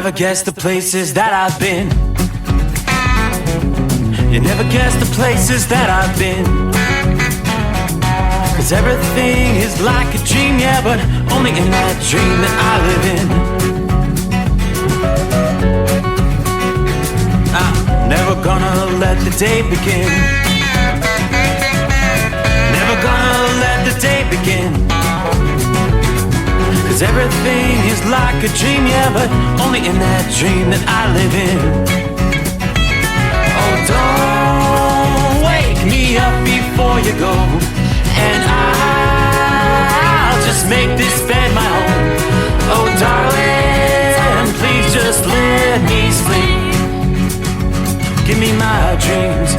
never guess the places that I've been. You never guess the places that I've been. 'Cause everything is like a dream, yeah, but only in that dream that I live in. I'm never gonna let the day begin. Never gonna let the day begin. 'Cause everything is like a dream, yeah, but only in that dream that I live in. Oh, don't wake me up before you go, and I'll just make this bed my home. Oh, darling, please just let me sleep. Give me my dreams.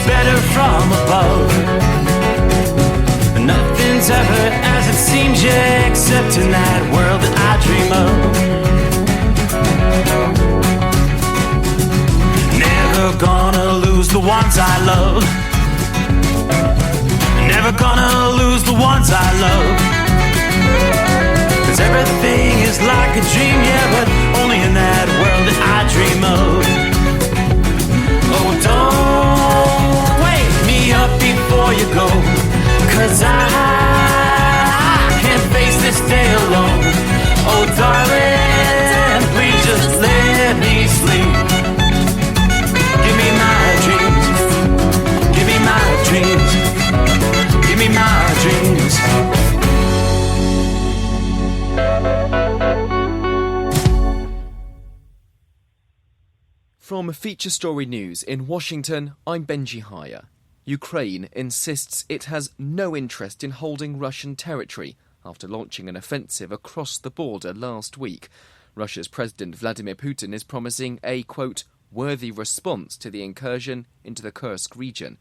Better from above. Nothing's ever as it seems, yeah, except in that world that I dream of. Never gonna lose the ones I love. Never gonna lose the ones I love. 'Cause everything is like a dream, yeah, but only in that world that I dream of. Oh, don't wake me up before you go, 'cause I can't face this day alone. Oh, darling, please just let me sleep. Give me my dreams. Give me my dreams. Give me my dreams. From Feature Story News in Washington, I'm Benji Haya. Ukraine insists it has no interest in holding Russian territory after launching an offensive across the border last week. Russia's President Vladimir Putin is promising a, quote, worthy response to the incursion into the Kursk region.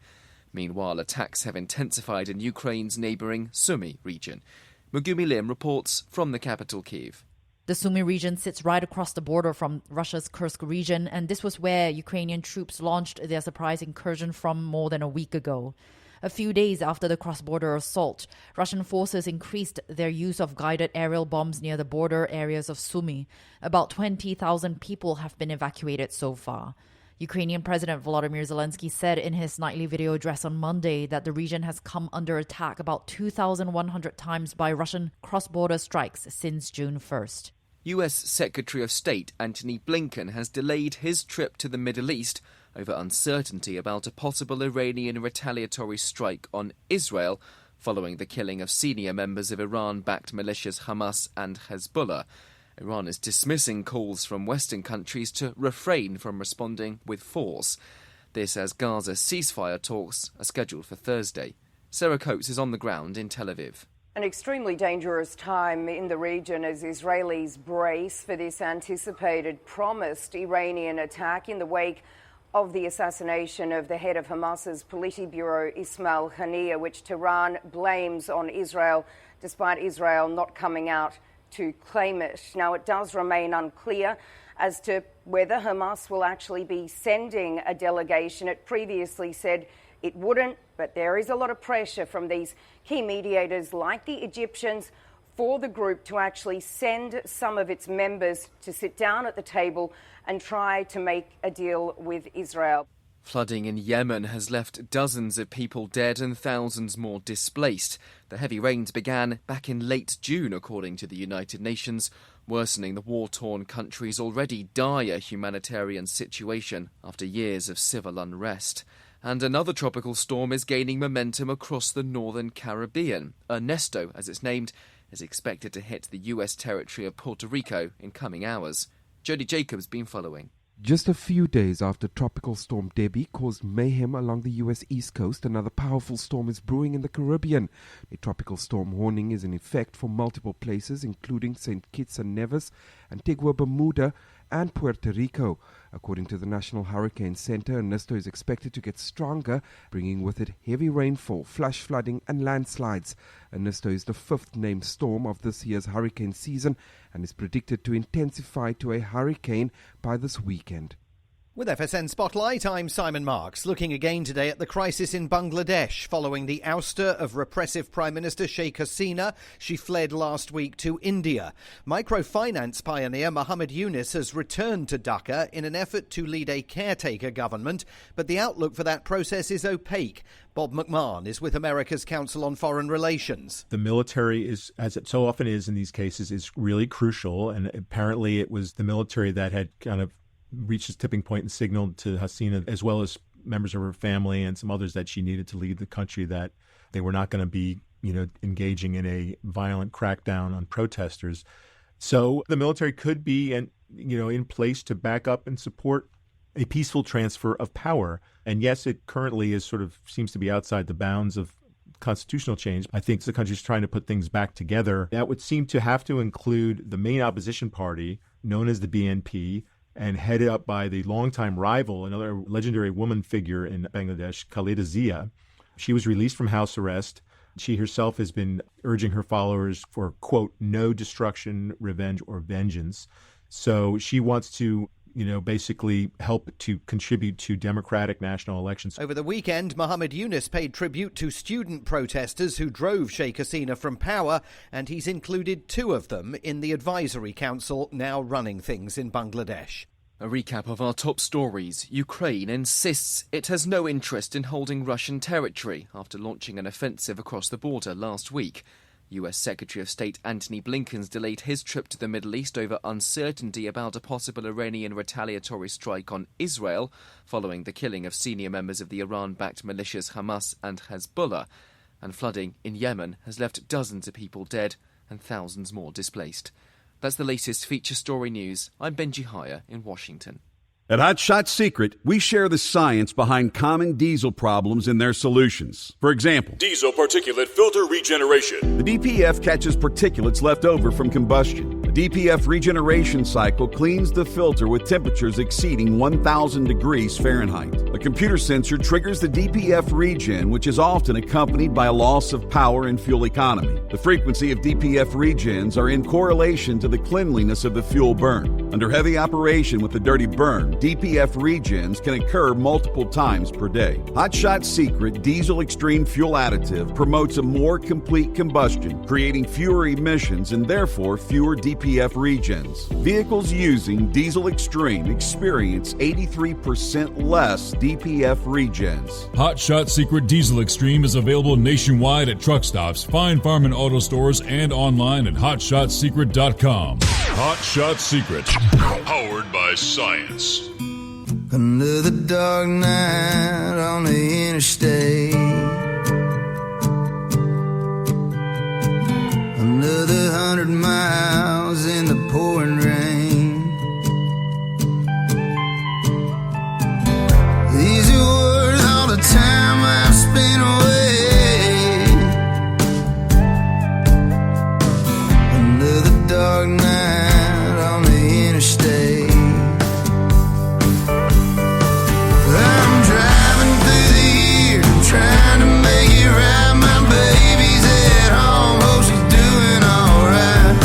Meanwhile, attacks have intensified in Ukraine's neighbouring Sumy region. Megumi Lim reports from the capital, Kyiv. The Sumy region sits right across the border from Russia's Kursk region, and this was where Ukrainian troops launched their surprise incursion from more than a week ago. A few days after the cross-border assault, Russian forces increased their use of guided aerial bombs near the border areas of Sumy. About 20,000 people have been evacuated so far. Ukrainian President Volodymyr Zelensky said in his nightly video address on Monday that the region has come under attack about 2,100 times by Russian cross-border strikes since June 1st. US Secretary of State Antony Blinken has delayed his trip to the Middle East over uncertainty about a possible Iranian retaliatory strike on Israel following the killing of senior members of Iran-backed militias Hamas and Hezbollah. Iran is dismissing calls from Western countries to refrain from responding with force. This as Gaza ceasefire talks are scheduled for Thursday. Sarah Coates is on the ground in Tel Aviv. An extremely dangerous time in the region as Israelis brace for this anticipated promised Iranian attack in the wake of the assassination of the head of Hamas's Politburo, Ismail Haniyeh, which Tehran blames on Israel, despite Israel not coming out to claim it. Now, it does remain unclear as to whether Hamas will actually be sending a delegation. It previously said it wouldn't, but there is a lot of pressure from these key mediators like the Egyptians for the group to actually send some of its members to sit down at the table and try to make a deal with Israel. Flooding in Yemen has left dozens of people dead and thousands more displaced. The heavy rains began back in late June, according to the United Nations, worsening the war-torn country's already dire humanitarian situation after years of civil unrest. And another tropical storm is gaining momentum across the northern Caribbean. Ernesto, as it's named, is expected to hit the US territory of Puerto Rico in coming hours. Jody Jacobs been following. Just a few days after Tropical Storm Debbie caused mayhem along the U.S. East Coast, another powerful storm is brewing in the Caribbean. A tropical storm warning is in effect for multiple places, including St. Kitts and Nevis, Antigua, Bermuda, and Puerto Rico. According to the National Hurricane Center, Ernesto is expected to get stronger, bringing with it heavy rainfall, flash flooding, and landslides. Ernesto is the fifth named storm of this year's hurricane season and is predicted to intensify to a hurricane by this weekend. With FSN Spotlight, I'm Simon Marks, looking again today at the crisis in Bangladesh following the ouster of repressive Prime Minister Sheikh Hasina. She fled last week to India. Microfinance pioneer Muhammad Yunus has returned to Dhaka in an effort to lead a caretaker government, but the outlook for that process is opaque. Bob McMahon is with America's Council on Foreign Relations. The military is, as it so often is in these cases, is really crucial, and apparently it was the military that had kind of reached its tipping point and signaled to Hasina, as well as members of her family and some others, that she needed to leave the country, that they were not going to be, engaging in a violent crackdown on protesters. So the military could be, in place to back up and support a peaceful transfer of power. And yes, it currently is seems to be outside the bounds of constitutional change. I think the country's trying to put things back together. That would seem to have to include the main opposition party, known as the BNP, and headed up by the longtime rival, another legendary woman figure in Bangladesh, Khaleda Zia. She was released from house arrest. She herself has been urging her followers for, quote, no destruction, revenge, or vengeance. So she wants to, basically help to contribute to democratic national elections. Over the weekend, Muhammad Yunus paid tribute to student protesters who drove Sheikh Hasina from power, and he's included 2 of them in the advisory council now running things in Bangladesh. A recap of our top stories. Ukraine insists it has no interest in holding Russian territory after launching an offensive across the border last week. US Secretary of State Antony Blinken's delayed his trip to the Middle East over uncertainty about a possible Iranian retaliatory strike on Israel following the killing of senior members of the Iran-backed militias Hamas and Hezbollah. And flooding in Yemen has left dozens of people dead and thousands more displaced. That's the latest feature story news. I'm Benji Hire in Washington. At Hot Shot Secret, we share the science behind common diesel problems and their solutions. For example, diesel particulate filter regeneration. The DPF catches particulates left over from combustion. The DPF regeneration cycle cleans the filter with temperatures exceeding 1,000 degrees Fahrenheit. A computer sensor triggers the DPF regen, which is often accompanied by a loss of power and fuel economy. The frequency of DPF regens are in correlation to the cleanliness of the fuel burn. Under heavy operation with the dirty burn, DPF regens can occur multiple times per day. Hot Shot Secret Diesel Extreme Fuel Additive promotes a more complete combustion, creating fewer emissions and therefore fewer DPF regens. Vehicles using Diesel Extreme experience 83% less DPF regens. Hot Shot Secret Diesel Extreme is available nationwide at truck stops, Fine Farm and auto stores, and online at hotshotsecret.com. Hot Shot Secret, powered by science. Under the dark night on the interstate, under the 100 miles in the pouring rain, these are worth all the time I've spent away. Under the dark night on the interstate, I'm driving through the year, trying to make it right. My baby's at home, hope she's doing alright.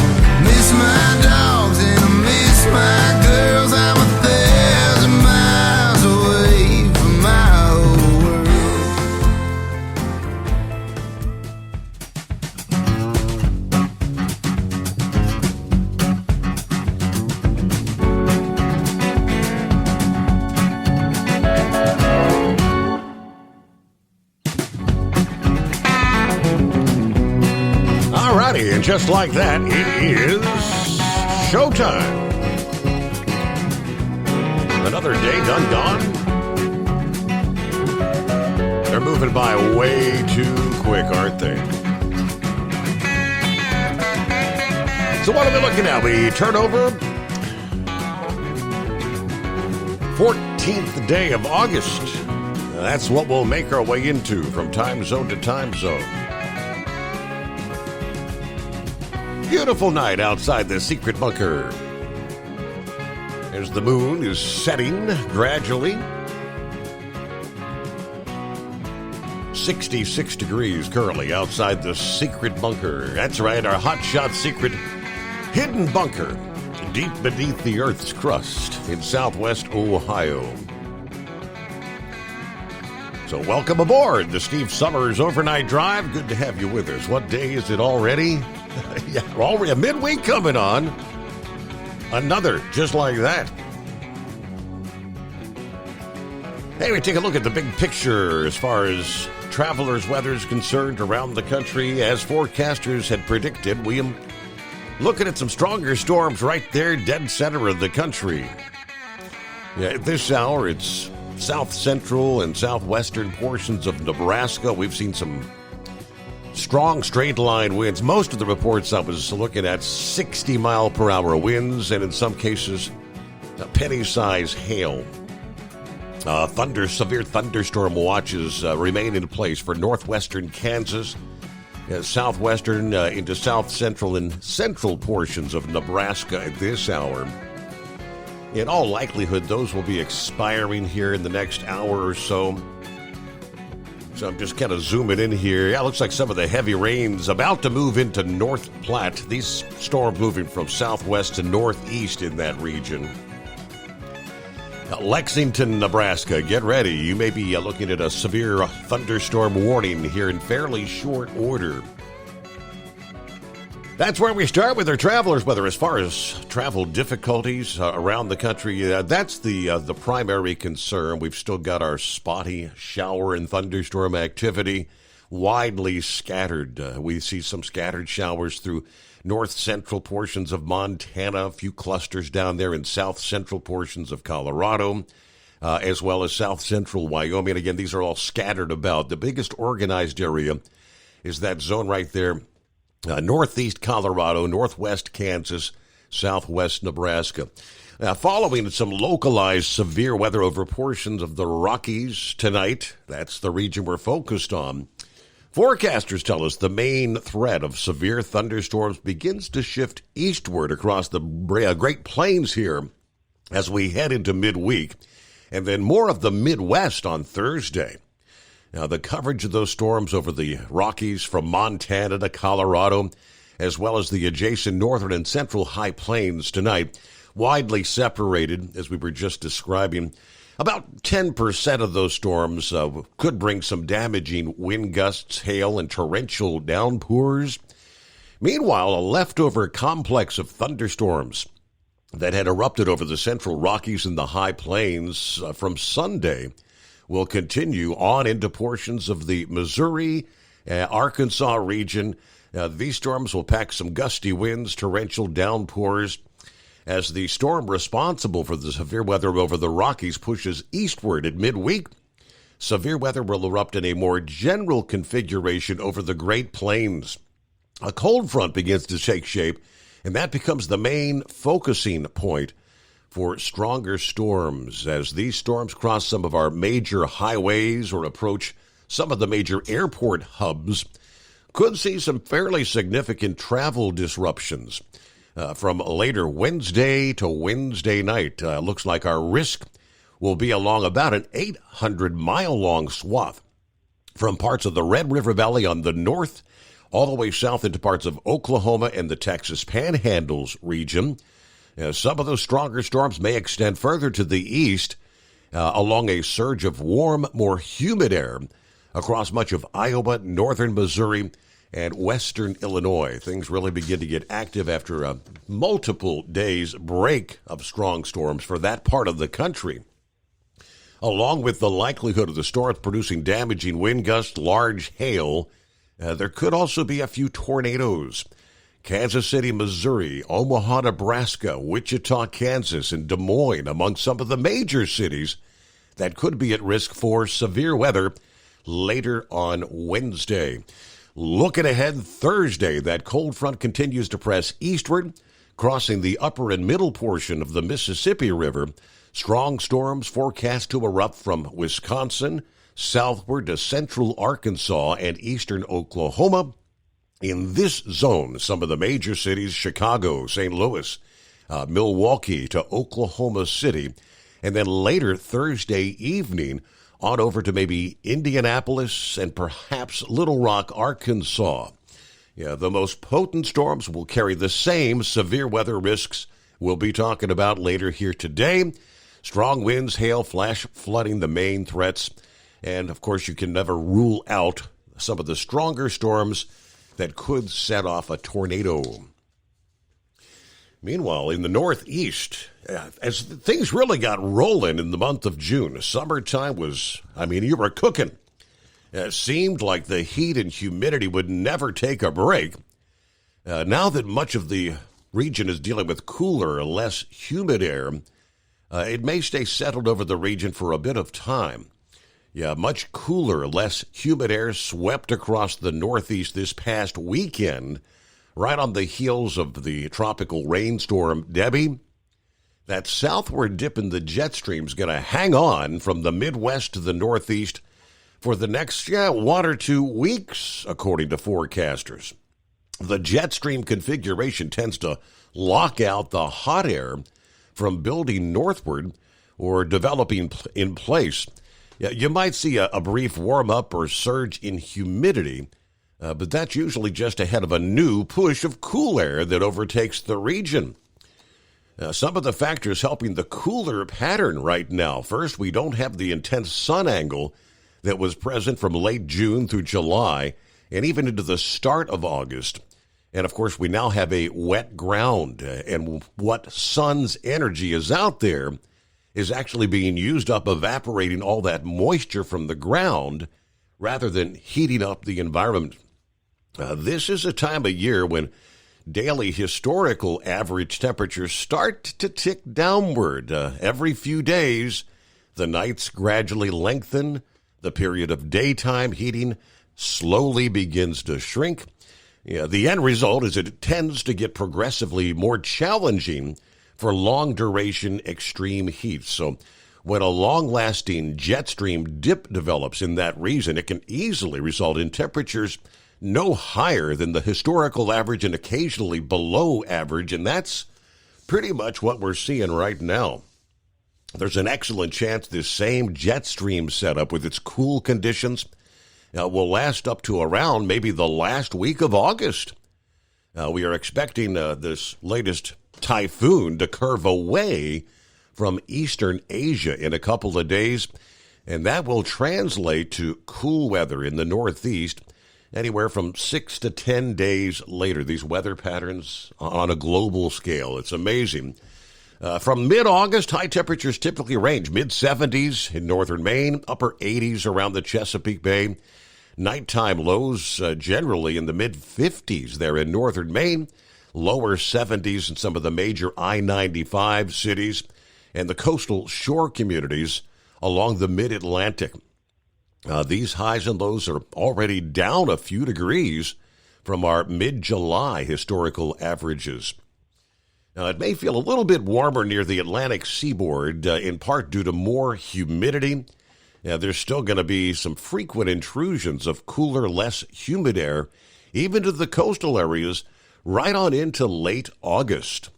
Miss my dogs and I miss my girls. I'm 1,000 miles away from my whole world. Alrighty, and just like that, it is showtime. Another day done gone. They're moving by way too quick, aren't they? So what are we looking at? We turn over 14th day of August. That's what we'll make our way into from time zone to time zone. Beautiful night outside the secret bunker. As the moon is setting gradually. 66 degrees currently outside the secret bunker. That's right, our hotshot secret hidden bunker deep beneath the Earth's crust in southwest Ohio. So welcome aboard the Steve Summers Overnight Drive. Good to have you with us. What day is it already? Yeah, already a midweek coming on. Another just like that. Hey, we take a look at the big picture as far as travelers' weather is concerned around the country. As forecasters had predicted, we am looking at some stronger storms right there, dead center of the country. Yeah, at this hour, it's south central and southwestern portions of Nebraska. We've seen some strong straight line winds. Most of the reports I was looking at 60 mile per hour winds, and in some cases, penny-size hail. Severe thunderstorm watches remain in place for northwestern Kansas, southwestern into south central and central portions of Nebraska at this hour. In all likelihood, those will be expiring here in the next hour or so. So I'm just kind of zooming in here. Yeah, it looks like some of the heavy rain's about to move into North Platte. These storms moving from southwest to northeast in that region. Lexington, Nebraska, get ready. You may be looking at a severe thunderstorm warning here in fairly short order. That's where we start with our travelers' weather. As far as travel difficulties around the country, that's the primary concern. We've still got our spotty shower and thunderstorm activity widely scattered. We see some scattered showers through north-central portions of Montana, a few clusters down there in south-central portions of Colorado, as well as south-central Wyoming. Again, these are all scattered about. The biggest organized area is that zone right there, northeast Colorado, northwest Kansas, southwest Nebraska. Following some localized severe weather over portions of the Rockies tonight, that's the region we're focused on. Forecasters tell us the main threat of severe thunderstorms begins to shift eastward across the Great Plains here as we head into midweek, and then more of the Midwest on Thursday. Now, the coverage of those storms over the Rockies from Montana to Colorado, as well as the adjacent northern and central high plains tonight, widely separated, as we were just describing. About 10% of those storms could bring some damaging wind gusts, hail, and torrential downpours. Meanwhile, a leftover complex of thunderstorms that had erupted over the central Rockies and the high plains from Sunday will continue on into portions of the Missouri, Arkansas region. These storms will pack some gusty winds, torrential downpours, as the storm responsible for the severe weather over the Rockies pushes eastward at midweek. Severe weather will erupt in a more general configuration over the Great Plains. A cold front begins to take shape, and that becomes the main focusing point for stronger storms as these storms cross some of our major highways or approach some of the major airport hubs. Could see some fairly significant travel disruptions. From later Wednesday to Wednesday night, looks like our risk will be along about an 800-mile-long swath from parts of the Red River Valley on the north all the way south into parts of Oklahoma and the Texas Panhandles region. Some of those stronger storms may extend further to the east along a surge of warm, more humid air across much of Iowa, northern Missouri, and western Illinois. Things really begin to get active after a multiple days break of strong storms for that part of the country. Along with the likelihood of the storms producing damaging wind gusts, large hail, there could also be a few tornadoes. Kansas City, Missouri, Omaha, Nebraska, Wichita, Kansas, and Des Moines among some of the major cities that could be at risk for severe weather later on Wednesday. Looking ahead Thursday, that cold front continues to press eastward, crossing the upper and middle portion of the Mississippi River. Strong storms forecast to erupt from Wisconsin southward to central Arkansas and eastern Oklahoma. In this zone, some of the major cities, Chicago, St. Louis, Milwaukee to Oklahoma City, and then later Thursday evening on over to maybe Indianapolis and perhaps Little Rock, Arkansas. Yeah, the most potent storms will carry the same severe weather risks we'll be talking about later here today. Strong winds, hail, flash flooding, the main threats. And, of course, you can never rule out some of the stronger storms that could set off a tornado. Meanwhile, in the Northeast, as things really got rolling in the month of June, summertime was, you were cooking. It seemed like the heat and humidity would never take a break. Now that much of the region is dealing with cooler, less humid air, it may stay settled over the region for a bit of time. Yeah, much cooler, less humid air swept across the Northeast this past weekend, right on the heels of the tropical rainstorm Debbie. That southward dip in the jet stream is going to hang on from the Midwest to the Northeast for the next 1 or 2 weeks, according to forecasters. The jet stream configuration tends to lock out the hot air from building northward or developing in place. You might see a brief warm-up or surge in humidity, but that's usually just ahead of a new push of cool air that overtakes the region. Some of the factors helping the cooler pattern right now. First, we don't have the intense sun angle that was present from late June through July and even into the start of August. And, of course, we now have a wet ground, and what sun's energy is out there is actually being used up, evaporating all that moisture from the ground rather than heating up the environment. This is a time of year when daily historical average temperatures start to tick downward. Every few days, the nights gradually lengthen. The period of daytime heating slowly begins to shrink. The end result is it tends to get progressively more challenging for long-duration extreme heat. So when a long-lasting jet stream dip develops in that region, it can easily result in temperatures no higher than the historical average and occasionally below average, and that's pretty much what we're seeing right now. There's an excellent chance this same jet stream setup with its cool conditions will last up to around maybe the last week of August. We are expecting this latest typhoon to curve away from eastern Asia in a couple of days, and that will translate to cool weather in the Northeast anywhere from 6 to 10 days later. These weather patterns on a global scale, it's amazing. From mid-August, high temperatures typically range mid-70s in northern Maine, upper 80s around the Chesapeake Bay. Nighttime lows generally in the mid-50s there in northern Maine, lower 70s in some of the major I-95 cities and the coastal shore communities along the mid-Atlantic. These highs and lows are already down a few degrees from our mid-July historical averages. Now, it may feel a little bit warmer near the Atlantic seaboard, in part due to more humidity. There's still going to be some frequent intrusions of cooler, less humid air, even to the coastal areas, right on into late August.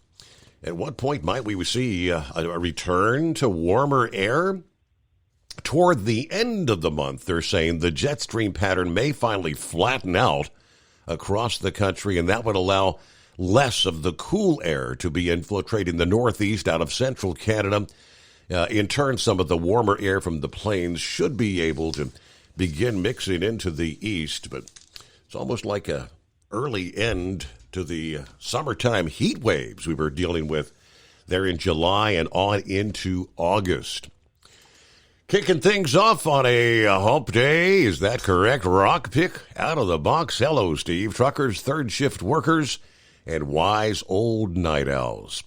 At what point might we see a return to warmer air? Toward the end of the month, they're saying the jet stream pattern may finally flatten out across the country, and that would allow less of the cool air to be infiltrating the Northeast out of central Canada. In turn, some of the warmer air from the plains should be able to begin mixing into the east, but it's almost like an early end to the summertime heat waves we were dealing with there in July and on into August. Kicking things off on a hump day, is that correct? Rock pick out of the box. Hello, Steve. Truckers, third shift workers, and wise old night owls.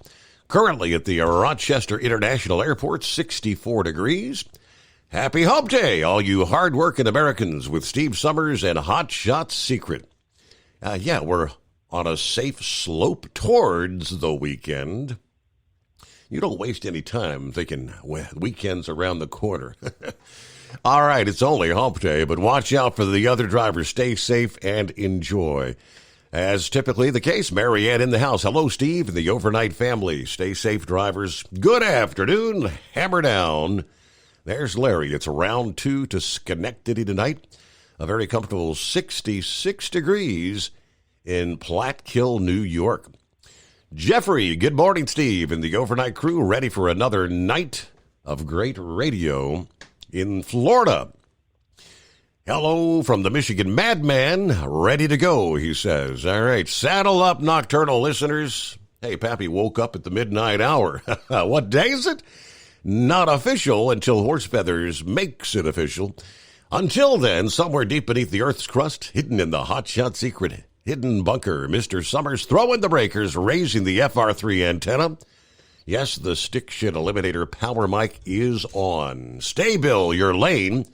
Currently at the Rochester International Airport, 64 degrees. Happy hump day, all you hard-working Americans, with Steve Summers and Hot Shot Secret. We're on a safe slope towards the weekend. You don't waste any time thinking, well, weekend's around the corner. All right, it's only hump day, but watch out for the other drivers. Stay safe and enjoy. As typically the case, Marianne in the house. Hello, Steve and the overnight family. Stay safe, drivers. Good afternoon. Hammer down. There's Larry. It's round 2 to Schenectady tonight. A very comfortable 66 degrees in Platkill, New York. Jeffrey, good morning, Steve, and the overnight crew ready for another night of great radio in Florida. Hello from the Michigan Madman, ready to go, he says. All right, saddle up, nocturnal listeners. Hey, Pappy woke up at the midnight hour. What day is it? Not official until Horse Feathers makes it official. Until then, somewhere deep beneath the Earth's crust, hidden in the hotshot secret hidden bunker, Mr. Summers throwing the breakers, raising the FR3 antenna. Yes, the stick shit eliminator power mic is on. Stay, Bill, your lane,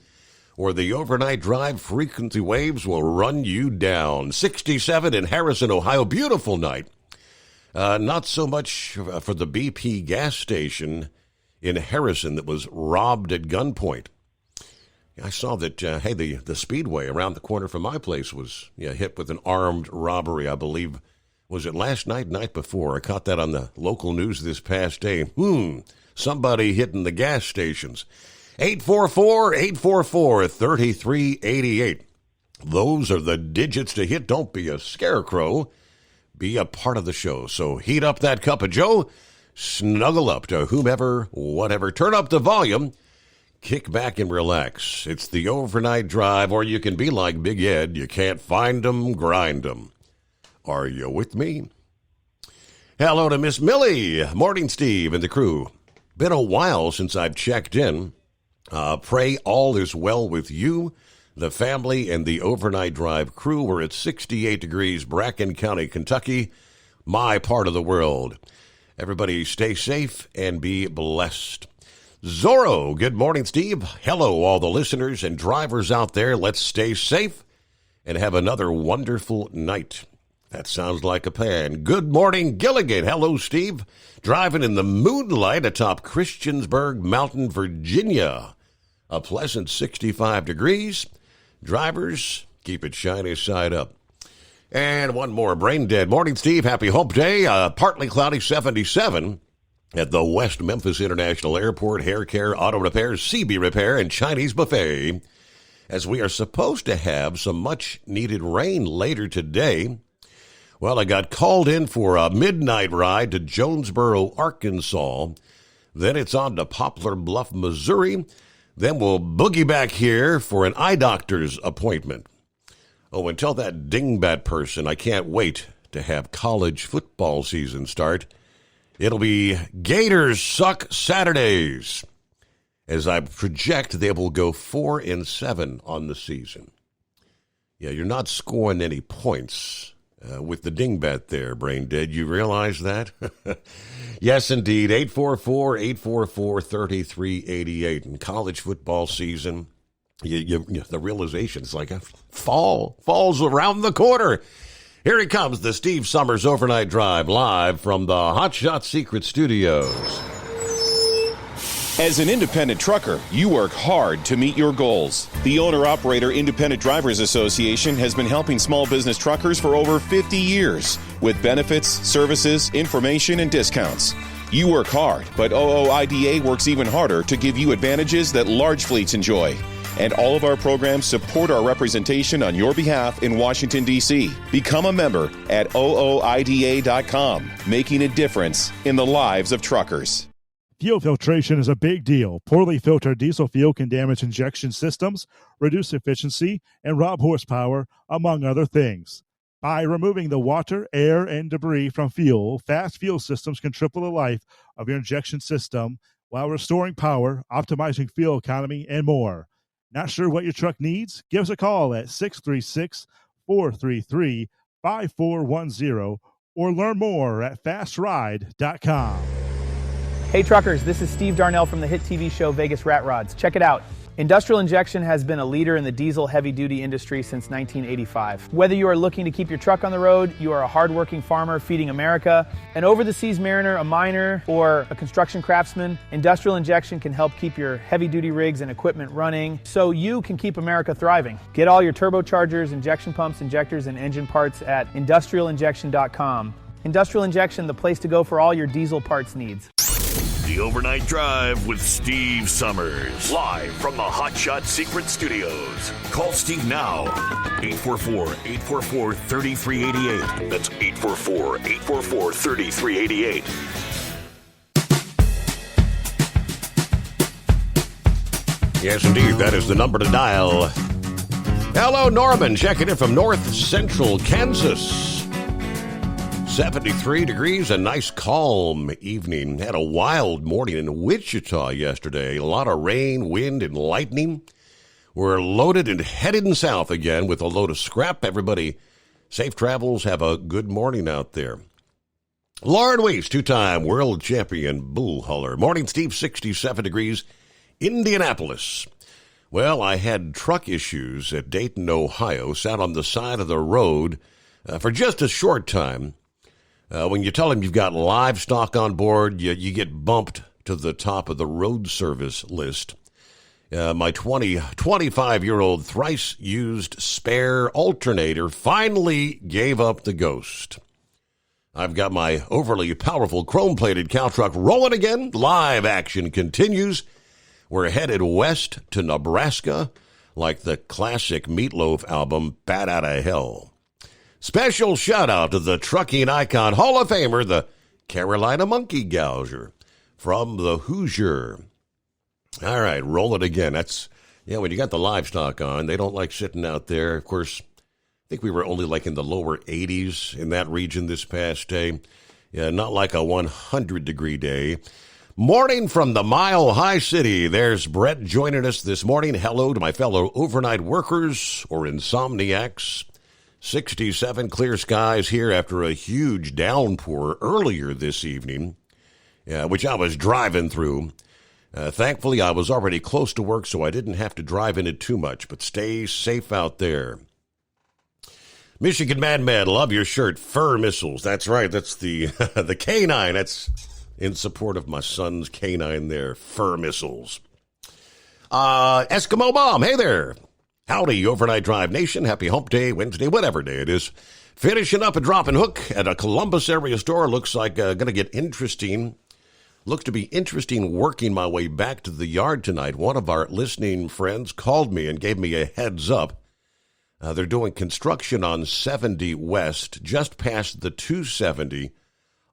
or the overnight drive frequency waves will run you down. 67 in Harrison, Ohio. Beautiful night. Not so much for the BP gas station in Harrison that was robbed at gunpoint. I saw that, the Speedway around the corner from my place was hit with an armed robbery, I believe. Was it last night before? I caught that on the local news this past day. Somebody hitting the gas stations. 844-844-3388. Those are the digits to hit. Don't be a scarecrow. Be a part of the show. So heat up that cup of joe. Snuggle up to whomever, whatever. Turn up the volume. Kick back and relax. It's the overnight drive, or you can be like Big Ed. You can't find 'em, grind 'em. Are you with me? Hello to Miss Millie. Morning, Steve and the crew. Been a while since I've checked in. Pray all is well with you, the family, and the overnight drive crew. We're at 68 degrees, Bracken County, Kentucky, my part of the world. Everybody stay safe and be blessed. Zorro, good morning, Steve. Hello, all the listeners and drivers out there. Let's stay safe and have another wonderful night. That sounds like a plan. Good morning, Gilligan. Hello, Steve. Driving in the moonlight atop Christiansburg Mountain, Virginia. A pleasant 65 degrees. Drivers, keep it shiny side up. And one more, brain dead. Morning, Steve. Happy Hope Day. Partly cloudy 77. At the West Memphis International Airport, hair care, auto repairs, CB repair, and Chinese buffet, as we are supposed to have some much-needed rain later today. Well, I got called in for a midnight ride to Jonesboro, Arkansas. Then it's on to Poplar Bluff, Missouri. Then we'll boogie back here for an eye doctor's appointment. Oh, and tell that dingbat person I can't wait to have college football season start. It'll be Gators Suck Saturdays. As I project, they will go 4-7 on the season. Yeah, you're not scoring any points with the dingbat there, Brain Dead. You realize that? Yes, indeed. 844-844-3388. In college football season, the realization is like fall's around the corner. Here he comes, the Steve Summers Overnight Drive, live from the Hotshot Secret Studios. As an independent trucker, you work hard to meet your goals. The Owner-Operator Independent Drivers Association has been helping small business truckers for over 50 years with benefits, services, information, and discounts. You work hard, but OOIDA works even harder to give you advantages that large fleets enjoy. And all of our programs support our representation on your behalf in Washington, D.C. Become a member at OOIDA.com, making a difference in the lives of truckers. Fuel filtration is a big deal. Poorly filtered diesel fuel can damage injection systems, reduce efficiency, and rob horsepower, among other things. By removing the water, air, and debris from fuel, fast fuel systems can triple the life of your injection system while restoring power, optimizing fuel economy, and more. Not sure what your truck needs? Give us a call at 636-433-5410 or learn more at fastride.com. Hey truckers, this is Steve Darnell from the hit TV show Vegas Rat Rods. Check it out. Industrial Injection has been a leader in the diesel heavy-duty industry since 1985. Whether you are looking to keep your truck on the road, you are a hardworking farmer feeding America, an over-the-seas mariner, a miner, or a construction craftsman, Industrial Injection can help keep your heavy-duty rigs and equipment running so you can keep America thriving. Get all your turbochargers, injection pumps, injectors, and engine parts at industrialinjection.com. Industrial Injection, the place to go for all your diesel parts needs. The Overnight Drive with Steve Summers. Live from the Hot Shot Secret Studios. Call Steve now. 844-844-3388. That's 844-844-3388. Yes, indeed. That is the number to dial. Hello, Norman. Checking in from North Central Kansas. 73 degrees, a nice calm evening. Had a wild morning in Wichita yesterday. A lot of rain, wind, and lightning. We're loaded and heading south again with a load of scrap. Everybody, safe travels. Have a good morning out there. Lauren Weiss, two-time world champion bull hauler. Morning, Steve, 67 degrees. Indianapolis. Well, I had truck issues at Dayton, Ohio. Sat on the side of the road for just a short time. When you tell them you've got livestock on board, you get bumped to the top of the road service list. My 25-year-old thrice-used spare alternator finally gave up the ghost. I've got my overly powerful chrome-plated cow truck rolling again. Live action continues. We're headed west to Nebraska like the classic Meatloaf album, Bat Outta Hell. Special shout-out to the trucking icon Hall of Famer, the Carolina Monkey Gouger from the Hoosier. All right, roll it again. That's, when you got the livestock on, they don't like sitting out there. Of course, I think we were only like in the lower 80s in that region this past day. Yeah, not like a 100-degree day. Morning from the Mile High City. There's Brett joining us this morning. Hello to my fellow overnight workers or insomniacs. 67 clear skies here after a huge downpour earlier this evening, which I was driving through. Thankfully, I was already close to work, so I didn't have to drive in it too much, but stay safe out there. Michigan Madman, love your shirt. Fur Missiles. That's right. That's the the canine. That's in support of my son's canine there. Fur Missiles. Eskimo Mom, hey there. Howdy, Overnight Drive Nation. Happy Hump Day, Wednesday, whatever day it is. Finishing up a drop and hook at a Columbus area store. Looks like going to get interesting. Looks to be interesting working my way back to the yard tonight. One of our listening friends called me and gave me a heads up. They're doing construction on 70 West, just past the 270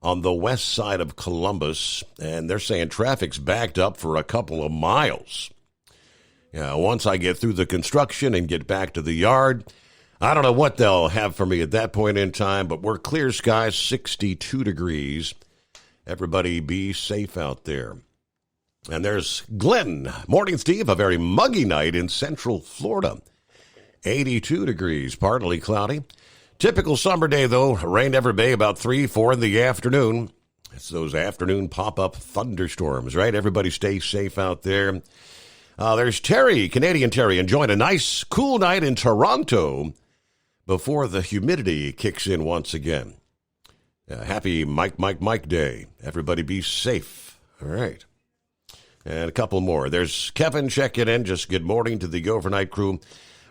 on the west side of Columbus. And they're saying traffic's backed up for a couple of miles. Once I get through the construction and get back to the yard, I don't know what they'll have for me at that point in time, but we're clear skies, 62 degrees. Everybody be safe out there. And there's Glenn. Morning, Steve. A very muggy night in Central Florida. 82 degrees, partly cloudy. Typical summer day, though. Rain every day about 3, 4 in the afternoon. It's those afternoon pop-up thunderstorms, right? Everybody stay safe out there. There's Terry, Canadian Terry, enjoying a nice, cool night in Toronto before the humidity kicks in once again. Happy Mike Day. Everybody be safe. All right. And a couple more. There's Kevin checking in. Just good morning to the overnight crew.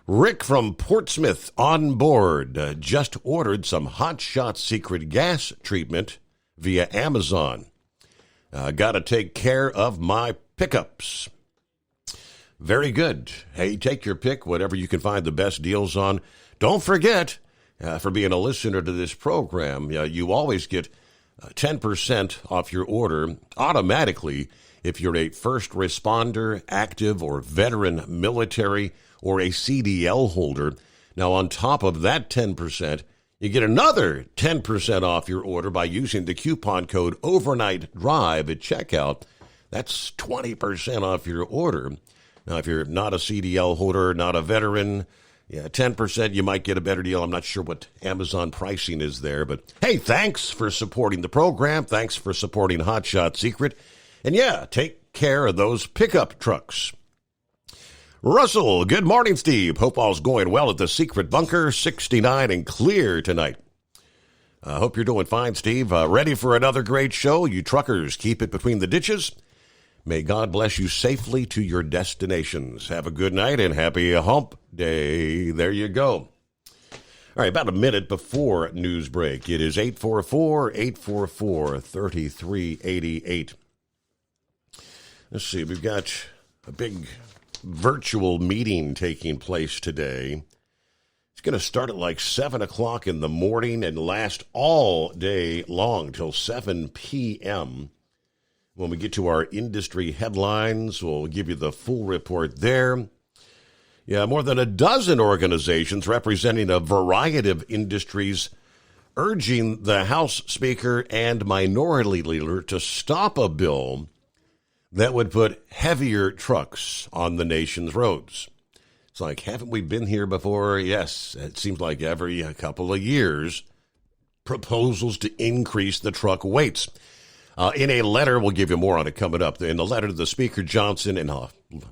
Rick from Portsmouth on board. Just ordered some Hot Shot Secret gas treatment via Amazon. Got to take care of my pickups. Very good. Hey, take your pick, whatever you can find the best deals on. Don't forget, for being a listener to this program, you always get 10% off your order automatically if you're a first responder, active or veteran military, or a CDL holder. Now, on top of that 10%, you get another 10% off your order by using the coupon code OvernightDrive at checkout. That's 20% off your order. Now, if you're not a CDL holder, not a veteran, 10%, you might get a better deal. I'm not sure what Amazon pricing is there. But, hey, thanks for supporting the program. Thanks for supporting Hot Shot Secret. And, take care of those pickup trucks. Russell, good morning, Steve. Hope all's going well at the Secret Bunker, 69 and clear tonight. Hope you're doing fine, Steve. Ready for another great show? You truckers, keep it between the ditches. May God bless you safely to your destinations. Have a good night and happy hump day. There you go. All right, about a minute before news break. It is 844-844-3388. Let's see, we've got a big virtual meeting taking place today. It's going to start at like 7 o'clock in the morning and last all day long till 7 p.m. When we get to our industry headlines, we'll give you the full report there. Yeah, more than a dozen organizations representing a variety of industries urging the House Speaker and Minority Leader to stop a bill that would put heavier trucks on the nation's roads. It's like, haven't we been here before? Yes, it seems like every couple of years, proposals to increase the truck weights. In a letter, we'll give you more on it coming up. In the letter to the Speaker Johnson and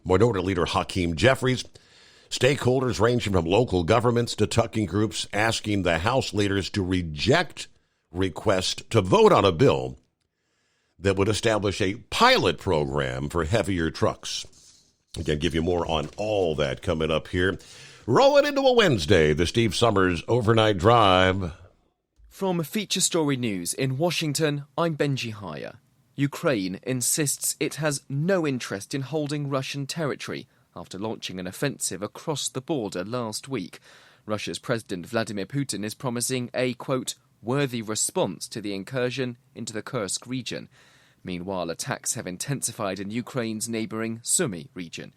Minority Leader Hakeem Jeffries, stakeholders ranging from local governments to trucking groups asking the House leaders to reject request to vote on a bill that would establish a pilot program for heavier trucks. Again, give you more on all that coming up here. Rolling into a Wednesday, the Steve Summers Overnight Drive. From Feature Story News in Washington, I'm Benji Haya. Ukraine insists it has no interest in holding Russian territory after launching an offensive across the border last week. Russia's President Vladimir Putin is promising a, quote, worthy response to the incursion into the Kursk region. Meanwhile, attacks have intensified in Ukraine's neighbouring Sumy region.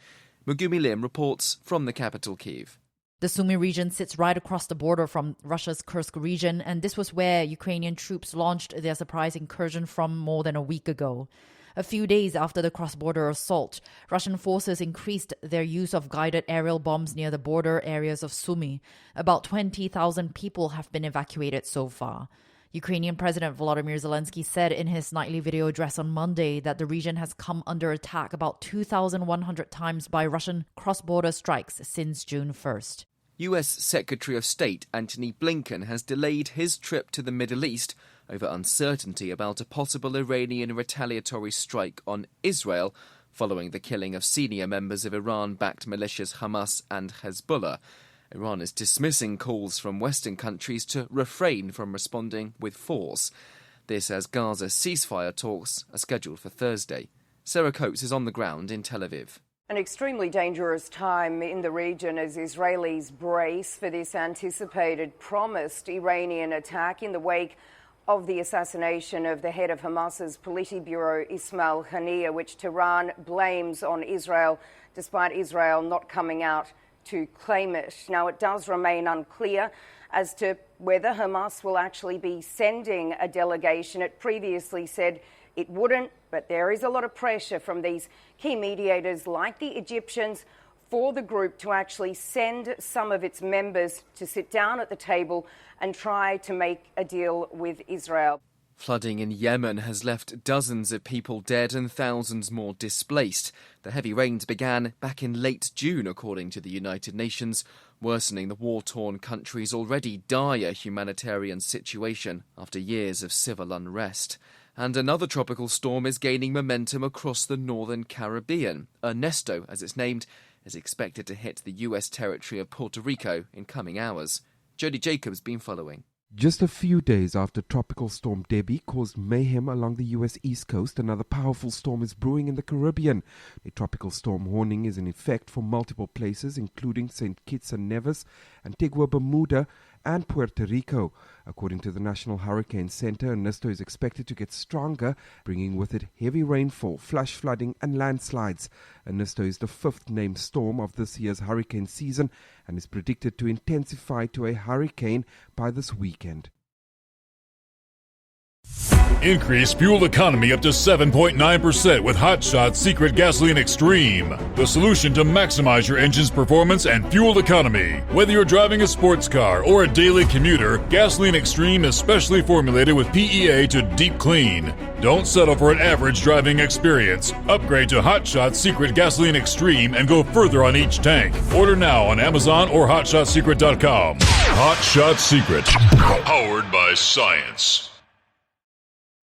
Megumi Lim reports from the capital, Kyiv. The Sumy region sits right across the border from Russia's Kursk region, and this was where Ukrainian troops launched their surprise incursion from more than a week ago. A few days after the cross-border assault, Russian forces increased their use of guided aerial bombs near the border areas of Sumy. About 20,000 people have been evacuated so far. Ukrainian President Volodymyr Zelensky said in his nightly video address on Monday that the region has come under attack about 2,100 times by Russian cross-border strikes since June 1st. US Secretary of State Antony Blinken has delayed his trip to the Middle East over uncertainty about a possible Iranian retaliatory strike on Israel following the killing of senior members of Iran-backed militias Hamas and Hezbollah. Iran is dismissing calls from Western countries to refrain from responding with force. This as Gaza's ceasefire talks are scheduled for Thursday. Sarah Coates is on the ground in Tel Aviv. An extremely dangerous time in the region as Israelis brace for this anticipated promised Iranian attack in the wake of the assassination of the head of Hamas's Politburo, Ismail Haniyeh, which Tehran blames on Israel, despite Israel not coming out to claim it. Now, it does remain unclear as to whether Hamas will actually be sending a delegation. It previously said it wouldn't, but there is a lot of pressure from these key mediators like the Egyptians for the group to actually send some of its members to sit down at the table and try to make a deal with Israel. Flooding in Yemen has left dozens of people dead and thousands more displaced. The heavy rains began back in late June, according to the United Nations, worsening the war-torn country's already dire humanitarian situation after years of civil unrest. And another tropical storm is gaining momentum across the northern Caribbean. Ernesto, as it's named, is expected to hit the U.S. territory of Puerto Rico in coming hours. Jody Jacobs been following. Just a few days after Tropical Storm Debbie caused mayhem along the U.S. East Coast, another powerful storm is brewing in the Caribbean. A tropical storm warning is in effect for multiple places, including St. Kitts and Nevis, Antigua, Bermuda, and Puerto Rico. According to the National Hurricane Center, Ernesto is expected to get stronger, bringing with it heavy rainfall, flash flooding, and landslides. Ernesto is the fifth named storm of this year's hurricane season and is predicted to intensify to a hurricane by this weekend. Increase fuel economy up to 7.9% with Hot Shots Secret Gasoline Extreme, the solution to maximize your engine's performance and fuel economy. Whether you're driving a sports car or a daily commuter, Gasoline Extreme is specially formulated with PEA to deep clean. Don't settle for an average driving experience. Upgrade to Hot Shots Secret Gasoline Extreme and go further on each tank. Order now on Amazon or HotShotSecret.com. Hot Shot Secret, powered by science.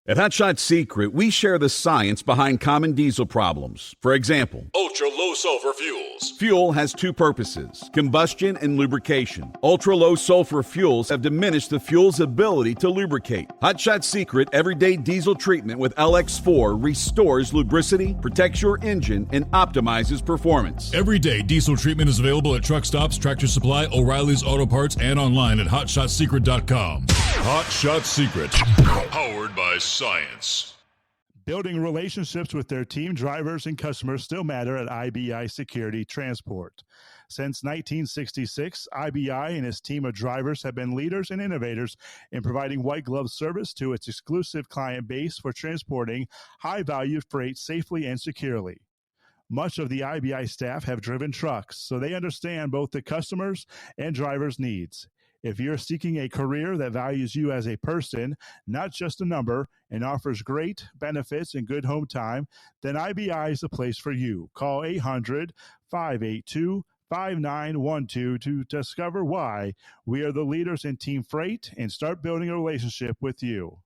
At Hot Shot Secret, we share the science behind common diesel problems. For example, ultra-low sulfur fuels. Fuel has two purposes, combustion and lubrication. Ultra-low sulfur fuels have diminished the fuel's ability to lubricate. Hot Shot Secret Everyday Diesel Treatment with LX4 restores lubricity, protects your engine, and optimizes performance. Everyday diesel treatment is available at truck stops, Tractor Supply, O'Reilly's Auto Parts, and online at HotShotSecret.com. Hot Shot Secret, powered by science. Building relationships with their team drivers and customers still matter at IBI Security Transport. Since 1966, IBI and its team of drivers have been leaders and innovators in providing white glove service to its exclusive client base for transporting high-value freight safely and securely. Much of the IBI staff have driven trucks, so they understand both the customers' and drivers' needs. If you're seeking a career that values you as a person, not just a number, and offers great benefits and good home time, then IBI is the place for you. Call 800-582-5912 to discover why we are the leaders in team freight and start building a relationship with you.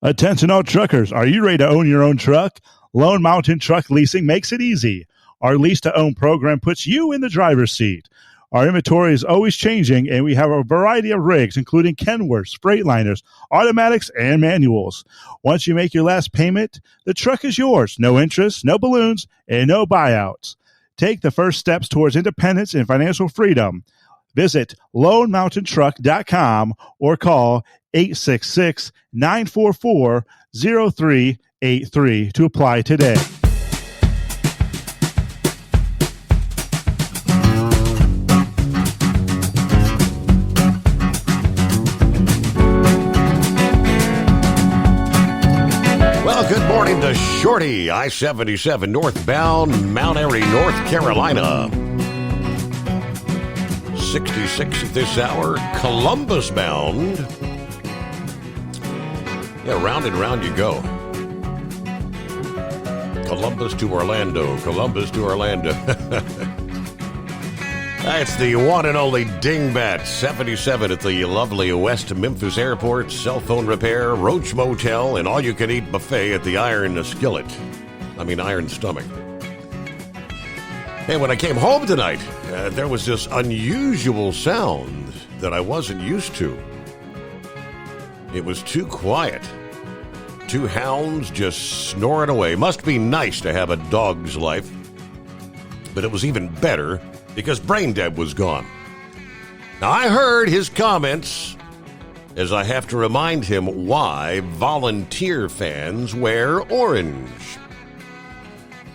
Attention all truckers, are you ready to own your own truck? Lone Mountain Truck Leasing makes it easy. Our lease-to-own program puts you in the driver's seat. Our inventory is always changing, and we have a variety of rigs, including Kenworths, Freightliners, automatics, and manuals. Once you make your last payment, the truck is yours. No interest, no balloons, and no buyouts. Take the first steps towards independence and financial freedom. Visit LoneMountainTruck.com or call 866-944-0383 to apply today. Good morning to Shorty, I-77 northbound, Mount Airy, North Carolina. 66 at this hour, Columbus bound. Yeah, round and round you go. Columbus to Orlando, Columbus to Orlando. That's the one and only Dingbat, 77 at the lovely West Memphis Airport, cell phone repair, Roach Motel, and all-you-can-eat buffet at the Iron Stomach. Hey, when I came home tonight, there was this unusual sound that I wasn't used to. It was too quiet. Two hounds just snoring away. Must be nice to have a dog's life. But it was even better because Braindead was gone. Now, I heard his comments as I have to remind him why volunteer fans wear orange.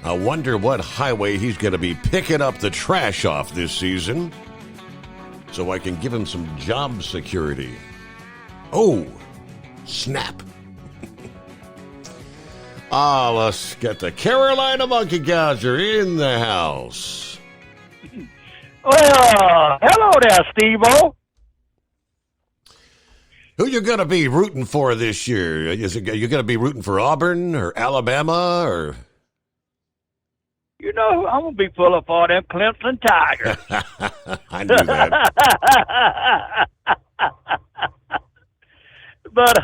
I wonder what highway he's going to be picking up the trash off this season so I can give him some job security. Oh, snap. Let's get the Carolina Monkey Gouger in the house. Well, hello there, Steve-O. Who you going to be rooting for this year? Is it you going to be rooting for Auburn or Alabama or? You know, I'm going to be pulling for them Clemson Tigers. I knew that. But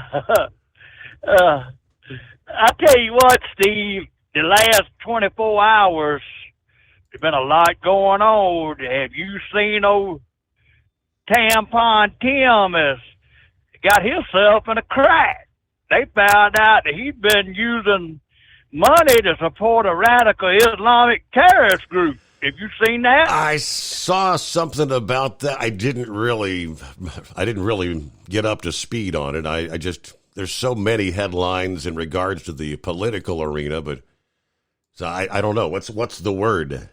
I tell you what, Steve, the last 24 hours, there's been a lot going on. Have you seen old Tampon Tim has got himself in a crack? They found out that he'd been using money to support a radical Islamic terrorist group. Have you seen that? I saw something about that. I didn't really get up to speed on it. I just, there's so many headlines in regards to the political arena, but so I don't know. What's the word?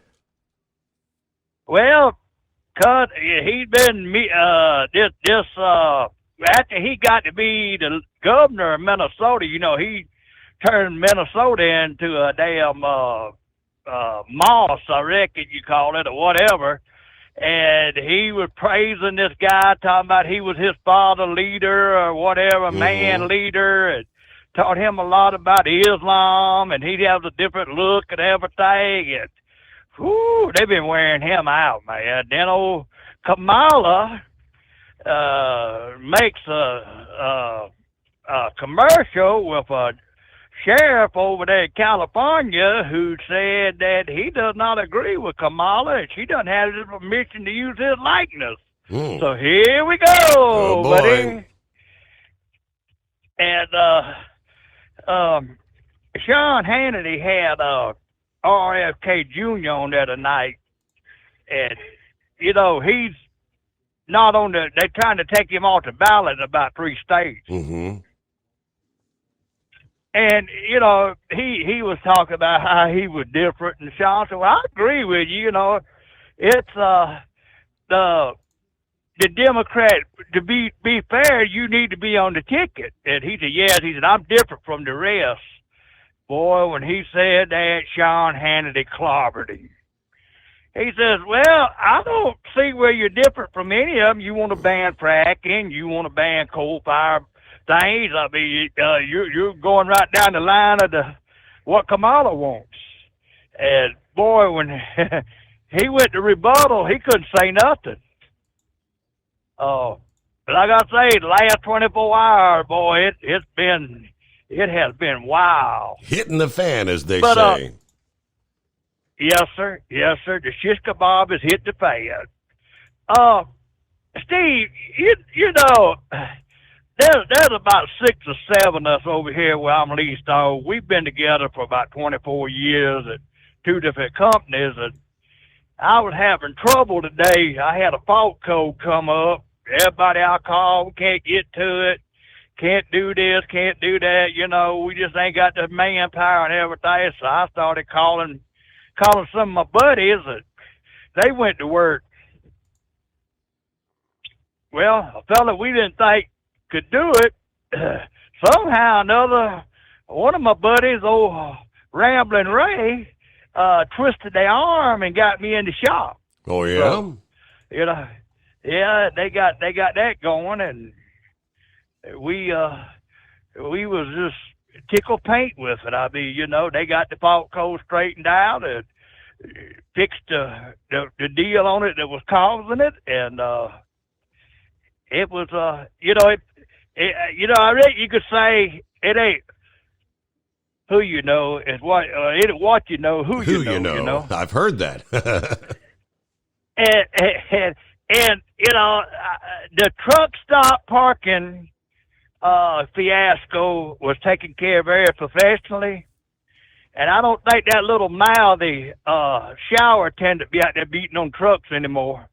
Well, he's been after he got to be the governor of Minnesota, he turned Minnesota into a damn moss, I reckon you call it, or whatever. And he was praising this guy, talking about he was his father leader or whatever, man leader, and taught him a lot about Islam, and he'd have a different look and everything. And whoo, they've been wearing him out, man. Then old Kamala makes a commercial with a sheriff over there in California who said that he does not agree with Kamala and she doesn't have his permission to use his likeness. So here we go, buddy. And Sean Hannity had RFK Jr. on there tonight, and he's not on the. They're trying to take him off the ballot in about 3 states. And, he was talking about how he was different. And Sean said, well, I agree with you. It's the Democrat, to be fair, you need to be on the ticket. And he said, yes. He said, I'm different from the rest. Boy, when he said that, Sean Hannity clobbered him. He says, well, I don't see where you're different from any of them. You want to ban fracking. You want to ban coal-fired things. I mean, you're going right down the line of what Kamala wants. And boy, when he went to rebuttal, he couldn't say nothing. Like I say, the last 24 hours, boy, it has been wild. Hitting the fan, as they say. Yes, sir. Yes, sir. The shish kebab has hit the fan. Steve, there's about 6 or 7 of us over here where I'm leased on. We've been together for about 24 years at 2 different companies, and I was having trouble today. I had a fault code come up. Everybody I call, can't get to it, can't do this, can't do that. We just ain't got the manpower and everything. So I started calling some of my buddies, and they went to work. Well, a fella we didn't think could do it, somehow or another, one of my buddies, old Rambling Ray, twisted their arm and got me in the shop. Oh, yeah? So, yeah, they got that going, and we was just tickle paint with it. I mean, they got the fault code straightened out and fixed the deal on it that was causing it, and it was I reckon you could say it ain't who you know, it's what it what you know, who you know. I've heard that. and the truck stop parking fiasco was taken care of very professionally, and I don't think that little mouthy shower attendant be out there beating on trucks anymore.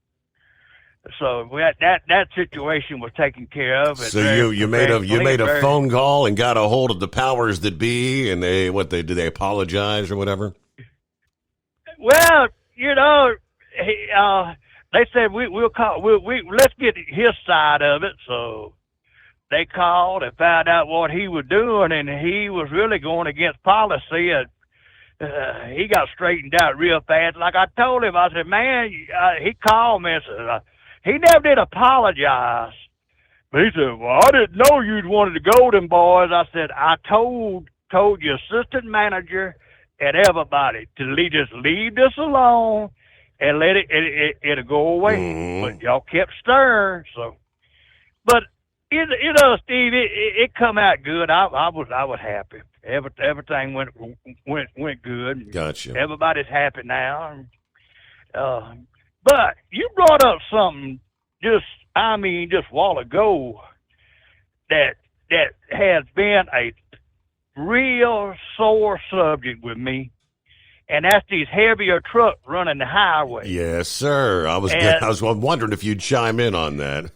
So that situation was taken care of. So you made a phone call and got a hold of the powers that be, and did they apologize or whatever? Well, they said we'll call. Let's get his side of it. So they called and found out what he was doing, and he was really going against policy. And he got straightened out real fast. Like I told him, I said, man, he called me and said. He never did apologize. But he said, well, I didn't know you'd wanted to go them boys. I said, I told your assistant manager and everybody to just leave this alone and let it'll go away. But y'all kept stirring. So, but Steve, it come out good. I was happy. Everything went good. Gotcha. Everybody's happy now. But you brought up something just a while ago that has been a real sore subject with me, and that's these heavier trucks running the highway. Yes, sir. I was wondering if you'd chime in on that.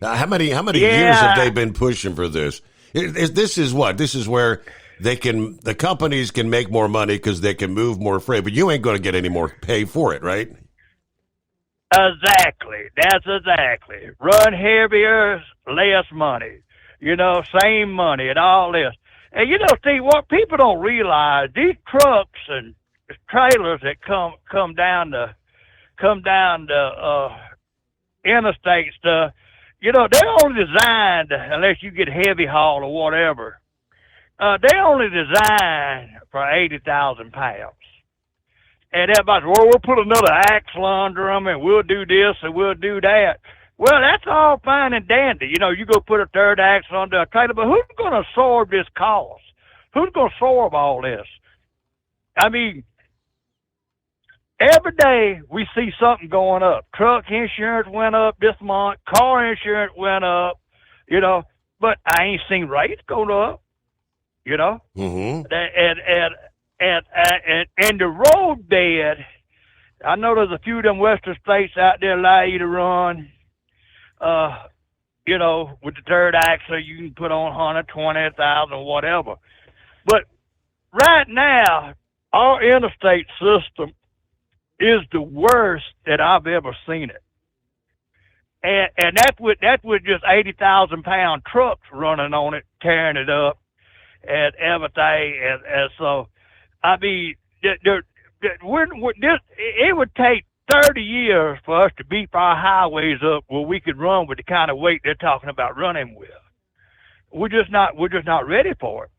How many years have they been pushing for this? This is where the companies can make more money because they can move more freight, but you ain't going to get any more pay for it, right? Exactly. That's exactly. Run heavier, less money. You know, same money and all this. And you know, Steve, what people don't realize, these trucks and trailers that come down the interstate stuff, you know, they're only designed, unless you get heavy haul or whatever, they're only designed for 80,000 pounds. And everybody's, well, we'll put another axle under them, and we'll do this, and we'll do that. Well, that's all fine and dandy. You know, you go put a third axle under a trailer, but who's going to absorb this cost? Who's going to absorb all this? I mean, every day we see something going up. Truck insurance went up this month. Car insurance went up, you know, but I ain't seen rates go up, you know. Mm-hmm. And the road bed, I know there's a few of them western states out there allow you to run, you know, with the third axle, you can put on 120,000 or whatever. But right now, our interstate system is the worst that I've ever seen it. And that's with just 80,000 pound trucks running on it, tearing it up and everything. And so, I mean, it would take 30 years for us to beef our highways up where we could run with the kind of weight they're talking about running with. We're just not ready for it.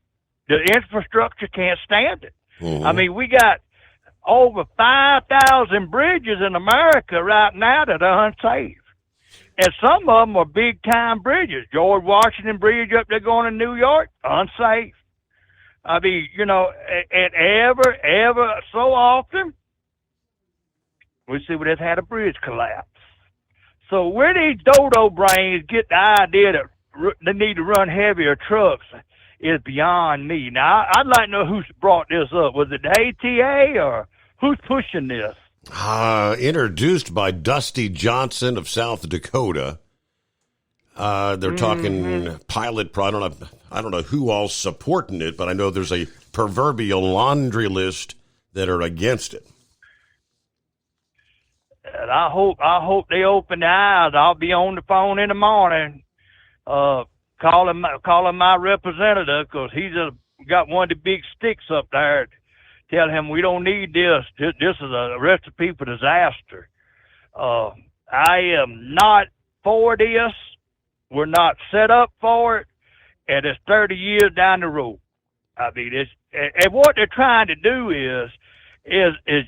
The infrastructure can't stand it. Mm-hmm. I mean, we got over 5,000 bridges in America right now that are unsafe. And some of them are big-time bridges. George Washington Bridge up there going to New York, unsafe. I mean, you know, and ever so often, we see we just had a bridge collapse. So where these dodo brains get the idea that they need to run heavier trucks is beyond me. Now, I'd like to know who brought this up. Was it the ATA or who's pushing this? Introduced by Dusty Johnson of South Dakota. They're talking pilot. I don't know who all's supporting it, but I know there's a proverbial laundry list that are against it. And I hope they open their eyes. I'll be on the phone in the morning, calling my representative, because he's got one of the big sticks up there. Tell him we don't need this. This is a recipe for disaster. I am not for this. We're not set up for it, and it's 30 years down the road. I mean, and what they're trying to do is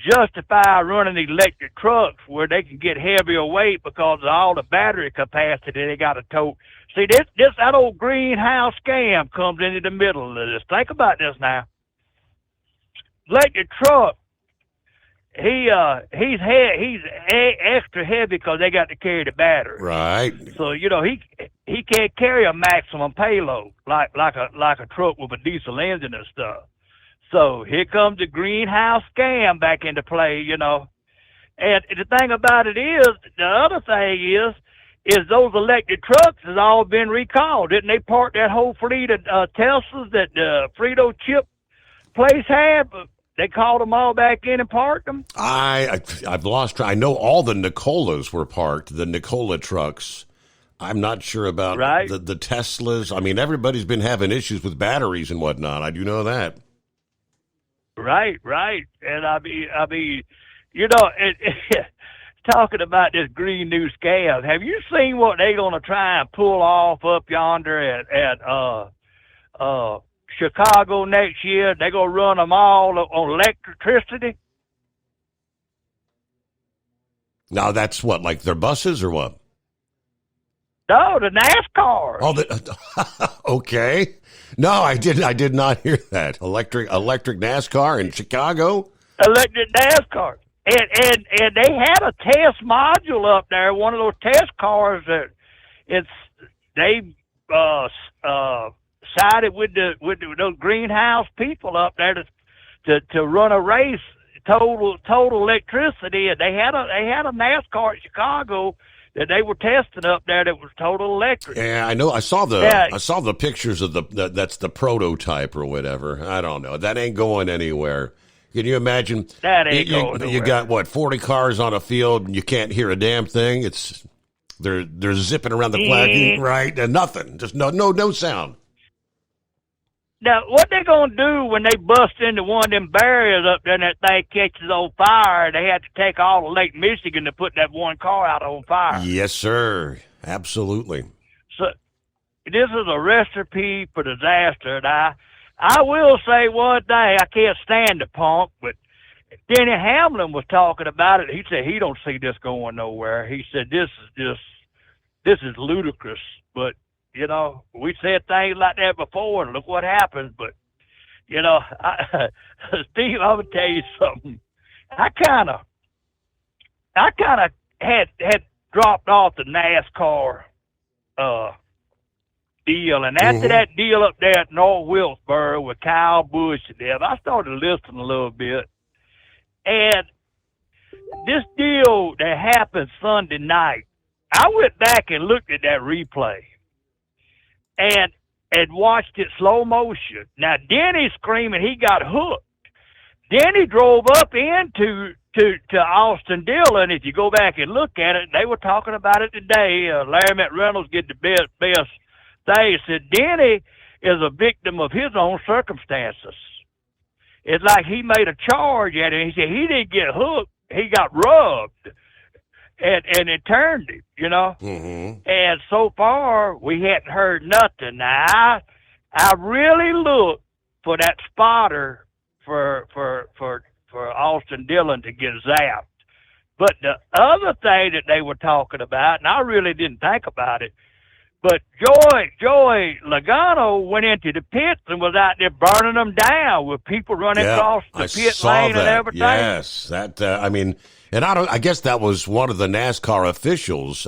justify running electric trucks where they can get heavier weight because of all the battery capacity they got to tow. See, that old greenhouse scam comes into the middle of this. Think about this now. Electric truck, he's extra heavy because they got to carry the battery. Right. So you know he can't carry a maximum payload like a truck with a diesel engine and stuff. So here comes the greenhouse scam back into play, you know. And the thing about it is, the other thing is those electric trucks has all been recalled. Didn't they park that whole fleet of Teslas that the Frito chip place had? They called them all back in and parked them. I've lost track. I know all the Nicolas were parked, the Nikola trucks. I'm not sure about the Teslas. I mean, everybody's been having issues with batteries and whatnot. I do know that. Right. And I mean, you know, talking about this green new scam, have you seen what they're going to try and pull off up yonder at Chicago next year? They're going to run them all on electricity. Now that's what, like their buses or what? No, the NASCAR. Oh, okay. No, I did not hear that. Electric NASCAR in Chicago? Electric NASCAR. And they had a test module up there, one of those test cars that they sided with those greenhouse people up there to run a race, total electricity. And they had a NASCAR in Chicago that they were testing up there that was total electric. Yeah, I know. I saw the pictures of that's the prototype or whatever. I don't know. That ain't going anywhere. Can you imagine? That ain't going you nowhere. got, what, 40 cars on a field, and you can't hear a damn thing? They're zipping around the flag, right? And nothing. Just no sound. Now, what they going to do when they bust into one of them barriers up there and that thing catches on fire, they have to take all of Lake Michigan to put that one car out on fire? Yes, sir. Absolutely. So this is a recipe for disaster. And I will say one thing, I can't stand the punk, but Denny Hamlin was talking about it. He said he don't see this going nowhere. He said this is ludicrous. But, you know, we said things like that before, and look what happens. But, you know, Steve, I'm going to tell you something. I kind of had dropped off the NASCAR deal. And after that deal up there at North Wilkesboro with Kyle Busch and them, I started listening a little bit. And this deal that happened Sunday night, I went back and looked at that replay and watched it slow motion. Now, Denny's screaming he got hooked. Denny drove up into Austin Dillon. If you go back and look at it, they were talking about it today. Larry McReynolds get the best thing. He said Denny is a victim of his own circumstances. It's like he made a charge at him. He said he didn't get hooked. He got rubbed. And it turned him, you know. And so far, we hadn't heard nothing. Now, I really looked for that spotter for Austin Dillon to get zapped. But the other thing that they were talking about, and I really didn't think about it, but Joey Logano went into the pits and was out there burning them down with people running across the pit lane and everything. Yes, that I mean, and I guess that was one of the NASCAR officials.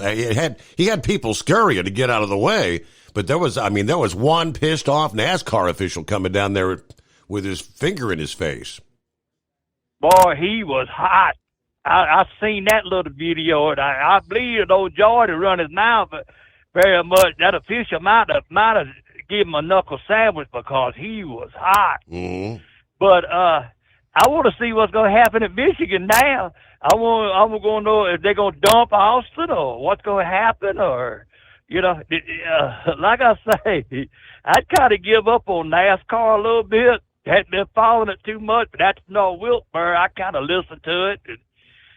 He had people scurrying to get out of the way, but there was one pissed off NASCAR official coming down there with his finger in his face. Boy, he was hot. I seen that little video, and I believe old Joy to run his mouth very much. That official might have given him a knuckle sandwich because he was hot. But I want to see what's going to happen in Michigan now. I'm going to know if they're going to dump Austin or what's going to happen, or, you know, like I say, I'd kind of give up on NASCAR a little bit. Hadn't been following it too much, but that's North Wilkesboro. I kind of listened to it.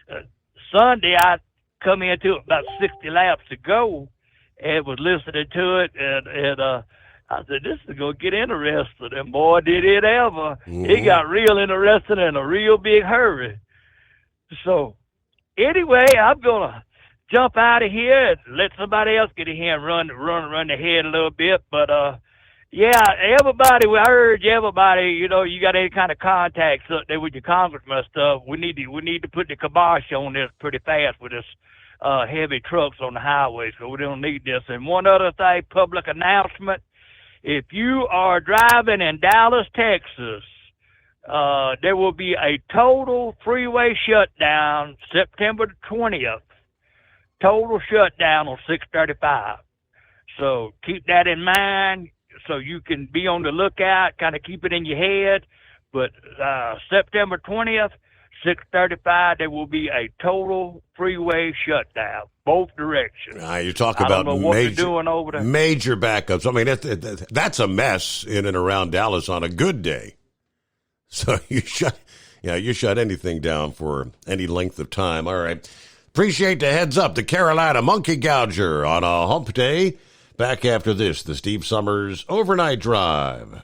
And, Sunday, I come into it about 60 laps ago and was listening to it, and I said, this is going to get interesting. And boy, did it ever. It got real interesting in a real big hurry. So, anyway, I'm going to jump out of here and let somebody else get in here and run the head a little bit. But, yeah, everybody, I urge everybody, you know, you got any kind of contacts up there with your congressman and stuff, we need to put the kibosh on this pretty fast with this heavy trucks on the highways, so we don't need this. And one other thing, public announcement, if you are driving in Dallas, Texas, there will be a total freeway shutdown September the 20th, total shutdown on 635. So keep that in mind so you can be on the lookout, kind of keep it in your head. But September 20th, 635, there will be a total freeway shutdown, both directions. You talk about major backups. I mean, that's a mess in and around Dallas on a good day. So you shut anything down for any length of time. All right. Appreciate the heads up. The Carolina Monkey Gouger on a hump day. Back after this, the Steve Summers Overnight Drive.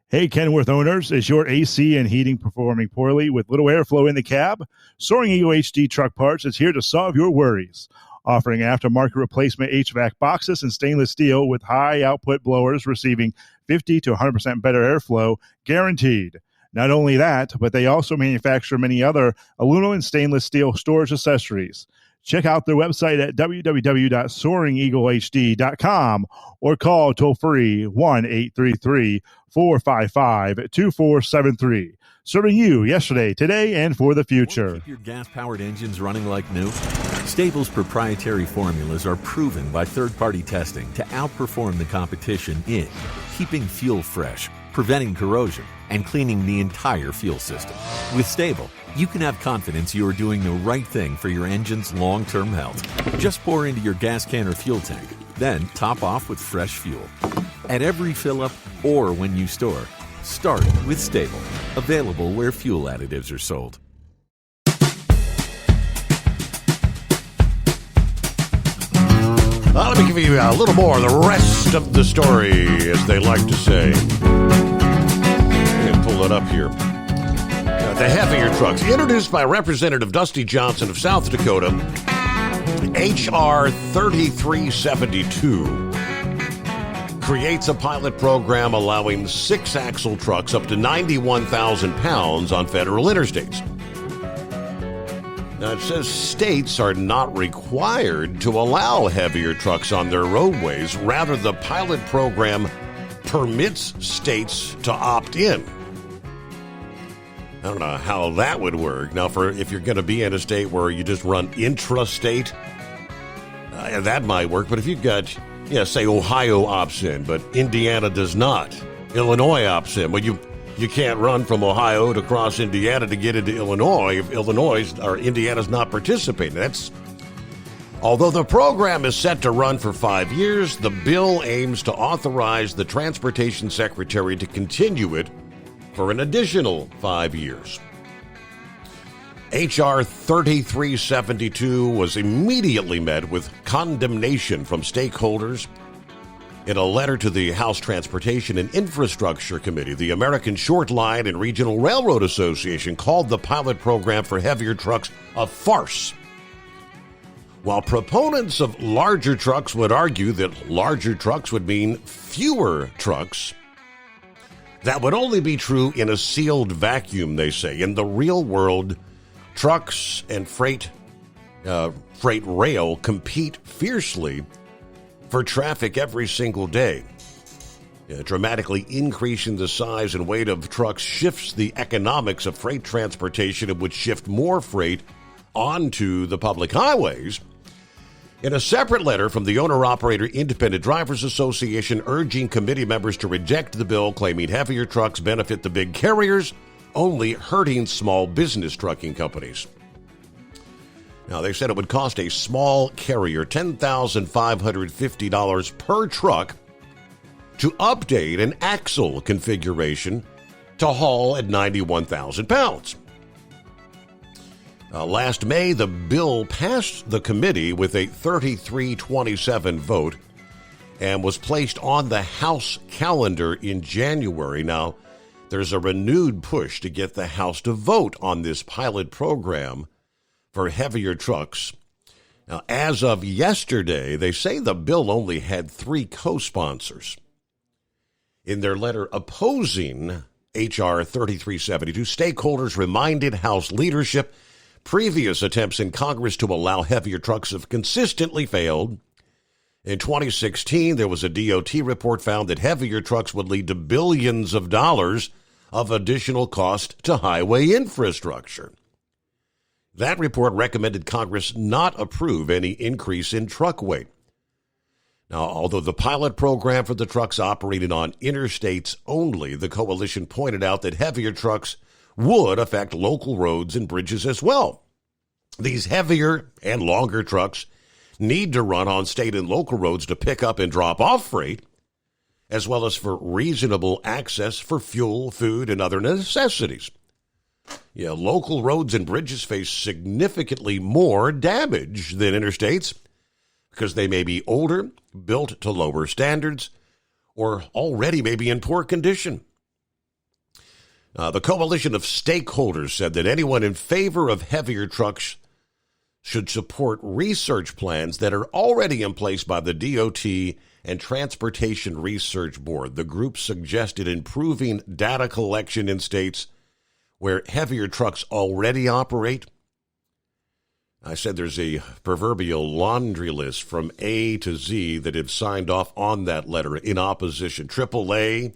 Hey, Kenworth owners, is your AC and heating performing poorly with little airflow in the cab? Soaring Eagle HD Truck Parts is here to solve your worries. Offering aftermarket replacement HVAC boxes and stainless steel with high output blowers receiving 50 to 100% better airflow, guaranteed. Not only that, but they also manufacture many other aluminum and stainless steel storage accessories. Check out their website at www.soaringeaglehd.com or call toll-free 1-833-455-2473. Serving you yesterday, today, and for the future. Keep your gas-powered engines running like new? Stable's proprietary formulas are proven by third-party testing to outperform the competition in keeping fuel fresh, preventing corrosion, and cleaning the entire fuel system. With Stable, you can have confidence you are doing the right thing for your engine's long-term health. Just pour into your gas can or fuel tank, then top off with fresh fuel. At every fill-up or when you store, start with Stable. Available where fuel additives are sold. Let me give you a little more of the rest of the story, as they like to say. And pull it up here. The heavier trucks, introduced by Representative Dusty Johnson of South Dakota, H.R. 3372, creates a pilot program allowing six-axle trucks up to 91,000 pounds on federal interstates. Now, it says states are not required to allow heavier trucks on their roadways. Rather, the pilot program permits states to opt in. I don't know how that would work. Now, if you're going to be in a state where you just run intrastate, that might work. But if you've got, say Ohio opts in, but Indiana does not. Illinois opts in. Well, you can't run from Ohio to cross Indiana to get into Illinois if Indiana's not participating. Although the program is set to run for 5 years, the bill aims to authorize the Transportation Secretary to continue it for an additional 5 years. H.R. 3372 was immediately met with condemnation from stakeholders. In a letter to the House Transportation and Infrastructure Committee, the American Short Line and Regional Railroad Association called the pilot program for heavier trucks a farce. While proponents of larger trucks would argue that larger trucks would mean fewer trucks, that would only be true in a sealed vacuum, they say. In the real world, trucks and freight rail compete fiercely for traffic every single day. Dramatically increasing the size and weight of trucks shifts the economics of freight transportation and would shift more freight onto the public highways. In a separate letter from the Owner-Operator Independent Drivers Association urging committee members to reject the bill, claiming heavier trucks benefit the big carriers, only hurting small business trucking companies. Now, they said it would cost a small carrier $10,550 per truck to update an axle configuration to haul at 91,000 pounds. Last May, the bill passed the committee with a 33-27 vote and was placed on the House calendar in January. Now, there's a renewed push to get the House to vote on this pilot program for heavier trucks. Now, as of yesterday, they say the bill only had 3 co-sponsors. In their letter opposing H.R. 3372, stakeholders reminded House leadership previous attempts in Congress to allow heavier trucks have consistently failed. In 2016, there was a DOT report found that heavier trucks would lead to billions of dollars of additional cost to highway infrastructure. That report recommended Congress not approve any increase in truck weight. Now, although the pilot program for the trucks operated on interstates only, the coalition pointed out that heavier trucks would affect local roads and bridges as well. These heavier and longer trucks need to run on state and local roads to pick up and drop off freight, as well as for reasonable access for fuel, food, and other necessities. Local roads and bridges face significantly more damage than interstates because they may be older, built to lower standards, or already may be in poor condition. The coalition of stakeholders said that anyone in favor of heavier trucks should support research plans that are already in place by the DOT and Transportation Research Board. The group suggested improving data collection in states where heavier trucks already operate. I said there's a proverbial laundry list from A to Z that have signed off on that letter in opposition. AAA,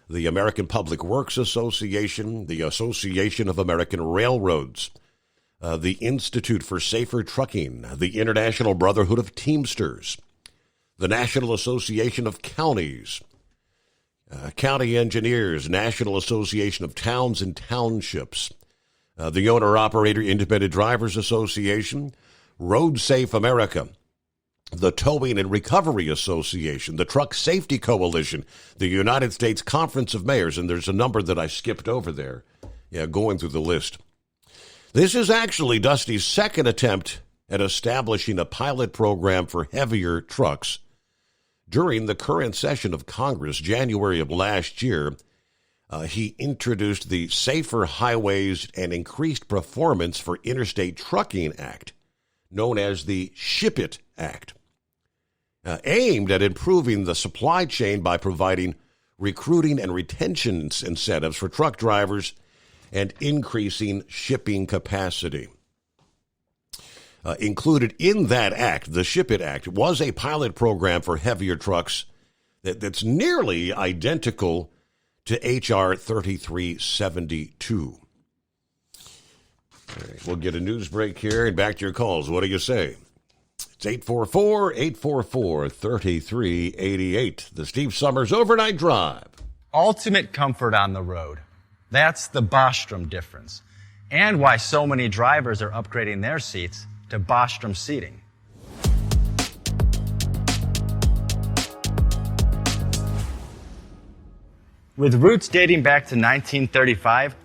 the American Public Works Association, the Association of American Railroads, the Institute for Safer Trucking, the International Brotherhood of Teamsters, the National Association of Counties, County Engineers, National Association of Towns and Townships, the Owner-Operator Independent Drivers Association, Road Safe America, the Towing and Recovery Association, the Truck Safety Coalition, the United States Conference of Mayors, and there's a number that I skipped over there. Yeah, going through the list. This is actually Dusty's second attempt at establishing a pilot program for heavier trucks. During the current session of Congress, January of last year, he introduced the Safer Highways and Increased Performance for Interstate Trucking Act, known as the SHIP IT Act, aimed at improving the supply chain by providing recruiting and retention incentives for truck drivers and increasing shipping capacity. Included in that act, the SHIP IT Act, was a pilot program for heavier trucks that's nearly identical to H.R. 3372. All right, we'll get a news break here and back to your calls. What do you say? It's 844-844-3388. The Steve Summers Overnight Drive. Ultimate comfort on the road. That's the Bostrom difference. And why so many drivers are upgrading their seats to Bostrom seating. With roots dating back to 1935,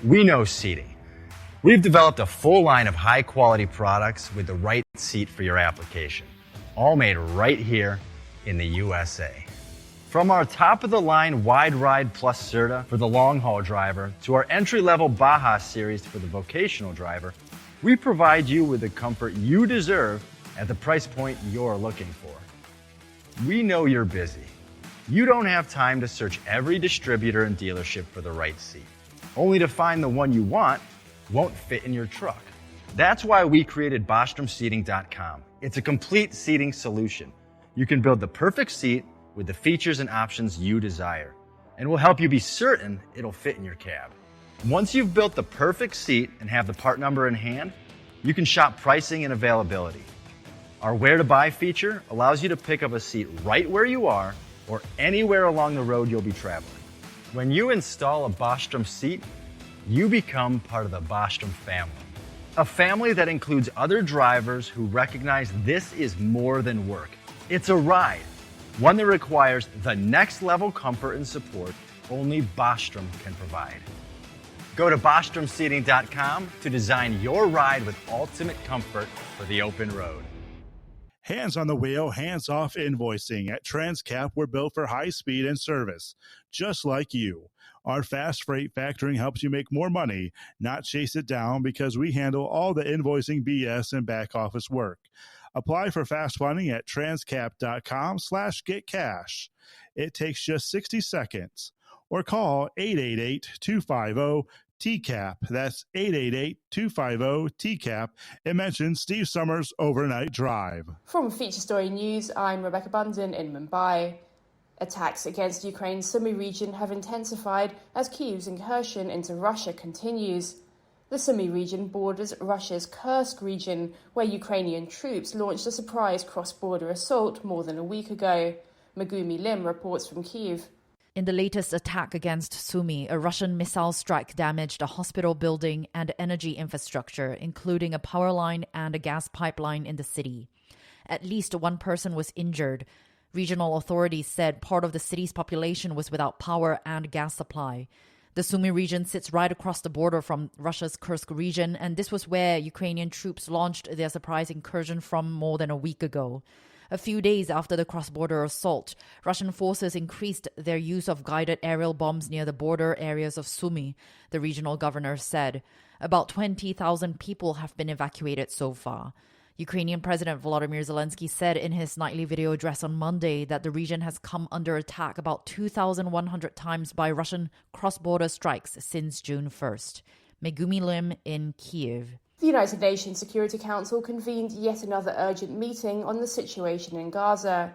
we know seating. We've developed a full line of high-quality products with the right seat for your application, all made right here in the USA. From our top-of-the-line Wide Ride Plus Certa for the long-haul driver to our entry-level Baja series for the vocational driver, we provide you with the comfort you deserve at the price point you're looking for. We know you're busy. You don't have time to search every distributor and dealership for the right seat, only to find the one you want won't fit in your truck. That's why we created BostromSeating.com. It's a complete seating solution. You can build the perfect seat with the features and options you desire, and we'll help you be certain it'll fit in your cab. Once you've built the perfect seat and have the part number in hand, you can shop pricing and availability. Our Where to Buy feature allows you to pick up a seat right where you are or anywhere along the road you'll be traveling. When you install a Bostrom seat, you become part of the Bostrom family. A family that includes other drivers who recognize this is more than work. It's a ride, one that requires the next level comfort and support only Bostrom can provide. Go to BostromSeating.com to design your ride with ultimate comfort for the open road. Hands on the wheel, hands off invoicing. At Transcap, we're built for high speed and service, just like you. Our fast freight factoring helps you make more money, not chase it down, because we handle all the invoicing BS and back office work. Apply for fast funding at transcap.com/getcash. It takes just 60 seconds. Or call 888-250-TCAP. That's 888-250-TCAP. And mention Steve Summers Overnight Drive. From Feature Story News, I'm Rebecca Bundon in Mumbai. Attacks against Ukraine's Sumy region have intensified as Kyiv's incursion into Russia continues. The Sumy region borders Russia's Kursk region, where Ukrainian troops launched a surprise cross-border assault more than a week ago. Megumi Lim reports from Kyiv. In the latest attack against Sumy, a Russian missile strike damaged a hospital building and energy infrastructure, including a power line and a gas pipeline in the city. At least one person was injured. Regional authorities said part of the city's population was without power and gas supply. The Sumy region sits right across the border from Russia's Kursk region, and this was where Ukrainian troops launched their surprise incursion from more than a week ago. A few days after the cross-border assault, Russian forces increased their use of guided aerial bombs near the border areas of Sumy, the regional governor said. About 20,000 people have been evacuated so far. Ukrainian President Volodymyr Zelensky said in his nightly video address on Monday that the region has come under attack about 2,100 times by Russian cross-border strikes since June 1st. Megumi Lim in Kyiv. The United Nations Security Council convened yet another urgent meeting on the situation in Gaza.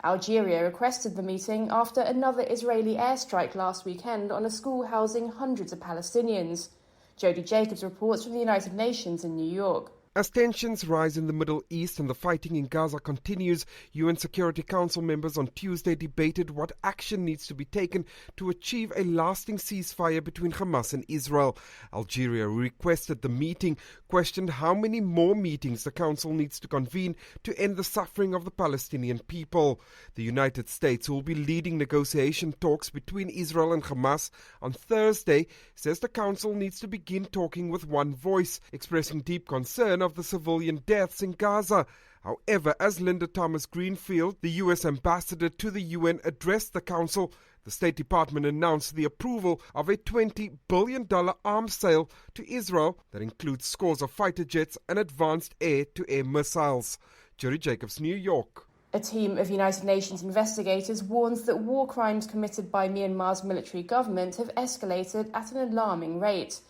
Algeria requested the meeting after another Israeli airstrike last weekend on a school housing hundreds of Palestinians. Jody Jacobs reports from the United Nations in New York. As tensions rise in the Middle East and the fighting in Gaza continues, UN Security Council members on Tuesday debated what action needs to be taken to achieve a lasting ceasefire between Hamas and Israel. Algeria, who requested the meeting, questioned how many more meetings the Council needs to convene to end the suffering of the Palestinian people. The United States, who will be leading negotiation talks between Israel and Hamas on Thursday, says the Council needs to begin talking with one voice, expressing deep concern of the civilian deaths in Gaza. However, as Linda Thomas-Greenfield, the U.S. ambassador to the UN, addressed the Council, the State Department announced the approval of a $20 billion arms sale to Israel that includes scores of fighter jets and advanced air-to-air missiles. Jerry Jacobs, New York. A team of United Nations investigators warns that war crimes committed by Myanmar's military government have escalated at an alarming rate.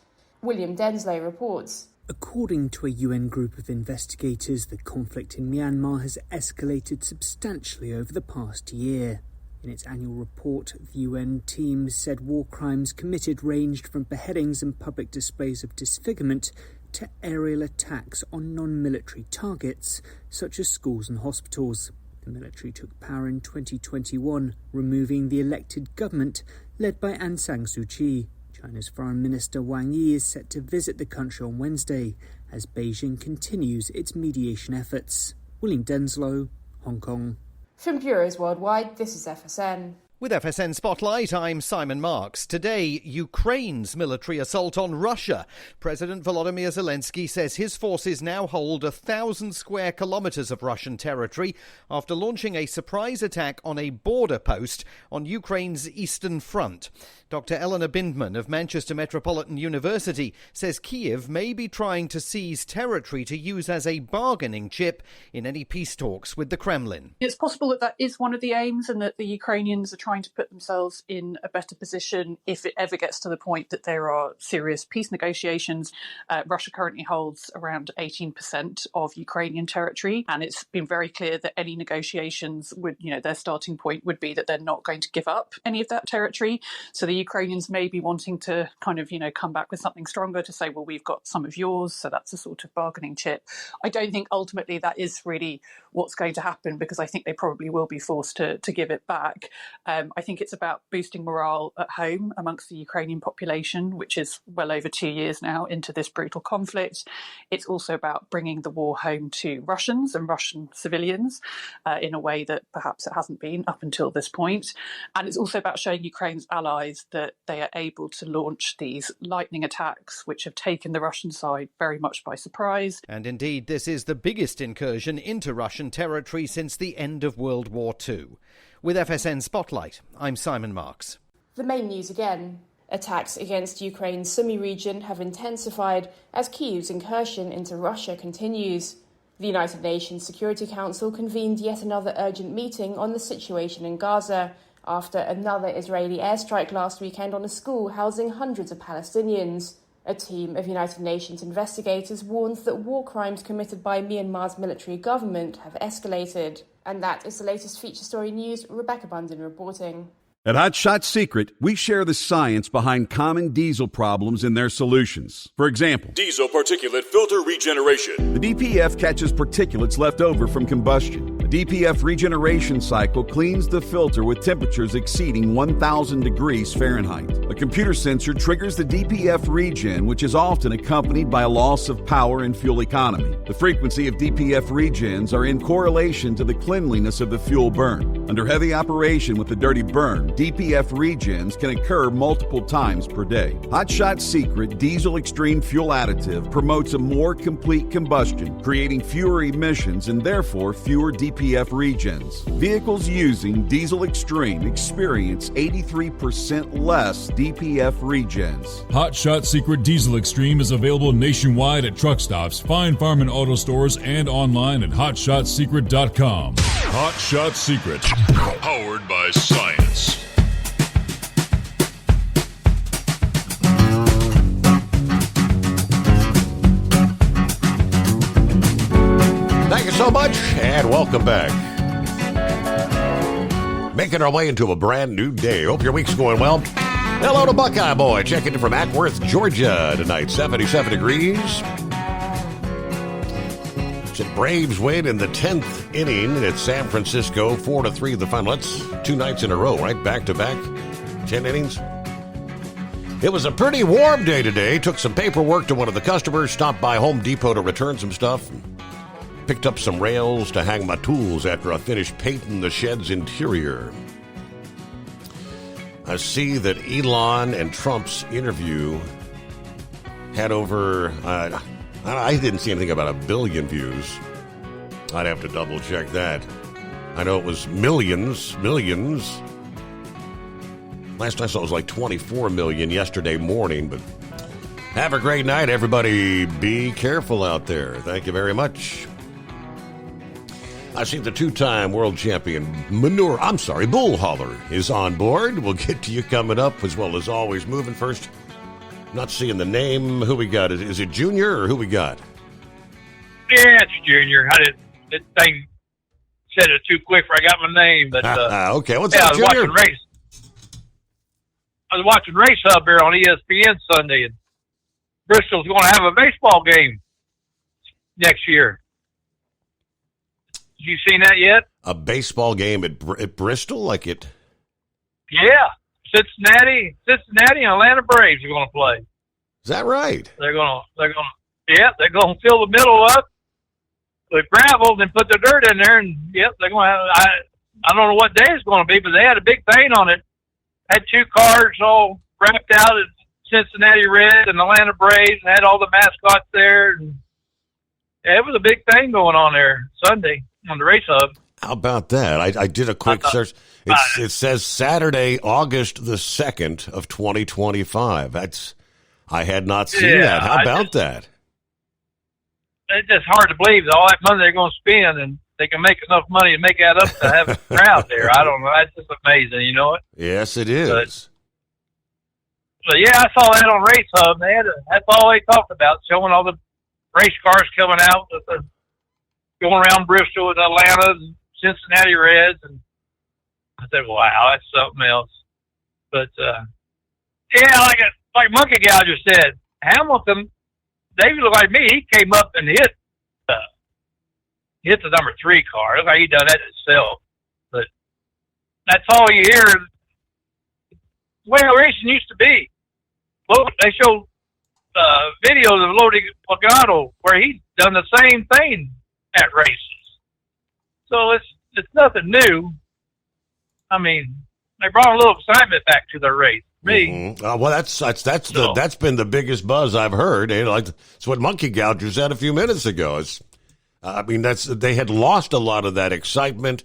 William Denslow reports. According to a UN group of investigators, the conflict in Myanmar has escalated substantially over the past year. In its annual report, the UN team said war crimes committed ranged from beheadings and public displays of disfigurement to aerial attacks on non-military targets, such as schools and hospitals. The military took power in 2021, removing the elected government led by Aung San Suu Kyi. China's Foreign Minister Wang Yi is set to visit the country on Wednesday as Beijing continues its mediation efforts. William Denslow, Hong Kong. From bureaus worldwide, this is FSN. With FSN Spotlight, I'm Simon Marks. Today, Ukraine's military assault on Russia. President Volodymyr Zelensky says his forces now hold 1,000 square kilometres of Russian territory after launching a surprise attack on a border post on Ukraine's eastern front. Dr. Eleanor Bindman of Manchester Metropolitan University says Kyiv may be trying to seize territory to use as a bargaining chip in any peace talks with the Kremlin. It's possible that that is one of the aims and that the Ukrainians are trying to put themselves in a better position if it ever gets to the point that there are serious peace negotiations. Russia currently holds around 18% of Ukrainian territory, and it's been very clear that any negotiations would, their starting point would be that they're not going to give up any of that territory. So the Ukrainians may be wanting to come back with something stronger to say, well, we've got some of yours. So that's a sort of bargaining chip. I don't think ultimately that is really what's going to happen, because I think they probably will be forced to give it back. I think it's about boosting morale at home amongst the Ukrainian population, which is well over 2 years now into this brutal conflict. It's also about bringing the war home to Russians and Russian civilians in a way that perhaps it hasn't been up until this point. And it's also about showing Ukraine's allies that they are able to launch these lightning attacks, which have taken the Russian side very much by surprise. And indeed, this is the biggest incursion into Russian territory since the end of World War II. With FSN Spotlight, I'm Simon Marks. The main news again. Attacks against Ukraine's Sumy region have intensified as Kyiv's incursion into Russia continues. The United Nations Security Council convened yet another urgent meeting on the situation in Gaza after another Israeli airstrike last weekend on a school housing hundreds of Palestinians. A team of United Nations investigators warns that war crimes committed by Myanmar's military government have escalated. And that is the latest feature story news. Rebecca Bundin reporting. At Hot Shot Secret, we share the science behind common diesel problems and their solutions. For example, diesel particulate filter regeneration. The DPF catches particulates left over from combustion. The DPF regeneration cycle cleans the filter with temperatures exceeding 1,000 degrees Fahrenheit. A computer sensor triggers the DPF regen, which is often accompanied by a loss of power and fuel economy. The frequency of DPF regens are in correlation to the cleanliness of the fuel burn. Under heavy operation with the dirty burn, DPF regens can occur multiple times per day. Hot Shot Secret Diesel Extreme Fuel Additive promotes a more complete combustion, creating fewer emissions and therefore fewer DPF regens. Vehicles using Diesel Extreme experience 83% less DPF regens. Hot Shot Secret Diesel Extreme is available nationwide at truck stops, Fine Farm and auto stores, and online at hotshotsecret.com. Hot Shot Secret, powered by science. Thank you so much, and welcome back. Making our way into a brand new day. Hope your week's going well. Hello to Buckeye Boy, checking in from Acworth, Georgia tonight, 77 degrees. Said Braves win in the 10th inning at San Francisco, 4-3 the final. That's 2 nights in a row, right? Back to back, 10 innings. It was a pretty warm day today. Took some paperwork to one of the customers, stopped by Home Depot to return some stuff, picked up some rails to hang my tools after I finished painting the shed's interior. I see that Elon and Trump's interview had over, I didn't see anything about 1 billion views. I'd have to double check that. I know it was millions. Last I saw it was like 24 million yesterday morning, but have a great night, everybody. Be careful out there. Thank you very much. I see the 2-time world champion Bull Hauler is on board. We'll get to you coming up, as well as always. Moving first. Not seeing the name. Who we got? Is it Junior or who we got? Yeah, it's Junior. That thing said it too quick for I got my name. But okay, what's up, Junior? I was watching Race Hub here on ESPN Sunday, and Bristol's going to have a baseball game next year. You seen that yet? A baseball game at Bristol, like it? Yeah, Cincinnati and Atlanta Braves are going to play. Is that right? They're going to fill the middle up with gravel, then put the dirt in there, and they're going to have. I don't know what day it's going to be, but they had a big thing on it. Had 2 cars all wrapped out at Cincinnati Red and Atlanta Braves, and had all the mascots there. And it was a big thing going on there Sunday on the Race Hub. How about that? I did a quick search. It says Saturday, August the 2nd of 2025. I had not seen that. How about that? It's just hard to believe that all that money they're going to spend, and they can make enough money to make that up to have a crowd there. I don't know. That's just amazing, you know it? Yes, it is. But yeah, I saw that on Race Hub. That's all they talked about, showing all the race cars coming out going around Bristol with Atlanta and Cincinnati Reds. And I said, wow, that's something else. But, like Monkey Gouger said, Hamilton, David looked like me. He came up and hit the number 3 car. Look like he done that himself. But that's all you hear. The way racing used to be. Well, they show videos of Lodi Pagano where he's done the same thing at races. So it's nothing new. I mean, they brought a little excitement back to the race. Me. Mm-hmm. Well, that's been the biggest buzz I've heard. It's what Monkey Gouger said a few minutes ago. They had lost a lot of that excitement,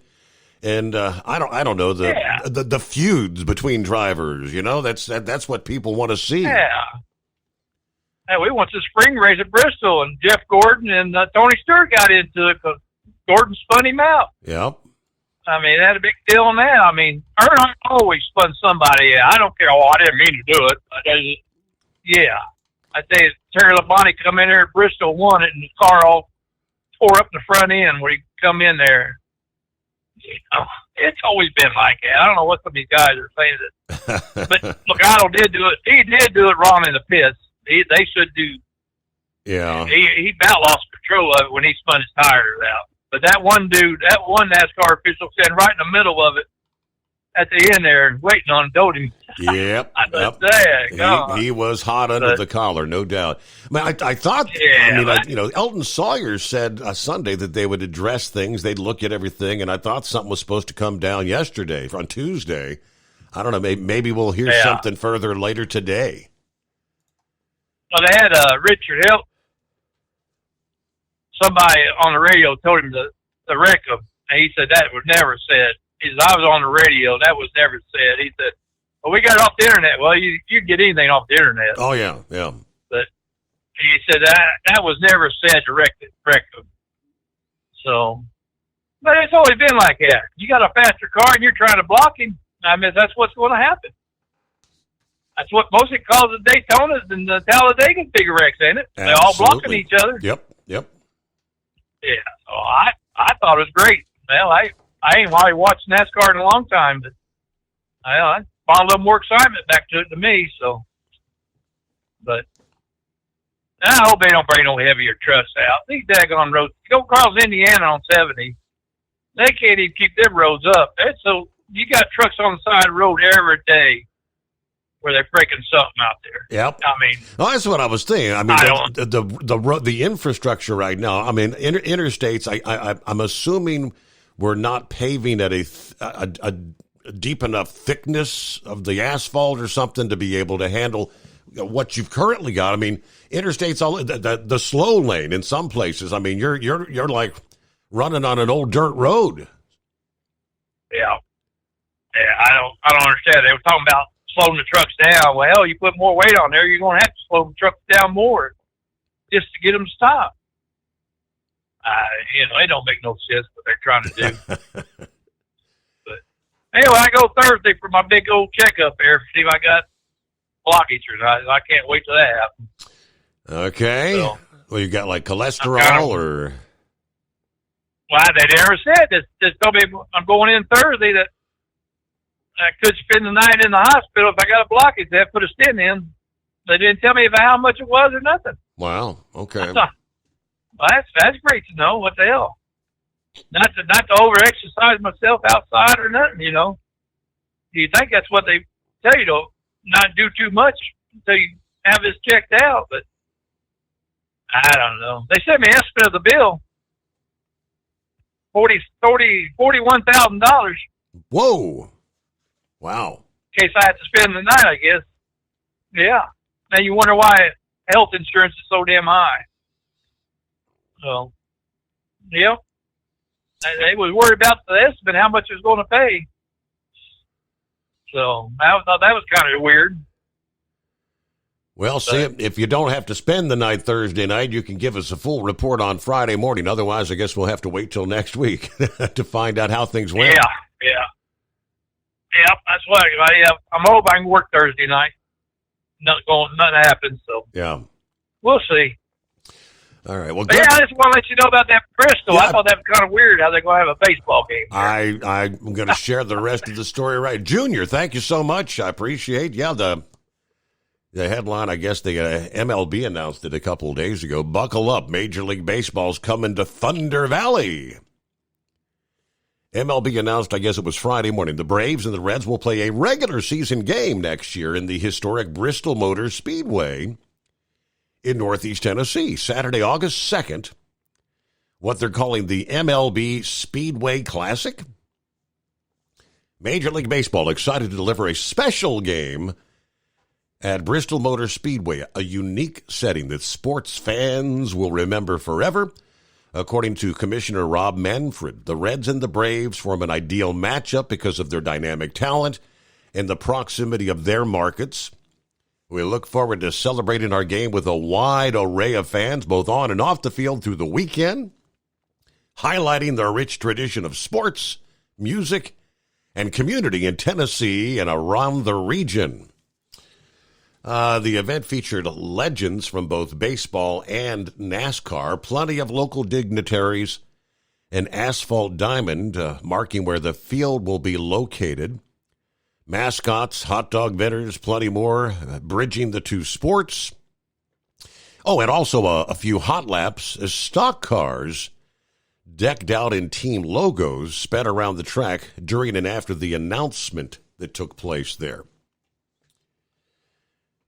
and I don't know the feuds between drivers. You know, that's what people want to see. Yeah. Hey, we went to the spring race at Bristol, and Jeff Gordon and Tony Stewart got into it because Gordon spun him out. Yep. I mean, they had a big deal on that. I mean, Earnhardt always spun somebody out. I don't care. Oh, I didn't mean to do it. I tell you, Terry Labonte come in there at Bristol, won it, and the car all tore up the front end when he come in there. It's always been like that. I don't know what some of these guys are saying. But Logano did do it. He did do it wrong in the pits. They should do. Yeah. He about lost control of it when he spun his tires out. But that one NASCAR official standing right in the middle of it at the end there, waiting on him, told him. Yep. He was hot under the collar, no doubt. I thought. Elton Sawyer said Sunday that they would address things, they'd look at everything, and I thought something was supposed to come down yesterday, on Tuesday. I don't know. Maybe we'll hear something further later today. Well, they had Richard Hill. Somebody on the radio told him the wreck of, and he said that was never said. He said, I was on the radio, that was never said. He said, well, we got it off the internet. Well, you get anything off the internet. Oh, yeah. But he said that was never said to wreck of. So, but it's always been like that. You got a faster car and you're trying to block him. I mean, that's what's going to happen. That's what mostly causes Daytona's and the Talladega's big wrecks, ain't it? They're all blocking each other. Yep. Yeah, so I thought it was great. Well, I ain't really watched NASCAR in a long time, but I brought a little more excitement back to it to me. So, but I hope they don't bring no heavier trucks out. These daggone roads. Go across Indiana on 70. They can't even keep them roads up. That's so you got trucks on the side of the road every day where they're breaking something out there. Yep. I mean, well, that's what I was thinking. I mean, the infrastructure right now. I mean, interstates. I'm assuming we're not paving at a deep enough thickness of the asphalt or something to be able to handle what you've currently got. I mean, interstates, all the slow lane in some places. I mean, you're like running on an old dirt road. Yeah. I don't understand. They were talking about slowing the trucks down. Well, you put more weight on there, you're going to have to slow the trucks down more just to get them stopped. It don't make no sense what they're trying to do. But anyway, I go Thursday for my big old checkup there, see if I got blockage or not. I can't wait till that happens. Okay. So, well, you got like cholesterol or? Well, they never said this. Just told me I'm going in Thursday that I could spend the night in the hospital if I got a blockage. They have to put a stent in. They didn't tell me how much it was or nothing. Wow. Okay. Well, that's great to know. What the hell? Not to over exercise myself outside or nothing. You think that's what they tell you to not do too much until you have this checked out, but I don't know. They sent me an estimate of the bill. $41,000. Whoa. Wow. In case I had to spend the night, I guess. Yeah. Now you wonder why health insurance is so damn high. So, yeah. They was worried about the estimate, how much it was going to pay. So, I thought that was kind of weird. Well, see, if you don't have to spend the night Thursday night, you can give us a full report on Friday morning. Otherwise, I guess we'll have to wait till next week to find out how things went. Yeah. Yep, that's what I'm hoping I can work Thursday night. Nothing happens, so. Yeah. We'll see. All right. Well, I just want to let you know about that Bristol. Yeah. I thought that was kind of weird how they're going to have a baseball game. I'm going to share the rest of the story right. Junior, thank you so much. I appreciate. Yeah, the headline, I guess the MLB announced it a couple of days ago. Buckle up. Major League Baseball's coming to Thunder Valley. MLB announced, I guess it was Friday morning, the Braves and the Reds will play a regular season game next year in the historic Bristol Motor Speedway in Northeast Tennessee, Saturday, August 2nd, what they're calling the MLB Speedway Classic. Major League Baseball excited to deliver a special game at Bristol Motor Speedway, a unique setting that sports fans will remember forever. According to Commissioner Rob Manfred, the Reds and the Braves form an ideal matchup because of their dynamic talent and the proximity of their markets. We look forward to celebrating our game with a wide array of fans, both on and off the field through the weekend, highlighting the rich tradition of sports, music, and community in Tennessee and around the region. The event featured legends from both baseball and NASCAR, plenty of local dignitaries, an asphalt diamond marking where the field will be located, mascots, hot dog vendors, plenty more, bridging the two sports. Oh, and also a few hot laps as stock cars decked out in team logos sped around the track during and after the announcement that took place there.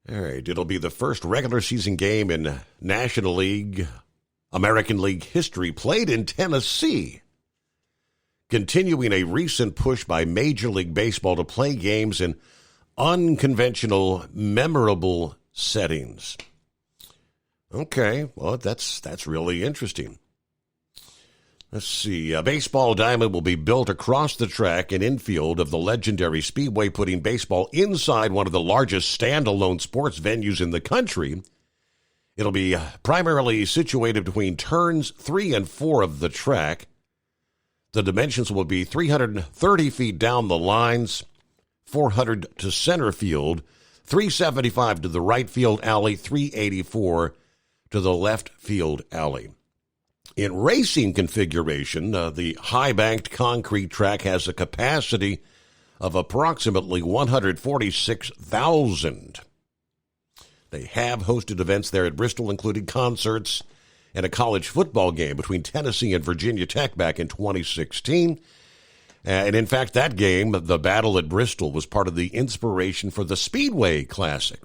All right, it'll be the first regular season game in National League, American League history played in Tennessee, continuing a recent push by Major League Baseball to play games in unconventional, memorable settings. Okay, well, that's really interesting. Let's see. A baseball diamond will be built across the track and infield of the legendary Speedway, putting baseball inside one of the largest standalone sports venues in the country. It'll be primarily situated between turns 3 and 4 of the track. The dimensions will be 330 feet down the lines, 400 to center field, 375 to the right field alley, 384 to the left field alley. In racing configuration, the high-banked concrete track has a capacity of approximately 146,000. They have hosted events there at Bristol, including concerts and a college football game between Tennessee and Virginia Tech back in 2016. And in fact, that game, the battle at Bristol, was part of the inspiration for the Speedway Classic.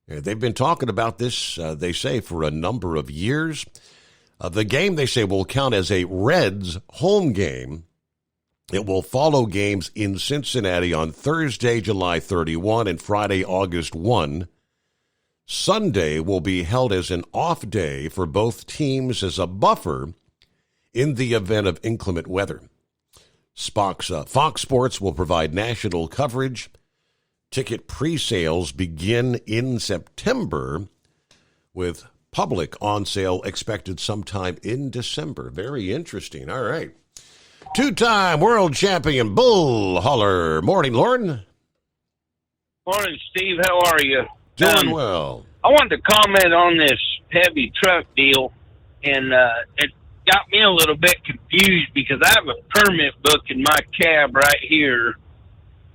They've been talking about this, they say, for a number of years. The game, they say, will count as a Reds home game. It will follow games in Cincinnati on Thursday, July 31, and Friday, August 1. Sunday will be held as an off day for both teams as a buffer in the event of inclement weather. Fox Sports will provide national coverage. Ticket pre-sales begin in September, with public on sale expected sometime in December. Very interesting. All right. Two-time world champion bull hauler. Morning, Lauren. Morning, Steve. How are you? Doing well. I wanted to comment on this heavy truck deal, and it got me a little bit confused because I have a permit book in my cab right here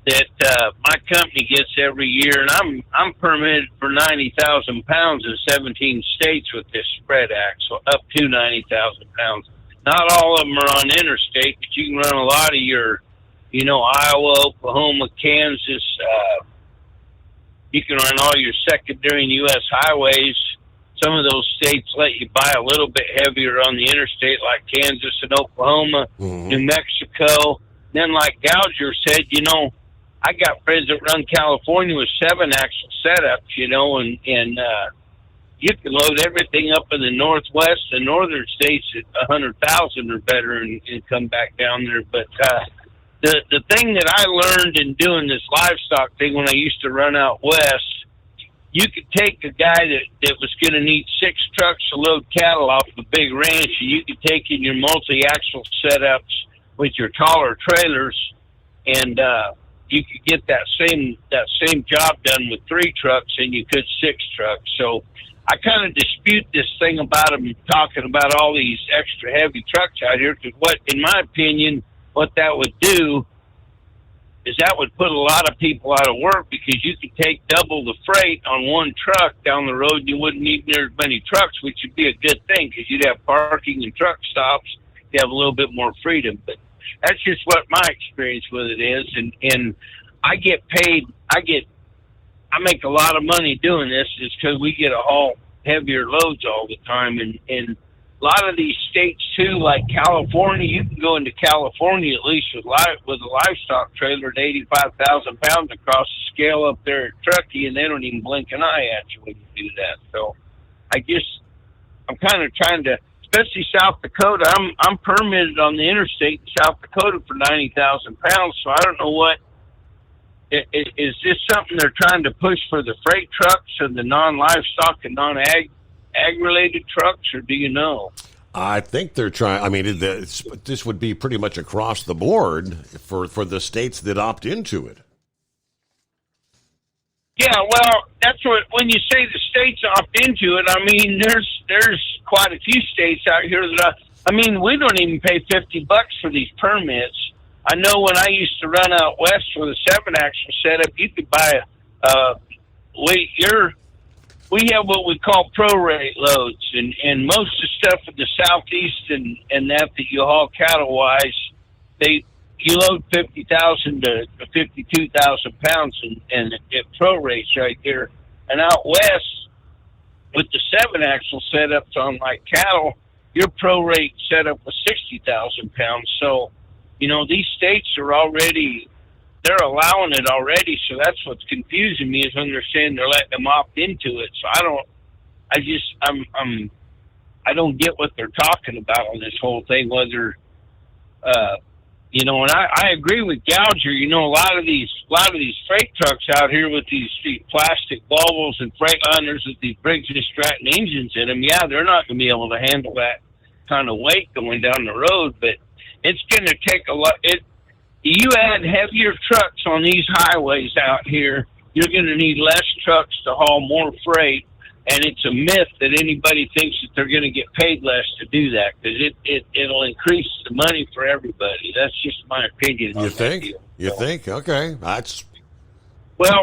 that my company gets every year, and I'm permitted for 90,000 pounds in 17 states with this spread act, so up to 90,000 pounds. Not all of them are on interstate, but you can run a lot of your, Iowa, Oklahoma, Kansas. You can run all your secondary and U.S. highways. Some of those states let you buy a little bit heavier on the interstate, like Kansas and Oklahoma, New Mexico. Then, like Gouger said, I got friends that run California with 7-axle setups, and you can load everything up in the Northwest and northern states at 100,000 or better and come back down there. But the thing that I learned in doing this livestock thing when I used to run out west, you could take a guy that was going to need 6 trucks to load cattle off a big ranch, and you could take in your multi-axle setups with your taller trailers, and you could get that same job done with 3 trucks and you could 6 trucks. So I kind of dispute this thing about them talking about all these extra heavy trucks out here, because in my opinion, what that would do is that would put a lot of people out of work, because you could take double the freight on one truck down the road and you wouldn't need near as many trucks, which would be a good thing because you'd have parking and truck stops. You have a little bit more freedom. But that's just what my experience with it is. And I get paid, I make a lot of money doing this just because we get to haul heavier loads all the time. And a lot of these states too, like California, you can go into California at least with a livestock trailer at 85,000 pounds across the scale up there at Truckee, and they don't even blink an eye at you when you do that. So I'm kind of trying to, especially South Dakota. I'm permitted on the interstate in South Dakota for 90,000 pounds. So I don't know what is this something they're trying to push for the freight trucks and the non-livestock and non-ag related trucks, or do you know? I think they're trying. I mean, this would be pretty much across the board for the states that opt into it. Yeah, well, that's what, when you say the states opt into it, I mean, there's quite a few states out here that we don't even pay $50 for these permits. I know when I used to run out west with a 7-axle setup, you could buy we have what we call prorate loads, and most of the stuff in the southeast and that you haul cattle wise, you load 50,000 to 52,000 pounds, and it prorates right there. And out west, with the 7-axle setups on like cattle, your prorate setup was 60,000 pounds. So, these states are already, they're allowing it already. So that's what's confusing me, is when they're saying they're letting them opt into it. So I don't get what they're talking about on this whole thing, whether, and I agree with Gouger. A lot of these freight trucks out here with these plastic Volvos and Freightliners with these Briggs & Stratton engines in them, yeah, they're not going to be able to handle that kind of weight going down the road. But it's going to take a lot. You add heavier trucks on these highways out here, you're going to need less trucks to haul more freight. And it's a myth that anybody thinks that they're going to get paid less to do that, because it'll increase the money for everybody. That's just my opinion. You think? You think? Okay, that's. Well,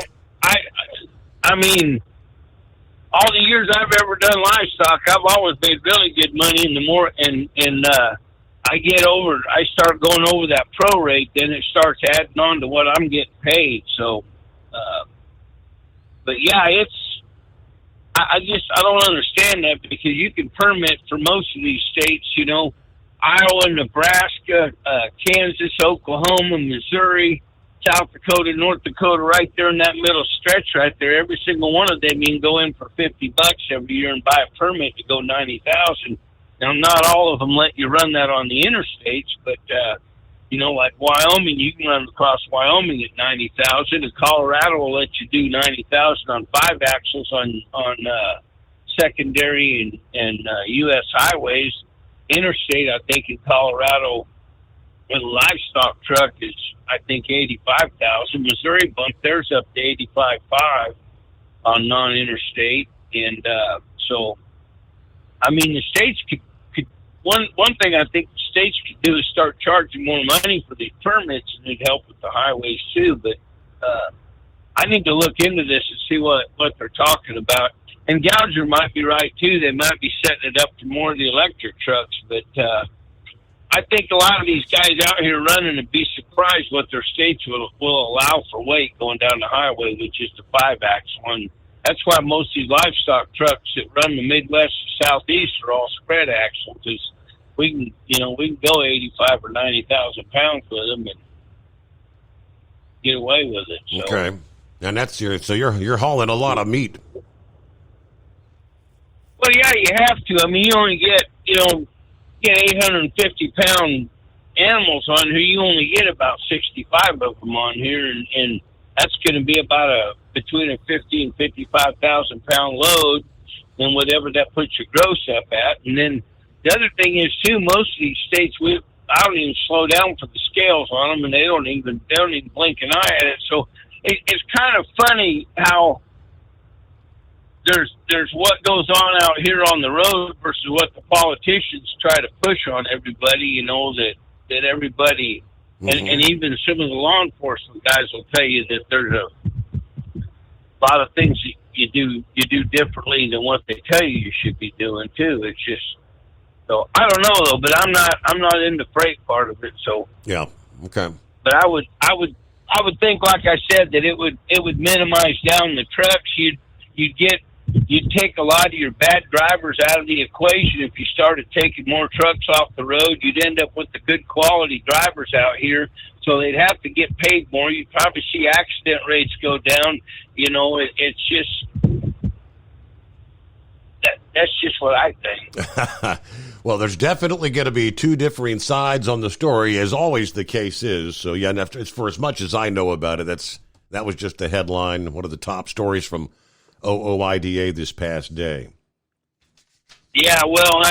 I mean, all the years I've ever done livestock, I've always made really good money. And the more, I start going over that pro rate, then it starts adding on to what I'm getting paid. So, but yeah, I don't understand that, because you can permit for most of these states, you know, Iowa, Nebraska, Kansas, Oklahoma, Missouri, South Dakota, North Dakota, right there in that middle stretch right there. Every single one of them, you can go in for $50 every year and buy a permit to go 90,000. Now, not all of them let you run that on the interstates, but, you know, like Wyoming, you can run across Wyoming at 90,000. And Colorado will let you do 90,000 on 5 axles on secondary and U.S. highways. Interstate, I think, in Colorado, with a livestock truck is, I think, 85,000. Missouri bumped theirs up to 85.5 on non-interstate, and so, I mean, the states could one thing I think the states could do is start charging more money for these permits, and it'd help with the highways too. But I need to look into this and see what they're talking about. And Gouger might be right too. They might be setting it up to more of the electric trucks, but I think a lot of these guys out here running would be surprised what their states will allow for weight going down the highway with just a 5-axle. And that's why most of these livestock trucks that run the Midwest and Southeast are all spread axle, because we can go 85 or 90,000 pounds with them and get away with it. So. Okay, and you're hauling a lot of meat. Well, yeah, you have to. I mean, you only get 850-pound animals on here. You only get about 65 of them on here, and that's going to be about between a 50 and 55,000 pound load, and whatever that puts your gross up at. And then the other thing is too, most of these states, I don't even slow down for the scales on them, and they don't even blink an eye at it. So it's kind of funny how there's what goes on out here on the road versus what the politicians try to push on everybody. You know, that everybody, and even some of the law enforcement guys will tell you that there's a lot of things that you do differently than what they tell you should be doing too. It's just, so I don't know though, but I'm not in the freight part of it. So yeah, okay. But I would think, like I said, that it would minimize down the trucks. You'd take a lot of your bad drivers out of the equation. If you started taking more trucks off the road, you'd end up with the good quality drivers out here. So they'd have to get paid more. You'd probably see accident rates go down. You know, it's just, that's just what I think. Well, there's definitely going to be two differing sides on the story, as always the case is. So yeah, it's for as much as I know about it, that was just a headline, one of the top stories from OOIDA this past day. Yeah, well,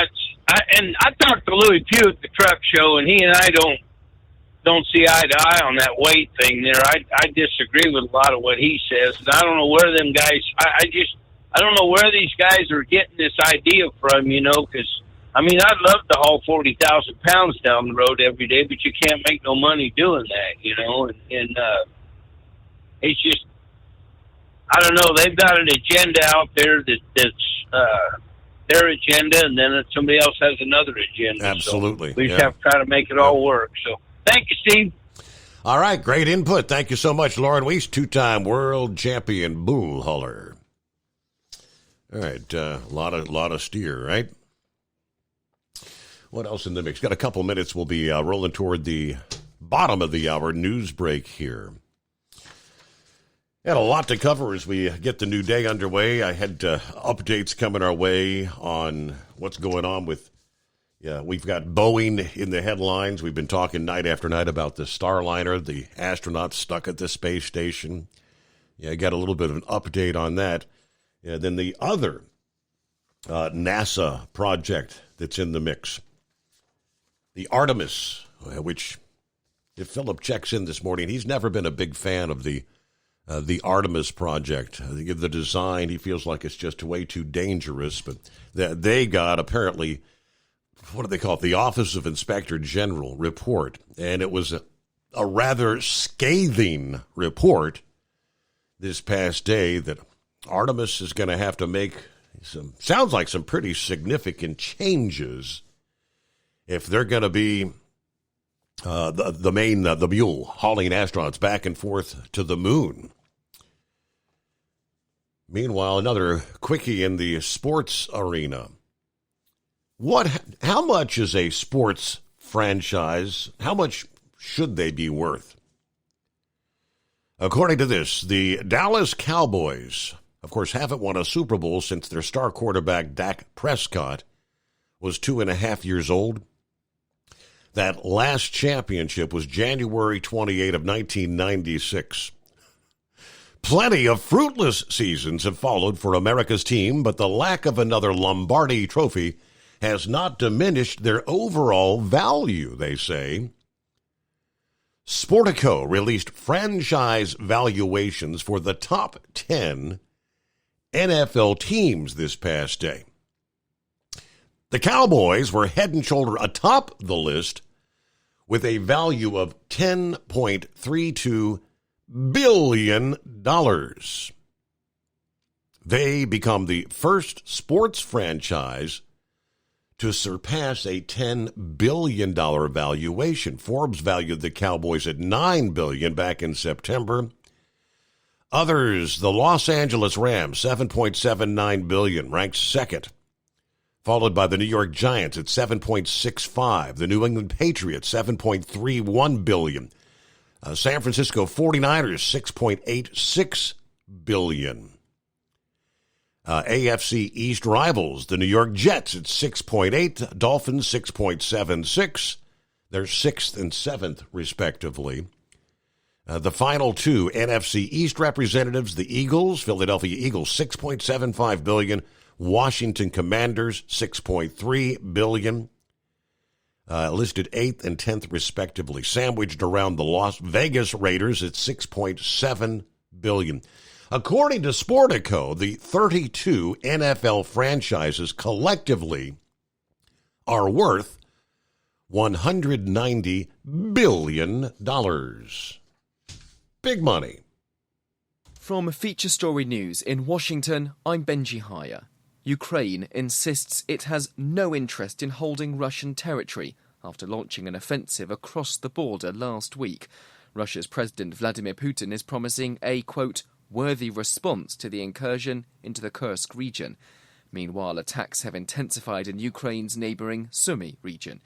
I talked to Louis Pugh at the truck show, and he and I don't see eye to eye on that weight thing there. I disagree with a lot of what he says, and I don't know where them guys. I don't know where these guys are getting this idea from. You know, because I mean, I'd love to haul 40,000 pounds down the road every day, but you can't make no money doing that. You know, and it's just, I don't know. They've got an agenda out there that's their agenda, and then somebody else has another agenda. Absolutely. So we just have to try to make it all work. So thank you, Steve. All right, great input. Thank you so much, Lauren Weiss, 2-time world champion bull hauler. All right, a lot of steer, right? What else in the mix? Got a couple minutes. We'll be rolling toward the bottom of the hour news break here. Had a lot to cover as we get the new day underway. I had updates coming our way on what's going on with, we've got Boeing in the headlines. We've been talking night after night about the Starliner, the astronauts stuck at the space station. Yeah, I got a little bit of an update on that. Yeah, then the other NASA project that's in the mix, the Artemis, which if Philip checks in this morning, he's never been a big fan of the Artemis project. The design, he feels like it's just way too dangerous, but they got apparently, what do they call it? The Office of Inspector General report, and it was a rather scathing report this past day that Artemis is going to have to make sounds like some pretty significant changes if they're going to be the mule hauling astronauts back and forth to the moon. Meanwhile, another quickie in the sports arena. How much is a sports franchise? How much should they be worth? According to this, the Dallas Cowboys, of course, haven't won a Super Bowl since their star quarterback Dak Prescott was 2.5 years old. That last championship was January 28 of 1996. Plenty of fruitless seasons have followed for America's team, but the lack of another Lombardi trophy has not diminished their overall value, they say. Sportico released franchise valuations for the top 10 NFL teams this past day. The Cowboys were head and shoulder atop the list with a value of $10.32 billion. They become the first sports franchise to surpass a $10 billion valuation. Forbes valued the Cowboys at $9 billion back in September. Others, the Los Angeles Rams, $7.79 billion, ranked second, followed by the New York Giants at $7.65, the New England Patriots, $7.31 billion, San Francisco 49ers, $6.86 billion. AFC East rivals, the New York Jets at 6.8, Dolphins 6.76. They're 6th and 7th, respectively. The final two NFC East representatives, the Eagles, Philadelphia Eagles, $6.75 billion. Washington Commanders, $6.3 billion. Listed 8th and 10th, respectively. Sandwiched around the Las Vegas Raiders at $6.7 billion. According to Sportico, the 32 NFL franchises collectively are worth $190 billion. Big money. From Feature Story News in Washington, I'm Benji Haya. Ukraine insists it has no interest in holding Russian territory after launching an offensive across the border last week. Russia's President Vladimir Putin is promising a, quote, worthy response to the incursion into the Kursk region. Meanwhile, attacks have intensified in Ukraine's neighbouring Sumy region.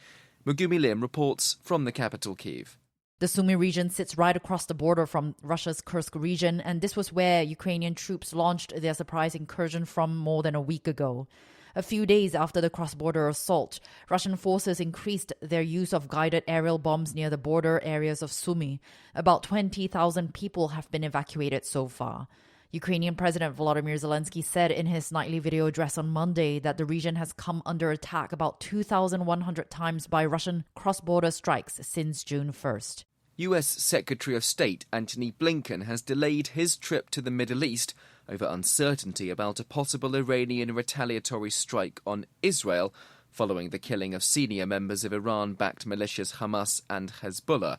Megumi Lim reports from the capital, Kyiv. The Sumy region sits right across the border from Russia's Kursk region, and this was where Ukrainian troops launched their surprise incursion from more than a week ago. A few days after the cross-border assault, Russian forces increased their use of guided aerial bombs near the border areas of Sumy. About 20,000 people have been evacuated so far. Ukrainian President Volodymyr Zelensky said in his nightly video address on Monday that the region has come under attack about 2,100 times by Russian cross-border strikes since June 1st. US Secretary of State Antony Blinken has delayed his trip to the Middle East over uncertainty about a possible Iranian retaliatory strike on Israel following the killing of senior members of Iran-backed militias Hamas and Hezbollah.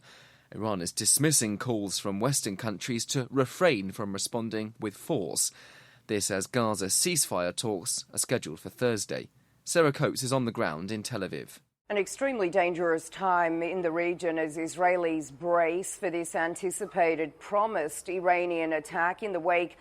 Iran is dismissing calls from Western countries to refrain from responding with force. This as Gaza ceasefire talks are scheduled for Thursday. Sarah Coates is on the ground in Tel Aviv. An extremely dangerous time in the region as Israelis brace for this anticipated promised Iranian attack in the wake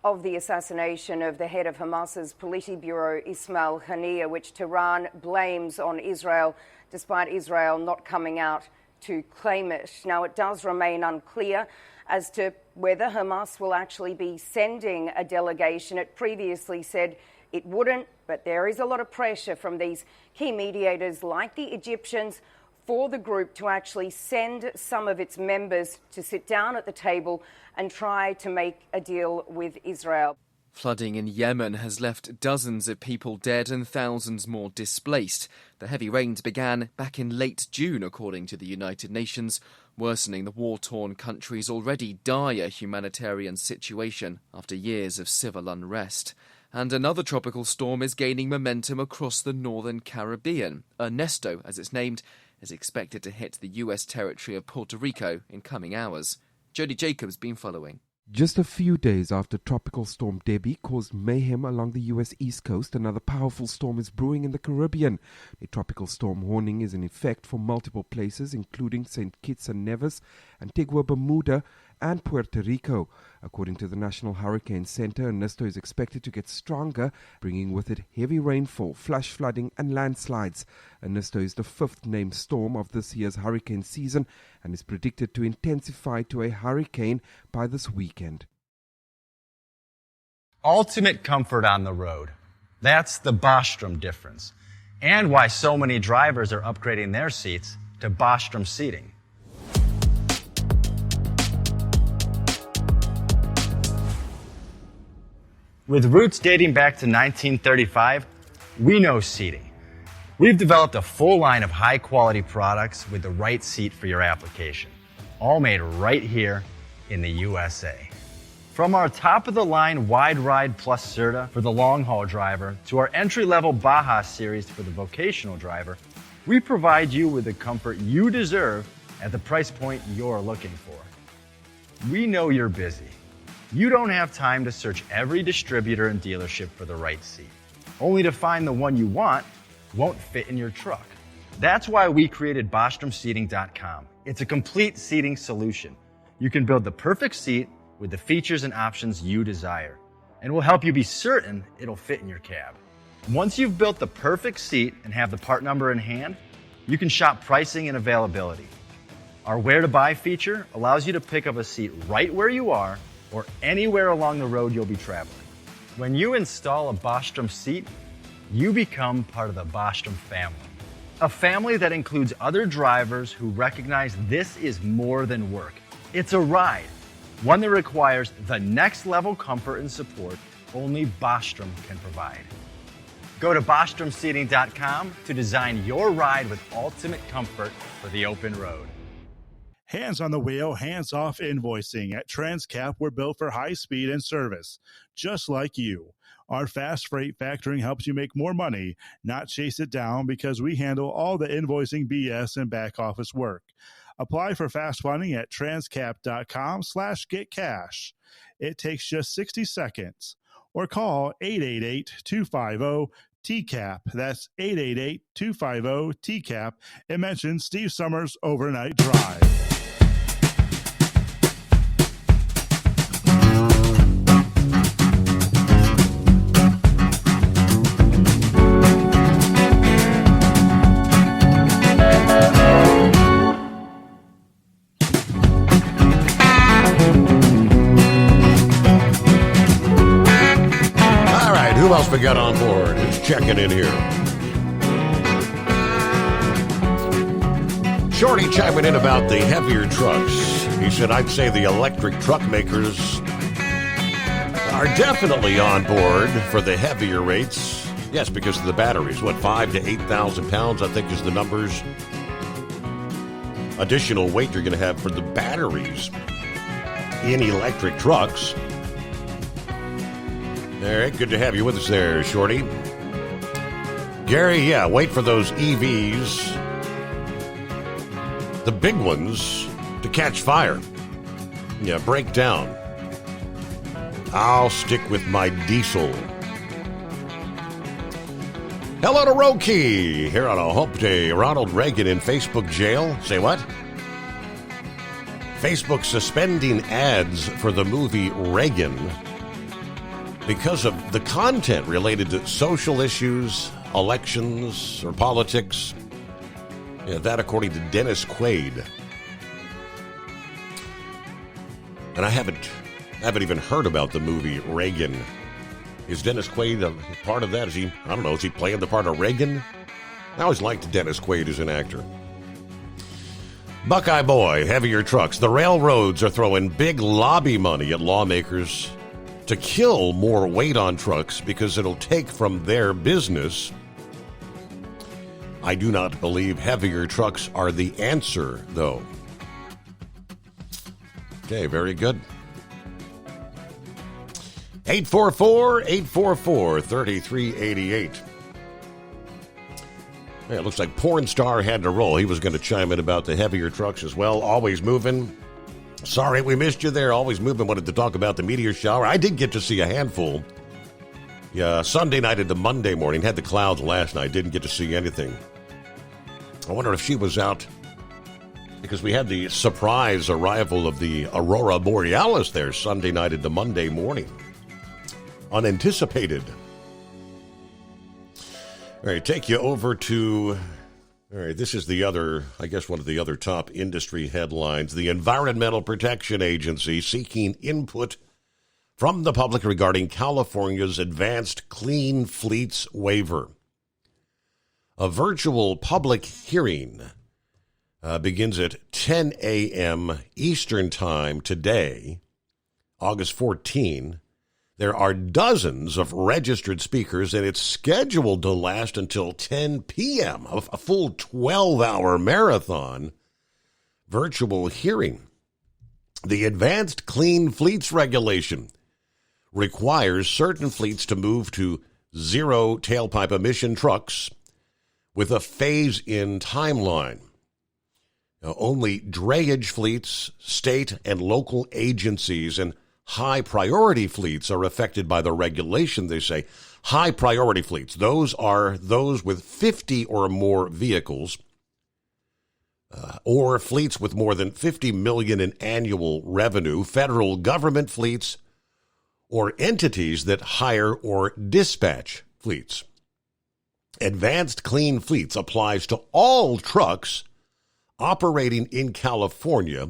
of the assassination of the head of Hamas's Politburo, Ismail Haniyeh, which Tehran blames on Israel, despite Israel not coming out to claim it. Now, it does remain unclear as to whether Hamas will actually be sending a delegation. It previously said it wouldn't, but there is a lot of pressure from these key mediators like the Egyptians for the group to actually send some of its members to sit down at the table and try to make a deal with Israel. Flooding in Yemen has left dozens of people dead and thousands more displaced. The heavy rains began back in late June, according to the United Nations, worsening the war-torn country's already dire humanitarian situation after years of civil unrest. And another tropical storm is gaining momentum across the northern Caribbean. Ernesto, as it's named, is expected to hit the US territory of Puerto Rico in coming hours. Jody Jacobs been following. Just a few days after Tropical Storm Debbie caused mayhem along the U.S. East Coast, another powerful storm is brewing in the Caribbean. A tropical storm warning is in effect for multiple places, including St. Kitts and Nevis, Antigua, Bermuda, and Puerto Rico. According to the National Hurricane Center, Ernesto is expected to get stronger, bringing with it heavy rainfall, flash flooding, and landslides. Ernesto is the fifth named storm of this year's hurricane season and is predicted to intensify to a hurricane by this weekend. Ultimate comfort on the road. That's the Bostrom difference. And why so many drivers are upgrading their seats to Bostrom seating. With roots dating back to 1935, we know seating. We've developed a full line of high-quality products with the right seat for your application, all made right here in the USA. From our top-of-the-line Wide Ride Plus Certa for the long-haul driver to our entry-level Baja series for the vocational driver, we provide you with the comfort you deserve at the price point you're looking for. We know you're busy. You don't have time to search every distributor and dealership for the right seat, only to find the one you want won't fit in your truck. That's why we created BostromSeating.com. It's a complete seating solution. You can build the perfect seat with the features and options you desire, and we'll help you be certain it'll fit in your cab. Once you've built the perfect seat and have the part number in hand, you can shop pricing and availability. Our Where to Buy feature allows you to pick up a seat right where you are or anywhere along the road you'll be traveling. When you install a Bostrom seat, you become part of the Bostrom family. A family that includes other drivers who recognize this is more than work. It's a ride, one that requires the next level comfort and support only Bostrom can provide. Go to BostromSeating.com to design your ride with ultimate comfort for the open road. Hands on the wheel, hands off invoicing. At Transcap, we're built for high speed and service, just like you. Our fast freight factoring helps you make more money, not chase it down, because we handle all the invoicing BS and back office work. Apply for fast funding at transcap.com/getcash. It takes just 60 seconds. Or call 888-250-TCAP. That's 888-250-TCAP. And mention Steve Summers Overnight Drive. Who else we got on board? Who's checking in here? Shorty chiming in about the heavier trucks. He said, I'd say the electric truck makers are definitely on board for the heavier rates. Yes, because of the batteries. What, 5,000 to 8,000 pounds, I think, is the numbers. Additional weight you're going to have for the batteries in electric trucks. All right, good to have you with us there, Shorty. Gary, yeah, wait for those EVs, the big ones, to catch fire. Yeah, break down. I'll stick with my diesel. Hello to Roki here on a Hope Day. Ronald Reagan in Facebook jail. Say what? Facebook suspending ads for the movie Reagan because of the content related to social issues, elections, or politics. Yeah, that according to Dennis Quaid. And I haven't even heard about the movie Reagan. Is Dennis Quaid a part of that? Is he, I don't know, is he playing the part of Reagan? I always liked Dennis Quaid as an actor. Buckeye Boy, heavier trucks. The railroads are throwing big lobby money at lawmakers to kill more weight on trucks because it'll take from their business. I do not believe heavier trucks are the answer, though. Okay, very good. 844-844-3388. Hey, it looks like Porn Star had to roll. He was going to chime in about the heavier trucks as well. Always moving. Sorry, we missed you there. Always Movement wanted to talk about the meteor shower. I did get to see a handful. Yeah, Sunday night into Monday morning. Had the clouds last night. Didn't get to see anything. I wonder if she was out because we had the surprise arrival of the Aurora Borealis there Sunday night into Monday morning. Unanticipated. All right, take you over to... All right, this is the other, I guess one of the other top industry headlines. The Environmental Protection Agency seeking input from the public regarding California's Advanced Clean Fleets waiver. A virtual public hearing begins at 10 a.m. Eastern Time today, August 14. There are dozens of registered speakers, and it's scheduled to last until 10 p.m., a full 12-hour marathon virtual hearing. The Advanced Clean Fleets regulation requires certain fleets to move to zero tailpipe emission trucks with a phase-in timeline. Now, only drayage fleets, state and local agencies, and high-priority fleets are affected by the regulation, they say. High-priority fleets, those are those with 50 or more vehicles, or fleets with more than $50 million in annual revenue, federal government fleets, or entities that hire or dispatch fleets. Advanced Clean Fleets applies to all trucks operating in California,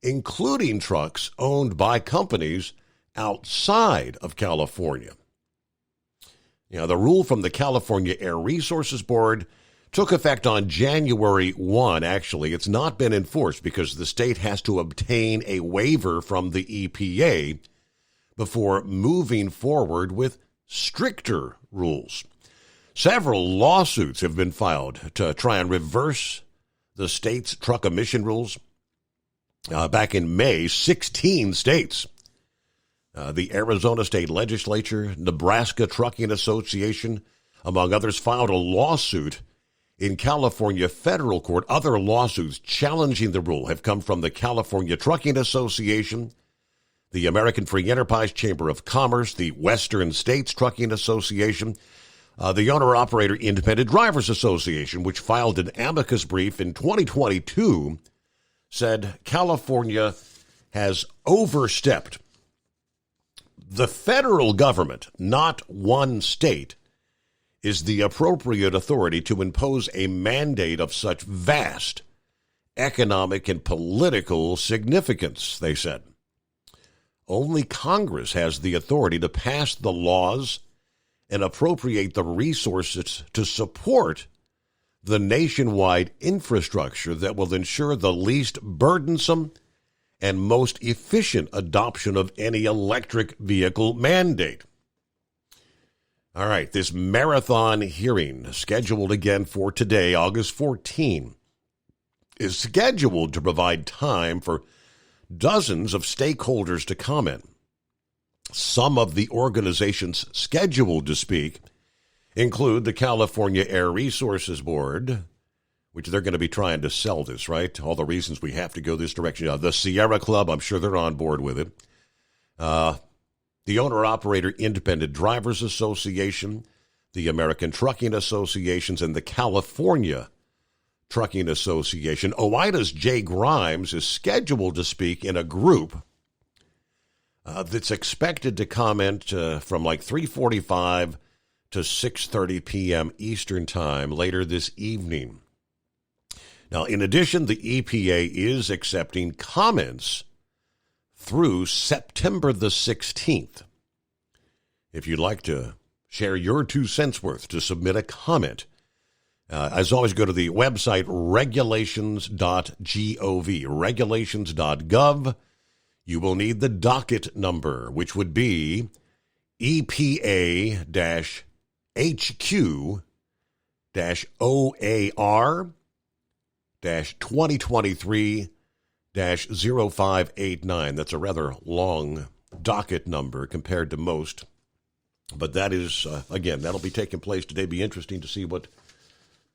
including trucks owned by companies outside of California. You know, the rule from the California Air Resources Board took effect on January 1, actually. It's not been enforced because the state has to obtain a waiver from the EPA before moving forward with stricter rules. Several lawsuits have been filed to try and reverse the state's truck emission rules. Back in May, 16 states, the Arizona State Legislature, Nebraska Trucking Association, among others, filed a lawsuit in California federal court. Other lawsuits challenging the rule have come from the California Trucking Association, the American Free Enterprise Chamber of Commerce, the Western States Trucking Association, the Owner-Operator Independent Drivers Association, which filed an amicus brief in 2022, said California has overstepped. The federal government, not one state, is the appropriate authority to impose a mandate of such vast economic and political significance, they said. Only Congress has the authority to pass the laws and appropriate the resources to support the nationwide infrastructure that will ensure the least burdensome and most efficient adoption of any electric vehicle mandate. All right, this marathon hearing, scheduled again for today, August 14, is scheduled to provide time for dozens of stakeholders to comment. Some of the organizations scheduled to speak include the California Air Resources Board, which they're going to be trying to sell this, right? All the reasons we have to go this direction. The Sierra Club, I'm sure they're on board with it. The Owner-Operator Independent Drivers Association, the American Trucking Associations, and the California Trucking Association. OOIDA's Jay Grimes is scheduled to speak in a group that's expected to comment from like 3:45 to 6:30 p.m. Eastern Time later this evening. Now, in addition, the EPA is accepting comments through September the 16th. If you'd like to share your 2 cents worth to submit a comment, as always, go to the website regulations.gov, regulations.gov. You will need the docket number, which would be EPA-HQ-OAR-2023-0589. That's a rather long docket number compared to most. But that is, again, that'll be taking place today. Be interesting to see what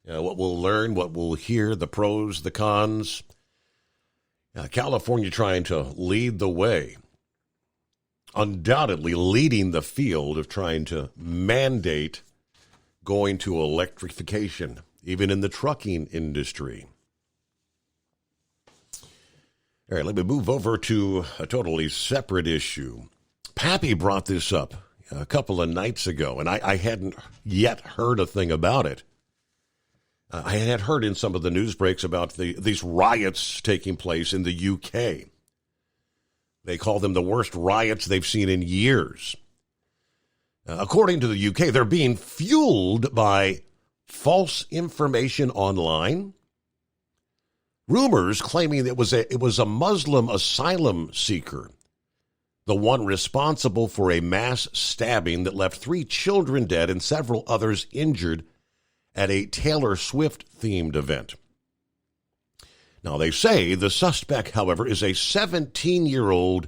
we'll learn, what we'll hear, the pros, the cons. California trying to lead the way, undoubtedly leading the field of trying to mandate going to electrification, even in the trucking industry. All right, let me move over to a totally separate issue. Pappy brought this up a couple of nights ago, and I hadn't yet heard a thing about it. I had heard in some of the news breaks about these riots taking place in the UK. They call them the worst riots they've seen in years. According to the UK, they're being fueled by false information online, rumors claiming it was a Muslim asylum seeker, the one responsible for a mass stabbing that left 3 children dead and several others injured at a Taylor Swift-themed event. Now, they say the suspect, however, is a 17-year-old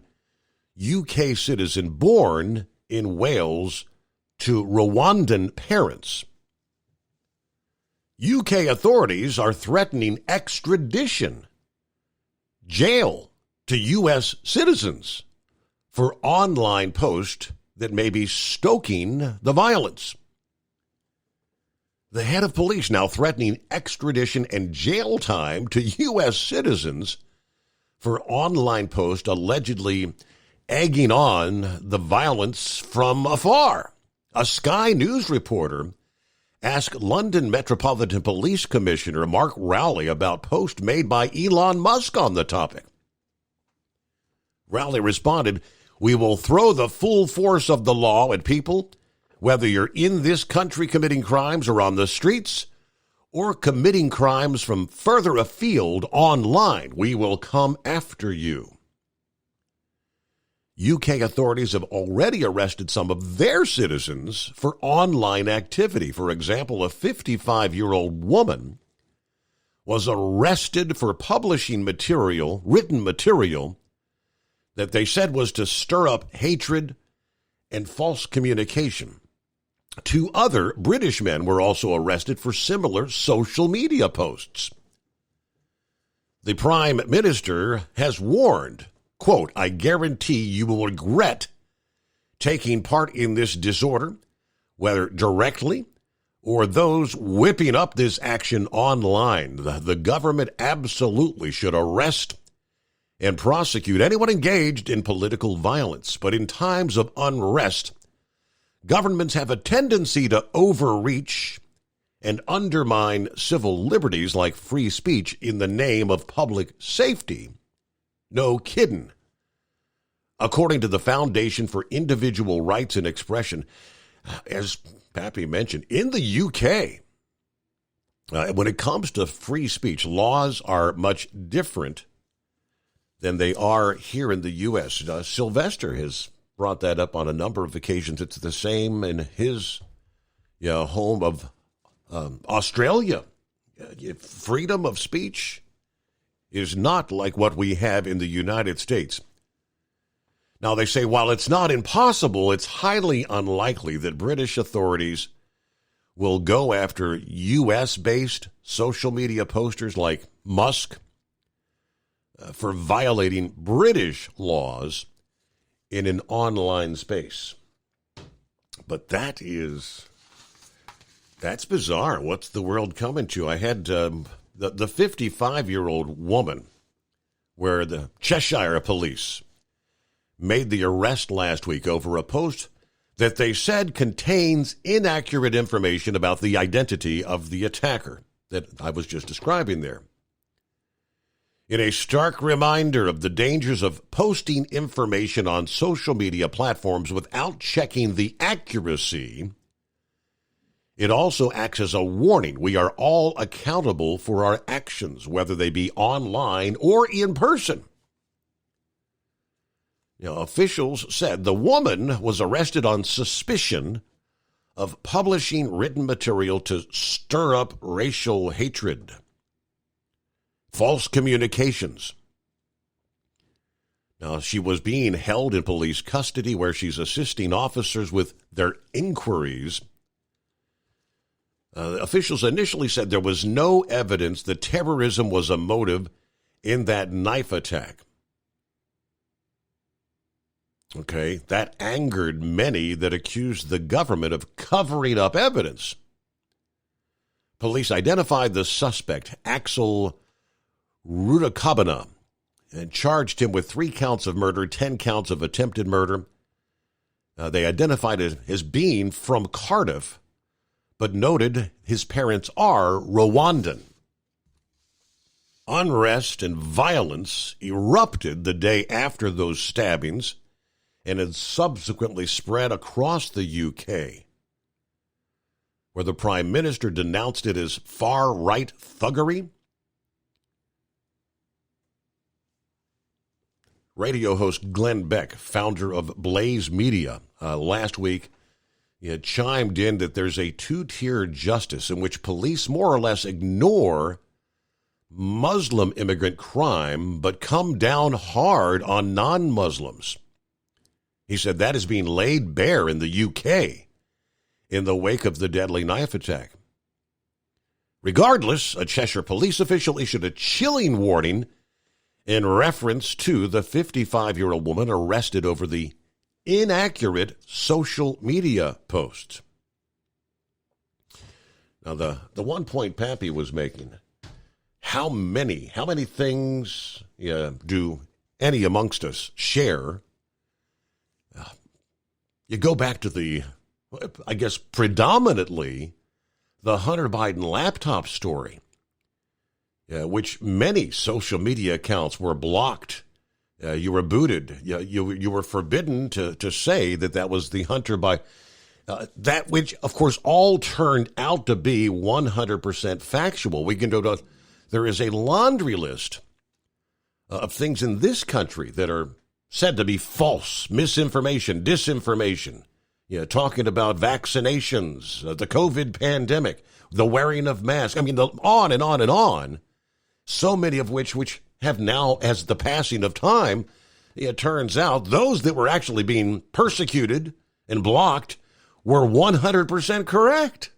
UK citizen born in Wales to Rwandan parents. UK authorities are threatening extradition, jail to U.S. citizens for online posts that may be stoking the violence. The head of police now threatening extradition and jail time to U.S. citizens for online posts allegedly egging on the violence from afar. A Sky News reporter asked London Metropolitan Police Commissioner Mark Rowley about posts made by Elon Musk on the topic. Rowley responded, "We will throw the full force of the law at people, whether you're in this country committing crimes or on the streets, or committing crimes from further afield online. We will come after you." UK authorities have already arrested some of their citizens for online activity. For example, a 55-year-old woman was arrested for publishing written material, that they said was to stir up hatred and false communication. 2 other British men were also arrested for similar social media posts. The Prime Minister has warned, quote, "I guarantee you will regret taking part in this disorder, whether directly or those whipping up this action online. The government absolutely should arrest and prosecute anyone engaged in political violence. But in times of unrest, governments have a tendency to overreach and undermine civil liberties like free speech in the name of public safety. No kidding." According to the Foundation for Individual Rights and Expression, as Pappy mentioned, in the UK, when it comes to free speech, laws are much different than they are here in the U.S. Sylvester has brought that up on a number of occasions. It's the same in his home of Australia. Freedom of speech is not like what we have in the United States. Now, they say while it's not impossible, it's highly unlikely that British authorities will go after U.S.-based social media posters like Musk for violating British laws in an online space. But that's bizarre. What's the world coming to? I had the 55-year-old woman where the Cheshire police made the arrest last week over a post that they said contains inaccurate information about the identity of the attacker that I was just describing there. In a stark reminder of the dangers of posting information on social media platforms without checking the accuracy, it also acts as a warning. We are all accountable for our actions, whether they be online or in person. Officials said the woman was arrested on suspicion of publishing written material to stir up racial hatred, false communications. Now, she was being held in police custody where she's assisting officers with their inquiries. Officials initially said there was no evidence that terrorism was a motive in that knife attack. Okay, that angered many that accused the government of covering up evidence. Police identified the suspect, Axel Rudakabana, and charged him with 3 counts of murder, 10 counts of attempted murder. They identified it as being from Cardiff, but noted his parents are Rwandan. Unrest and violence erupted the day after those stabbings and had subsequently spread across the UK, where the Prime Minister denounced it as far-right thuggery. Radio host Glenn Beck, founder of Blaze Media, last week chimed in that there's a 2-tier justice in which police more or less ignore Muslim immigrant crime but come down hard on non-Muslims. He said that is being laid bare in the UK in the wake of the deadly knife attack. Regardless, a Cheshire police official issued a chilling warning in reference to the 55-year-old woman arrested over the inaccurate social media posts. Now, the one point Pappy was making, how many things do any amongst us share? You go back to the, I guess, predominantly the Hunter Biden laptop story, which many social media accounts were blocked. You were booted. You were forbidden to say that was the Hunter Biden. That which, of course, all turned out to be 100% factual. We can go to, there is a laundry list of things in this country that are said to be false, misinformation, disinformation. Talking about vaccinations, the COVID pandemic, the wearing of masks. I mean, on and on and on. So many of which have now, as the passing of time, it turns out those that were actually being persecuted and blocked were 100% correct.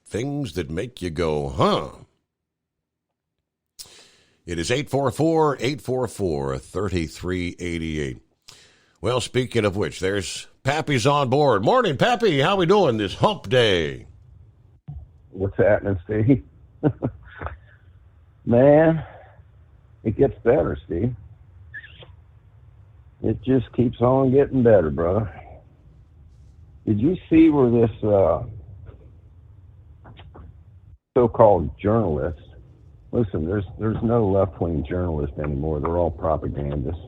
Things that make you go, huh? It is 844-844-3388. Well, speaking of which, there's Pappy's on board. Morning, Pappy. How we doing this hump day? What's happening, Steve? Man, it gets better, Steve. It just keeps on getting better, brother. Did you see where this so-called journalist, listen, there's no left-wing journalist anymore. They're all propagandists.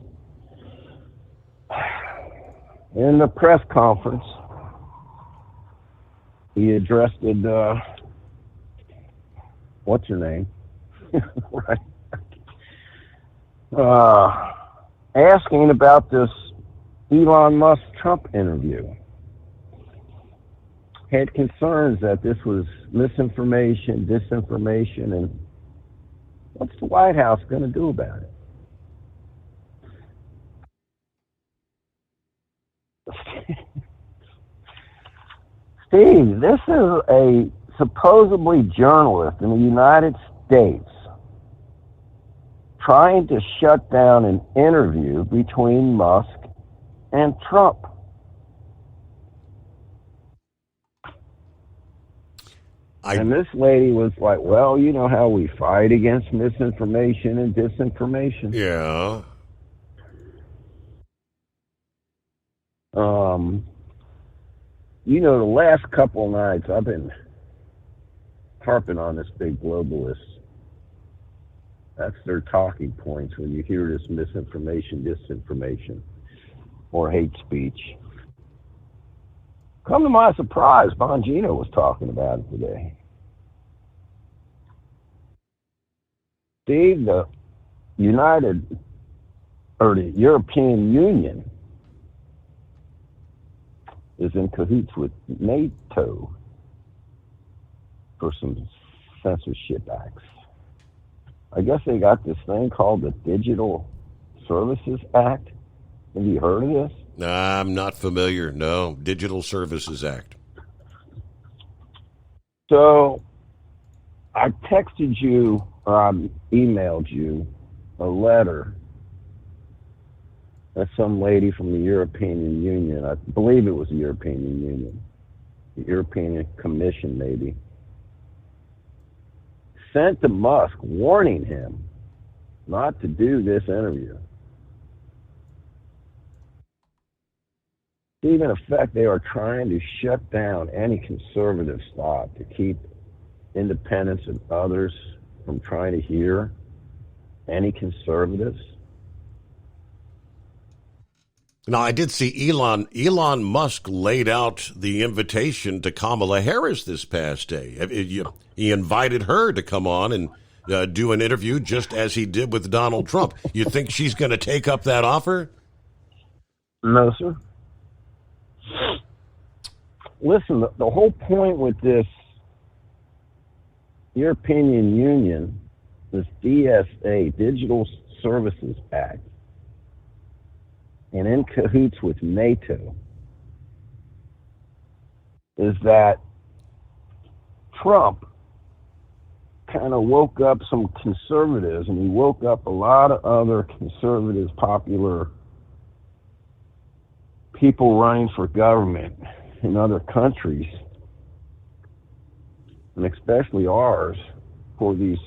In the press conference, he addressed it, what's her name? Right. Asking about this Elon Musk Trump interview. Had concerns that this was misinformation, disinformation, and what's the White House going to do about it? Steve, this is a supposedly journalist in the United States trying to shut down an interview between Musk and Trump. And this lady was like, well, you know how we fight against misinformation and disinformation. Yeah. You know, the last couple of nights I've been harping on this big globalist. That's their talking points when you hear this misinformation, disinformation, or hate speech. Come to my surprise, Bongino was talking about it today. Steve, the European Union is in cahoots with NATO for some censorship acts. I guess they got this thing called the Digital Services Act. Have you heard of this? I'm not familiar. No, Digital Services Act. So I texted you I emailed you a letter that some lady from the European Union, I believe it was the European Union, the European Commission maybe, sent to Musk warning him not to do this interview. In effect, they are trying to shut down any conservative thought to keep independents and others from trying to hear any conservatives. Now, I did see Elon Musk laid out the invitation to Kamala Harris this past day. He invited her to come on and do an interview just as he did with Donald Trump. You think she's going to take up that offer? No, sir. Listen, the whole point with this European Union, this DSA, Digital Services Act, and in cahoots with NATO, is that Trump kind of woke up some conservatives, and he woke up a lot of other conservatives, popular people running for government in other countries, and especially ours, for these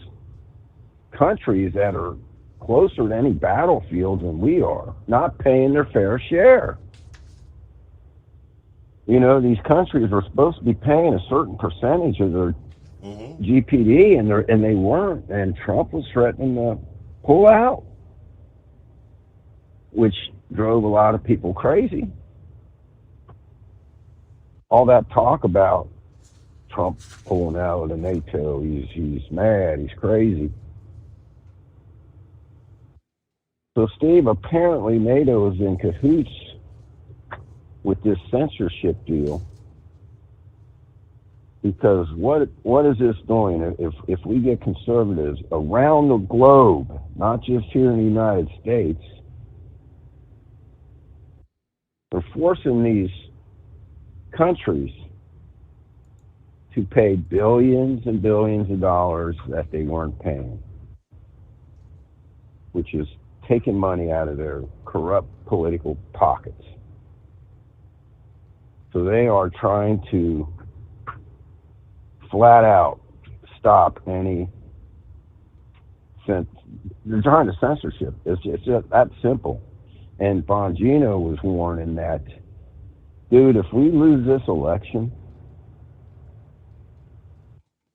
countries that are closer to any battlefield than we are, not paying their fair share. You know, these countries are supposed to be paying a certain percentage of their GPD, and they weren't, and Trump was threatening to pull out, which drove a lot of people crazy. All that talk about Trump pulling out of the NATO, he's mad, he's crazy. So, Steve, apparently NATO is in cahoots with this censorship deal, because what is this doing? If we get conservatives around the globe, not just here in the United States, they're forcing these countries to pay billions and billions of dollars that they weren't paying, which is taking money out of their corrupt political pockets. So they are trying to flat out stop any they're trying to censorship. It's just that simple. And Bongino was warning that, dude, if we lose this election,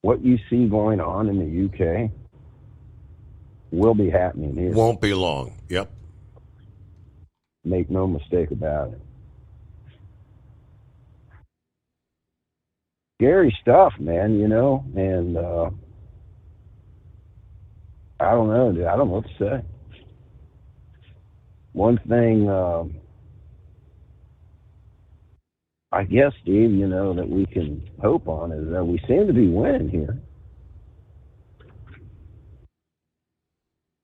what you see going on in the UK will be happening here. Won't be long. Yep. Make no mistake about it. Scary stuff, man, you know, and I don't know, dude. I don't know what to say. One thing, I guess, Steve, you know, that we can hope on is that we seem to be winning here.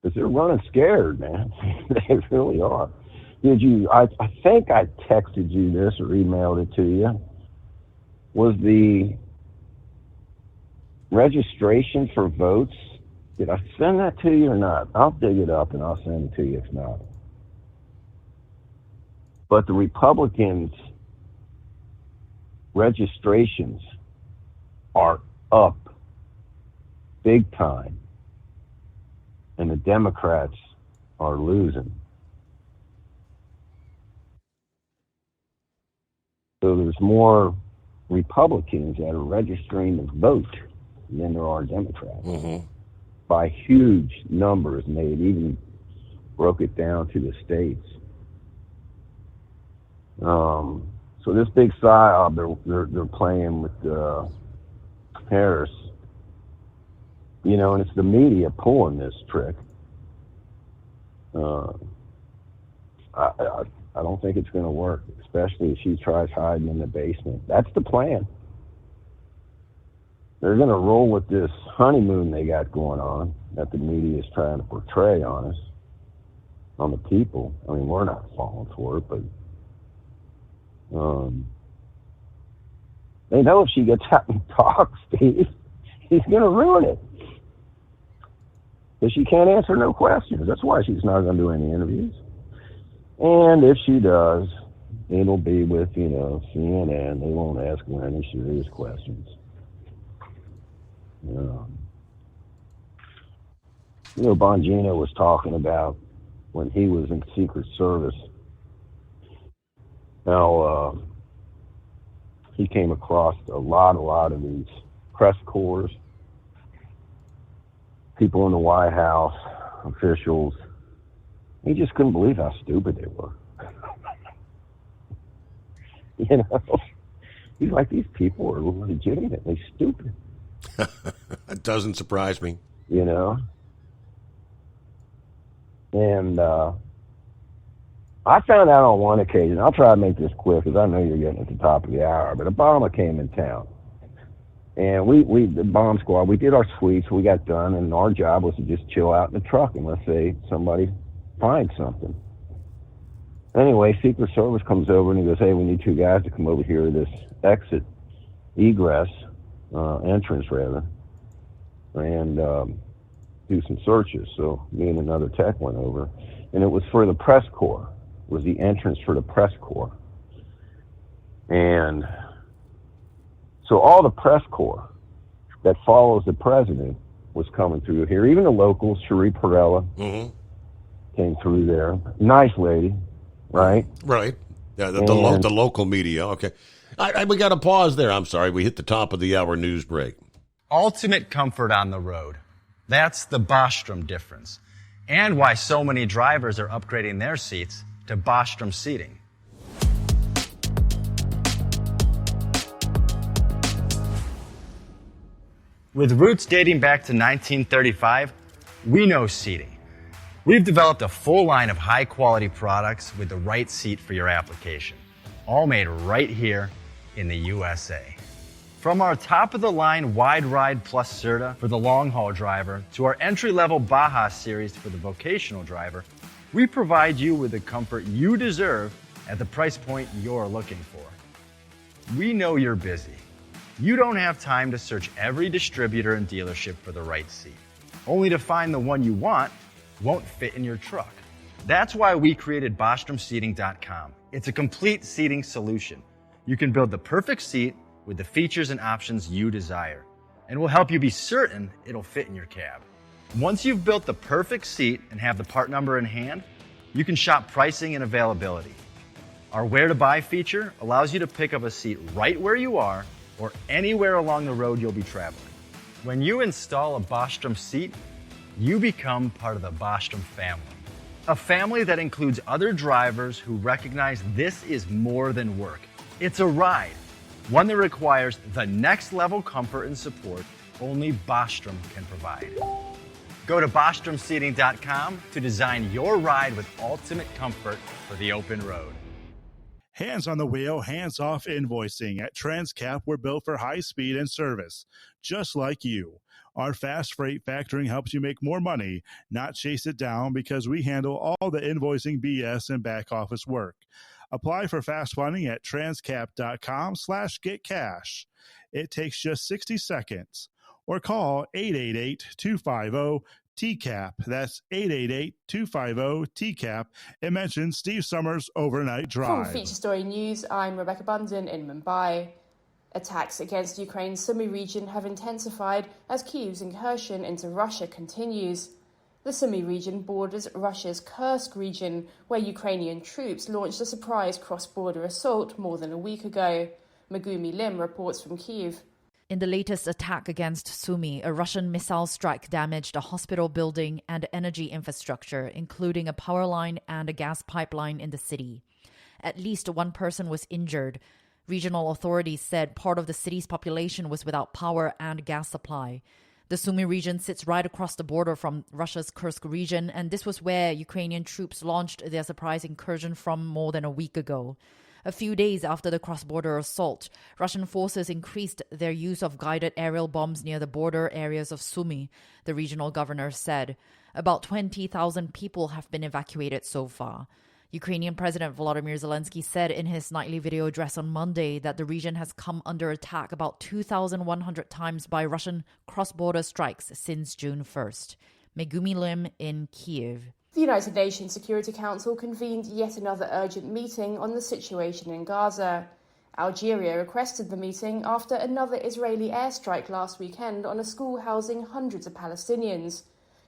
Because they're running scared, man. They really are. I think I texted you this or emailed it to you. Was the registration for votes, did I send that to you or not? I'll dig it up and I'll send it to you if not. But the Republicans' registrations are up big time, and the Democrats are losing. So there's more Republicans that are registering to vote than there are Democrats, by huge numbers, and they even broke it down to the states. So this big psyop they're playing with Harris, you know, and it's the media pulling this trick. I don't think it's going to work, especially if she tries hiding in the basement. That's the plan. They're going to roll with this honeymoon they got going on that the media is trying to portray on us, on the people. I mean, we're not falling for it, but they know if she gets out and talks, Steve, he's going to ruin it. Because she can't answer no questions. That's why she's not going to do any interviews. And if she does, it'll be with, CNN. They won't ask her any serious questions. Bongino was talking about when he was in Secret Service, how he came across a lot of these press corps, people in the White House, officials. He just couldn't believe how stupid they were. He's like, these people are legitimately stupid. That doesn't surprise me. And I found out on one occasion, I'll try to make this quick because I know you're getting at the top of the hour, but Obama came in town. And we the bomb squad, we did our sweeps, we got done, and our job was to just chill out in the truck and let's say somebody finds something. Anyway, Secret Service comes over and he goes, hey, we need 2 guys to come over here to this entrance rather, and do some searches. So me and another tech went over, and it was for the press corps. It was the entrance for the press corps. And so all the press corps that follows the president was coming through here. Even the locals, Cherie Perella, came through there. Nice lady, right? Right. Yeah, the local media. Okay. We got to pause there. I'm sorry. We hit the top of the hour news break. Ultimate comfort on the road. That's the Bostrom difference. And why so many drivers are upgrading their seats to Bostrom seating. With roots dating back to 1935, we know seating. We've developed a full line of high-quality products with the right seat for your application, all made right here in the USA. From our top-of-the-line Wide Ride Plus Certa for the long-haul driver to our entry-level Baja series for the vocational driver, we provide you with the comfort you deserve at the price point you're looking for. We know you're busy. You don't have time to search every distributor and dealership for the right seat, only to find the one you want won't fit in your truck. That's why we created BostromSeating.com. It's a complete seating solution. You can build the perfect seat with the features and options you desire, and we'll help you be certain it'll fit in your cab. Once you've built the perfect seat and have the part number in hand, you can shop pricing and availability. Our Where to Buy feature allows you to pick up a seat right where you are or anywhere along the road you'll be traveling. When you install a Bostrom seat, you become part of the Bostrom family. A family that includes other drivers who recognize this is more than work. It's a ride, one that requires the next level comfort and support only Bostrom can provide. Go to BostromSeating.com to design your ride with ultimate comfort for the open road. Hands on the wheel, hands off invoicing. At Transcap, we're built for high speed and service, just like you. Our fast freight factoring helps you make more money, not chase it down, because we handle all the invoicing BS and back office work. Apply for fast funding at transcap.com/getcash. It takes just 60 seconds. Or call 888-250-TCAP. That's 888-250-TCAP. And mention Steve Summers Overnight Drive. From Feature Story News, I'm Rebecca Bundin in Mumbai. Attacks against Ukraine's Sumy region have intensified as Kyiv's incursion into Russia continues. The Sumy region borders Russia's Kursk region, where Ukrainian troops launched a surprise cross-border assault more than a week ago. Megumi Lim reports from Kyiv. In the latest attack against Sumy, a Russian missile strike damaged a hospital building and energy infrastructure, including a power line and a gas pipeline in the city. At least one person was injured. Regional authorities said part of the city's population was without power and gas supply. The Sumy region sits right across the border from Russia's Kursk region, and this was where Ukrainian troops launched their surprise incursion from more than a week ago. A few days after the cross-border assault, Russian forces increased their use of guided aerial bombs near the border areas of Sumy, the regional governor said. About 20,000 people have been evacuated so far. Ukrainian President Volodymyr Zelensky said in his nightly video address on Monday that the region has come under attack about 2,100 times by Russian cross-border strikes since June 1st. Megumi Lim in Kyiv. The United Nations Security Council convened yet another urgent meeting on the situation in Gaza. Algeria requested the meeting after another Israeli airstrike last weekend on a school housing hundreds of Palestinians.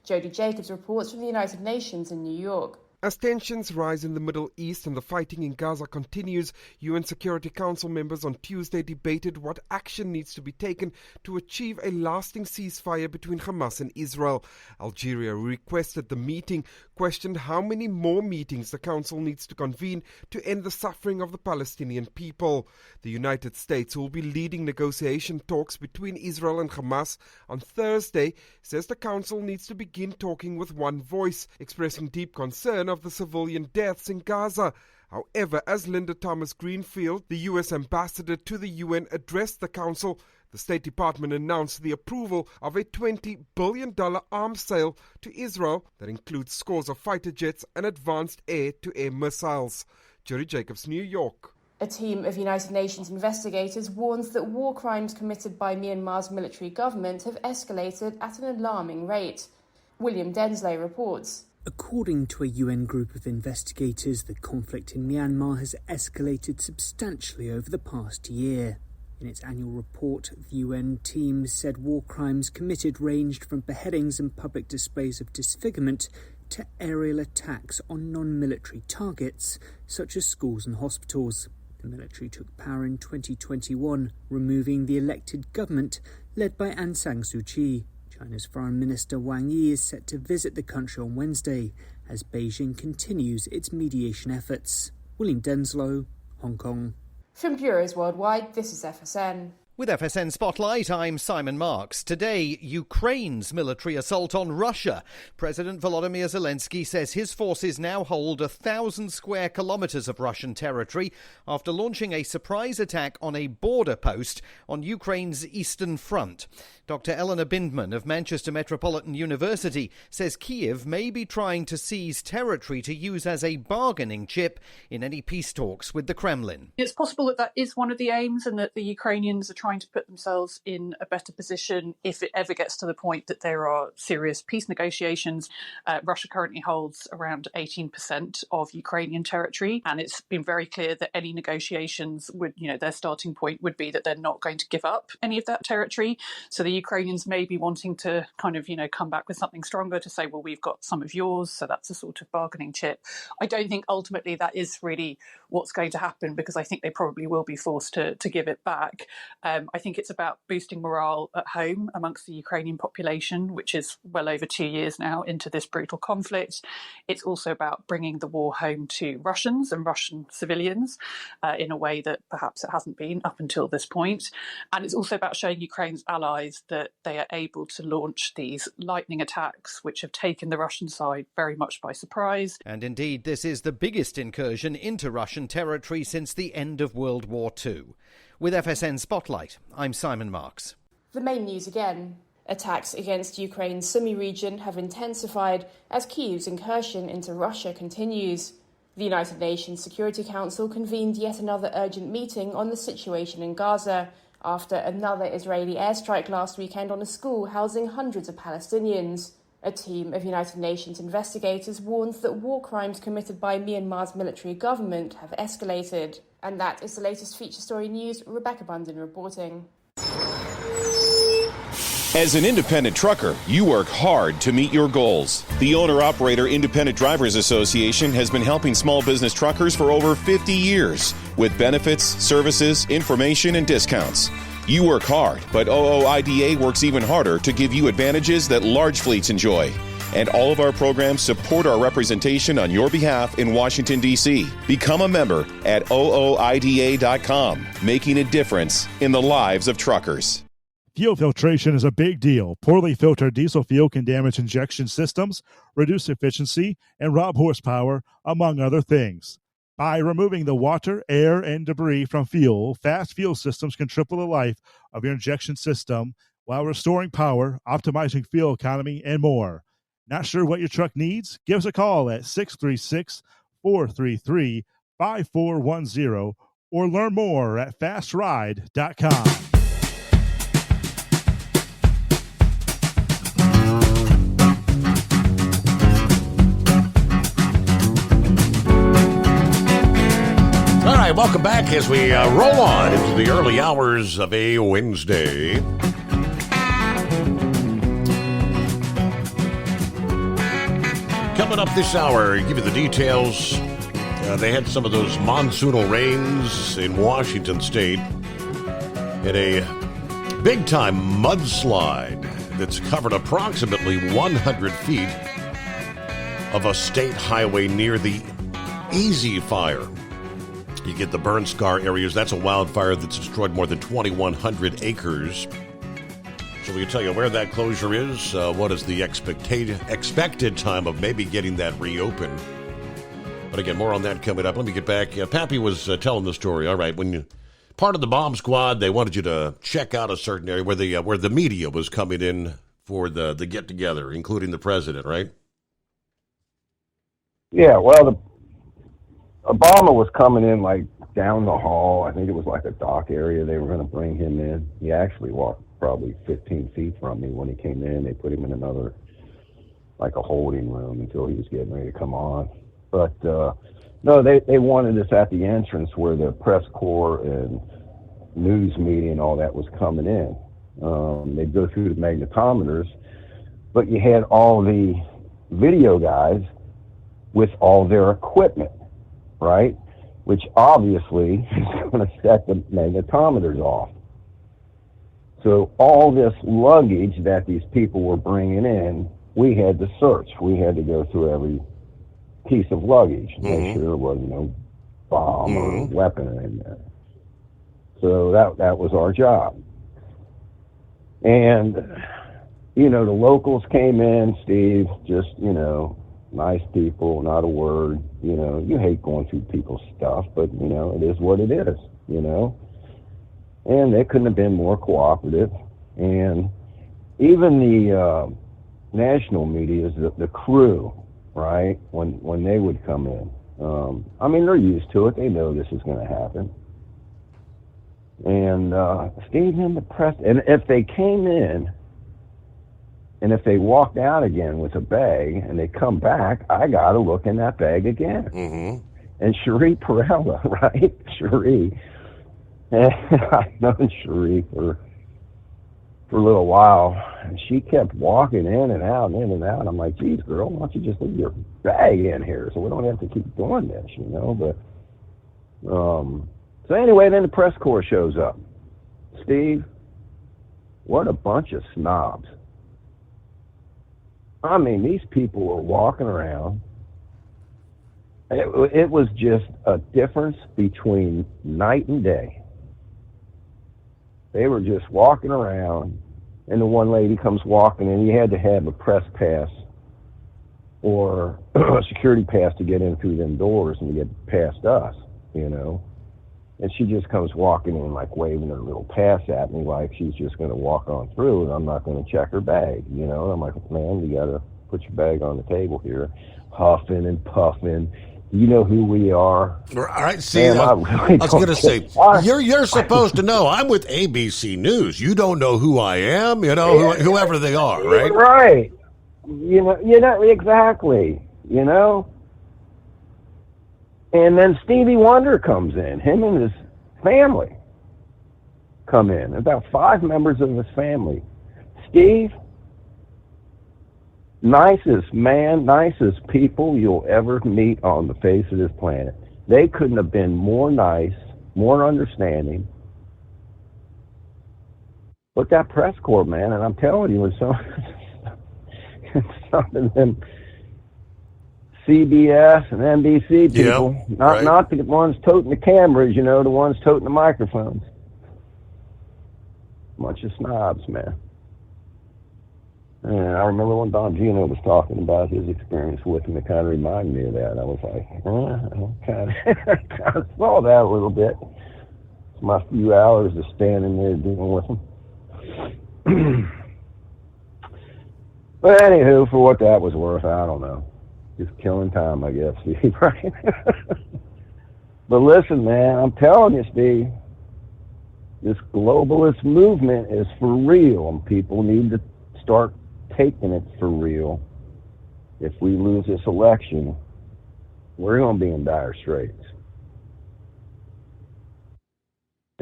Jodie Jacobs reports from the United Nations in New York. As tensions rise in the Middle East and the fighting in Gaza continues, UN Security Council members on Tuesday debated what action needs to be taken to achieve a lasting ceasefire between Hamas and Israel. Algeria requested the meeting, questioned how many more meetings the Council needs to convene to end the suffering of the Palestinian people. The United States, who will be leading negotiation talks between Israel and Hamas on Thursday, says the Council needs to begin talking with one voice, expressing deep concern of the civilian deaths in Gaza. However, as Linda Thomas-Greenfield, the U.S. ambassador to the UN, addressed the Council, the State Department announced the approval of a $20 billion arms sale to Israel that includes scores of fighter jets and advanced air-to-air missiles. Jodie Jacobs, New York. A team of United Nations investigators warns that war crimes committed by Myanmar's military government have escalated at an alarming rate. William Denslow reports. According to a UN group of investigators, the conflict in Myanmar has escalated substantially over the past year. In its annual report, the UN team said war crimes committed ranged from beheadings and public displays of disfigurement to aerial attacks on non-military targets, such as schools and hospitals. The military took power in 2021, removing the elected government led by Aung San Suu Kyi. China's Foreign Minister Wang Yi is set to visit the country on Wednesday as Beijing continues its mediation efforts. William Denslow, Hong Kong. From bureaus worldwide, this is FSN. With FSN Spotlight, I'm Simon Marks. Today, Ukraine's military assault on Russia. President Volodymyr Zelensky says his forces now hold 1,000 square kilometres of Russian territory after launching a surprise attack on a border post on Ukraine's eastern front. Dr. Eleanor Bindman of Manchester Metropolitan University says Kyiv may be trying to seize territory to use as a bargaining chip in any peace talks with the Kremlin. It's possible that that is one of the aims and that the Ukrainians are trying to put themselves in a better position if it ever gets to the point that there are serious peace negotiations. Russia currently holds around 18% of Ukrainian territory, and it's been very clear that any negotiations would, their starting point would be that they're not going to give up any of that territory. So the Ukrainians may be wanting to kind of, come back with something stronger to say, well, we've got some of yours, so that's a sort of bargaining chip. I don't think ultimately that is really what's going to happen, because I think they probably will be forced to give it back. I think it's about boosting morale at home amongst the Ukrainian population, which is well over 2 years now into this brutal conflict. It's also about bringing the war home to Russians and Russian civilians in a way that perhaps it hasn't been up until this point. And it's also about showing Ukraine's allies that they are able to launch these lightning attacks, which have taken the Russian side very much by surprise. And indeed, this is the biggest incursion into Russian territory since the end of World War II. With FSN Spotlight, I'm Simon Marks. The main news again. Attacks against Ukraine's Sumy region have intensified as Kyiv's incursion into Russia continues. The United Nations Security Council convened yet another urgent meeting on the situation in Gaza after another Israeli airstrike last weekend on a school housing hundreds of Palestinians. A team of United Nations investigators warns that war crimes committed by Myanmar's military government have escalated. And that is the latest feature story news. Rebecca Bundin reporting. As an independent trucker, you work hard to meet your goals. The Owner-Operator Independent Drivers Association has been helping small business truckers for over 50 years with benefits, services, information, and discounts. You work hard, but OOIDA works even harder to give you advantages that large fleets enjoy. And all of our programs support our representation on your behalf in Washington, D.C. Become a member at OOIDA.com, making a difference in the lives of truckers. Fuel filtration is a big deal. Poorly filtered diesel fuel can damage injection systems, reduce efficiency, and rob horsepower, among other things. By removing the water, air, and debris from fuel, fast fuel systems can triple the life of your injection system while restoring power, optimizing fuel economy, and more. Not sure what your truck needs? Give us a call at 636-433-5410 or learn more at fastride.com. right, welcome back as we roll on into the early hours of a Wednesday. Coming up this hour, give you the details. They had some of those monsoonal rains in Washington State and a big-time mudslide that's covered approximately 100 feet of a state highway near the Easy Fire. You get the burn scar areas. That's a wildfire that's destroyed more than 2,100 acres. So we can tell you where that closure is, what is the expected time of maybe getting that reopened. But again, more on that coming up. Let me get back. Pappy was telling the story. All right, when you part of the bomb squad, they wanted you to check out a certain area where the media was coming in for the get-together, including the president, right? Yeah, well, Obama was coming in like down the hall. I think it was like a dock area. They were going to bring him in. He actually walked probably 15 feet from me when he came in. They put him in another, like a holding room until he was getting ready to come on. But no, they wanted us at the entrance where the press corps and news media and all that was coming in. They'd go through the magnetometers, but you had all the video guys with all their equipment, right? Which obviously is going to set the magnetometers off. So all this luggage that these people were bringing in, we had to search. We had to go through every piece of luggage, make sure there was no bomb or weapon in there. So that was our job. And, the locals came in, Steve, just, nice people, not a word. You hate going through people's stuff, but, it is what it is, And they couldn't have been more cooperative. And even the national media, the crew, right, when they would come in, they're used to it. They know this is going to happen. And Steve and the press, and if they came in, and if they walked out again with a bag and they come back, I got to look in that bag again. And Cherie Perella, right? Cherie. And I've known Cherie for a little while. And she kept walking in and out and in and out. I'm like, geez, girl, why don't you just leave your bag in here so we don't have to keep doing this, But, so anyway, then the press corps shows up. Steve, what a bunch of snobs. These people were walking around. It was just a difference between night and day. They were just walking around, and the one lady comes walking in. You had to have a press pass or a security pass to get in through them doors and to get past us, And she just comes walking in, like waving her little pass at me, like she's just going to walk on through, and I'm not going to check her bag. I'm like, man, you got to put your bag on the table here, huffing and puffing. You know who we are. All right, see, man, I was going to say, you're supposed to know. I'm with ABC News. You don't know who I am, whoever they are, right? Right. Exactly, And then Stevie Wonder comes in. Him and his family come in. About 5 members of his family. Steve, nicest man, nicest people you'll ever meet on the face of this planet. They couldn't have been more nice, more understanding. But that press corps, man, and I'm telling you, when some of them CBS and NBC people, not the ones toting the cameras, the ones toting the microphones. Bunch of snobs, man. And I remember when Don Gino was talking about his experience with him, it kind of reminded me of that. I was like, I kind of saw that a little bit. It's my few hours of standing there dealing with him. But anywho, for what that was worth, I don't know. Just killing time, I guess, Steve, right? But listen, man, I'm telling you, Steve, this globalist movement is for real, and people need to start taking it for real. If we lose this election, we're going to be in dire straits.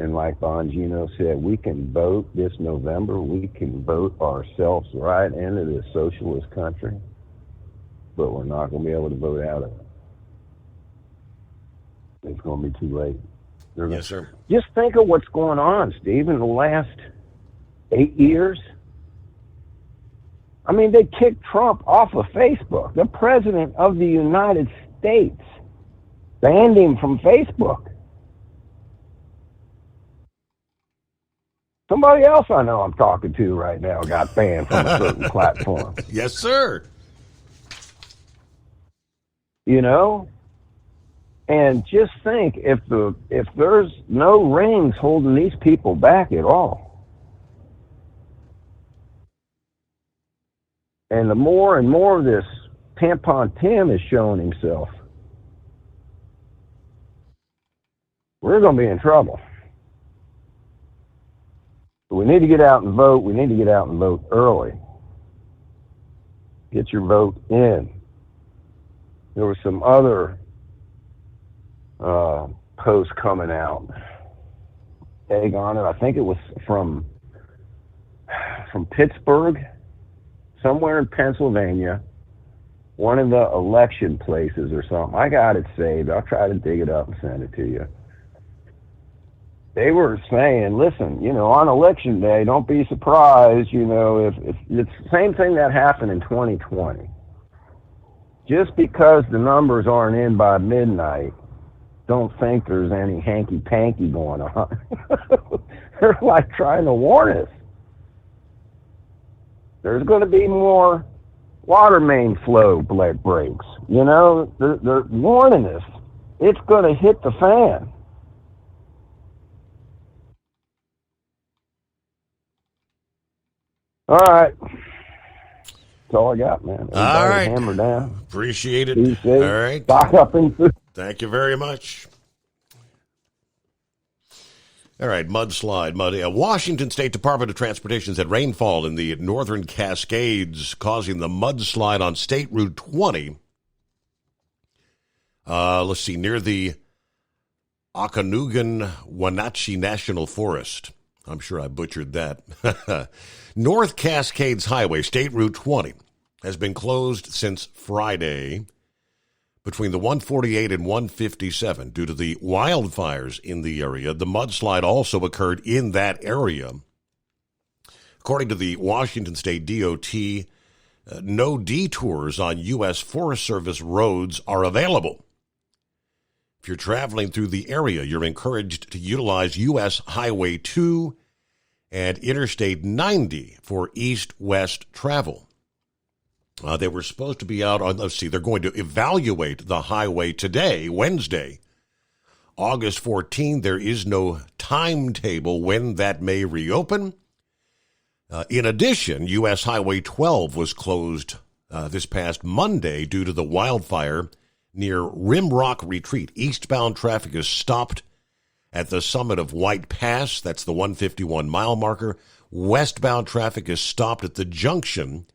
And like Bongino said, we can vote this November. We can vote ourselves right into this socialist country, but we're not going to be able to vote out of it. It's going to be too late. Yes, sir. Just think of what's going on, Steve, in the last 8 years. I mean, they kicked Trump off of Facebook. The president of the United States banned him from Facebook. Somebody else I know I'm talking to right now got banned from a certain platform. Yes, sir. You know? And just think, if there's no rings holding these people back at all, and the more and more of this Tampon Tim is showing himself, we're going to be in trouble. But we need to get out and vote. We need to get out and vote early. Get your vote in. There were some other posts coming out. Egg on it. I think it was from Pittsburgh, somewhere in Pennsylvania, one of the election places or something. I got it saved. I'll try to dig it up and send it to you. They were saying, listen, you know, on election day, don't be surprised, you know, if it's the same thing that happened in 2020. Just because the numbers aren't in by midnight, don't think there's any hanky-panky going on. They're like trying to warn us. There's going to be more water main flow breaks. You know, they're warning us. It's going to hit the fan. All right. That's all I got, man. All right. Hammer down. Appreciate it. Be safe. All right. Stock up in food. Thank you very much. All right, mudslide. Washington State Department of Transportation said rainfall in the northern Cascades causing the mudslide on State Route 20. Let's see, near the Okanogan-Wenatchee National Forest. I'm sure I butchered that. North Cascades Highway, State Route 20, has been closed since Friday between the 148 and 157 due to the wildfires in the area. The mudslide also occurred in that area. According to the Washington State DOT, no detours on U.S. Forest Service roads are available. If you're traveling through the area, you're encouraged to utilize U.S. Highway 2 and Interstate 90 for east-west travel. They were supposed to be out on, they're going to evaluate the highway today, Wednesday, August 14. There is no timetable when that may reopen. In addition, U.S. Highway 12 was closed this past Monday due to the wildfire near Rimrock Retreat. Eastbound traffic is stopped at the summit of White Pass. That's the 151-mile marker. Westbound traffic is stopped at the junction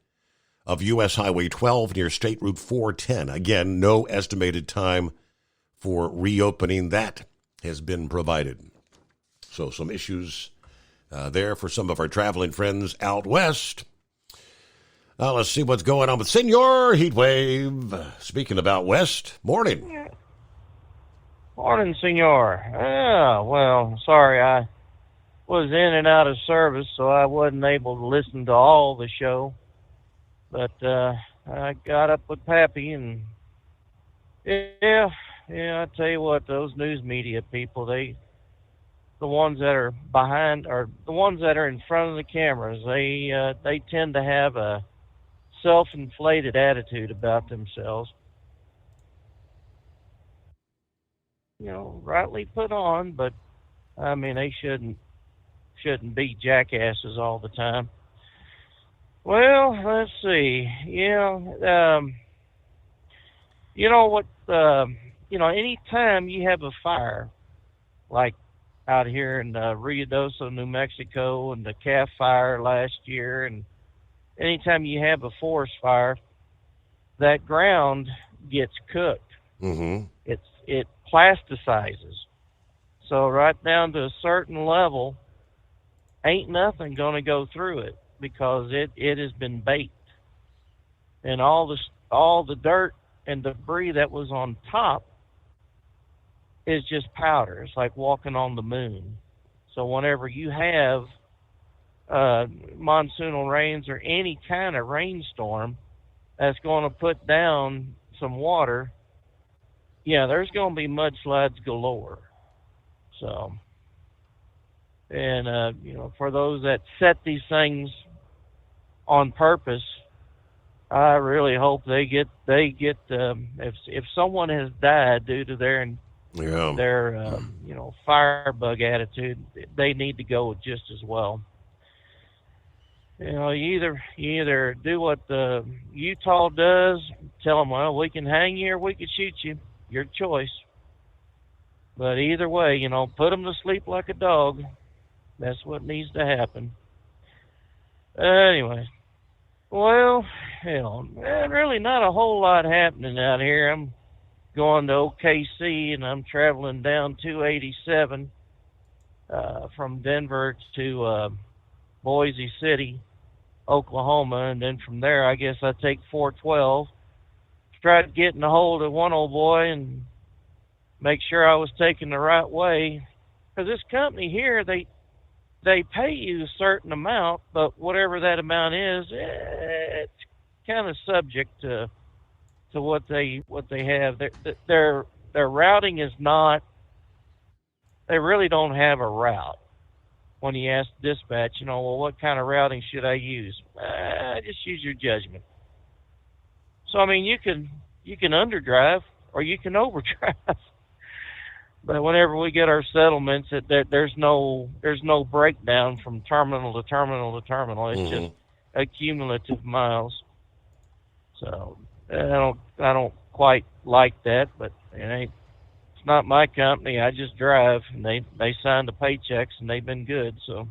of U.S. Highway 12 near State Route 410. Again, no estimated time for reopening. That has been provided. So some issues there for some of our traveling friends out west. Now let's see what's going on with Senor Heatwave. Speaking about west, morning. Morning, Senor. Well, sorry, I was in and out of service, so I wasn't able to listen to all the show. But I got up with Pappy, and yeah, I tell you what, those news media people, the ones that are behind, or the ones that are in front of the cameras, they tend to have a self-inflated attitude about themselves. You know, rightly put on, but I mean, they shouldn't be jackasses all the time. Well, let's see. Yeah, you know what? Anytime you have a fire, like out here in Ruidoso, New Mexico, and the Calf Fire last year, and anytime you have a forest fire, that ground gets cooked. Mm-hmm. It plasticizes. So right down to a certain level, ain't nothing going to go through it because it has been baked. And all the dirt and debris that was on top is just powder. It's like walking on the moon. So whenever you have monsoonal rains or any kind of rainstorm that's going to put down some water, yeah, there's going to be mudslides galore. So, and for those that set these things on purpose, I really hope they get if someone has died due to their firebug attitude, they need to go just as well. You either do what Utah does, tell them, well, we can hang you or we can shoot you, your choice. But either way, put them to sleep like a dog. That's what needs to happen. Anyway, well, really not a whole lot happening out here. I'm going to OKC, and I'm traveling down 287 from Denver to Boise City, Oklahoma, and then from there, I guess I take 412. Tried getting a hold of one old boy and make sure I was taking the right way, because this company here, they pay you a certain amount, but whatever that amount is, it's kind of subject to what they have. Their routing is not. They really don't have a route. When you ask dispatch, well, what kind of routing should I use? Just use your judgment. So I mean, you can underdrive or you can overdrive. But whenever we get our settlements, there's no breakdown from terminal to terminal to terminal. It's just accumulative miles. So I don't quite like that, but it's not my company. I just drive, and they sign the paychecks, and they've been good. So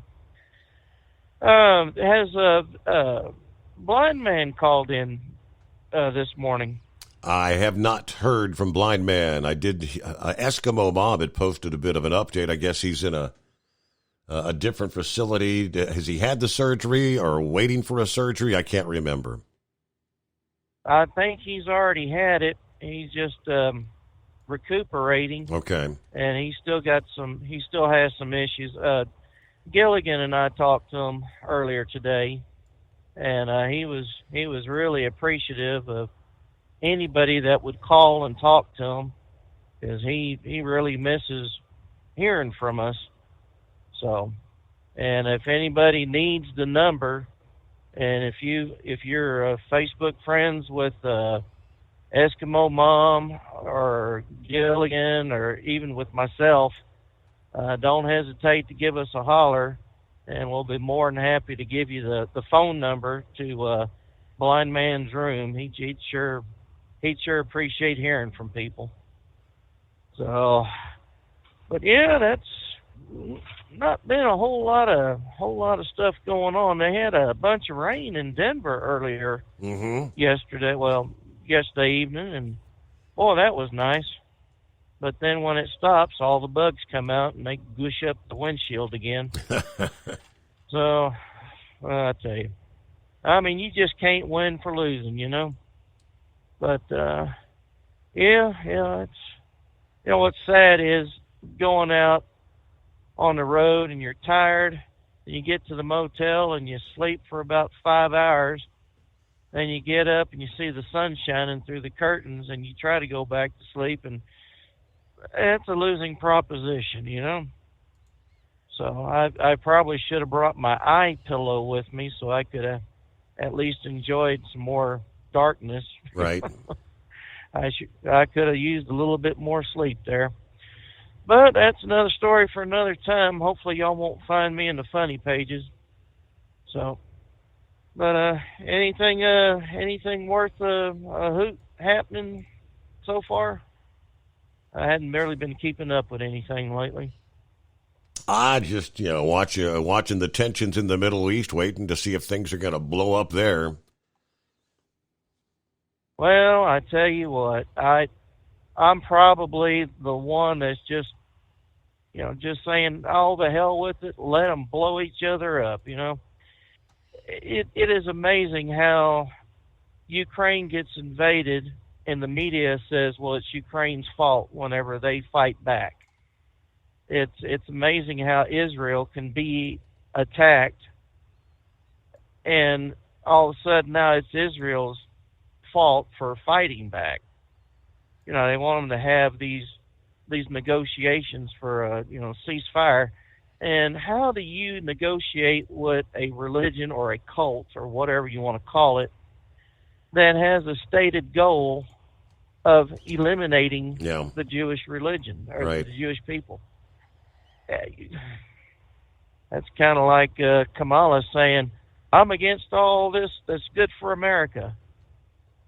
has a blind man called in this morning? I have not heard from Blind Man. I did. Eskimo Mob had posted a bit of an update. I guess he's in a different facility. Has he had the surgery or waiting for a surgery? I can't remember. I think he's already had it. He's just recuperating. Okay. And he still has some issues. Gilligan and I talked to him earlier today, and he was really appreciative of anybody that would call and talk to him, because he really misses hearing from us. So, and if anybody needs the number, and if you're Facebook friends with Eskimo Mom or Gilligan or even with myself, don't hesitate to give us a holler, and we'll be more than happy to give you the phone number to Blind Man's room. He'd sure appreciate hearing from people. So, but yeah, that's not been a whole lot of stuff going on. They had a bunch of rain in Denver earlier yesterday evening, and boy, that was nice. But then when it stops, all the bugs come out and they gush up the windshield again. So, I tell you, I mean, you just can't win for losing, But it's what's sad is going out on the road and you're tired, and you get to the motel and you sleep for about 5 hours, then you get up and you see the sun shining through the curtains and you try to go back to sleep, and it's a losing proposition, So I probably should have brought my eye pillow with me so I could have at least enjoyed some more darkness. Right. I could have used a little bit more sleep there. But that's another story for another time. Hopefully y'all won't find me in the funny pages. So, but anything worth a hoot happening so far? I hadn't barely been keeping up with anything lately. I just, watching the tensions in the Middle East, waiting to see if things are going to blow up there. Well, I tell you what, I'm probably the one that's just just saying, oh, the hell with it, let them blow each other up, It is amazing how Ukraine gets invaded and the media says, well, it's Ukraine's fault whenever they fight back. It's amazing how Israel can be attacked and all of a sudden now it's Israel's fault for fighting back. They want them to have these negotiations for a ceasefire. And how do you negotiate with a religion or a cult or whatever you want to call it that has a stated goal of eliminating the Jewish religion or the Jewish people? That's kind of like Kamala saying, I'm against all this that's good for America.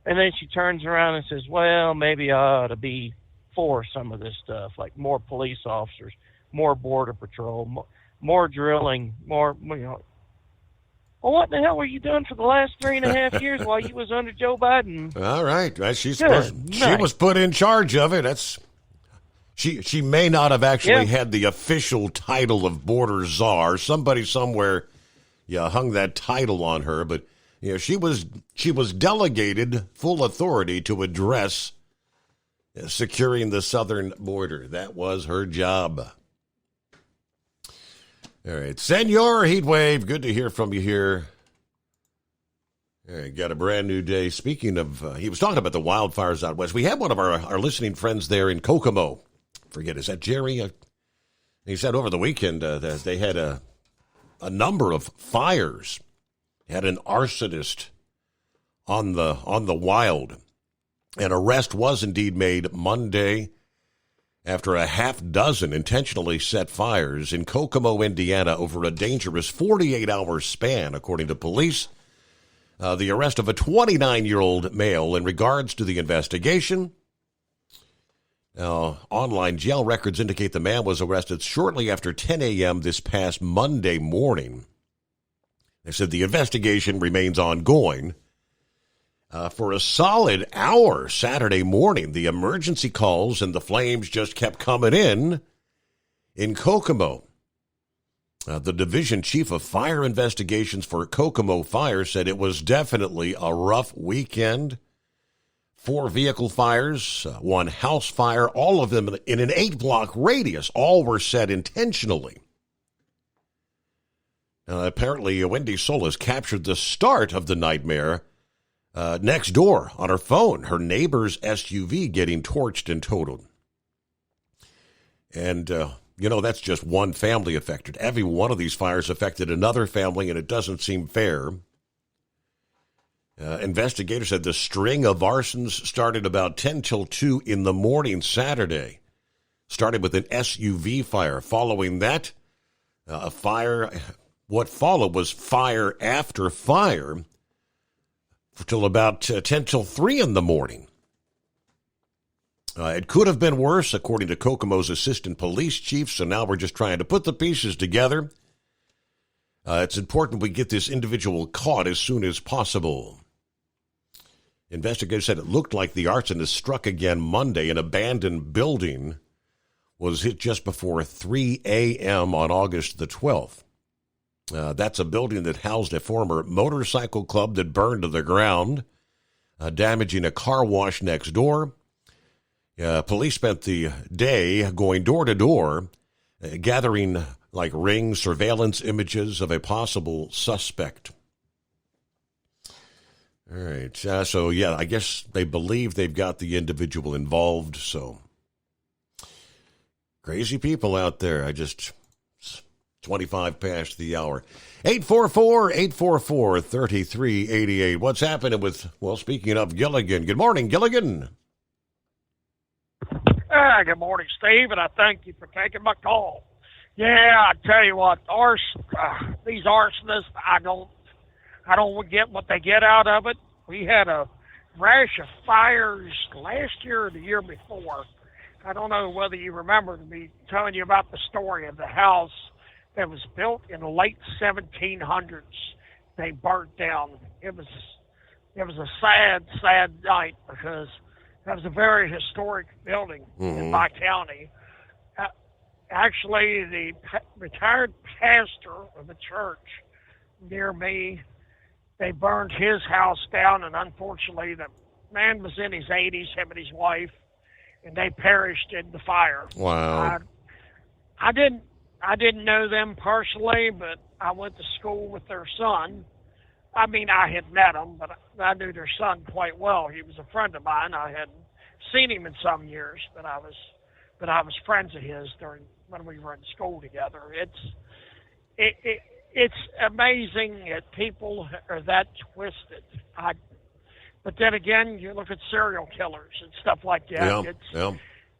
And then she turns around and says, well, maybe I ought to be for some of this stuff, like more police officers, more border patrol, more drilling, more. Well, what the hell were you doing for the last 3.5 years while you was under Joe Biden? All right. She was put in charge of it. She may not have actually had the official title of border czar. Somebody somewhere hung that title on her, but she was delegated full authority to address securing the southern border. That was her job. All right. Senor Heatwave, good to hear from you here. All right, got a brand new day. Speaking of, he was talking about the wildfires out west. We had one of our listening friends there in Kokomo. Forget, is that Jerry? He said over the weekend that they had a number of fires. Had an arsonist on the wild. An arrest was indeed made Monday after a half dozen intentionally set fires in Kokomo, Indiana, over a dangerous 48-hour span, according to police. The arrest of a 29-year-old male in regards to the investigation. Online jail records indicate the man was arrested shortly after 10 a.m. this past Monday morning. They said the investigation remains ongoing. For a solid hour Saturday morning, the emergency calls and the flames just kept coming in Kokomo. The division chief of fire investigations for Kokomo Fire said it was definitely a rough weekend. 4 vehicle fires, 1 house fire, all of them in an 8-block radius. All were set intentionally. Apparently, Wendy Solis captured the start of the nightmare next door on her phone, her neighbor's SUV getting torched and totaled. And, that's just one family affected. Every one of these fires affected another family, and it doesn't seem fair. Investigators said the string of arsons started about 10 till 2 in the morning Saturday. Started with an SUV fire. Following that, a fire. What followed was fire after fire till about 10 till 3 in the morning. It could have been worse, according to Kokomo's assistant police chief, so now we're just trying to put the pieces together. It's important we get this individual caught as soon as possible. Investigators said it looked like the arsonist struck again Monday. An abandoned building was hit just before 3 a.m. on August the 12th. That's a building that housed a former motorcycle club that burned to the ground, damaging a car wash next door. Police spent the day going door to door, gathering ring surveillance images of a possible suspect. All right. I guess they believe they've got the individual involved. So crazy people out there. 25 past the hour. 844-844-3388. What's happening with, speaking of Gilligan. Good morning, Gilligan. Good morning, Steve, and I thank you for taking my call. Yeah, I tell you what, these arsonists, I don't get what they get out of it. We had a rash of fires last year or the year before. I don't know whether you remember me telling you about the story of the house that was built in the late 1700s. They burnt down. It was a sad, sad night because that was a very historic building in my county. Actually, the retired pastor of a church near me, they burned his house down, and unfortunately the man was in his 80s, him and his wife, and they perished in the fire. Wow. I didn't know them personally, but I went to school with their son. I mean, I had met him, but I knew their son quite well. He was a friend of mine. I hadn't seen him in some years, but I was friends of his when we were in school together. It's amazing that people are that twisted. But then again, you look at serial killers and stuff like that.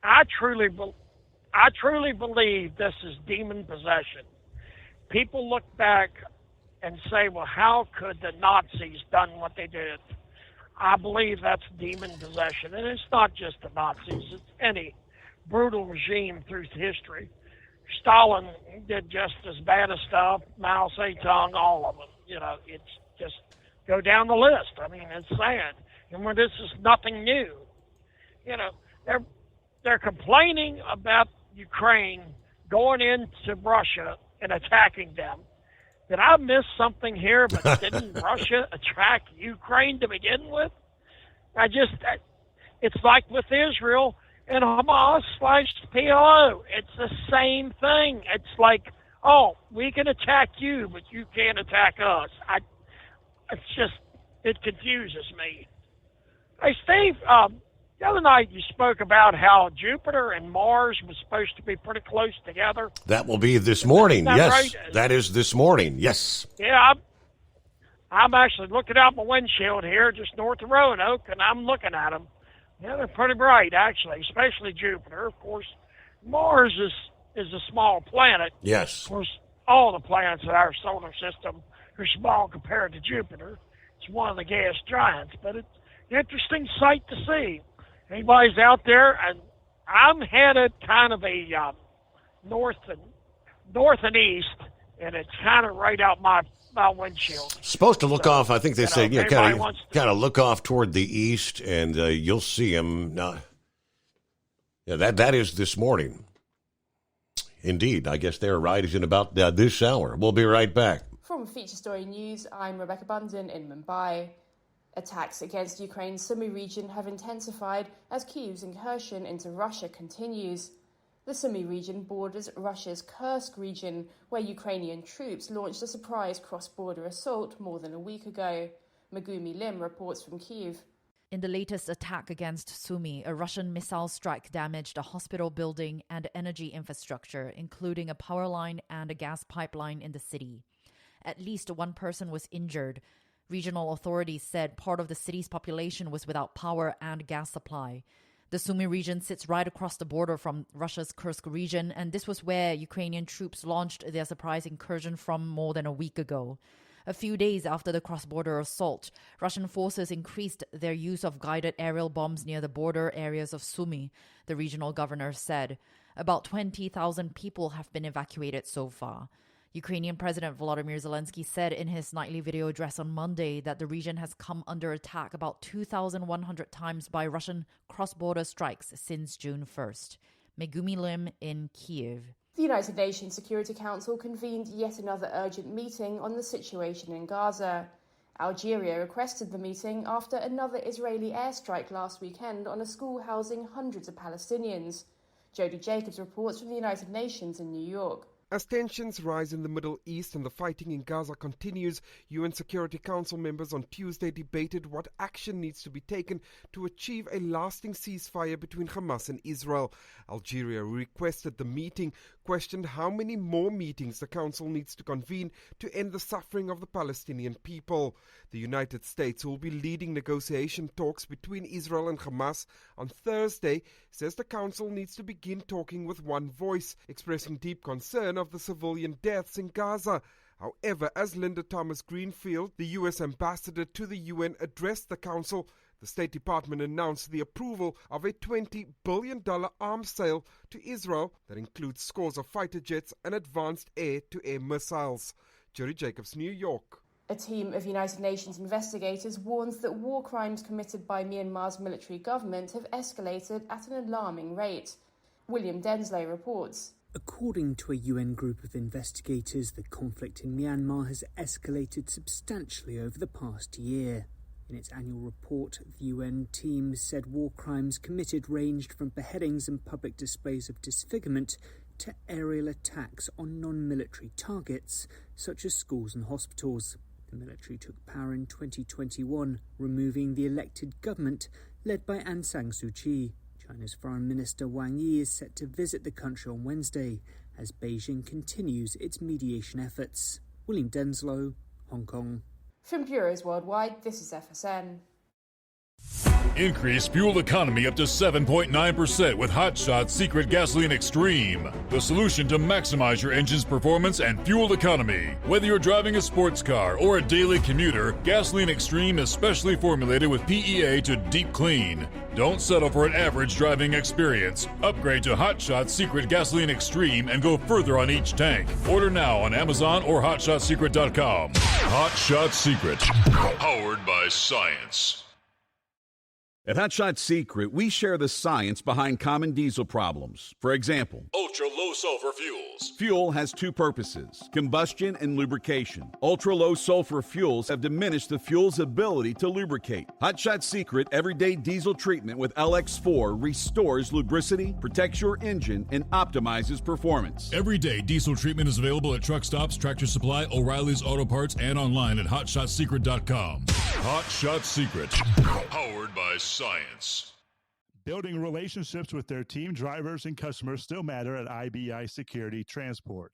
I truly believe this is demon possession. People look back and say, well, how could the Nazis done what they did? I believe that's demon possession. And it's not just the Nazis. It's any brutal regime through history. Stalin did just as bad as stuff. Mao Zedong, all of them. You know, it's just go down the list. I mean, it's sad. And when this is nothing new. You know, they're complaining about Ukraine going into Russia and attacking them. Did I miss something here? But didn't Russia attack Ukraine to begin with? It's like with Israel and Hamas / PLO. It's the same thing. It's like, oh, we can attack you, but you can't attack us. It confuses me. Hey, Steve, the other night you spoke about how Jupiter and Mars was supposed to be pretty close together. That will be this morning. Yes, right? That is this morning. Yes. Yeah, I'm actually looking out my windshield here just north of Roanoke, and I'm looking at them. Yeah, they're pretty bright, actually, especially Jupiter. Of course, Mars is a small planet. Yes. Of course, all the planets in our solar system are small compared to Jupiter. It's one of the gas giants, but it's an interesting sight to see. Anybody's out there, and I'm headed kind of a north and east, and it's kind of right out my windshield. Supposed to look off. I think they say, kind of look off toward the east, and you'll see them. That is this morning. Indeed, I guess their ride is in about this hour. We'll be right back. From Feature Story News, I'm Rebecca Bundin in Mumbai. Attacks against Ukraine's Sumy region have intensified as Kyiv's incursion into Russia continues. The Sumy region borders Russia's Kursk region, where Ukrainian troops launched a surprise cross-border assault more than a week ago. Megumi Lim reports from Kyiv. In the latest attack against Sumy, a Russian missile strike damaged a hospital building and energy infrastructure, including a power line and a gas pipeline in the city. At least one person was injured. Regional authorities said part of the city's population was without power and gas supply. The Sumy region sits right across the border from Russia's Kursk region, and this was where Ukrainian troops launched their surprise incursion from more than a week ago. A few days after the cross-border assault, Russian forces increased their use of guided aerial bombs near the border areas of Sumy, the regional governor said. About 20,000 people have been evacuated so far. Ukrainian President Volodymyr Zelensky said in his nightly video address on Monday that the region has come under attack about 2,100 times by Russian cross-border strikes since June 1st. Megumi Lim in Kyiv. The United Nations Security Council convened yet another urgent meeting on the situation in Gaza. Algeria requested the meeting after another Israeli airstrike last weekend on a school housing hundreds of Palestinians. Jody Jacobs reports from the United Nations in New York. As tensions rise in the Middle East and the fighting in Gaza continues, UN Security Council members on Tuesday debated what action needs to be taken to achieve a lasting ceasefire between Hamas and Israel. Algeria requested the meeting, questioned how many more meetings the Council needs to convene to end the suffering of the Palestinian people. The United States, who will be leading negotiation talks between Israel and Hamas on Thursday, says the Council needs to begin talking with one voice, expressing deep concern of the civilian deaths in Gaza. However, as Linda Thomas-Greenfield, the U.S. ambassador to the UN, addressed the Council, the State Department announced the approval of a $20 billion arms sale to Israel that includes scores of fighter jets and advanced air-to-air missiles. Jerry Jacobs, New York. A team of United Nations investigators warns that war crimes committed by Myanmar's military government have escalated at an alarming rate. William Denslow reports. According to a UN group of investigators, the conflict in Myanmar has escalated substantially over the past year. In its annual report, the UN team said war crimes committed ranged from beheadings and public displays of disfigurement to aerial attacks on non-military targets, such as schools and hospitals. The military took power in 2021, removing the elected government led by Aung San Suu Kyi. China's Foreign Minister Wang Yi is set to visit the country on Wednesday as Beijing continues its mediation efforts. William Denslow, Hong Kong. From Bureaus Worldwide, this is FSN. Increase fuel economy up to 7.9% with Hot Shot Secret Gasoline Extreme. The solution to maximize your engine's performance and fuel economy. Whether you're driving a sports car or a daily commuter, Gasoline Extreme is specially formulated with PEA to deep clean. Don't settle for an average driving experience. Upgrade to Hot Shot Secret Gasoline Extreme and go further on each tank. Order now on Amazon or HotShotSecret.com. Hot Shot Secret. Powered by science. At Hot Shot Secret, we share the science behind common diesel problems. For example, ultra-low sulfur fuels. Fuel has two purposes, combustion and lubrication. Ultra-low sulfur fuels have diminished the fuel's ability to lubricate. Hot Shot Secret Everyday Diesel Treatment with LX4 restores lubricity, protects your engine, and optimizes performance. Everyday diesel treatment is available at truck stops, Tractor Supply, O'Reilly's Auto Parts, and online at HotShotSecret.com. Hot Shot Secret. Powered by science. Building relationships with their team drivers and customers still matter at IBI Security Transport.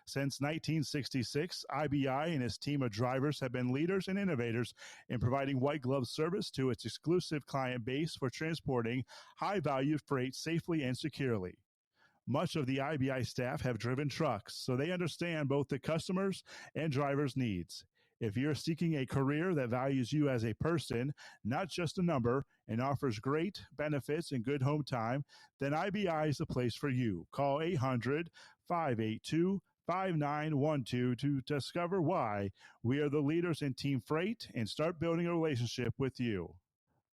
Since 1966, IBI and its team of drivers have been leaders and innovators in providing white glove service to its exclusive client base for transporting high-value freight safely and securely. Much of the IBI staff have driven trucks, so they understand both the customers' and drivers' needs. If you're seeking a career that values you as a person, not just a number, and offers great benefits and good home time, then IBI is the place for you. Call 800-582-5912 to discover why we are the leaders in team freight and start building a relationship with you.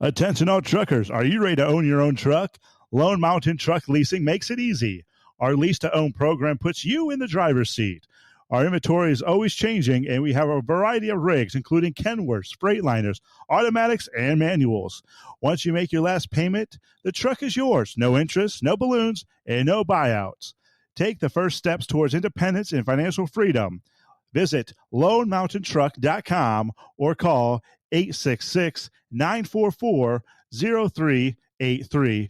Attention all truckers, are you ready to own your own truck? Lone Mountain Truck Leasing makes it easy. Our lease-to-own program puts you in the driver's seat. Our inventory is always changing, and we have a variety of rigs, including Kenworths, Freightliners, automatics, and manuals. Once you make your last payment, the truck is yours. No interest, no balloons, and no buyouts. Take the first steps towards independence and financial freedom. Visit LoneMountainTruck.com or call 866-944-0383.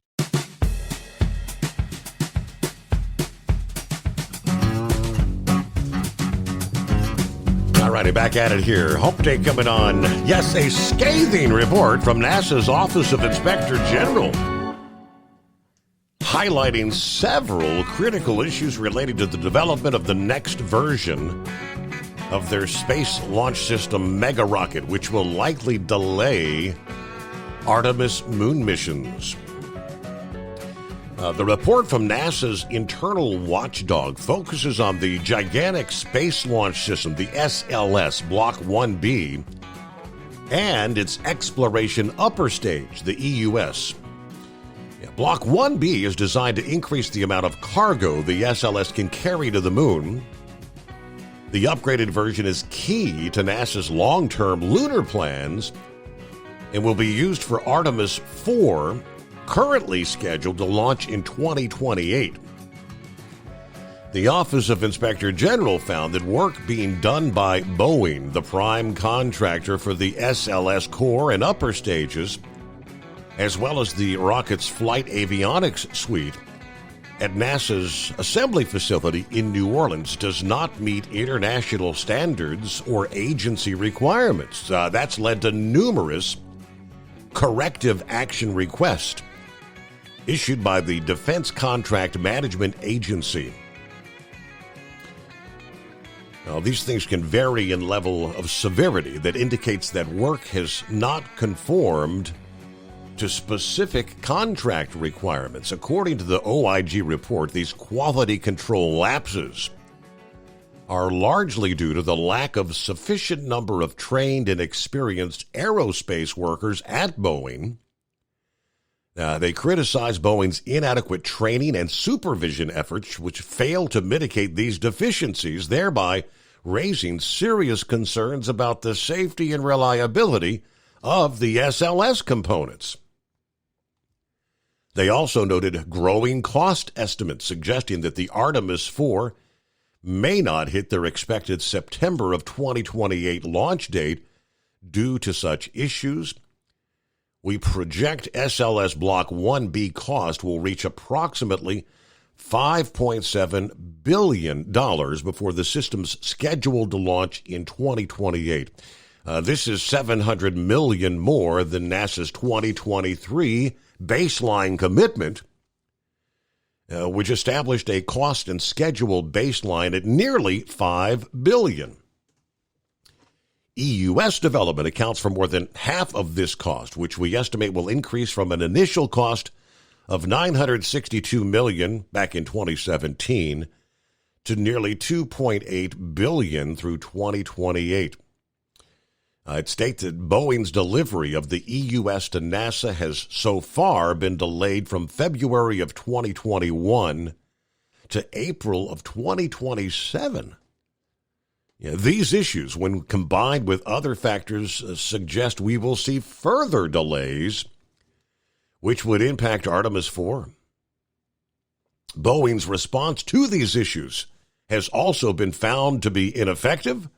All righty, back at it here. Hope Day coming on. Yes, a scathing report from NASA's Office of Inspector General, highlighting several critical issues related to the development of the next version of their Space Launch System mega rocket, which will likely delay Artemis moon missions. The report from NASA's internal watchdog focuses on the gigantic Space Launch System, the SLS Block 1B, and its exploration upper stage, the EUS. Block 1B is designed to increase the amount of cargo the SLS can carry to the moon. The upgraded version is key to NASA's long-term lunar plans and will be used for Artemis 4, currently scheduled to launch in 2028. The Office of Inspector General found that work being done by Boeing, the prime contractor for the SLS core and upper stages, as well as the rocket's flight avionics suite at NASA's assembly facility in New Orleans, does not meet international standards or agency requirements. That's led to numerous corrective action requests issued by the Defense Contract Management Agency. Now, these things can vary in level of severity that indicates that work has not conformed to specific contract requirements. According to the OIG report, these quality control lapses are largely due to the lack of sufficient number of trained and experienced aerospace workers at Boeing, They criticize Boeing's inadequate training and supervision efforts, which fail to mitigate these deficiencies, thereby raising serious concerns about the safety and reliability of the SLS components. They also noted growing cost estimates suggesting that the Artemis 4 may not hit their expected September of 2028 launch date due to such issues. We project SLS Block 1B cost will reach approximately $5.7 billion before the system's scheduled to launch in 2028. This is $700 million more than NASA's 2023 baseline commitment, which established a cost and schedule baseline at nearly $5 billion. EUS development accounts for more than half of this cost, which we estimate will increase from an initial cost of $962 million back in 2017 to nearly $2.8 billion through 2028. It states that Boeing's delivery of the EUS to NASA has so far been delayed from February of 2021 to April of 2027. These issues, when combined with other factors, suggest we will see further delays, which would impact Artemis 4. Boeing's response to these issues has also been found to be ineffective,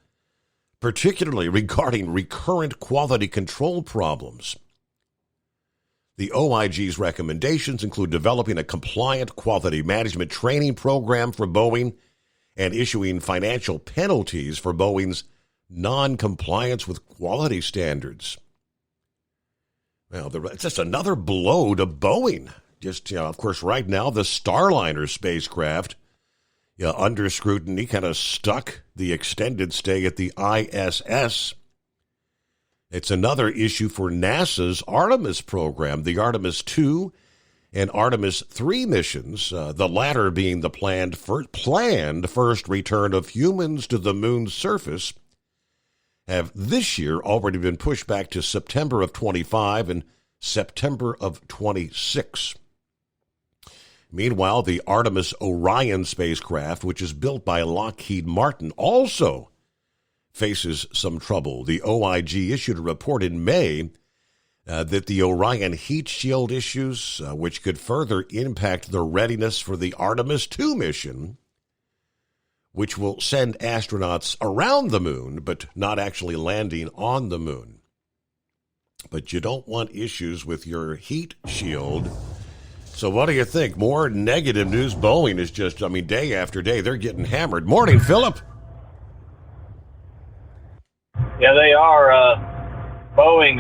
particularly regarding recurrent quality control problems. The OIG's recommendations include developing a compliant quality management training program for Boeing and issuing financial penalties for Boeing's non-compliance with quality standards. Well, it's just another blow to Boeing. Of course, right now, the Starliner spacecraft, under scrutiny, kind of stuck the extended stay at the ISS. It's another issue for NASA's Artemis program, the Artemis 2 and Artemis 3 missions, the latter being the planned first return of humans to the moon's surface, have this year already been pushed back to September of 25 and September of 26. Meanwhile, the Artemis Orion spacecraft, which is built by Lockheed Martin, also faces some trouble. The OIG issued a report in May that the Orion heat shield issues, which could further impact the readiness for the Artemis 2 mission, which will send astronauts around the moon, but not actually landing on the moon. But you don't want issues with your heat shield. So what do you think? More negative news. Boeing is just, day after day, they're getting hammered. Morning, Philip. Yeah, they are. Boeing,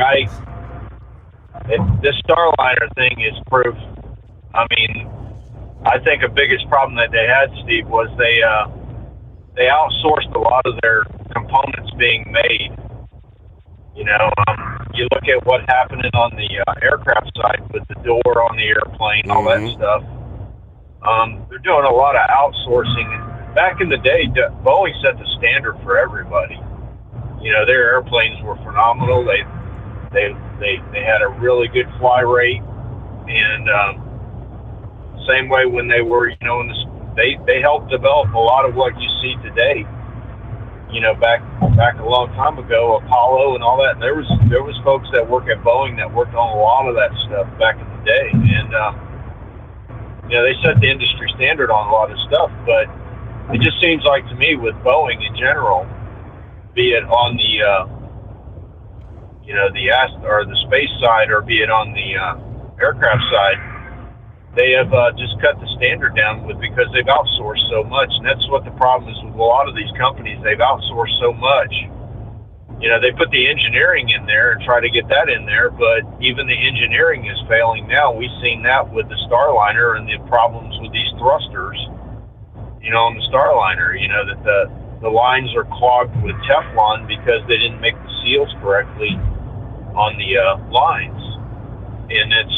this Starliner thing is proof. I think the biggest problem that they had, Steve, was they outsourced a lot of their components being made. You look at what happened on the aircraft side with the door on the airplane, all that stuff. They're doing a lot of outsourcing. Back in the day, Boeing set the standard for everybody. Their airplanes were phenomenal. They had a really good fly rate, and same way when they were, they helped develop a lot of what you see today. Back a long time ago, Apollo and all that. And there was folks that work at Boeing that worked on a lot of that stuff back in the day, and they set the industry standard on a lot of stuff. But it just seems like to me with Boeing in general, be it on the the space side or be it on the aircraft side, they have just cut the standard down because they've outsourced so much. And that's what the problem is with a lot of these companies. They've outsourced so much. They put the engineering in there and try to get that in there, but even the engineering is failing now. We've seen that with the Starliner and the problems with these thrusters, on the Starliner, that the lines are clogged with Teflon because they didn't make the seals correctly on the lines. And it's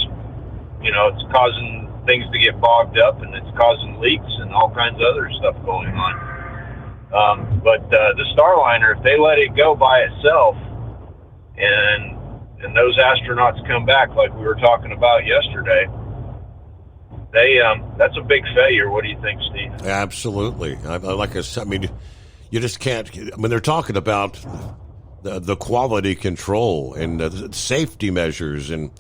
causing things to get bogged up, and it's causing leaks and all kinds of other stuff going on. But the Starliner, if they let it go by itself and and those astronauts come back like we were talking about yesterday, that's a big failure. What do you think, Steve? Absolutely. Like I said, I mean, you just can't. I mean, they're talking about the quality control and the safety measures, and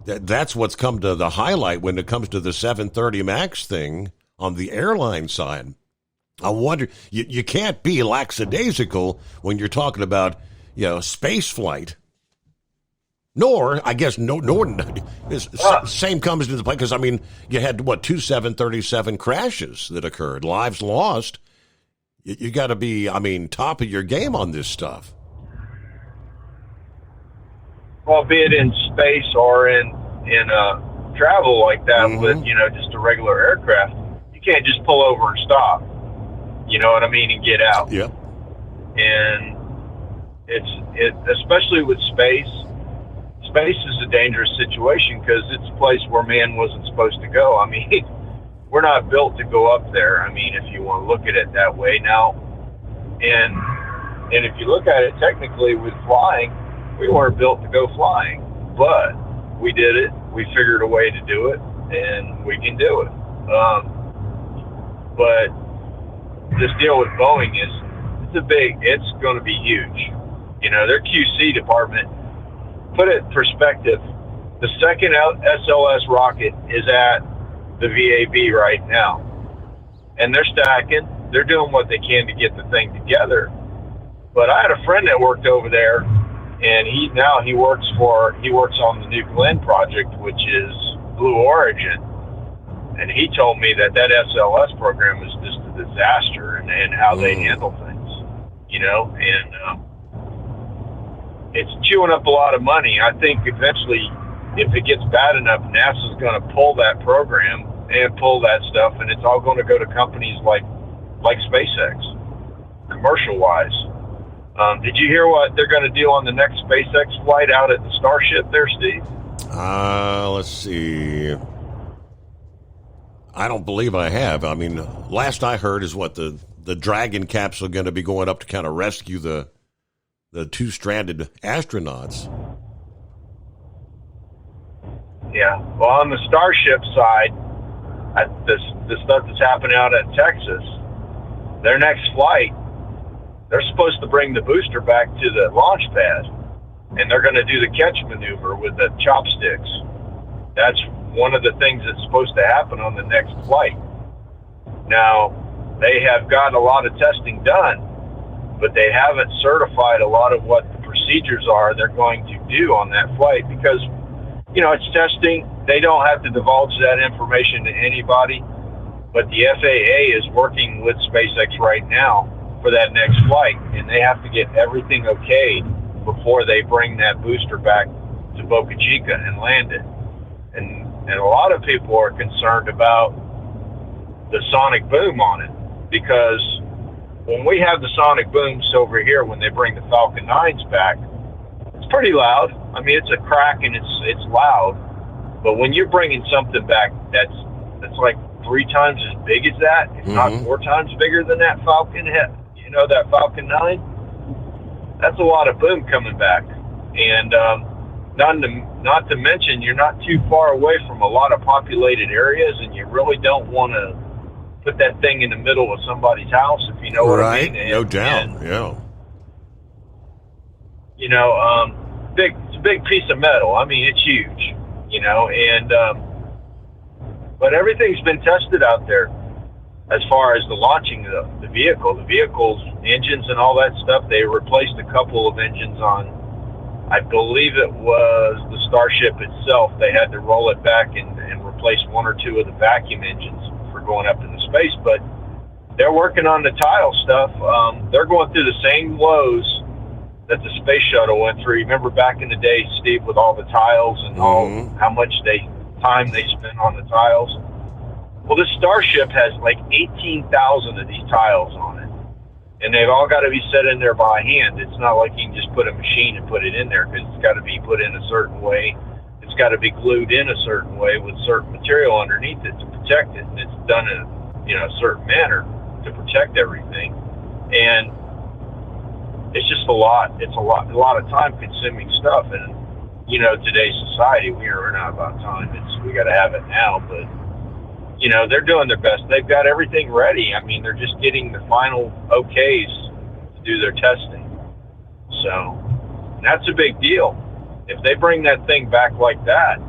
that's what's come to the highlight when it comes to the 730 MAX thing on the airline side. I wonder, you can't be lackadaisical when you're talking about, space flight. Nor, I guess, same comes into play, because, I mean, you had, 2 737 crashes that occurred, lives lost. You got to be, top of your game on this stuff. Well, be it in space or in travel like that with, just a regular aircraft, you can't just pull over and stop, you know what I mean, and get out. Yep. And it's especially with space. Space is a dangerous situation because it's a place where man wasn't supposed to go. I mean, we're not built to go up there. I mean, if you want to look at it that way now. And if you look at it technically with flying, we weren't built to go flying, but we did it. We figured a way to do it, and we can do it. But this deal with Boeing it's going to be huge. Their QC department, put it in perspective, the second SLS rocket is at the VAB right now. And they're stacking. They're doing what they can to get the thing together. But I had a friend that worked over there, and he works on the New Glenn project, which is Blue Origin. And he told me that SLS program is just a disaster and how they handle things, and it's chewing up a lot of money. I think eventually, if it gets bad enough, NASA's going to pull that program and pull that stuff, and it's all going to go to companies like SpaceX, commercial-wise. Did you hear what they're going to do on the next SpaceX flight out at the Starship there, Steve? Let's see. I don't believe I have. I mean, last I heard is the Dragon capsule going to be going up to kind of rescue the 2 stranded astronauts. Yeah. Well, on the Starship side, the stuff that's happening out at Texas, their next flight, they're supposed to bring the booster back to the launch pad, and they're going to do the catch maneuver with the chopsticks. That's one of the things that's supposed to happen on the next flight. Now, they have gotten a lot of testing done, but they haven't certified a lot of what the procedures are they're going to do on that flight because, it's testing. They don't have to divulge that information to anybody, but the FAA is working with SpaceX right now for that next flight, and they have to get everything okayed before they bring that booster back to Boca Chica and land it. And a lot of people are concerned about the sonic boom on it because when we have the sonic booms over here, when they bring the Falcon 9s back, it's pretty loud. I mean, it's a crack and it's loud. But when you're bringing something back that's like 3 times as big as that, if not 4 times bigger than that Falcon, that Falcon 9, that's a lot of boom coming back. And not to mention, you're not too far away from a lot of populated areas, and you really don't want to put that thing in the middle of somebody's house, if you know what I mean. No doubt, yeah. It's a big piece of metal. I mean, it's huge, but everything's been tested out there as far as the launching of the vehicle. The vehicle's engines and all that stuff, they replaced a couple of engines on, I believe it was the Starship itself. They had to roll it back and replace 1 or 2 of the vacuum engines for going up into space, but they're working on the tile stuff. They're going through the same woes that the space shuttle went through. Remember back in the day, Steve, with all the tiles and how much time they spent on the tiles? Well, this Starship has like 18,000 of these tiles on it, and they've all got to be set in there by hand. It's not like you can just put a machine and put it in there, because it's got to be put in a certain way. It's got to be glued in a certain way with certain material underneath it to protect it, and it's done in a certain manner to protect everything. And it's just a lot. It's a lot of time-consuming stuff, and today's society. We're not about time. We got to have it now. But, they're doing their best. They've got everything ready. I mean, they're just getting the final okays to do their testing. So that's a big deal. If they bring that thing back like that,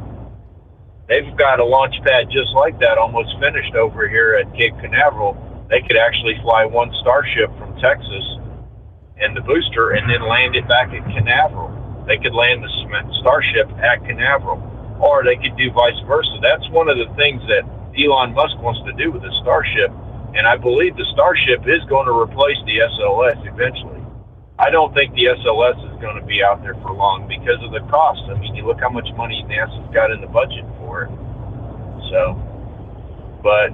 they've got a launch pad just like that almost finished over here at Cape Canaveral. They could actually fly one Starship from Texas and the booster and then land it back at Canaveral. They could land the Starship at Canaveral, or they could do vice versa. That's one of the things that Elon Musk wants to do with the Starship, and I believe the Starship is going to replace the SLS eventually. I don't think the SLS is going to be out there for long because of the cost. I mean, you look how much money NASA's got in the budget for it. So, but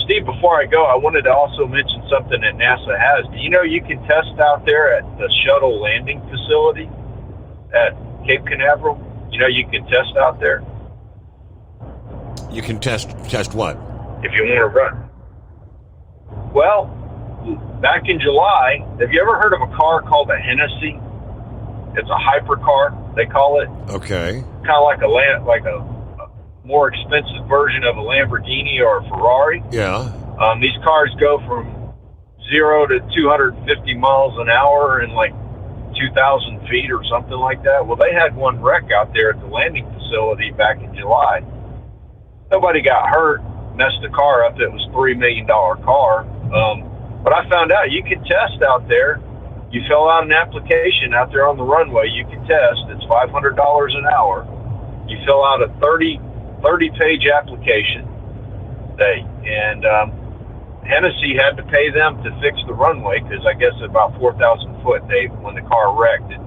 Steve, before I go, I wanted to also mention something that NASA has. Do you know you can test out there at the shuttle landing facility at Cape Canaveral? You can test out there. You can test what? If you want to run. Well, back in July, have you ever heard of a car called a Hennessy? It's a hypercar, they call it. Okay. Kind of like a more expensive version of a Lamborghini or a Ferrari. Yeah. These cars go from 0 to 250 miles an hour in like 2,000 feet or something like that. Well, they had one wreck out there at the landing facility back in July. Nobody got hurt, messed the car up. It was a $3 million car. But I found out you can test out there. You fill out an application out there on the runway. You can test. It's $500 an hour. You fill out a 30-page application. Hennessy had to pay them to fix the runway because I guess at about 4,000 foot, when the car wrecked, it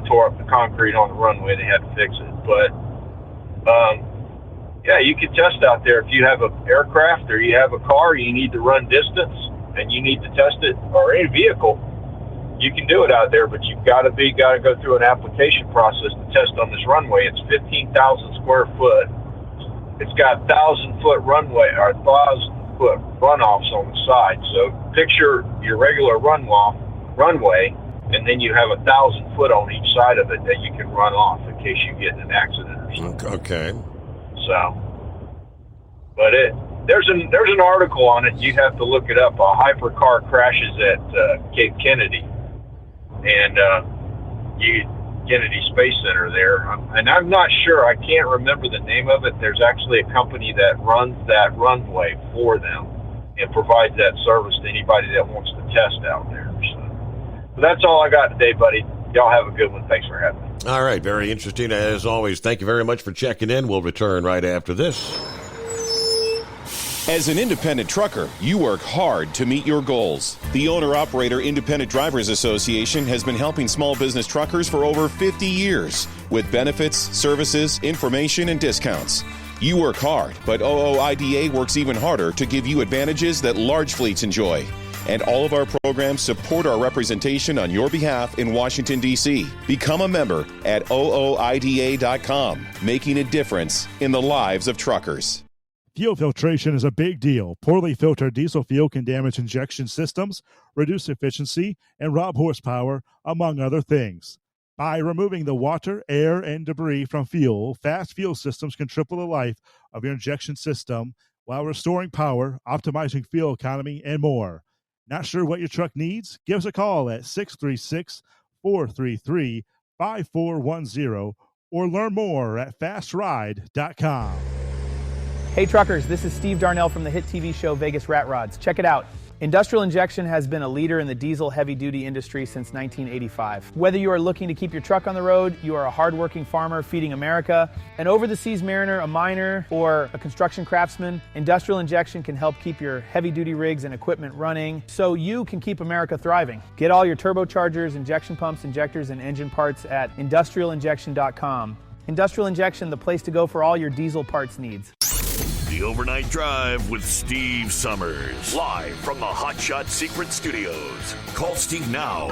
tore up the concrete on the runway. They had to fix it. But yeah, you can test out there if you have an aircraft or you have a car. You need to run distance and you need to test it, or any vehicle. You can do it out there, but you've got to go through an application process to test on this runway. It's 15,000 square foot. It's got 1,000-foot runway or 1,000-foot runoffs on the side. So picture your regular runway, and then you have 1,000 foot on each side of it that you can run off in case you get in an accident or something. Okay. So, but there's an article on it. You have to look it up. A hypercar crashes at Cape Kennedy, and Kennedy Space Center there. And I'm not sure. I can't remember the name of it. There's actually a company that runs that runway for them and provides that service to anybody that wants to test out there. So that's all I got today, buddy. Y'all have a good one. Thanks for having me. All right. Very interesting. As always, thank you very much for checking in. We'll return right after this. As an independent trucker, you work hard to meet your goals. The Owner-Operator Independent Drivers Association has been helping small business truckers for over 50 years with benefits, services, information, and discounts. You work hard, but OOIDA works even harder to give you advantages that large fleets enjoy. And all of our programs support our representation on your behalf in Washington, D.C. Become a member at OOIDA.com, making a difference in the lives of truckers. Fuel filtration is a big deal. Poorly filtered diesel fuel can damage injection systems, reduce efficiency, and rob horsepower, among other things. By removing the water, air, and debris from fuel, fast fuel systems can triple the life of your injection system while restoring power, optimizing fuel economy, and more. Not sure what your truck needs? Give us a call at 636-433-5410 or learn more at fastride.com. Hey truckers, this is Steve Darnell from the hit TV show Vegas Rat Rods. Check it out. Industrial Injection has been a leader in the diesel heavy-duty industry since 1985. Whether you are looking to keep your truck on the road, you are a hardworking farmer feeding America, an over-the-seas mariner, a miner, or a construction craftsman, Industrial Injection can help keep your heavy-duty rigs and equipment running so you can keep America thriving. Get all your turbochargers, injection pumps, injectors, and engine parts at industrialinjection.com. Industrial Injection, the place to go for all your diesel parts needs. The Overnight Drive with Steve Summers. Live from the Hot Shot Secret Studios. Call Steve now.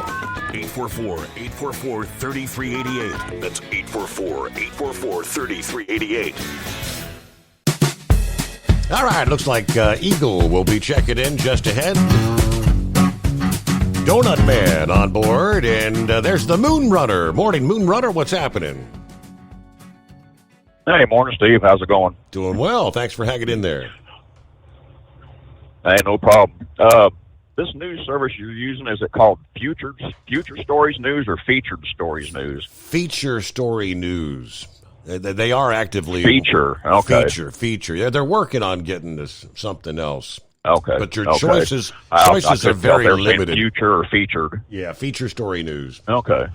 844-844-3388. That's 844-844-3388. All right. Looks like Eagle will be checking in just ahead. Donut Man on board. And there's the Moon Runner. Morning, Moon Runner. What's happening? Hey, morning, Steve. How's it going? Doing well. Thanks for hanging in there. Hey, no problem. This news service you're using, is it called Future Stories News or Featured Stories News? Feature Story News. They are actively Feature. Okay. Feature. Yeah, they're working on getting this something else. Okay. But your okay. choices I are couldn't tell very if they were saying limited. Future or featured. Yeah, Feature Story News. Okay.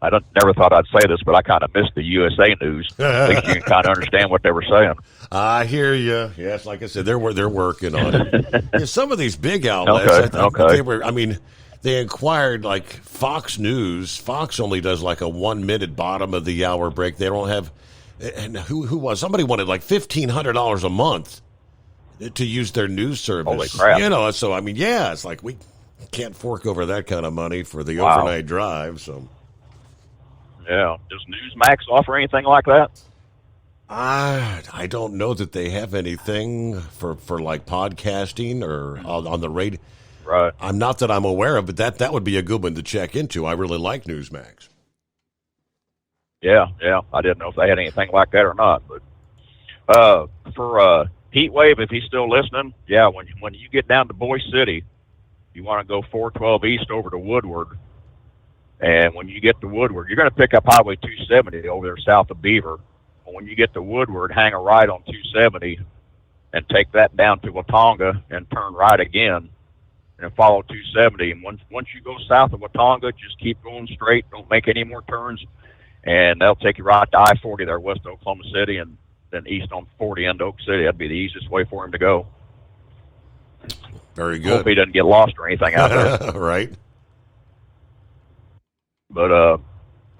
I never thought I'd say this, but I kind of missed the USA News. At least you can kind of understand what they were saying. I hear you. Yes, like I said, they're working on it. Yeah, some of these big outlets, they acquired like Fox News. Fox only does like a 1 minute bottom of the hour break. They don't have, and who was somebody wanted like $1,500 a month to use their news service. Holy crap! So it's like we can't fork over that kind of money for the Wow. overnight drive. So Yeah. Does Newsmax offer anything like that? I don't know that they have anything for like podcasting or on the radio. Right. I'm not that I'm aware of, but that would be a good one to check into. I really like Newsmax. Yeah. I didn't know if they had anything like that or not. But for Heatwave, if he's still listening, yeah, when you get down to Boise City, you want to go 412 east over to Woodward. And when you get to Woodward, you're going to pick up Highway 270 over there south of Beaver. But when you get to Woodward, hang a right on 270 and take that down to Watonga and turn right again and follow 270. And once you go south of Watonga, just keep going straight. Don't make any more turns. And they'll take you right to I-40 there west of Oklahoma City and then east on 40 into Oak City. That'd be the easiest way for him to go. Very good. Hope he doesn't get lost or anything out there. Right. But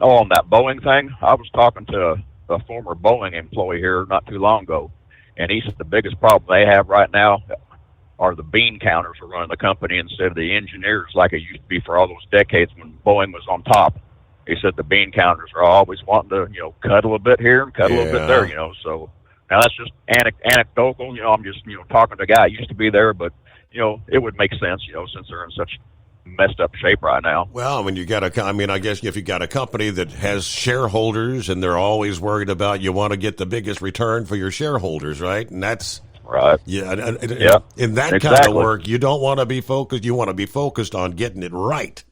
on that Boeing thing, I was talking to a former Boeing employee here not too long ago, and he said the biggest problem they have right now are the bean counters who are running the company instead of the engineers like it used to be for all those decades when Boeing was on top. He said the bean counters are always wanting to, cut a little bit here and cut a little bit there, so now that's just anecdotal. I'm just, talking to a guy who used to be there, but, it would make sense, since they're in such messed up shape right now. Well, when you got I guess if you got a company that has shareholders and they're always worried about you want to get the biggest return for your shareholders, right? And that's right. Yeah. Yeah. In that Exactly. kind of work, you don't want to be focused. You want to be focused on getting it right.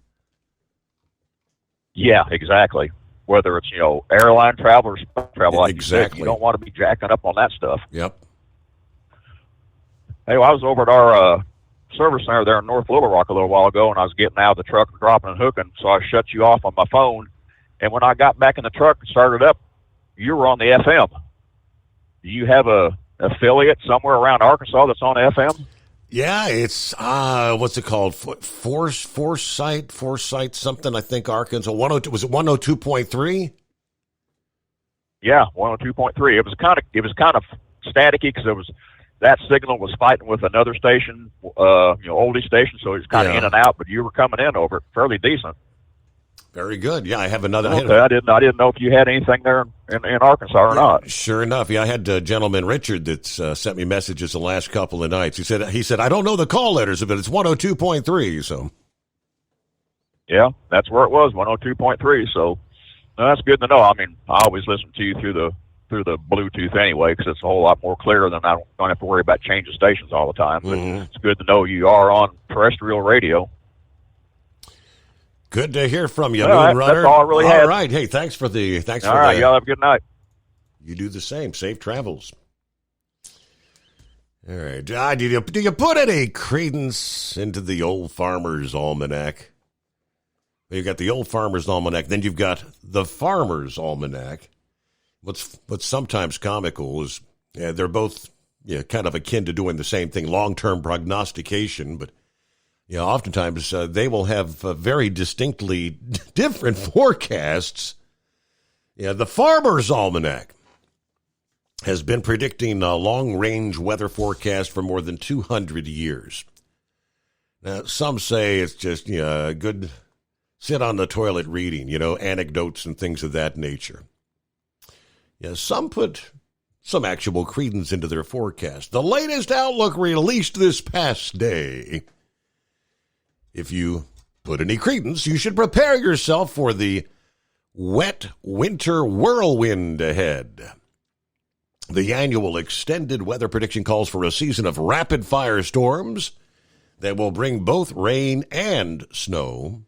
Yeah, exactly. Whether it's, airline travel or spot travel, like Exactly. you said, you don't want to be jacking up on that stuff. Yep. Hey, well, I was over at our service center there in North Little Rock a little while ago, and I was getting out of the truck and dropping and hooking, so I shut you off on my phone. And when I got back in the truck and started up, you were on the FM. Do you have a affiliate somewhere around Arkansas that's on FM? Yeah, it's what's it called? Foresight something. I think Arkansas 102 was it 102.3? Yeah, 102.3. It was kind of staticky because that signal was fighting with another station, oldie station, so it was kind of in and out. But you were coming in over it fairly decent. Very good. Yeah, I have another. Okay, I didn't know if you had anything there in Arkansas or not. Sure enough, yeah, I had a gentleman, Richard, that's sent me messages the last couple of nights. He said I don't know the call letters of it. It's 102.3. So yeah, that's where it was, 102.3. So that's good to know. I mean, I always listen to you through the Bluetooth anyway, because it's a whole lot more clear than I don't have to worry about changing stations all the time. But it's good to know you are on terrestrial radio. Good to hear from you, All Moon right, Runner. that's all I really had. All right, hey, thanks for All right, y'all have a good night. You do the same. Safe travels. All right, do you put any credence into the Old Farmer's Almanac? You got the Old Farmer's Almanac, then you've got the Farmer's Almanac. What's sometimes comical is they're both kind of akin to doing the same thing, long-term prognostication, but oftentimes they will have very distinctly different forecasts. Yeah, the Farmer's Almanac has been predicting a long-range weather forecast for more than 200 years. Now, some say it's just good sit on the toilet reading, anecdotes and things of that nature. Yeah, some put some actual credence into their forecast. The latest outlook released this past day. If you put any credence, you should prepare yourself for the wet winter whirlwind ahead. The annual extended weather prediction calls for a season of rapid fire storms that will bring both rain and snow.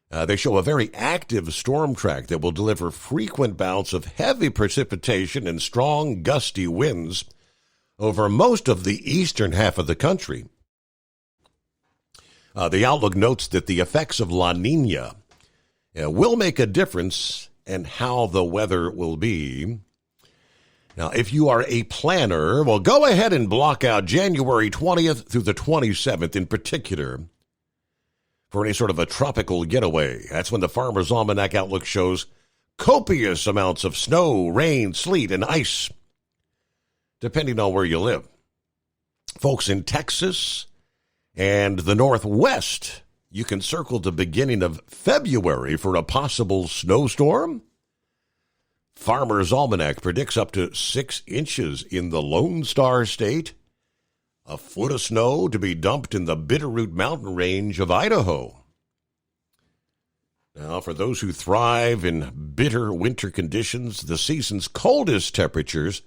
They show a very active storm track that will deliver frequent bouts of heavy precipitation and strong gusty winds over most of the eastern half of the country. The outlook notes that the effects of La Nina will make a difference in how the weather will be. Now, if you are a planner, well, go ahead and block out January 20th through the 27th in particular for any sort of a tropical getaway. That's when the Farmer's Almanac outlook shows copious amounts of snow, rain, sleet, and ice, depending on where you live. Folks in Texas and the Northwest, you can circle the beginning of February for a possible snowstorm. Farmer's Almanac predicts up to 6 inches in the Lone Star State, a foot of snow to be dumped in the Bitterroot Mountain Range of Idaho. Now, for those who thrive in bitter winter conditions, the season's coldest temperatures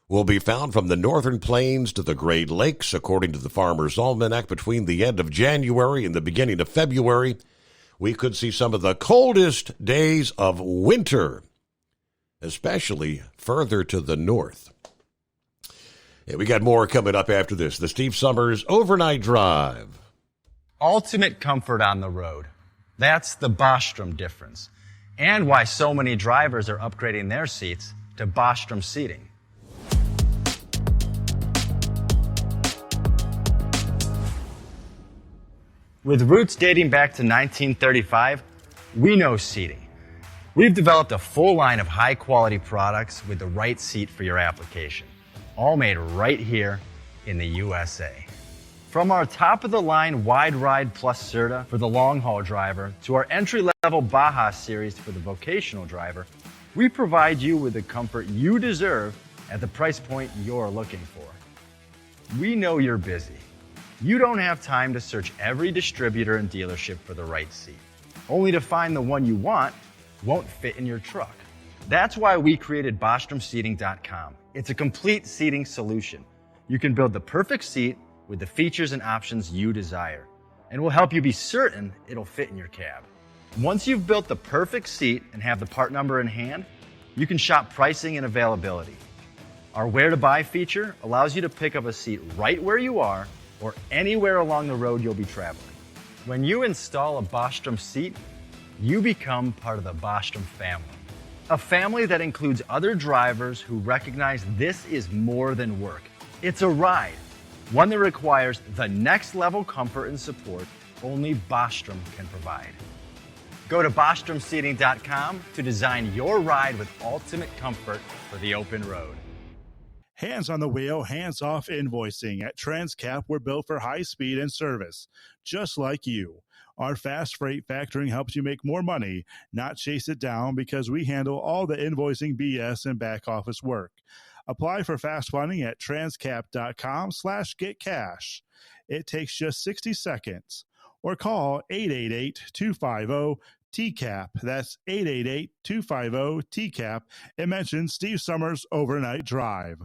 will be found from the northern plains to the Great Lakes, according to the Farmer's Almanac. Between the end of January and the beginning of February, we could see some of the coldest days of winter, especially further to the north. Yeah, we got more coming up after this. The Steve Summers Overnight Drive. Ultimate comfort on the road. That's the Bostrom difference. And why so many drivers are upgrading their seats to Bostrom seating. With roots dating back to 1935, we know seating. We've developed a full line of high-quality products with the right seat for your application, all made right here in the USA. From our top-of-the-line Wide Ride Plus Certa for the long-haul driver to our entry-level Baja series for the vocational driver, we provide you with the comfort you deserve at the price point you're looking for. We know you're busy. You don't have time to search every distributor and dealership for the right seat, only to find the one you want won't fit in your truck. That's why we created BostromSeating.com. It's a complete seating solution. You can build the perfect seat with the features and options you desire, and we'll help you be certain it'll fit in your cab. Once you've built the perfect seat and have the part number in hand, you can shop pricing and availability. Our Where to Buy feature allows you to pick up a seat right where you are or anywhere along the road you'll be traveling. When you install a Bostrom seat, you become part of the Bostrom family. A family that includes other drivers who recognize this is more than work. It's a ride, one that requires the next level comfort and support only Bostrom can provide. Go to BostromSeating.com to design your ride with ultimate comfort for the open road. Hands on the wheel, hands off invoicing. At Transcap, we're built for high speed and service, just like you. Our fast freight factoring helps you make more money, not chase it down, because we handle all the invoicing BS and back office work. Apply for fast funding at transcap.com/getcash. It takes just 60 seconds. Or call 888-250-TCAP. That's 888-250-TCAP and mention Steve Summers Overnight Drive.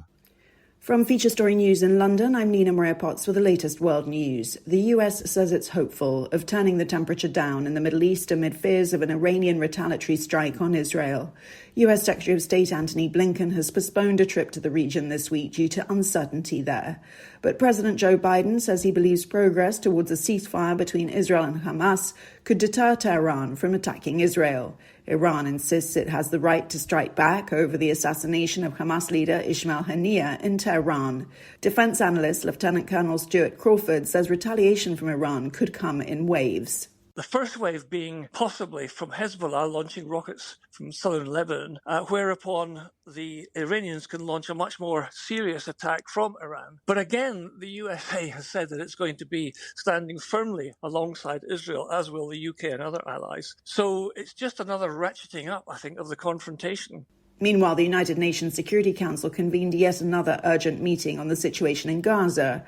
From Feature Story News in London, I'm Nina Maria Potts with the latest world news. The US says it's hopeful of turning the temperature down in the Middle East amid fears of an Iranian retaliatory strike on Israel. US Secretary of State Antony Blinken has postponed a trip to the region this week due to uncertainty there. But President Joe Biden says he believes progress towards a ceasefire between Israel and Hamas could deter Tehran from attacking Israel. Iran insists it has the right to strike back over the assassination of Hamas leader Ismail Haniyeh in Tehran. Defense analyst Lieutenant Colonel Stuart Crawford says retaliation from Iran could come in waves. The first wave being possibly from Hezbollah launching rockets from southern Lebanon, whereupon the Iranians can launch a much more serious attack from Iran. But again, the USA has said that it's going to be standing firmly alongside Israel, as will the UK and other allies. So it's just another ratcheting up, I think, of the confrontation. Meanwhile, the United Nations Security Council convened yet another urgent meeting on the situation in Gaza.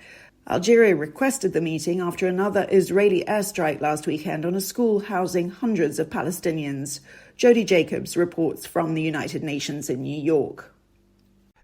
Algeria requested the meeting after another Israeli airstrike last weekend on a school housing hundreds of Palestinians. Jody Jacobs reports from the United Nations in New York.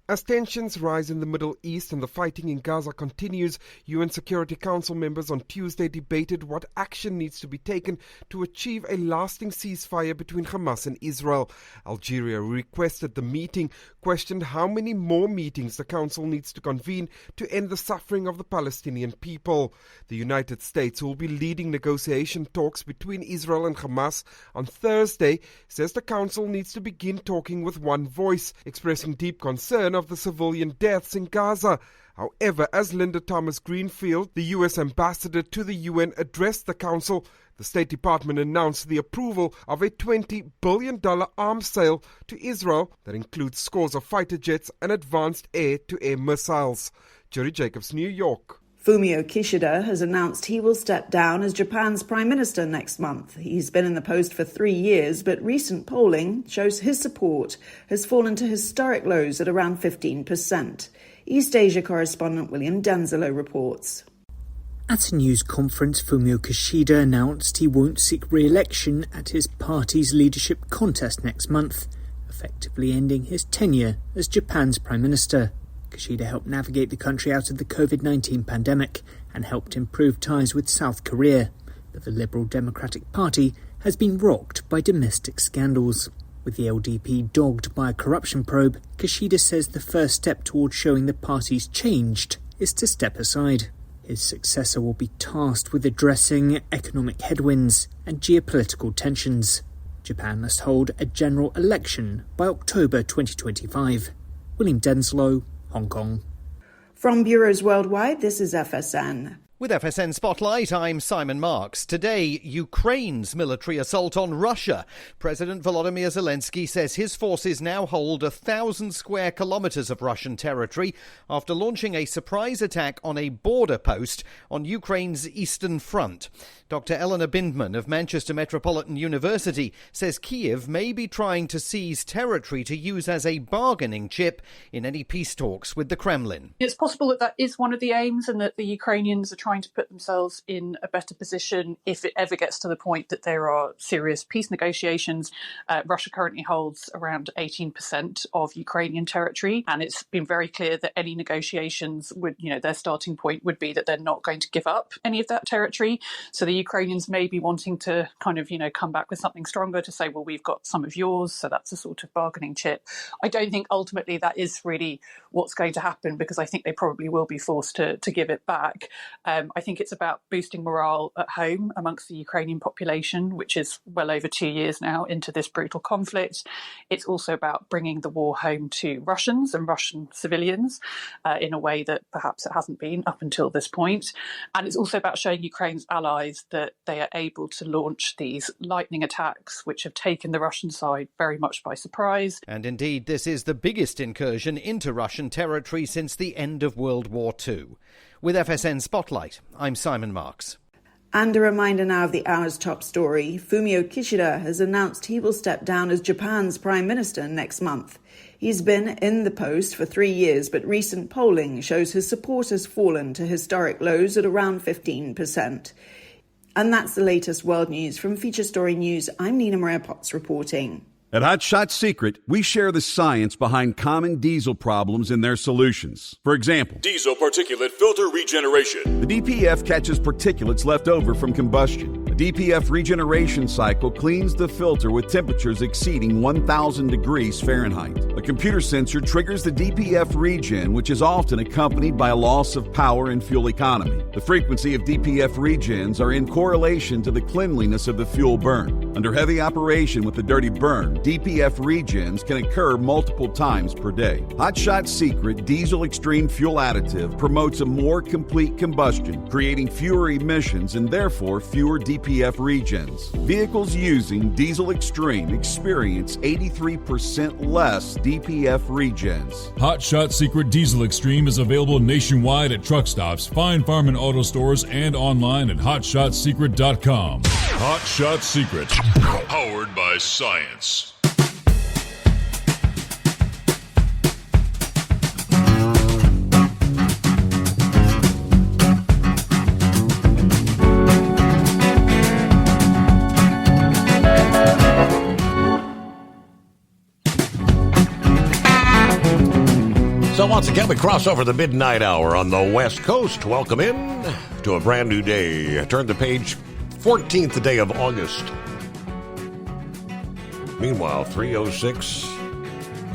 As tensions rise in the Middle East and the fighting in Gaza continues, UN Security Council members on Tuesday debated what action needs to be taken to achieve a lasting ceasefire between Hamas and Israel. Algeria, who requested the meeting, questioned how many more meetings the Council needs to convene to end the suffering of the Palestinian people. The United States, who will be leading negotiation talks between Israel and Hamas on Thursday, says the Council needs to begin talking with one voice, expressing deep concern of the civilian deaths in Gaza. However, as Linda Thomas-Greenfield, the U.S. ambassador to the UN, addressed the Council, the State Department announced the approval of a $20 billion arms sale to Israel that includes scores of fighter jets and advanced air-to-air missiles. Jerry Jacobs, New York. Fumio Kishida has announced he will step down as Japan's Prime Minister next month. He's been in the post for 3 years, but recent polling shows his support has fallen to historic lows at around 15%. East Asia correspondent William Denzelo reports. At a news conference, Fumio Kishida announced he won't seek re-election at his party's leadership contest next month, effectively ending his tenure as Japan's Prime Minister. Kishida helped navigate the country out of the COVID-19 pandemic and helped improve ties with South Korea. But the Liberal Democratic Party has been rocked by domestic scandals. With the LDP dogged by a corruption probe, Kishida says the first step towards showing the party's changed is to step aside. His successor will be tasked with addressing economic headwinds and geopolitical tensions. Japan must hold a general election by October 2025. William Denslow, Hong Kong. From bureaus worldwide, this is FSN. With FSN Spotlight, I'm Simon Marks. Today, Ukraine's military assault on Russia. President Volodymyr Zelensky says his forces now hold 1,000 square kilometres of Russian territory after launching a surprise attack on a border post on Ukraine's eastern front. Dr. Eleanor Bindman of Manchester Metropolitan University says Kyiv may be trying to seize territory to use as a bargaining chip in any peace talks with the Kremlin. It's possible that that is one of the aims and that the Ukrainians are trying to put themselves in a better position if it ever gets to the point that there are serious peace negotiations. Russia currently holds around 18% of Ukrainian territory, and it's been very clear that any negotiations would, their starting point would be that they're not going to give up any of that territory. So the Ukrainians may be wanting to kind of, come back with something stronger to say, well, we've got some of yours. So that's a sort of bargaining chip. I don't think ultimately that is really what's going to happen, because I think they probably will be forced to give it back. I think it's about boosting morale at home amongst the Ukrainian population, which is well over 2 years now into this brutal conflict. It's also about bringing the war home to Russians and Russian civilians in a way that perhaps it hasn't been up until this point. And it's also about showing Ukraine's allies that they are able to launch these lightning attacks, which have taken the Russian side very much by surprise. And indeed, this is the biggest incursion into Russian territory since the end of World War II. With FSN Spotlight, I'm Simon Marks. And a reminder now of the hour's top story. Fumio Kishida has announced he will step down as Japan's Prime Minister next month. He's been in the post for 3 years, but recent polling shows his support has fallen to historic lows at around 15%. And that's the latest world news. From Feature Story News, I'm Nina Maria Potts reporting. At Hot Shot Secret, we share the science behind common diesel problems and their solutions. For example, diesel particulate filter regeneration. The DPF catches particulates left over from combustion. The DPF regeneration cycle cleans the filter with temperatures exceeding 1,000 degrees Fahrenheit. A computer sensor triggers the DPF regen, which is often accompanied by a loss of power and fuel economy. The frequency of DPF regens are in correlation to the cleanliness of the fuel burn. Under heavy operation with the dirty burn, DPF regens can occur multiple times per day. Hot Shot Secret Diesel Extreme Fuel Additive promotes a more complete combustion, creating fewer emissions and therefore fewer DPF regens. Vehicles using Diesel Extreme experience 83% less DPF regens. Hot Shot Secret Diesel Extreme is available nationwide at truck stops, Fine Farm and auto stores, and online at hotshotsecret.com. Hot Shot Secret, powered by science. So once again, we cross over the midnight hour on the West Coast. Welcome in to a brand new day. Turn the page, 14th day of August. Meanwhile, 3:06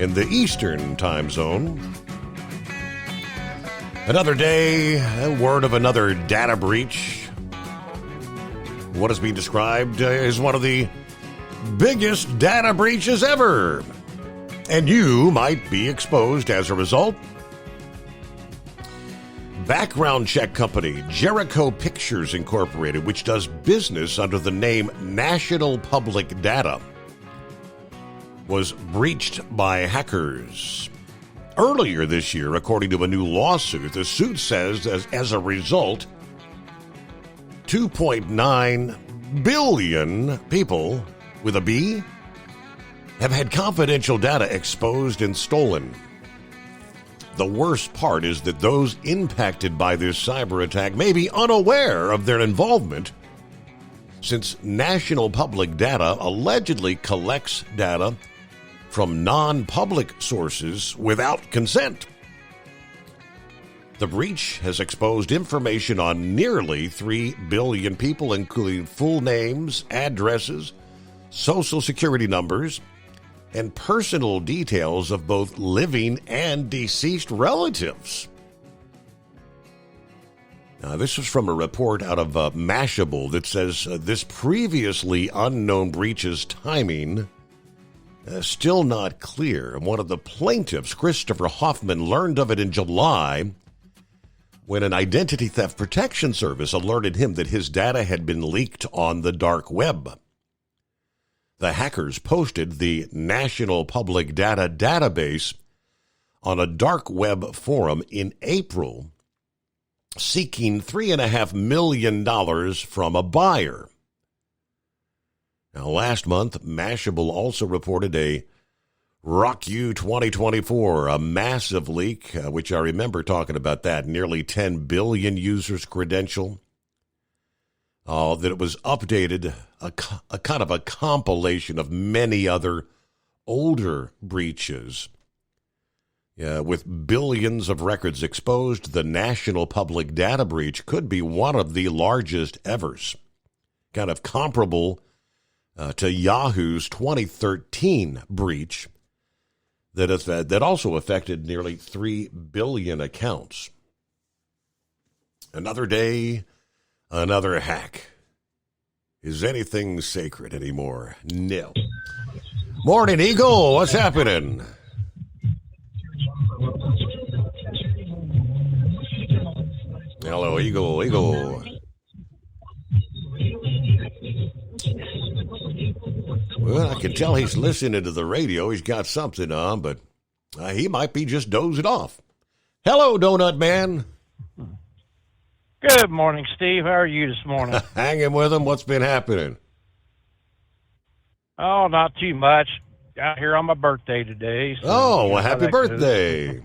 in the Eastern time zone. Another day, a word of another data breach. What is being described as one of the biggest data breaches ever. And you might be exposed as a result. Background check company Jericho Pictures Incorporated, which does business under the name National Public Data, was breached by hackers. Earlier this year, according to a new lawsuit, the suit says as a result, 2.9 billion people with a B have had confidential data exposed and stolen. The worst part is that those impacted by this cyber attack may be unaware of their involvement, since National Public Data allegedly collects data from non-public sources without consent. The breach has exposed information on nearly 3 billion people, including full names, addresses, social security numbers, and personal details of both living and deceased relatives. Now, this was from a report out of Mashable that says this previously unknown breach's timing still not clear. One of the plaintiffs, Christopher Hoffman, learned of it in July when an identity theft protection service alerted him that his data had been leaked on the dark web. The hackers posted the National Public Data database on a dark web forum in April, seeking $3.5 million from a buyer. Now, last month, Mashable also reported a RockU 2024, a massive leak, which I remember talking about that, nearly 10 billion users' credential. That it was updated, a kind of a compilation of many other older breaches. With billions of records exposed, the National Public Data breach could be one of the largest ever, kind of comparable to Yahoo's 2013 breach that also affected nearly 3 billion accounts. Another day, another hack. Is anything sacred anymore? No. Morning, Eagle. What's happening? Hello, Eagle. Well, I can tell he's listening to the radio. He's got something on, but he might be just dozing off. Hello, Donut Man. Good morning, Steve. How are you this morning? Hanging with him. What's been happening? Oh, not too much. Out here on my birthday today. So well, happy birthday.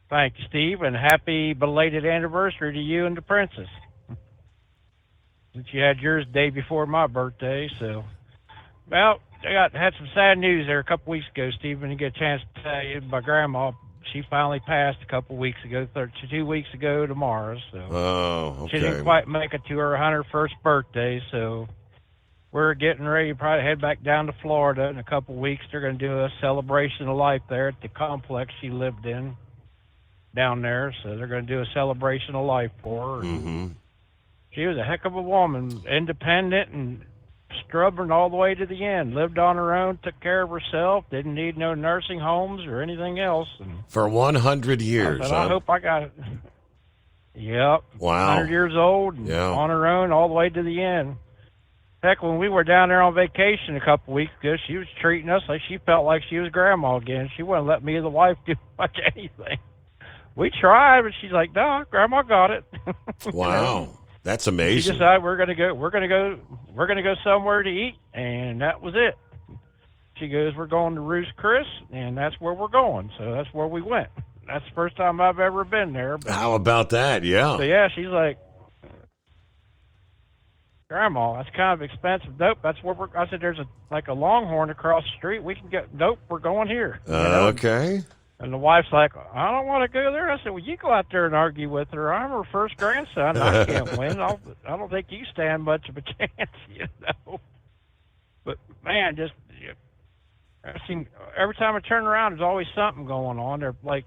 Thank you, Steve, and happy belated anniversary to you and the princess. Since you had yours the day before my birthday, so. Well, I had some sad news there a couple weeks ago, Steve, and you get a chance to tell you, my grandma, she finally passed a couple weeks ago, 2 weeks ago tomorrow, so. Oh, okay. She didn't quite make it to her 101st birthday, so we're getting ready to probably head back down to Florida in a couple weeks. They're going to do a celebration of life there at the complex she lived in down there, so they're going to do a celebration of life for her. Mm-hmm. She was a heck of a woman, independent and stubborn all the way to the end. Lived on her own, took care of herself, didn't need no nursing homes or anything else. And for 100 years, I hope I got it. Yep. Wow. 100 years old, and on her own all the way to the end. Heck, when we were down there on vacation a couple weeks ago, she was treating us like she felt like she was grandma again. She wouldn't let me or the wife do much anything. We tried, but she's like, "No, grandma got it." Wow. That's amazing. She decided we're gonna go somewhere to eat, and that was it. She goes, "We're going to Ruth's Chris," and that's where we're going. So that's where we went. That's the first time I've ever been there. But, how about that? Yeah. So yeah, she's like, "Grandma, that's kind of expensive." Nope, that's where I said, "There's a Longhorn across the street. We can get." Nope, we're going here. Okay. And the wife's like, I don't want to go there. I said, well, you go out there and argue with her. I'm her first grandson. I can't win. I don't think you stand much of a chance, you know. But, man, just every time I turn around, there's always something going on. They're like,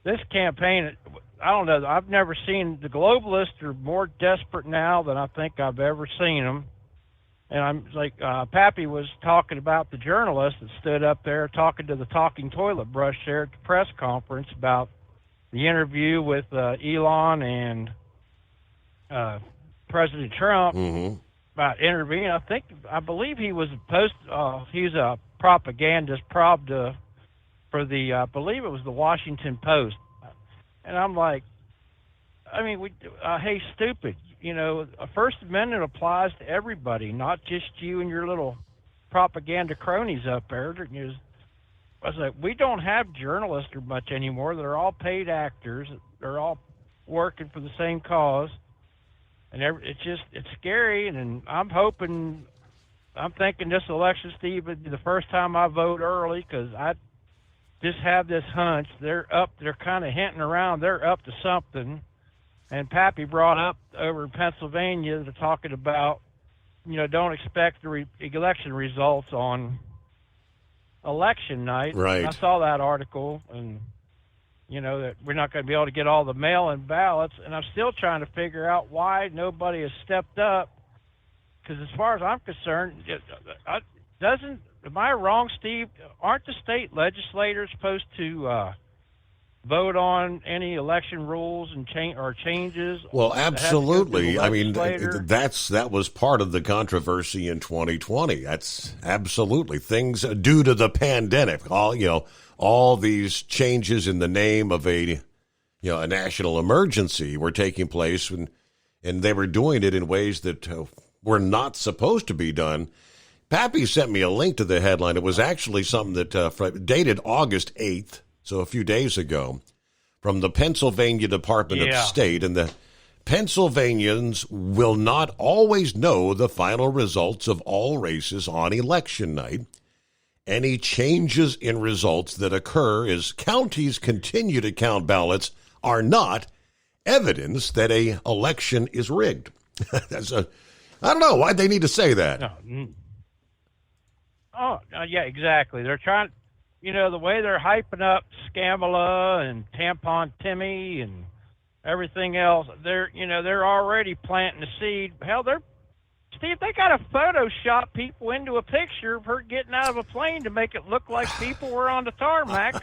this campaign, I don't know. I've never seen, the globalists are more desperate now than I think I've ever seen them. And I'm like, Pappy was talking about the journalist that stood up there talking to the talking toilet brush there at the press conference about the interview with Elon and President Trump about intervening. I believe he was he's a propagandist for the, I believe it was the Washington Post. And I'm like, I mean, hey, stupid. You know, a First Amendment applies to everybody, not just you and your little propaganda cronies up there. I was like, we don't have journalists or much anymore. They're all paid actors. They're all working for the same cause. And it's scary. And I'm thinking this election, Steve, would be the first time I vote early, because I just have this hunch they're kind of hinting around, they're up to something. And Pappy brought up over in Pennsylvania, they're talking about, you know, don't expect the election results on election night. Right. I saw that article, and, you know, that we're not going to be able to get all the mail-in ballots. And I'm still trying to figure out why nobody has stepped up. Because as far as I'm concerned, am I wrong, Steve? Aren't the state legislators supposed to vote on any election rules and changes? Well, absolutely. I mean, that was part of the controversy in 2020. That's absolutely things due to the pandemic. All these changes in the name of a national emergency were taking place, and they were doing it in ways that were not supposed to be done. Pappy sent me a link to the headline. It was actually something that dated August 8th. So a few days ago, from the Pennsylvania Department of State, and the Pennsylvanians will not always know the final results of all races on election night. Any changes in results that occur as counties continue to count ballots are not evidence that an election is rigged. I don't know why they need to say that. No. Oh, yeah, exactly. They're trying. You know, the way they're hyping up Scamala and Tampon Timmy and everything else, they're already planting the seed. Hell, Steve, they got to Photoshop people into a picture of her getting out of a plane to make it look like people were on the tarmac.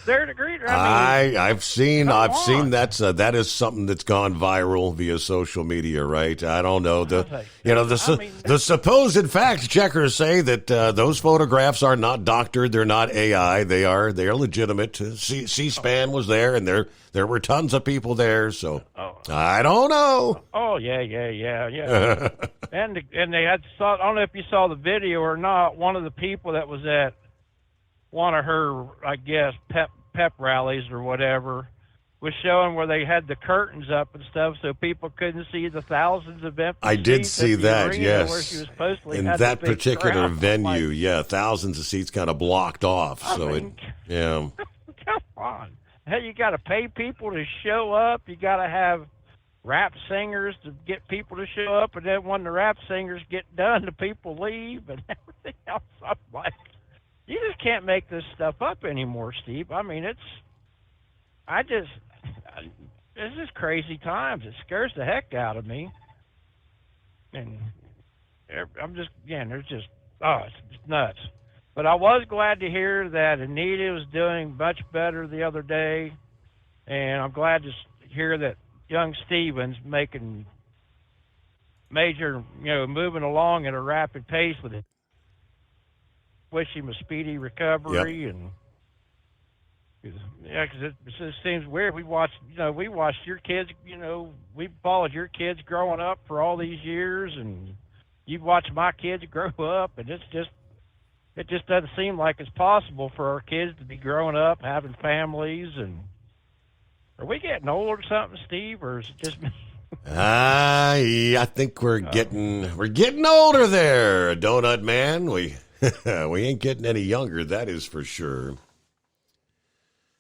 I've seen that is something that's gone viral via social media, right? I don't know. The supposed fact checkers say that those photographs are not doctored, they're not AI, they are legitimate. C-SPAN was there, and there were tons of people there, so I don't know. Oh yeah. and they had I don't know if you saw the video or not. One of the people that was at one of her, I guess, pep rallies or whatever, was showing where they had the curtains up and stuff so people couldn't see the thousands of empty I did seats see at the that, arena yes. where she was supposedly in had that the big particular crowd. venue, thousands of seats kind of blocked off. Come on. Hey, you got to pay people to show up. You got to have rap singers to get people to show up, and then when the rap singers get done, the people leave and everything else. I'm like, you just can't make this stuff up anymore, Steve. I mean, this is crazy times. It scares the heck out of me. And I'm just, it's nuts. But I was glad to hear that Anita was doing much better the other day. And I'm glad to hear that young Stevens making moving along at a rapid pace with it. Wish him a speedy recovery. Yep. And because it just seems weird. We watched your kids. We followed your kids growing up for all these years, and you've watched my kids grow up, and it just doesn't seem like it's possible for our kids to be growing up, having families. And are we getting old or something, Steve, or is it just me? I think we're getting older there, Donut Man. We ain't getting any younger, that is for sure.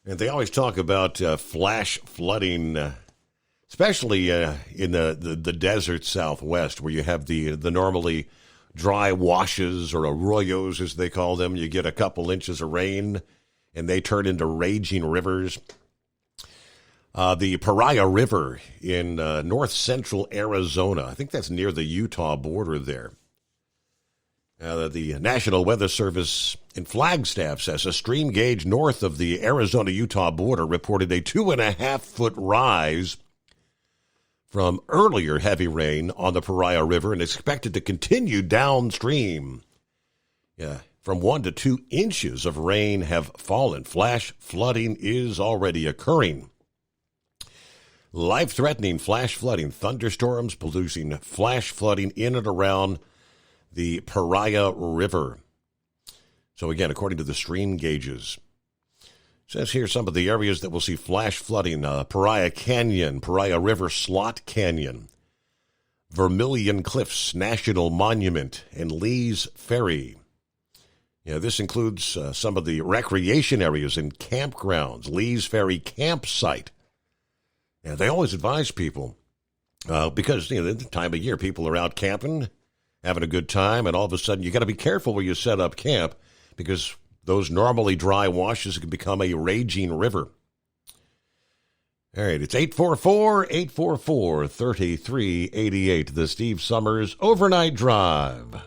And they always talk about flash flooding, especially in the desert Southwest, where you have the normally dry washes, or arroyos as they call them. You get a couple inches of rain, and they turn into raging rivers. The Paria River in north central Arizona, I think that's near the Utah border there. The National Weather Service in Flagstaff says a stream gauge north of the Arizona-Utah border reported a 2.5-foot rise from earlier heavy rain on the Paria River and expected to continue downstream. From 1 to 2 inches of rain have fallen. Flash flooding is already occurring. Life-threatening flash flooding, thunderstorms producing flash flooding in and around the Paria River. So again, according to the stream gauges, it says here some of the areas that will see flash flooding: Paria Canyon, Paria River Slot Canyon, Vermilion Cliffs National Monument, and Lee's Ferry. This includes some of the recreation areas and campgrounds. Lee's Ferry campsite. They always advise people because the time of year people are out camping, having a good time, and all of a sudden you got to be careful where you set up camp, because those normally dry washes can become a raging river. All right, it's 844-844-3388, the Steve Summers Overnight Drive.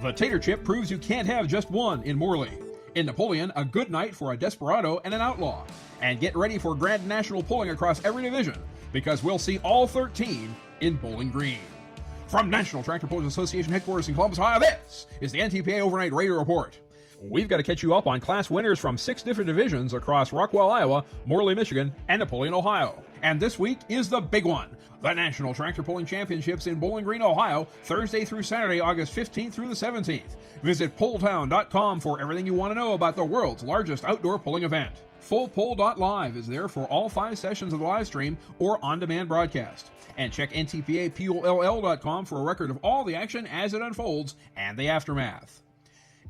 The Tater Chip proves you can't have just one in Morley. In Napoleon, a good night for a desperado and an outlaw. And get ready for Grand National pulling across every division, because we'll see all 13 in Bowling Green. From National Tractor Pullers Association headquarters in Columbus, Ohio, this is the NTPA Overnight Raider Report. We've got to catch you up on class winners from 6 different divisions across Rockwell, Iowa, Morley, Michigan, and Napoleon, Ohio. And this week is the big one, the National Tractor Pulling Championships in Bowling Green, Ohio, Thursday through Saturday, August 15th through the 17th. Visit pulltown.com for everything you want to know about the world's largest outdoor pulling event. FullPull.live is there for all 5 sessions of the live stream or on-demand broadcast. And check ntpapull.com for a record of all the action as it unfolds and the aftermath.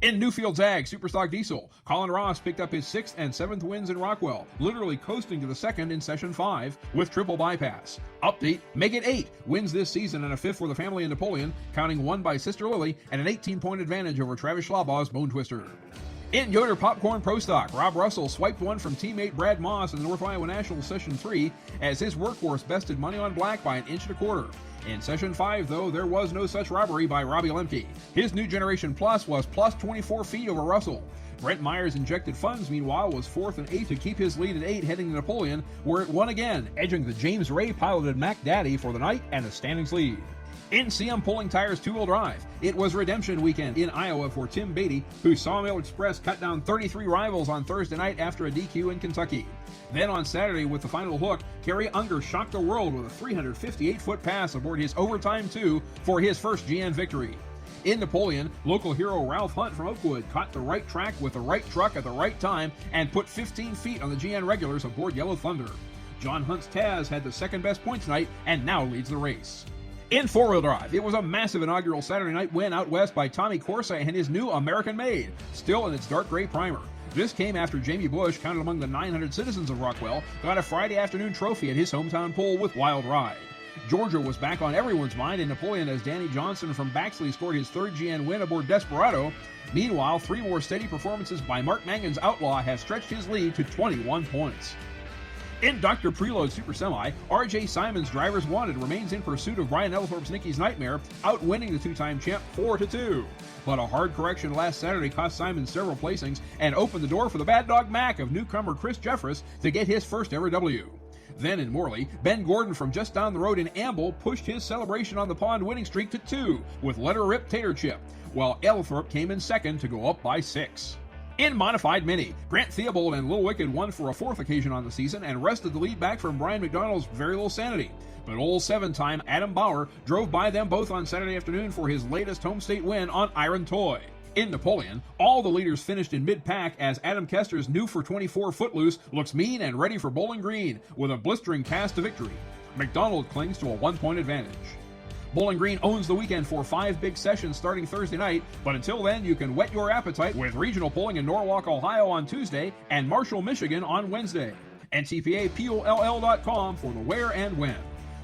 In Newfields Ag Superstock Diesel, Colin Ross picked up his 6th and 7th wins in Rockwell, literally coasting to the 2nd in Session 5 with triple bypass. Update, make it 8 wins this season and a 5th for the family in Napoleon, counting 1 by Sister Lily and an 18-point advantage over Travis Schlabaugh's Bone Twister. In Yoder Popcorn Pro Stock, Rob Russell swiped one from teammate Brad Moss in the North Iowa National Session 3 as his workhorse bested Money on Black by 1.25 inches. In Session 5, though, there was no such robbery by Robbie Lemke. His New Generation Plus was plus 24 feet over Russell. Brent Myers Injected Funds, meanwhile, was 4th and 8th to keep his lead at 8 heading to Napoleon, where it won again, edging the James Ray piloted Mac Daddy for the night and the standings lead. In CM Pulling Tires two-wheel drive, it was redemption weekend in Iowa for Tim Beatty, whose Sawmill Express cut down 33 rivals on Thursday night after a DQ in Kentucky. Then on Saturday with the final hook, Kerry Unger shocked the world with a 358-foot pass aboard his Overtime 2 for his first GN victory. In Napoleon, local hero Ralph Hunt from Oakwood caught the right track with the right truck at the right time and put 15 feet on the GN regulars aboard Yellow Thunder. John Hunt's Taz had the second best points night and now leads the race. In four-wheel drive, it was a massive inaugural Saturday night win out west by Tommy Corsa and his new American Made, still in its dark gray primer. This came after Jamie Bush, counted among the 900 citizens of Rockwell, got a Friday afternoon trophy at his hometown pull with Wild Ride. Georgia was back on everyone's mind in Napoleon as Danny Johnson from Baxley scored his 3rd GN win aboard Desperado. Meanwhile, 3 more steady performances by Mark Mangan's Outlaw have stretched his lead to 21 points. In Dr. Preload Super Semi, R.J. Simon's Drivers Wanted remains in pursuit of Brian Ellithorpe's Nicky's Nightmare, outwinning the 2-time champ 4-2. But a hard correction last Saturday cost Simon several placings and opened the door for the Bad Dog Mac of newcomer Chris Jeffress to get his first ever W. Then in Morley, Ben Gordon from just down the road in Amble pushed his celebration on the pond winning streak to 2 with Letter Rip Tater Chip, while Ellithorpe came in second to go up by 6. In Modified Mini, Grant Theobald and Lil Wicked won for a 4th occasion on the season and wrested the lead back from Brian McDonald's Very Little Sanity. But old 7-time Adam Bauer drove by them both on Saturday afternoon for his latest home state win on Iron Toy. In Napoleon, all the leaders finished in mid-pack as Adam Kester's new for 24 Footloose looks mean and ready for Bowling Green with a blistering pass to victory. McDonald clings to a 1-point advantage. Bowling Green owns the weekend for 5 big sessions starting Thursday night, but until then, you can whet your appetite with regional polling in Norwalk, Ohio on Tuesday and Marshall, Michigan on Wednesday. NTPAPOL.com for the where and when.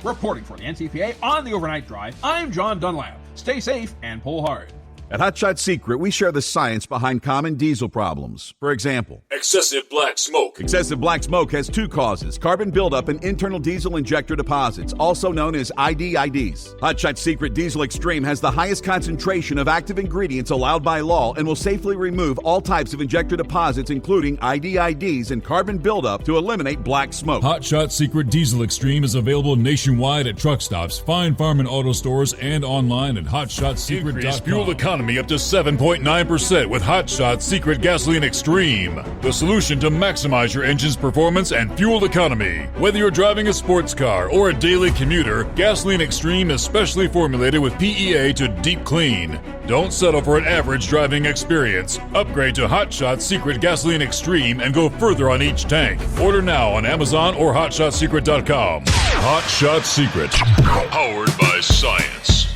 Reporting for the NTPA on the Overnight Drive, I'm John Dunlap. Stay safe and pull hard. At Hot Shot Secret, we share the science behind common diesel problems. For example, excessive black smoke. Excessive black smoke has 2 causes: carbon buildup and internal diesel injector deposits, also known as IDIDs. Hot Shot Secret Diesel Extreme has the highest concentration of active ingredients allowed by law and will safely remove all types of injector deposits, including IDIDs and carbon buildup, to eliminate black smoke. Hot Shot Secret Diesel Extreme is available nationwide at truck stops, fine farm and auto stores, and online at hotshotsecret.com. Increase fuel economy up to 7.9% with Hot Shot Secret Gasoline Extreme, the solution to maximize your engine's performance and fuel economy. Whether you're driving a sports car or a daily commuter, Gasoline Extreme is specially formulated with PEA to deep clean. Don't settle for an average driving experience. Upgrade to Hot Shot Secret Gasoline Extreme and go further on each tank. Order now on Amazon or hotshotsecret.com. Hot Shot Secret, powered by science.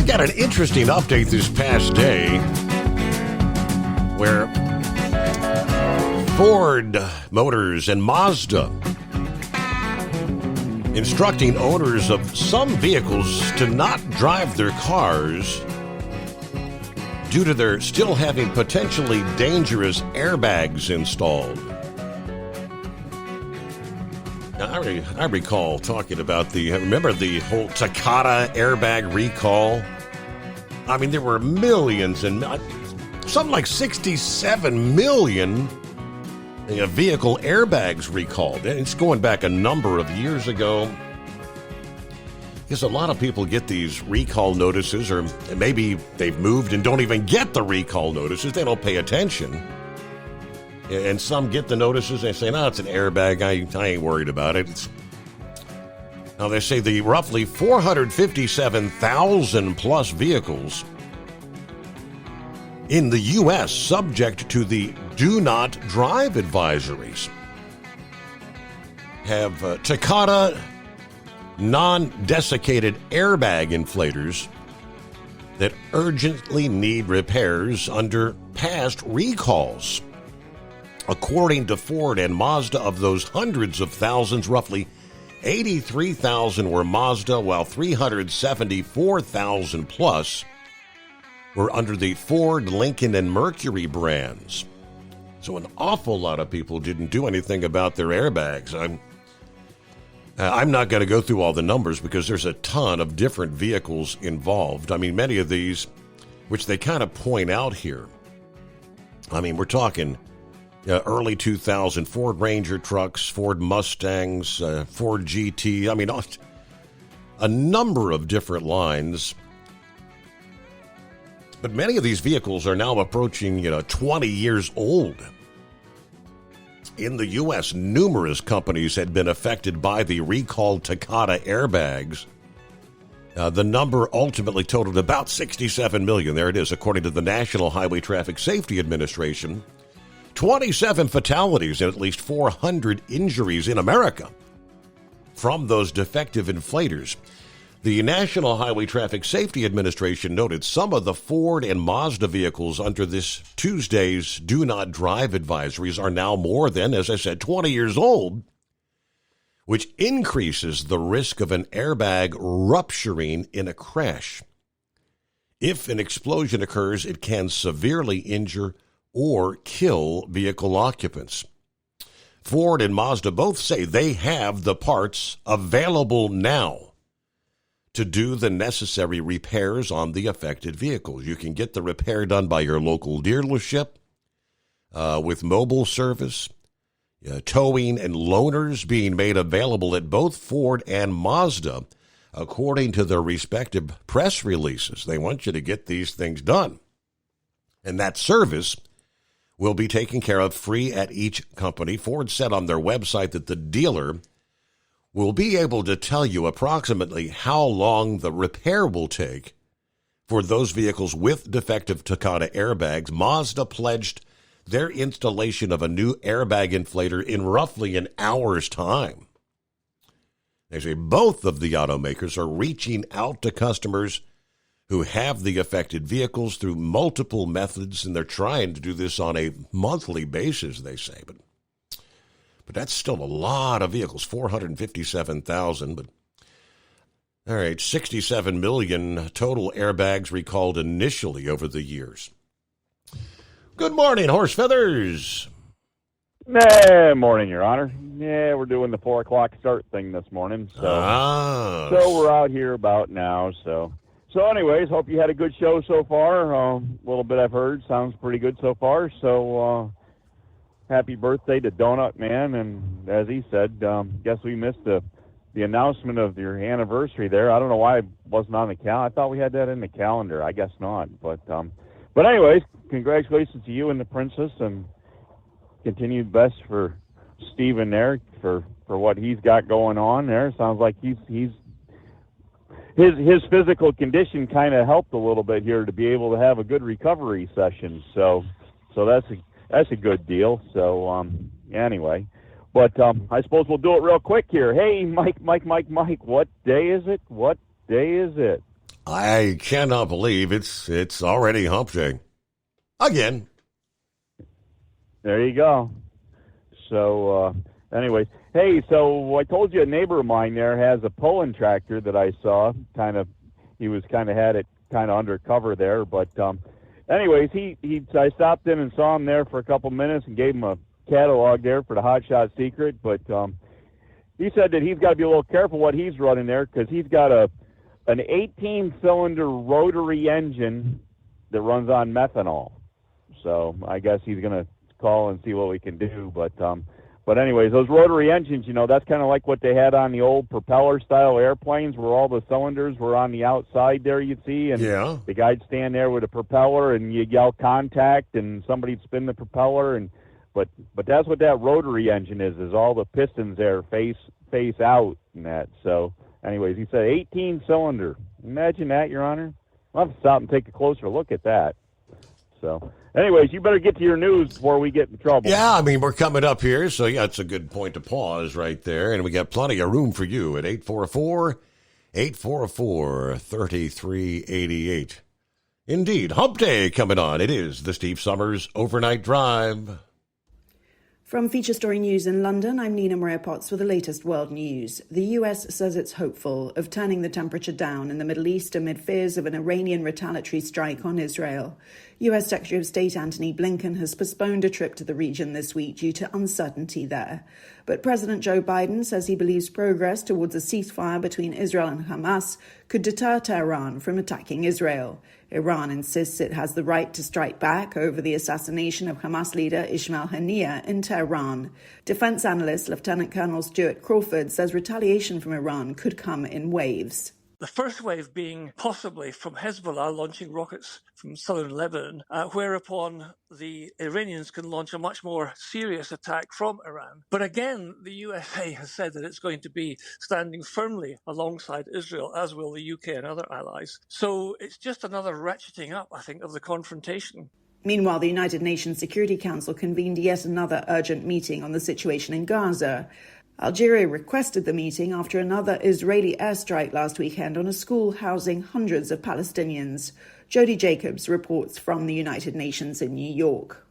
Got an interesting update this past day where Ford Motors and Mazda instructing owners of some vehicles to not drive their cars due to their still having potentially dangerous airbags installed. Now, I recall talking about remember the whole Takata airbag recall? I mean, there were millions and something like 67 million vehicle airbags recalled. And it's going back a number of years ago. Because a lot of people get these recall notices, or maybe they've moved and don't even get the recall notices. They don't pay attention. And some get the notices, they say, no, it's an airbag, I ain't worried about it. Now, they say the roughly 457,000 plus vehicles in the U.S. subject to the Do Not Drive advisories have Takata non-desiccated airbag inflators that urgently need repairs under past recalls. According to Ford and Mazda, of those hundreds of thousands, roughly 83,000 were Mazda, while 374,000 plus were under the Ford, Lincoln, and Mercury brands. So an awful lot of people didn't do anything about their airbags. I'm not going to go through all the numbers because there's a ton of different vehicles involved. I mean, many of these, which they kind of point out here. I mean, we're talking early 2000 Ford Ranger trucks, Ford Mustangs, Ford GT. I mean, a number of different lines. But many of these vehicles are now approaching, 20 years old. In the U.S., numerous companies had been affected by the recalled Takata airbags. The number ultimately totaled about 67 million. There it is, according to the National Highway Traffic Safety Administration. 27 fatalities and at least 400 injuries in America from those defective inflators. The National Highway Traffic Safety Administration noted some of the Ford and Mazda vehicles under this Tuesday's Do Not Drive advisories are now more than, as I said, 20 years old, which increases the risk of an airbag rupturing in a crash. If an explosion occurs, it can severely injure or kill vehicle occupants. Ford and Mazda both say they have the parts available now to do the necessary repairs on the affected vehicles. You can get the repair done by your local dealership with mobile service, towing and loaners being made available at both Ford and Mazda, according to their respective press releases. They want you to get these things done. And that service will be taken care of free at each company. Ford said on their website that the dealer will be able to tell you approximately how long the repair will take for those vehicles with defective Takata airbags. Mazda pledged their installation of a new airbag inflator in roughly an hour's time. They say both of the automakers are reaching out to customers who have the affected vehicles through multiple methods, and they're trying to do this on a monthly basis, they say. But that's still a lot of vehicles, 457,000. But all right, 67 million total airbags recalled initially over the years. Good morning, Horse Feathers. Morning, Your Honor. Yeah, we're doing the 4 o'clock start thing this morning. So we're out here about now. So anyways, hope you had a good show so far. A little bit I've heard sounds pretty good so far. So happy birthday to Donut Man. And as he said, guess we missed the announcement of your anniversary there. I don't know why it wasn't on the calendar. I thought we had that in the calendar. I guess not. But anyways, congratulations to you and the princess, and continued best for Stephen there for what he's got going on there. Sounds like his physical condition kind of helped a little bit here to be able to have a good recovery session. So that's a good deal. So anyway, but I suppose we'll do it real quick here. Hey, Mike, what day is it? What day is it? I cannot believe it's already hump day. Again. There you go. So, anyways, hey, so I told you a neighbor of mine there has a pulling tractor that I saw. He had it kind of undercover there. But, anyways, I stopped in and saw him there for a couple minutes and gave him a catalog there for the Hot Shot Secret. But he said that he's got to be a little careful what he's running there, because he's got an 18-cylinder rotary engine that runs on methanol. So I guess he's going to call and see what we can do. But anyways, those rotary engines, that's kind of like what they had on the old propeller-style airplanes, where all the cylinders were on the outside there, you'd see, and the guy'd stand there with a propeller, and you'd yell contact, and somebody'd spin the propeller, but that's what that rotary engine is all the pistons there face out and that. So anyways, he said 18-cylinder. Imagine that, Your Honor. I'll have to stop and take a closer look at that. So anyways, you better get to your news before we get in trouble. Yeah, I mean, we're coming up here, so yeah, it's a good point to pause right there. And we got plenty of room for you at 844-3388. Indeed, hump day coming on. It is the Steve Summers Overnight Drive. From Feature Story News in London, I'm Nina Maria Potts with the latest world news. The US says it's hopeful of turning the temperature down in the Middle East amid fears of an Iranian retaliatory strike on Israel. US Secretary of State Antony Blinken has postponed a trip to the region this week due to uncertainty there. But President Joe Biden says he believes progress towards a ceasefire between Israel and Hamas could deter Tehran from attacking Israel. Iran insists it has the right to strike back over the assassination of Hamas leader Ismail Haniyeh in Tehran. Defense analyst Lieutenant Colonel Stuart Crawford says retaliation from Iran could come in waves. The first wave being possibly from Hezbollah launching rockets from southern Lebanon, whereupon the Iranians can launch a much more serious attack from Iran. But again, the USA has said that it's going to be standing firmly alongside Israel, as will the UK and other allies. So it's just another ratcheting up, I think, of the confrontation. Meanwhile, the United Nations Security Council convened yet another urgent meeting on the situation in Gaza. Algeria requested the meeting after another Israeli airstrike last weekend on a school housing hundreds of Palestinians. Jody Jacobs reports from the United Nations in New York.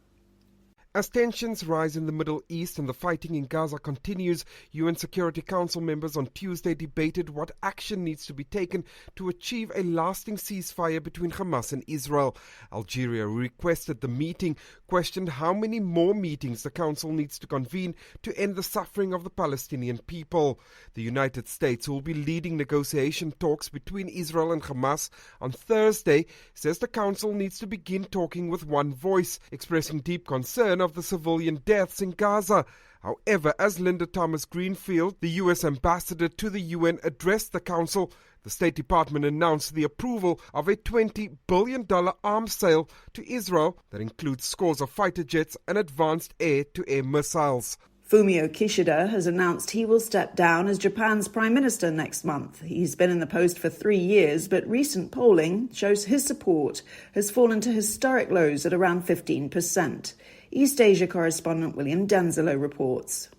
As tensions rise in the Middle East and the fighting in Gaza continues, UN Security Council members on Tuesday debated what action needs to be taken to achieve a lasting ceasefire between Hamas and Israel. Algeria, who requested the meeting, questioned how many more meetings the Council needs to convene to end the suffering of the Palestinian people. The United States, who will be leading negotiation talks between Israel and Hamas on Thursday, says the Council needs to begin talking with one voice, expressing deep concern of the civilian deaths in Gaza. However, as Linda Thomas-Greenfield, the U.S. ambassador to the UN, addressed the Council, the State Department announced the approval of a $20 billion arms sale to Israel that includes scores of fighter jets and advanced air-to-air missiles. Fumio Kishida has announced he will step down as Japan's prime minister next month. He's been in the post for 3 years, but recent polling shows his support has fallen to historic lows at around 15%. East Asia correspondent William Denzelo reports.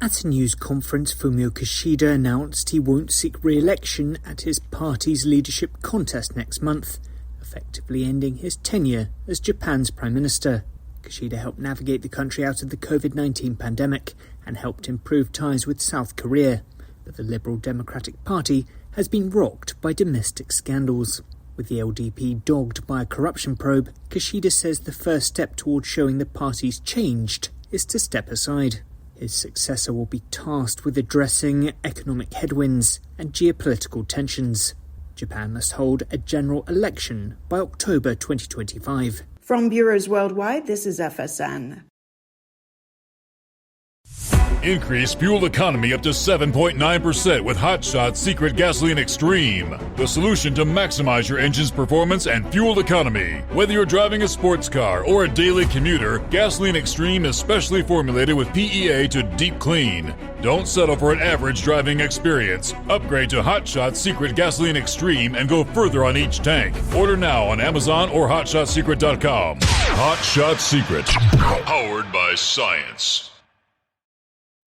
At a news conference, Fumio Kishida announced he won't seek re-election at his party's leadership contest next month, effectively ending his tenure as Japan's Prime Minister. Kishida helped navigate the country out of the COVID-19 pandemic and helped improve ties with South Korea. But the Liberal Democratic Party has been rocked by domestic scandals. With the LDP dogged by a corruption probe, Kishida says the first step towards showing the party's changed is to step aside. His successor will be tasked with addressing economic headwinds and geopolitical tensions. Japan must hold a general election by October 2025. From bureaus worldwide, this is FSN. Increase fuel economy up to 7.9% with Hot Shot Secret Gasoline Extreme, the solution to maximize your engine's performance and fuel economy. Whether you're driving a sports car or a daily commuter, Gasoline Extreme is specially formulated with PEA to deep clean. Don't settle for an average driving experience. Upgrade to Hot Shot Secret Gasoline Extreme and go further on each tank. Order now on Amazon or HotShotSecret.com. Hot Shot Secret, powered by science.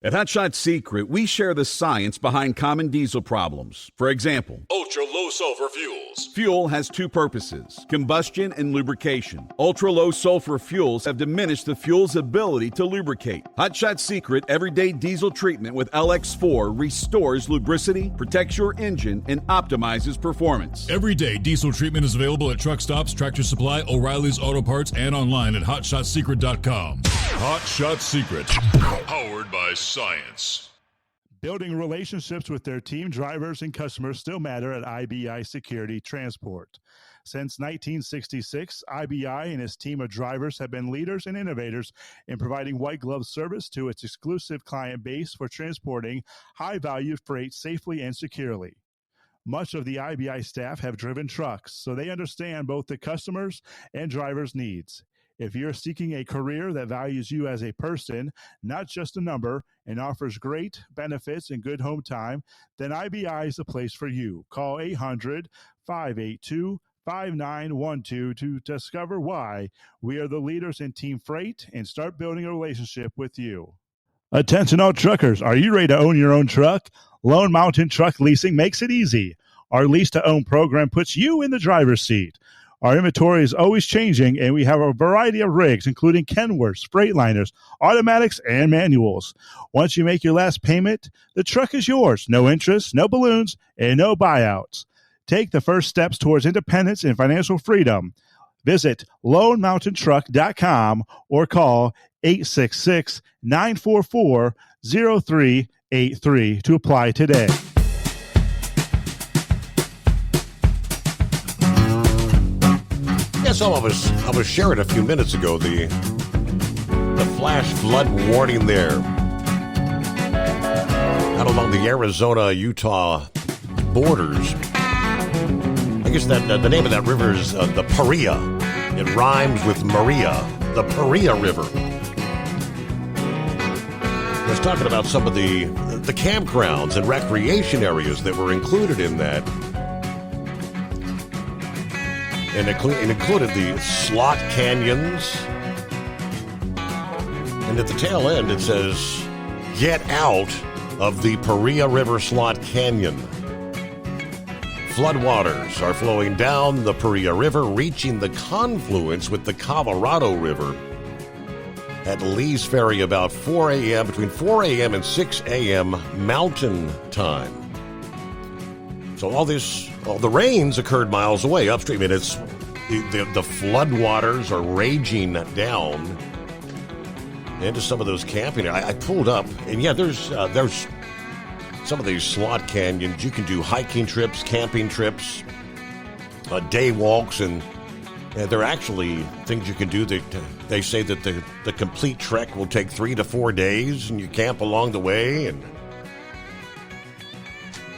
At Hot Shot Secret, we share the science behind common diesel problems. For example, ultra-low sulfur fuels. Fuel has two purposes, combustion and lubrication. Ultra-low sulfur fuels have diminished the fuel's ability to lubricate. Hot Shot Secret Everyday Diesel Treatment with LX4 restores lubricity, protects your engine, and optimizes performance. Everyday diesel treatment is available at truck stops, Tractor Supply, O'Reilly's Auto Parts, and online at HotShotSecret.com. Hot Shot Secret, powered by science. Building relationships with their team, drivers, and customers still matter at IBI Security Transport. Since 1966, IBI and its team of drivers have been leaders and innovators in providing white glove service to its exclusive client base for transporting high-value freight safely and securely. Much of the IBI staff have driven trucks, so they understand both the customers' and drivers' needs. If you're seeking a career that values you as a person, not just a number, and offers great benefits and good home time, then IBI is the place for you. Call 800-582-5912 to discover why we are the leaders in team freight and start building a relationship with you. Attention all truckers, are you ready to own your own truck? Lone Mountain Truck Leasing makes it easy. Our lease-to-own program puts you in the driver's seat. Our inventory is always changing, and we have a variety of rigs, including Kenworths, Freightliners, automatics, and manuals. Once you make your last payment, the truck is yours. No interest, no balloons, and no buyouts. Take the first steps towards independence and financial freedom. Visit LoneMountainTruck.com or call 866-944-0383 to apply today. So I was sharing a few minutes ago the flash flood warning there out along the Arizona-Utah borders. I guess that the name of that river is the Paria. It rhymes with Maria, the Paria River. I was talking about some of the campgrounds and recreation areas that were included in that. And it included the slot canyons. And at the tail end, it says, get out of the Paria River Slot Canyon. Floodwaters are flowing down the Paria River, reaching the confluence with the Colorado River at Lee's Ferry about 4 a.m., between 4 a.m. and 6 a.m. Mountain Time. So all the rains occurred miles away upstream, and it's the floodwaters are raging down into some of those camping. I pulled up, and yeah, there's some of these slot canyons. You can do hiking trips, camping trips, day walks, and there are actually things you can do that they say that the complete trek will take 3 to 4 days, and you camp along the way, and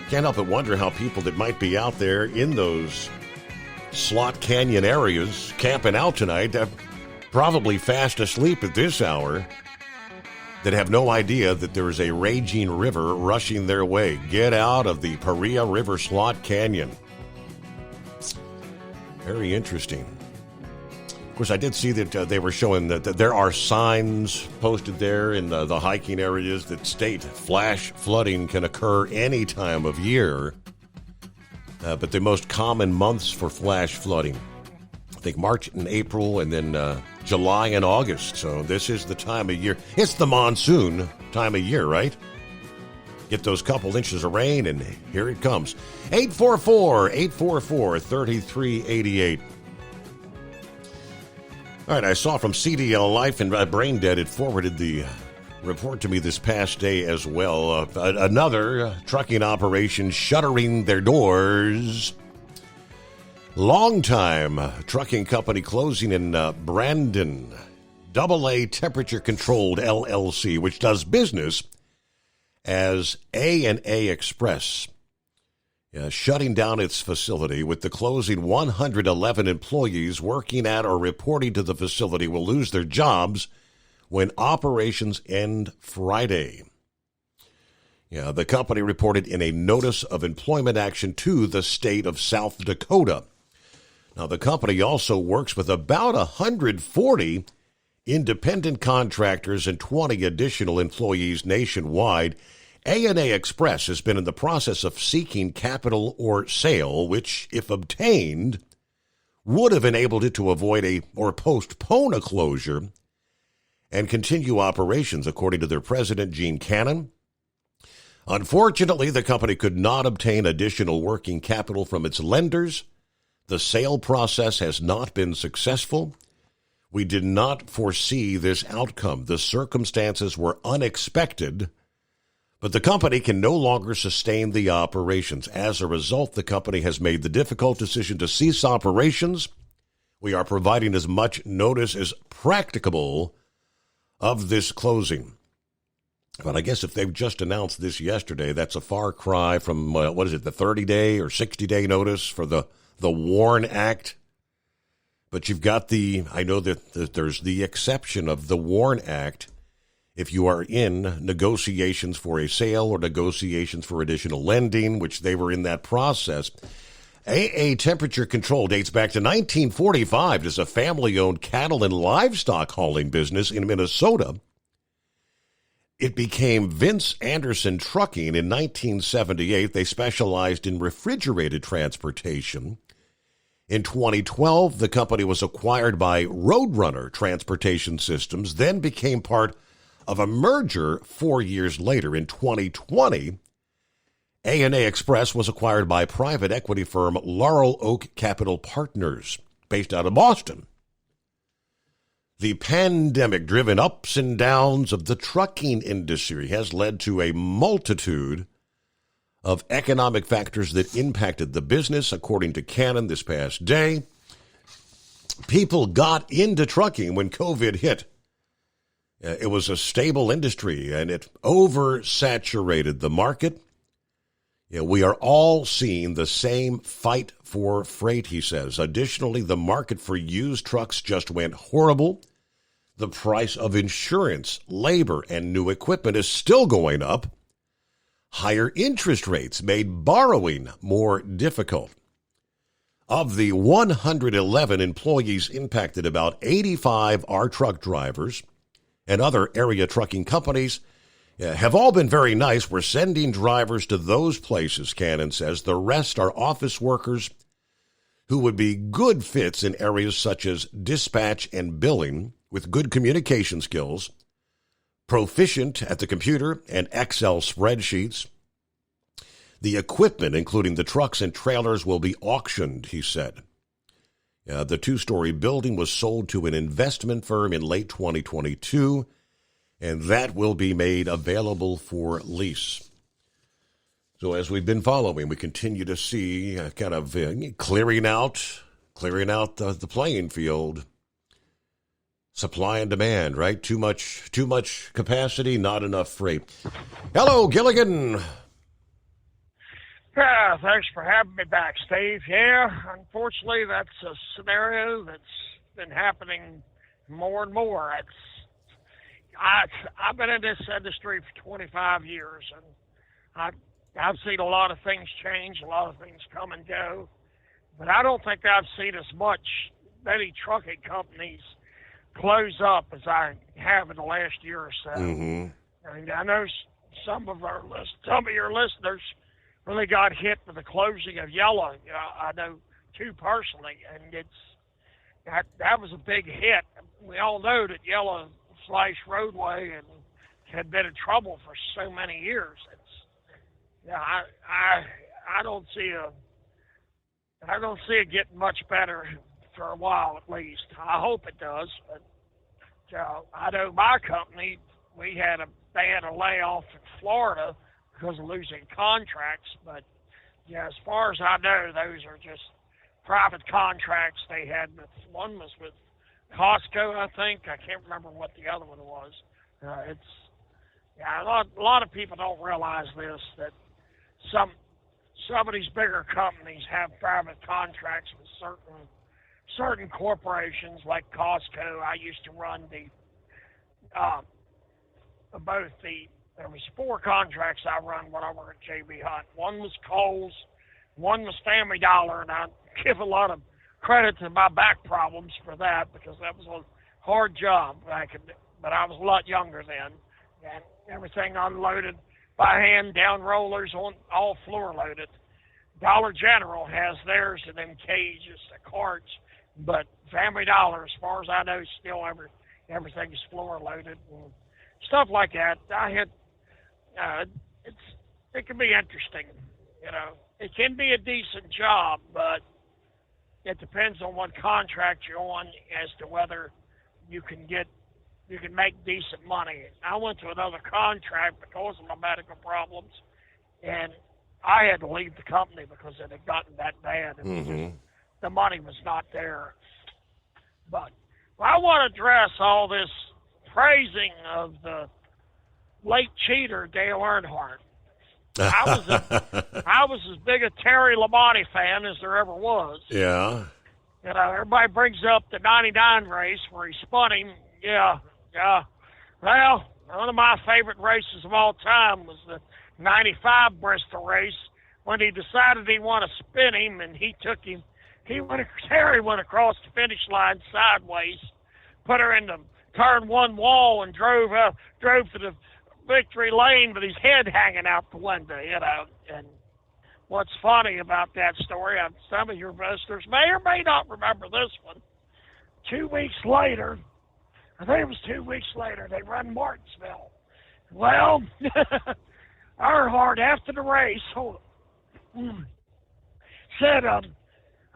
can't help but wonder how people that might be out there in those slot canyon areas camping out tonight, probably fast asleep at this hour, that have no idea that there is a raging river rushing their way. Get out of the Paria River Slot Canyon. Very interesting. Of course, I did see that they were showing that there are signs posted there in the hiking areas that state flash flooding can occur any time of year. But the most common months for flash flooding, I think March and April, and then July and August. So this is the time of year. It's the monsoon time of year, right? Get those couple inches of rain, and here it comes. 844-3388. All right, I saw from CDL Life and Brain Dead, it forwarded the report to me this past day as well. Another trucking operation shuttering their doors. Longtime trucking company closing in Brandon. AA Temperature Controlled LLC, which does business as A&A Express. Shutting down its facility with the closing. 111 employees working at or reporting to the facility will lose their jobs when operations end Friday. The company reported in a notice of employment action to the state of South Dakota. Now, the company also works with about 140 independent contractors and 20 additional employees nationwide. A&A Express has been in the process of seeking capital or sale, which, if obtained, would have enabled it to avoid or postpone a closure and continue operations, according to their president, Gene Cannon. Unfortunately, the company could not obtain additional working capital from its lenders. The sale process has not been successful. We did not foresee this outcome. The circumstances were unexpected, but the company can no longer sustain the operations. As a result, the company has made the difficult decision to cease operations. We are providing as much notice as practicable of this closing. But I guess if they've just announced this yesterday, that's a far cry from, the 30-day or 60-day notice for the WARN Act. But you've got I know that there's the exception of the WARN Act if you are in negotiations for a sale or negotiations for additional lending, which they were in that process. AA Temperature Control dates back to 1945 as a family-owned cattle and livestock hauling business in Minnesota. It became Vince Anderson Trucking in 1978. They specialized in refrigerated transportation. In 2012, the company was acquired by Roadrunner Transportation Systems, then became part of a merger 4 years later. In 2020, A&A Express was acquired by private equity firm Laurel Oak Capital Partners, based out of Boston. The pandemic-driven ups and downs of the trucking industry has led to a multitude of economic factors that impacted the business, according to Cannon this past day. People got into trucking when COVID hit. It was a stable industry, and it oversaturated the market. We are all seeing the same fight for freight, he says. Additionally, the market for used trucks just went horrible. The price of insurance, labor, and new equipment is still going up. Higher interest rates made borrowing more difficult. Of the 111 employees impacted, about 85 are truck drivers, and other area trucking companies have all been very nice. We're sending drivers to those places, Cannon says. The rest are office workers who would be good fits in areas such as dispatch and billing with good communication skills, proficient at the computer and Excel spreadsheets. The equipment, including the trucks and trailers, will be auctioned, he said. The two-story building was sold to an investment firm in late 2022, and that will be made available for lease. So as we've been following, we continue to see kind of clearing out the playing field. Supply and demand, right? Too much capacity, not enough freight. Hello, Gilligan. Yeah, thanks for having me back, Steve. Yeah, unfortunately, that's a scenario that's been happening more and more. I've been in this industry for 25 years, and I've seen a lot of things change, a lot of things come and go, but I don't think I've seen as much many trucking companies close up as I have in the last year or so. Mm-hmm. And I know some of your listeners really got hit with the closing of Yellow. I know two personally, and that was a big hit. We all know that Yellow / Roadway and had been in trouble for so many years. I don't see it getting much better for a while at least. I hope it does. But I know my company, we had a layoff in Florida because of losing contracts. But as far as I know, those are just private contracts they had. One was with Costco, I think. I can't remember what the other one was. A lot of people don't realize this, that some of these bigger companies have private contracts with certain corporations like Costco. I used to run there was 4 contracts I run when I worked at J.B. Hunt. One was Kohl's, one was Family Dollar, and I give a lot of credit to my back problems for that because that was a hard job but I was a lot younger then, and everything unloaded by hand, down rollers, all floor loaded. Dollar General has theirs in them cages, the carts, but Family Dollar, as far as I know, still everything is floor loaded and stuff like that. It can be interesting, It can be a decent job, but it depends on what contract you're on as to whether you can make decent money. I went to another contract because of my medical problems, and I had to leave the company because it had gotten that bad. The money was not there. But I want to address all this praising of the late cheater Dale Earnhardt. I was as big a Terry Labonte fan as there ever was. Yeah. Everybody brings up the 99 race where he spun him. Yeah. Well, one of my favorite races of all time was the 95 Bristol race when he decided he wanted to spin him, and Terry went across the finish line sideways, put her in the turn 1 wall, and drove to the victory lane with his head hanging out the window, And what's funny about that story, some of your listeners may or may not remember this one. 2 weeks later, I think it was 2 weeks later, they run Martinsville. Well, Earnhardt, after the race, said,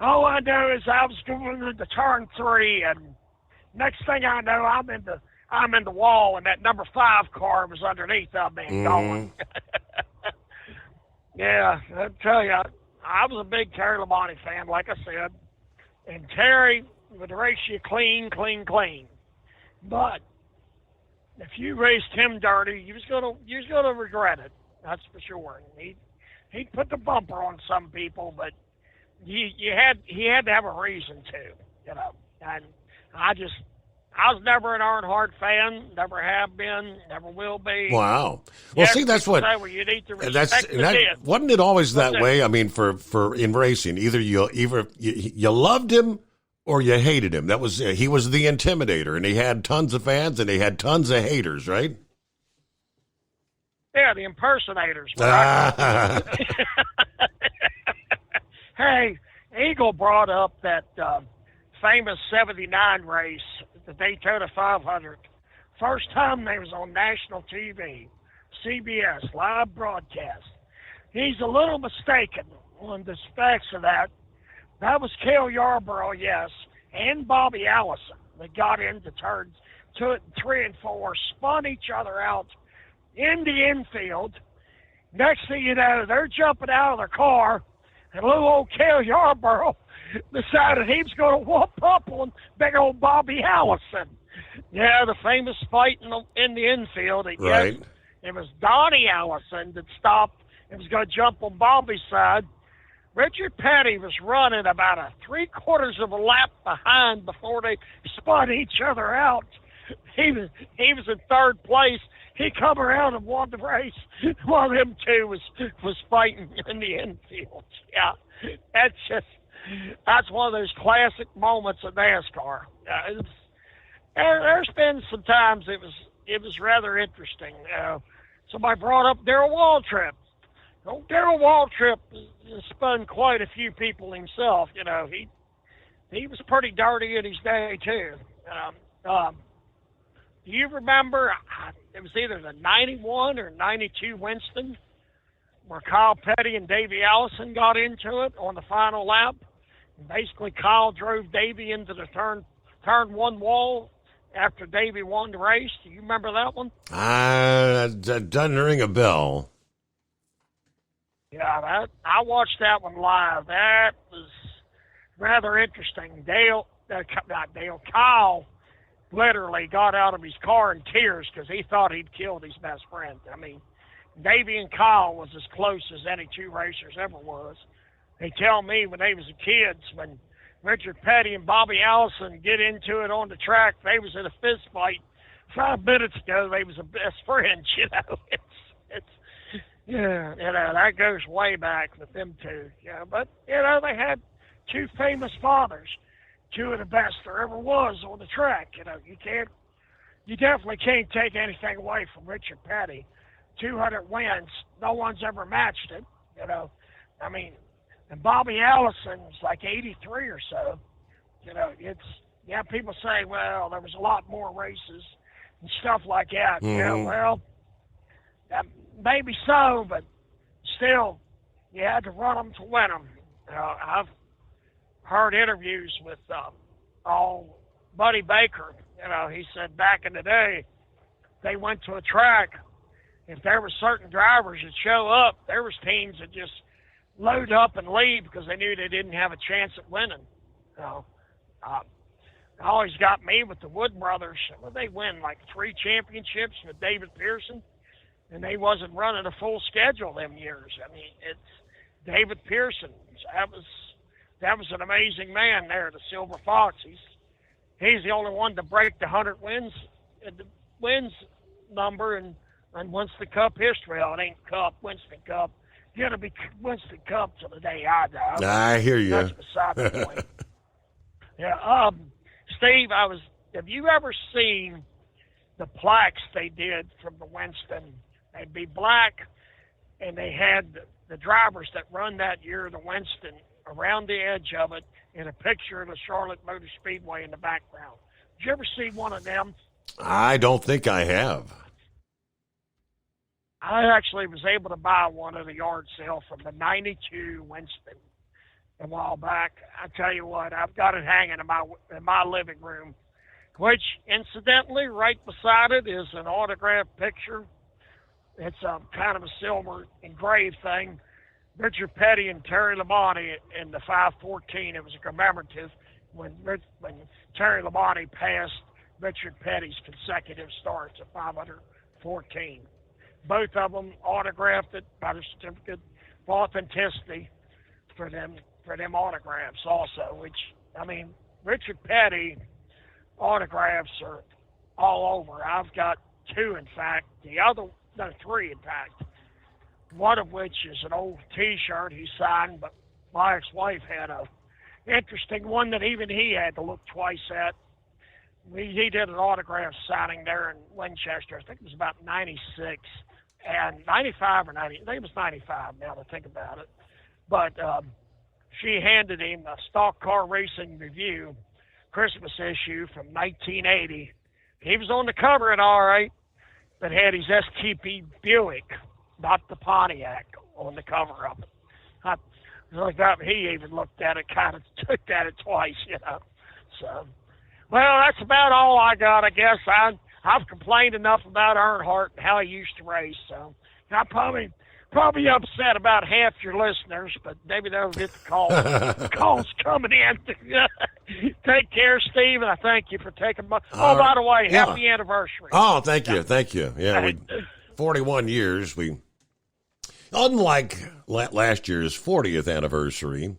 all I know is I was going into turn 3, and next thing I know, I'm in the wall, and that number 5 car was underneath of me and going. Yeah, I tell you, I was a big Terry Labonte fan, like I said, and Terry would race you clean. But if you raced him dirty, you was gonna regret it. That's for sure. He'd put the bumper on some people, but he had to have a reason to, And I was never an Earnhardt fan, never have been, never will be. Wow. Well, see, that's what. You need to respect the dead. Wasn't it always that way? I mean, for in racing, either you loved him or you hated him. That was he was the intimidator, and he had tons of fans, and he had tons of haters, right? Yeah, the impersonators. Right? Hey, Eagle brought up that famous 79 race, the Daytona 500. First time they was on national TV, CBS, live broadcast. He's a little mistaken on the specs of that. That was Cale Yarborough, yes, and Bobby Allison that got into turns 2, 3, and 4, spun each other out in the infield. Next thing you know, they're jumping out of their car, and little old Cale Yarborough decided he was going to whoop up on big old Bobby Allison. Yeah, the famous fight in the infield. Right. Yes, it was Donnie Allison that stopped and was going to jump on Bobby's side. Richard Petty was running about a 3/4 of a lap behind before they spun each other out. He was in 3rd place. He come around and won the race while them two was fighting in the infield. Yeah, That's one of those classic moments of NASCAR. There's been some times it was rather interesting. Somebody brought up Darrell Waltrip. Darrell Waltrip has spun quite a few people himself. He was pretty dirty in his day too. Do you remember? It was either the '91 or '92 Winston, where Kyle Petty and Davey Allison got into it on the final lap. And basically, Kyle drove Davey into the turn one wall after Davey won the race. Do you remember that one? That doesn't ring a bell. Yeah, I watched that one live. That was rather interesting. Kyle literally got out of his car in tears because he thought he'd killed his best friend. I mean, Davey and Kyle was as close as any two racers ever was. They tell me when they was kids, when Richard Petty and Bobby Allison get into it on the track, they was in a fist fight 5 minutes ago. They was a best friends, that goes way back with them two. Yeah, but they had two famous fathers, two of the best there ever was on the track. You definitely can't take anything away from Richard Petty. 200 wins, no one's ever matched it. And Bobby Allison's like 83 or so. People say, well, there was a lot more races and stuff like that. Mm-hmm. Yeah, well, maybe so, but still, you had to run them to win them. I've heard interviews with Buddy Baker. He said back in the day, they went to a track. If there were certain drivers that show up, there was teams that just load up and leave because they knew they didn't have a chance at winning. Always got me with the Wood brothers. Well, they win like 3 championships with David Pearson, and they wasn't running a full schedule them years. I mean, it's David Pearson. That was an amazing man there, the Silver Fox. He's the only one to break the 100 wins number and Winston Cup history. Well, it ain't Cup, Winston Cup. It's going to be Winston Cup till the day I die. I hear you. That's beside the point. Yeah, Steve, have you ever seen the plaques they did from the Winston? They'd be black, and they had the drivers that run that year, the Winston, around the edge of it, and a picture of the Charlotte Motor Speedway in the background. Did you ever see one of them? I don't think I have. I actually was able to buy one at a yard sale from the '92 Winston a while back. I tell you what, I've got it hanging in my living room, which, incidentally, right beside it is an autographed picture. It's kind of a silver engraved thing. Richard Petty and Terry Labonte in the 514. It was a commemorative when Terry Labonte passed Richard Petty's consecutive starts at 514. Both of them autographed it, got a certificate of authenticity for them autographs also, which, Richard Petty autographs are all over. I've got 2, in fact. 3, in fact. One of which is an old T-shirt he signed, but my ex-wife had a interesting one that even he had to look twice at. He did an autograph signing there in Winchester. I think it was about 96 and 95 or 90. I think it was 95 now to think about it. But she handed him a Stock Car Racing Review Christmas issue from 1980. He was on the cover, and all right, but had his STP Buick, not the Pontiac, on the cover of it. He even looked at it, kind of took at it twice, So, well, that's about all I got, I guess. I've complained enough about Earnhardt and how he used to race, so I probably upset about half your listeners, but maybe they'll get the calls coming in. Take care, Steve, and I thank you for taking my... by the way, happy anniversary. Oh, thank you. Yeah, 41 years. Unlike last year's 40th anniversary,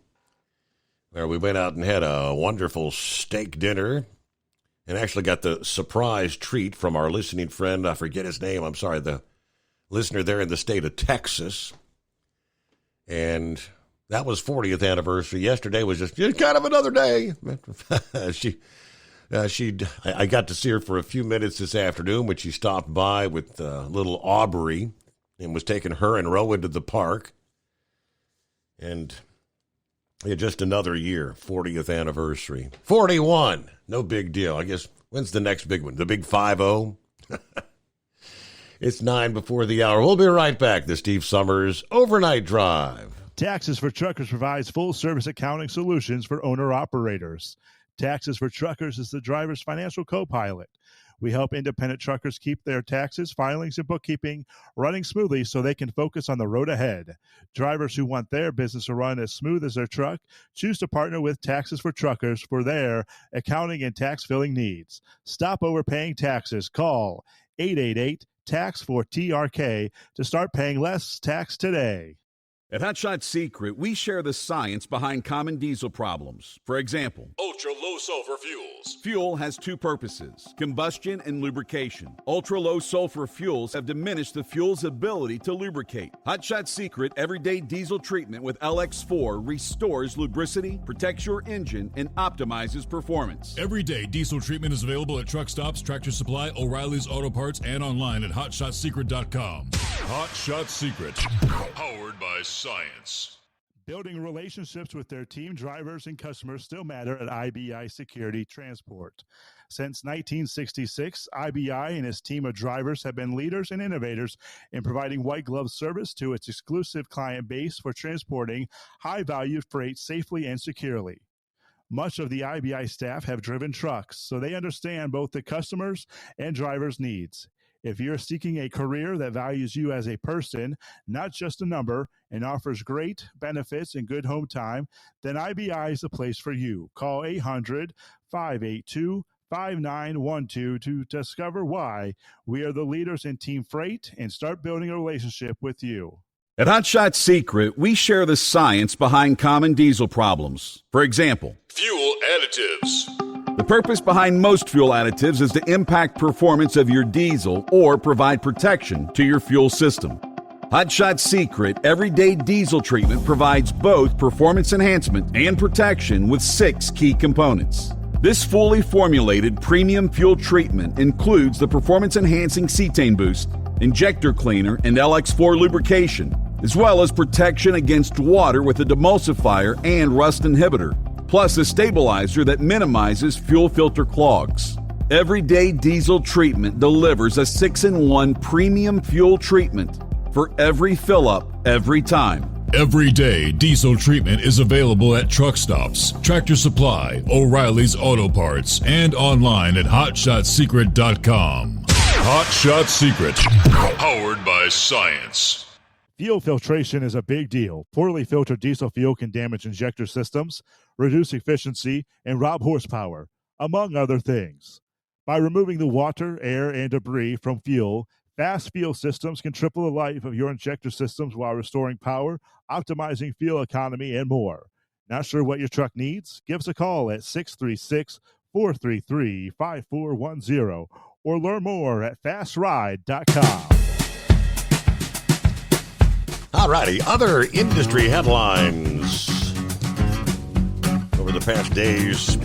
where we went out and had a wonderful steak dinner and actually got the surprise treat from our listening friend. I forget his name. I'm sorry, the listener there in the state of Texas. And That was 40th anniversary. Yesterday was just kind of another day. I got to see her for a few minutes this afternoon when she stopped by with little Aubrey and was taking her and Rowan to the park. And just another year, 40th anniversary. 41, no big deal. I guess, when's the next big one? The big 5-0? It's 9 before the hour. We'll be right back. The Steve Summers Overnight Drive. Taxes for Truckers provides full-service accounting solutions for owner-operators. Taxes for Truckers is the driver's financial co-pilot. We help independent truckers keep their taxes, filings, and bookkeeping running smoothly so they can focus on the road ahead. Drivers who want their business to run as smooth as their truck choose to partner with Taxes for Truckers for their accounting and tax filing needs. Stop overpaying taxes. Call 888-TAX-4TRK to start paying less tax today. At Hot Shot Secret, we share the science behind common diesel problems. For example, ultra-low sulfur fuels. Fuel has two purposes, combustion and lubrication. Ultra-low sulfur fuels have diminished the fuel's ability to lubricate. Hot Shot Secret Everyday Diesel Treatment with LX4 restores lubricity, protects your engine, and optimizes performance. Everyday diesel treatment is available at truck stops, Tractor Supply, O'Reilly's Auto Parts, and online at HotShotSecret.com. Hot Shot Secret, powered by science. Building relationships with their team drivers and customers still matter at IBI Security Transport. Since 1966, IBI and its team of drivers have been leaders and innovators in providing white glove service to its exclusive client base for transporting high-value freight safely and securely. Much of the IBI staff have driven trucks, so they understand both the customers' and drivers' needs. If you're seeking a career that values you as a person, not just a number, and offers great benefits and good home time, then IBI is the place for you. Call 800-582-5912 to discover why we are the leaders in team freight and start building a relationship with you. At Hot Shot Secret, we share the science behind common diesel problems. For example, Fuel additives. the purpose behind most fuel additives is to impact performance of your diesel or provide protection to your fuel system. Hot Shot Secret Everyday Diesel Treatment provides both performance enhancement and protection with 6 key components. This fully formulated premium fuel treatment includes the performance-enhancing cetane boost, injector cleaner, and LX4 lubrication, as well as protection against water with a demulsifier and rust inhibitor, plus a stabilizer that minimizes fuel filter clogs. Everyday Diesel Treatment delivers a 6-in-1 premium fuel treatment for every fill-up, every time. Everyday diesel treatment is available at truck stops, Tractor Supply, O'Reilly's Auto Parts, and online at HotShotSecret.com. Hot Shot Secret, powered by science. Fuel filtration is a big deal. Poorly filtered diesel fuel can damage injector systems, reduce efficiency, and rob horsepower, among other things. By removing the water, air, and debris from fuel, Fast Fuel Systems can triple the life of your injector systems while restoring power, optimizing fuel economy, and more. Not sure what your truck needs? Give us a call at 636-433-5410 or learn more at fastride.com. All righty, other industry headlines over the past days.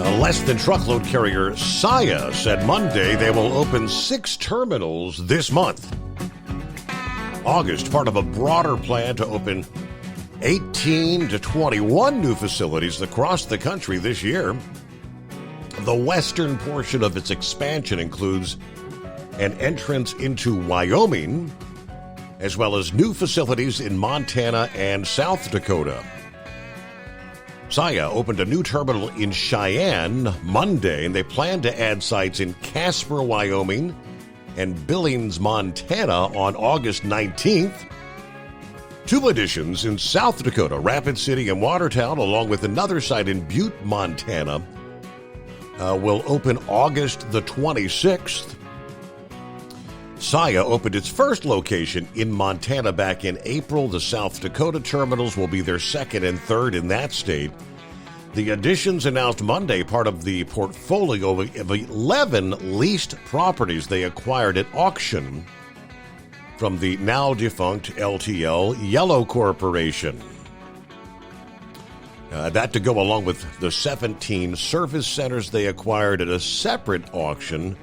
Less-than-truckload carrier Saia said Monday they will open 6 terminals this month. August, part of a broader plan to open 18 to 21 new facilities across the country this year. The western portion of its expansion includes an entrance into Wyoming, as well as new facilities in Montana and South Dakota. Saia opened a new terminal in Cheyenne Monday, and they plan to add sites in Casper, Wyoming, and Billings, Montana on August 19th. 2 additions in South Dakota, Rapid City and Watertown, along with another site in Butte, Montana, will open August the 26th. Saia opened its first location in Montana back in April. The South Dakota terminals will be their second and third in that state. The additions announced Monday, part of the portfolio of 11 leased properties they acquired at auction from the now-defunct LTL Yellow Corporation. That to go along with the 17 service centers they acquired at a separate auction.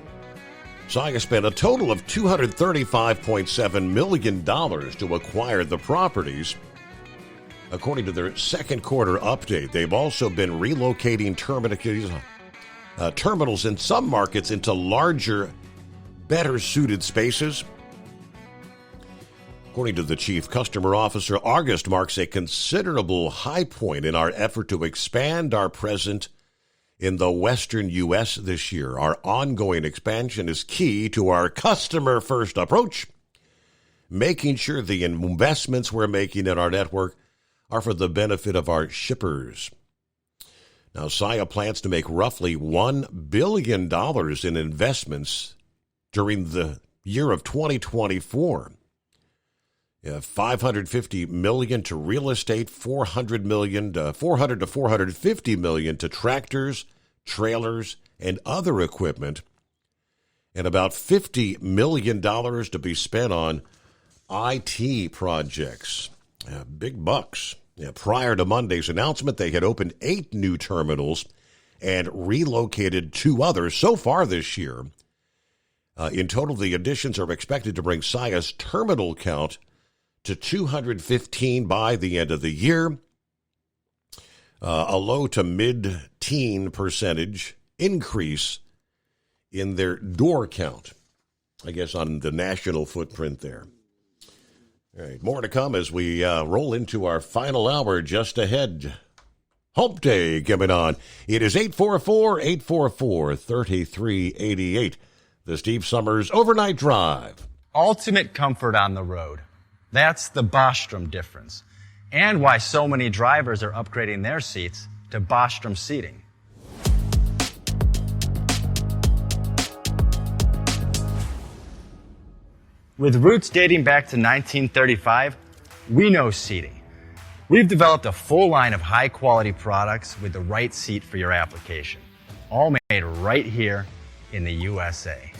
Saia spent a total of $235.7 million to acquire the properties. According to their second quarter update, they've also been relocating terminals in some markets into larger, better-suited spaces. According to the chief customer officer, August marks a considerable high point in our effort to expand our presence in the western U.S. this year. Our ongoing expansion is key to our customer-first approach, making sure the investments we're making in our network are for the benefit of our shippers. Now, Saia plans to make roughly $1 billion in investments during the year of 2024. $550 million to real estate, $400 to $450 million to tractors, trailers, and other equipment, and about $50 million to be spent on IT projects. Big bucks. Prior to Monday's announcement, they had opened 8 new terminals and relocated 2 others so far this year. In total, the additions are expected to bring Saia's terminal count to 215 by the end of the year, a low to mid-teen percentage increase in their door count, I guess, on the national footprint there. All right, more to come as we roll into our final hour just ahead. Hump Day coming on. It is 844-844-3388. The Steve Summers Overnight Drive. Ultimate comfort on the road. That's the Bostrom difference, and why so many drivers are upgrading their seats to Bostrom seating. With roots dating back to 1935, we know seating. We've developed a full line of high-quality products with the right seat for your application, all made right here in the USA.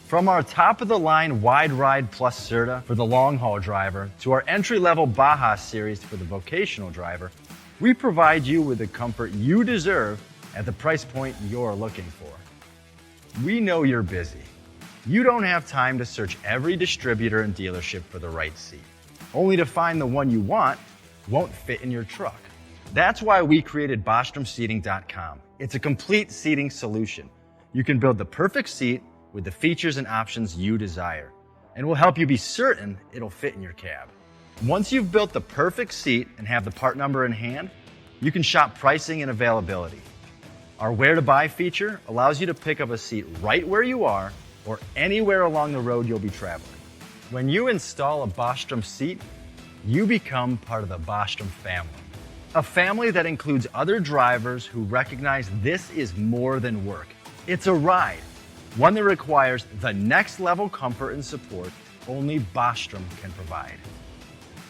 From our top-of-the-line Wide Ride Plus Certa for the long-haul driver to our entry-level Baja series for the vocational driver, we provide you with the comfort you deserve at the price point you're looking for. We know you're busy. You don't have time to search every distributor and dealership for the right seat, only to find the one you want won't fit in your truck. That's why we created BostromSeating.com. It's a complete seating solution. You can build the perfect seat with the features and options you desire, and we'll help you be certain it'll fit in your cab. Once you've built the perfect seat and have the part number in hand, you can shop pricing and availability. Our Where to Buy feature allows you to pick up a seat right where you are or anywhere along the road you'll be traveling. When you install a Bostrom seat, you become part of the Bostrom family. A family that includes other drivers who recognize this is more than work. It's a ride. One that requires the next level comfort and support only Bostrom can provide.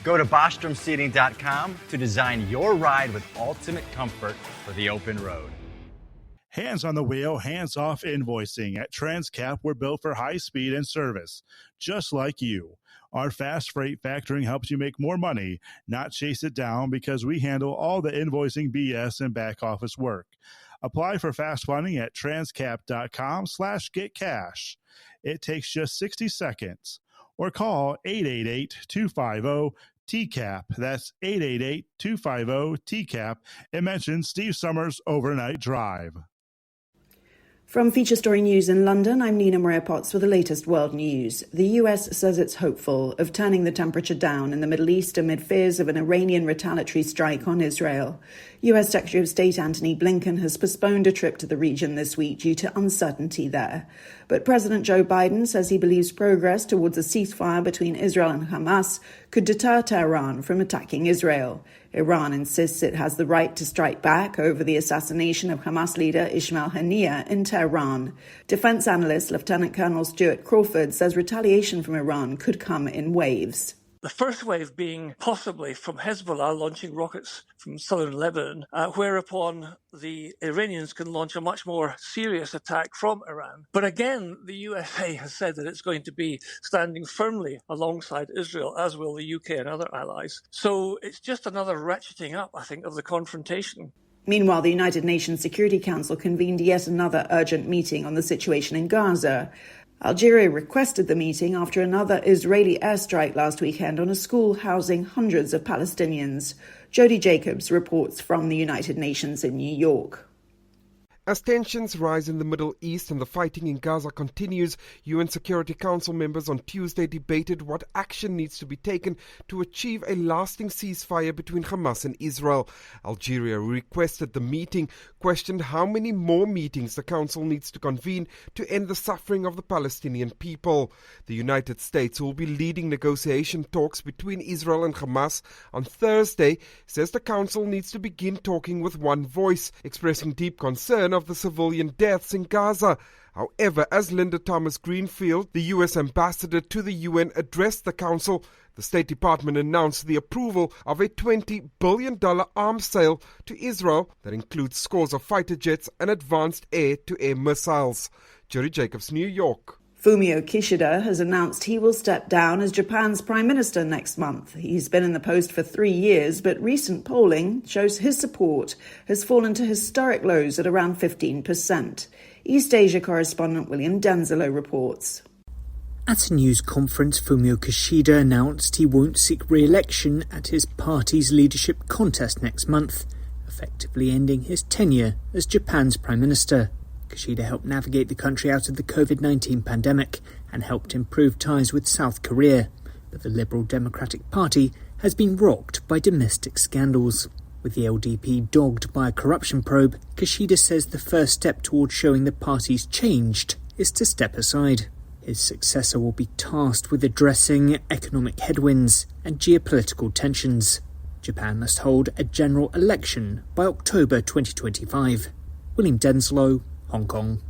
Go to BostromSeating.com to design your ride with ultimate comfort for the open road. Hands on the wheel, hands off invoicing. At Transcap, we're built for high speed and service, just like you. Our fast freight factoring helps you make more money, not chase it down, because we handle all the invoicing BS and back office work. Apply for fast funding at transcap.com/getcash. It takes just 60 seconds. Or call 888-250-TCAP. That's 888-250-TCAP. And mention Steve Summers Overnight Drive. From Feature Story News in London, I'm Nina Maria Potts with the latest world news. The US says it's hopeful of turning the temperature down in the Middle East amid fears of an Iranian retaliatory strike on Israel. US Secretary of State Antony Blinken has postponed a trip to the region this week due to uncertainty there. But President Joe Biden says he believes progress towards a ceasefire between Israel and Hamas could deter Tehran from attacking Israel. Iran insists it has the right to strike back over the assassination of Hamas leader Ismail Haniyeh in Tehran. Defense analyst Lieutenant Colonel Stuart Crawford says retaliation from Iran could come in waves. The first wave being possibly from Hezbollah launching rockets from southern Lebanon, whereupon the Iranians can launch a much more serious attack from Iran. But again, the USA has said that it's going to be standing firmly alongside Israel, as will the UK and other allies. So it's just another ratcheting up, I think, of the confrontation. Meanwhile, the United Nations Security Council convened yet another urgent meeting on the situation in Gaza. Algeria requested the meeting after another Israeli airstrike last weekend on a school housing hundreds of Palestinians. Jody Jacobs reports from the United Nations in New York. As tensions rise in the Middle East and the fighting in Gaza continues, UN Security Council members on Tuesday debated what action needs to be taken to achieve a lasting ceasefire between Hamas and Israel. Algeria, who requested the meeting, questioned how many more meetings the Council needs to convene to end the suffering of the Palestinian people. The United States, who will be leading negotiation talks between Israel and Hamas on Thursday, says the Council needs to begin talking with one voice, expressing deep concern of the civilian deaths in Gaza. However, as Linda Thomas-Greenfield, the U.S. ambassador to the UN, addressed the Council, the State Department announced the approval of a $20 billion arms sale to Israel that includes scores of fighter jets and advanced air-to-air missiles. Jerry Jacobs, New York. Fumio Kishida has announced he will step down as Japan's prime minister next month. He's been in the post for 3 years, but recent polling shows his support has fallen to historic lows at around 15%. East Asia correspondent William Denzelo reports. At a news conference, Fumio Kishida announced he won't seek re-election at his party's leadership contest next month, effectively ending his tenure as Japan's prime minister. Kishida helped navigate the country out of the COVID-19 pandemic and helped improve ties with South Korea. But the Liberal Democratic Party has been rocked by domestic scandals. With the LDP dogged by a corruption probe, Kishida says the first step towards showing the party's changed is to step aside. His successor will be tasked with addressing economic headwinds and geopolitical tensions. Japan must hold a general election by October 2025. William Denslow, Hong Kong.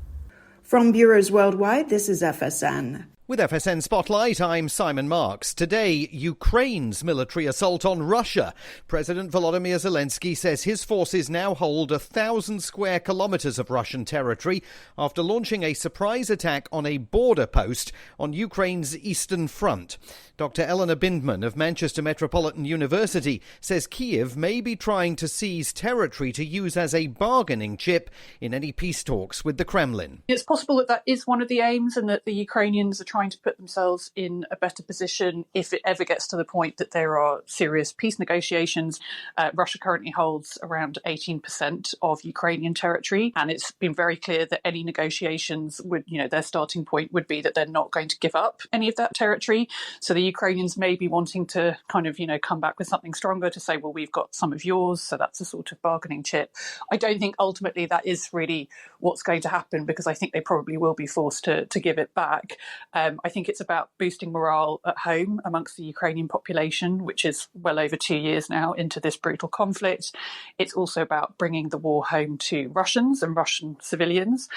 From bureaus worldwide, this is FSN. With FSN Spotlight, I'm Simon Marks. Today, Ukraine's military assault on Russia. President Volodymyr Zelensky says his forces now hold 1,000 square kilometres of Russian territory after launching a surprise attack on a border post on Ukraine's eastern front. Dr. Eleanor Bindman of Manchester Metropolitan University says Kyiv may be trying to seize territory to use as a bargaining chip in any peace talks with the Kremlin. It's possible that that is one of the aims and that the Ukrainians are trying to put themselves in a better position if it ever gets to the point that there are serious peace negotiations. Russia currently holds around 18% of Ukrainian territory, and it's been very clear that any negotiations would, their starting point would be that they're not going to give up any of that territory. So the Ukrainians may be wanting to kind of, come back with something stronger to say, well, we've got some of yours. So that's a sort of bargaining chip. I don't think ultimately that is really what's going to happen, because I think they probably will be forced to give it back. I think it's about boosting morale at home amongst the Ukrainian population, which is well over 2 years now into this brutal conflict. It's also about bringing the war home to Russians and Russian civilians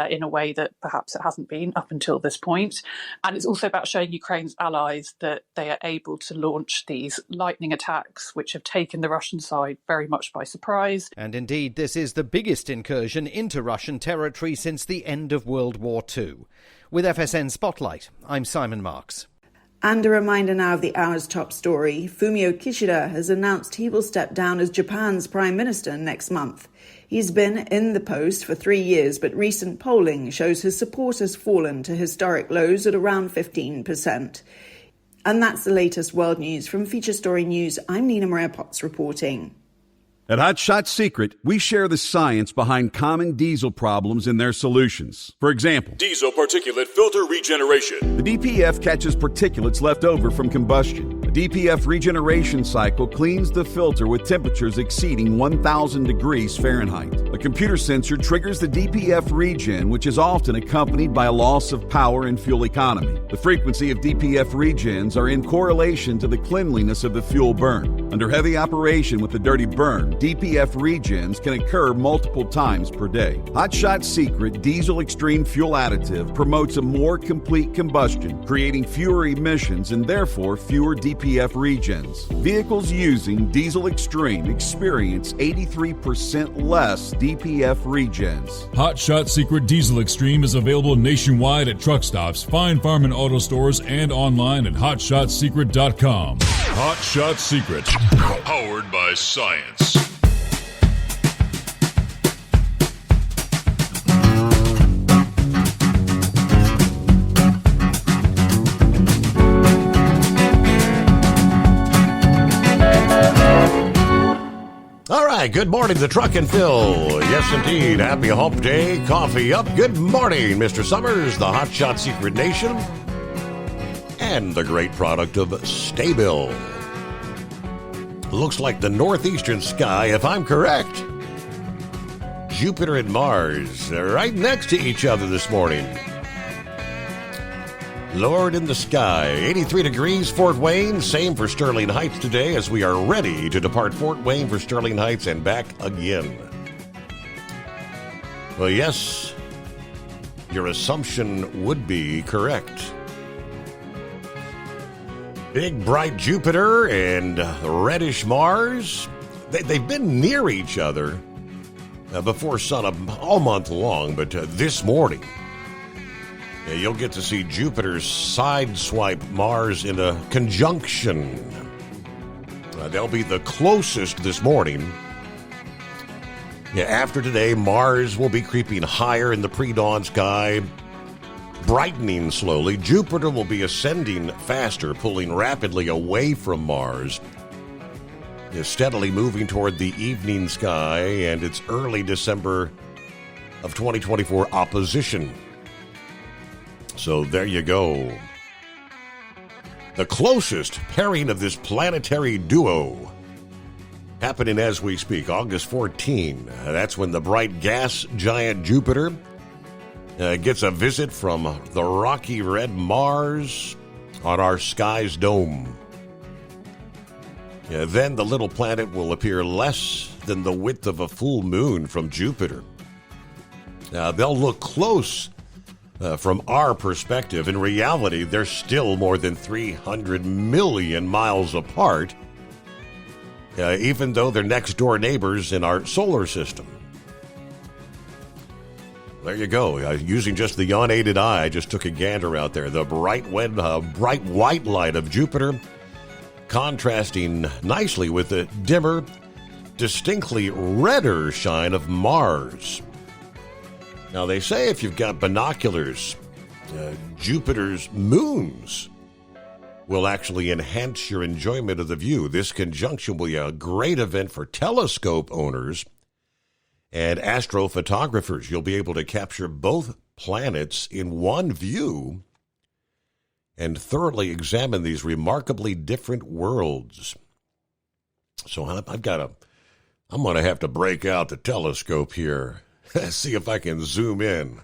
in a way that perhaps it hasn't been up until this point. And it's also about showing Ukraine's allies that they are able to launch these lightning attacks, which have taken the Russian side very much by surprise. And indeed, this is the biggest incursion into Russian territory since the end of World War II. With FSN Spotlight, I'm Simon Marks. And a reminder now of the hour's top story. Fumio Kishida has announced he will step down as Japan's prime minister next month. He's been in the post for 3 years, but recent polling shows his support has fallen to historic lows at around 15%. And that's the latest world news. From Feature Story News, I'm Nina Maria Potts reporting. At Hot Shot Secret, we share the science behind common diesel problems and their solutions. For example, diesel particulate filter regeneration. The DPF catches particulates left over from combustion. The DPF regeneration cycle cleans the filter with temperatures exceeding 1,000 degrees Fahrenheit. A computer sensor triggers the DPF regen, which is often accompanied by a loss of power and fuel economy. The frequency of DPF regens are in correlation to the cleanliness of the fuel burn. Under heavy operation with the dirty burn, DPF regens can occur multiple times per day. Hot Shot Secret Diesel Extreme Fuel Additive promotes a more complete combustion, creating fewer emissions and therefore fewer DPF regens. Vehicles using Diesel Extreme experience 83% less DPF regens. Hot Shot Secret Diesel Extreme is available nationwide at truck stops, Fine Farm and auto stores, and online at hotshotsecret.com. Hot Shot Secret, powered by science. All right, good morning, the Truck and Phil. Yes, indeed. Happy Hump Day. Coffee up. Good morning, Mr. Summers, the Hot Shot Secret Nation, and the great product of Stabil. Looks like the northeastern sky, if I'm correct. Jupiter and Mars are right next to each other this morning. Lord in the sky, 83 degrees, Fort Wayne. Same for Sterling Heights today as we are ready to depart Fort Wayne for Sterling Heights and back again. Well, yes, your assumption would be correct. Big, bright Jupiter and reddish Mars. They've been near each other before sun all month long, but this morning, you'll get to see Jupiter's sideswipe Mars in a conjunction. They'll be the closest this morning. After today, Mars will be creeping higher in the pre-dawn sky, brightening slowly. Jupiter will be ascending faster, pulling rapidly away from Mars, steadily moving toward the evening sky and its early December of 2024 opposition. So there you go. The closest pairing of this planetary duo happening as we speak, August 14. That's when the bright gas giant Jupiter gets a visit from the rocky red Mars on our sky's dome. Then the little planet will appear less than the width of a full moon from Jupiter. They'll look close from our perspective. In reality, they're still more than 300 million miles apart, even though they're next-door neighbors in our solar system. There you go. Using just the unaided eye, I just took a gander out there. The bright white light of Jupiter contrasting nicely with the dimmer, distinctly redder shine of Mars. Now, they say if you've got binoculars, Jupiter's moons will actually enhance your enjoyment of the view. This conjunction will be a great event for telescope owners and astrophotographers. You'll be able to capture both planets in one view and thoroughly examine these remarkably different worlds. So I'm going to have to break out the telescope here. See if I can zoom in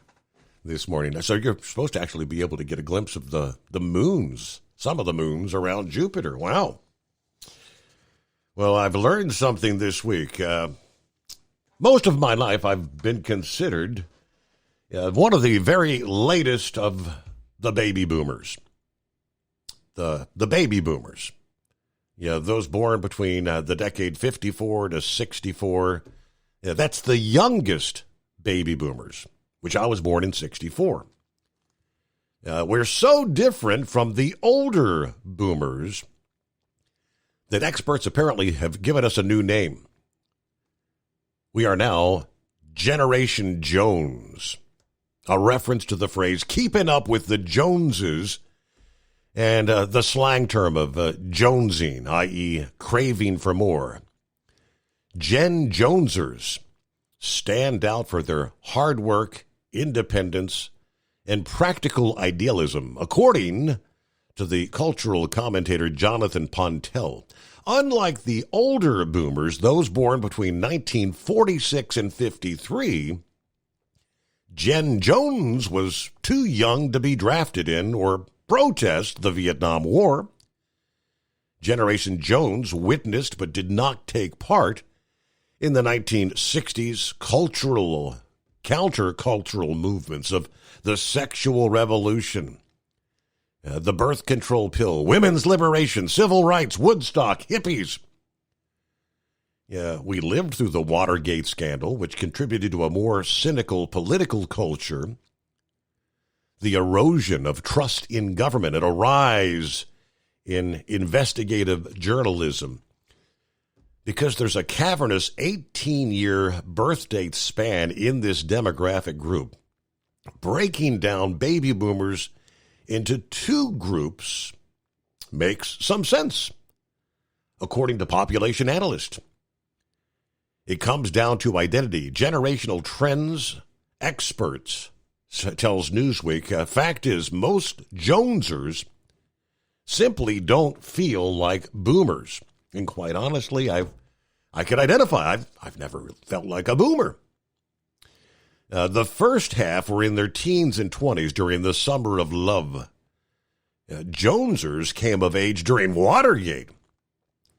this morning. So you're supposed to actually be able to get a glimpse of the moons, some of the moons around Jupiter. Wow. Well, I've learned something this week. Most of my life, I've been considered one of the very latest of the baby boomers. The baby boomers. Those born between the decade 54 to 64. That's the youngest baby boomers, which I was born in 64. We're so different from the older boomers that experts apparently have given us a new name. We are now Generation Jones, a reference to the phrase keeping up with the Joneses and the slang term of jonesing, i.e. craving for more. Gen Jonesers stand out for their hard work, independence, and practical idealism, according to the cultural commentator Jonathan Pontel. Unlike the older boomers, those born between 1946 and 53, Gen Jones was too young to be drafted in or protest the Vietnam War. Generation Jones witnessed but did not take part in the 1960s countercultural movements of the sexual revolution, the birth control pill, women's liberation, civil rights, Woodstock, hippies. We lived through the Watergate scandal, which contributed to a more cynical political culture, the erosion of trust in government, and a rise in investigative journalism. Because there's a cavernous 18-year birth date span in this demographic group, breaking down baby boomers into two groups makes some sense, according to population analysts. It comes down to identity, generational trends, experts, tells Newsweek. Fact is, most Jonesers simply don't feel like boomers. And quite honestly, I can identify. I've never felt like a boomer. The first half were in their teens and 20s during the summer of love. Jonesers came of age during Watergate.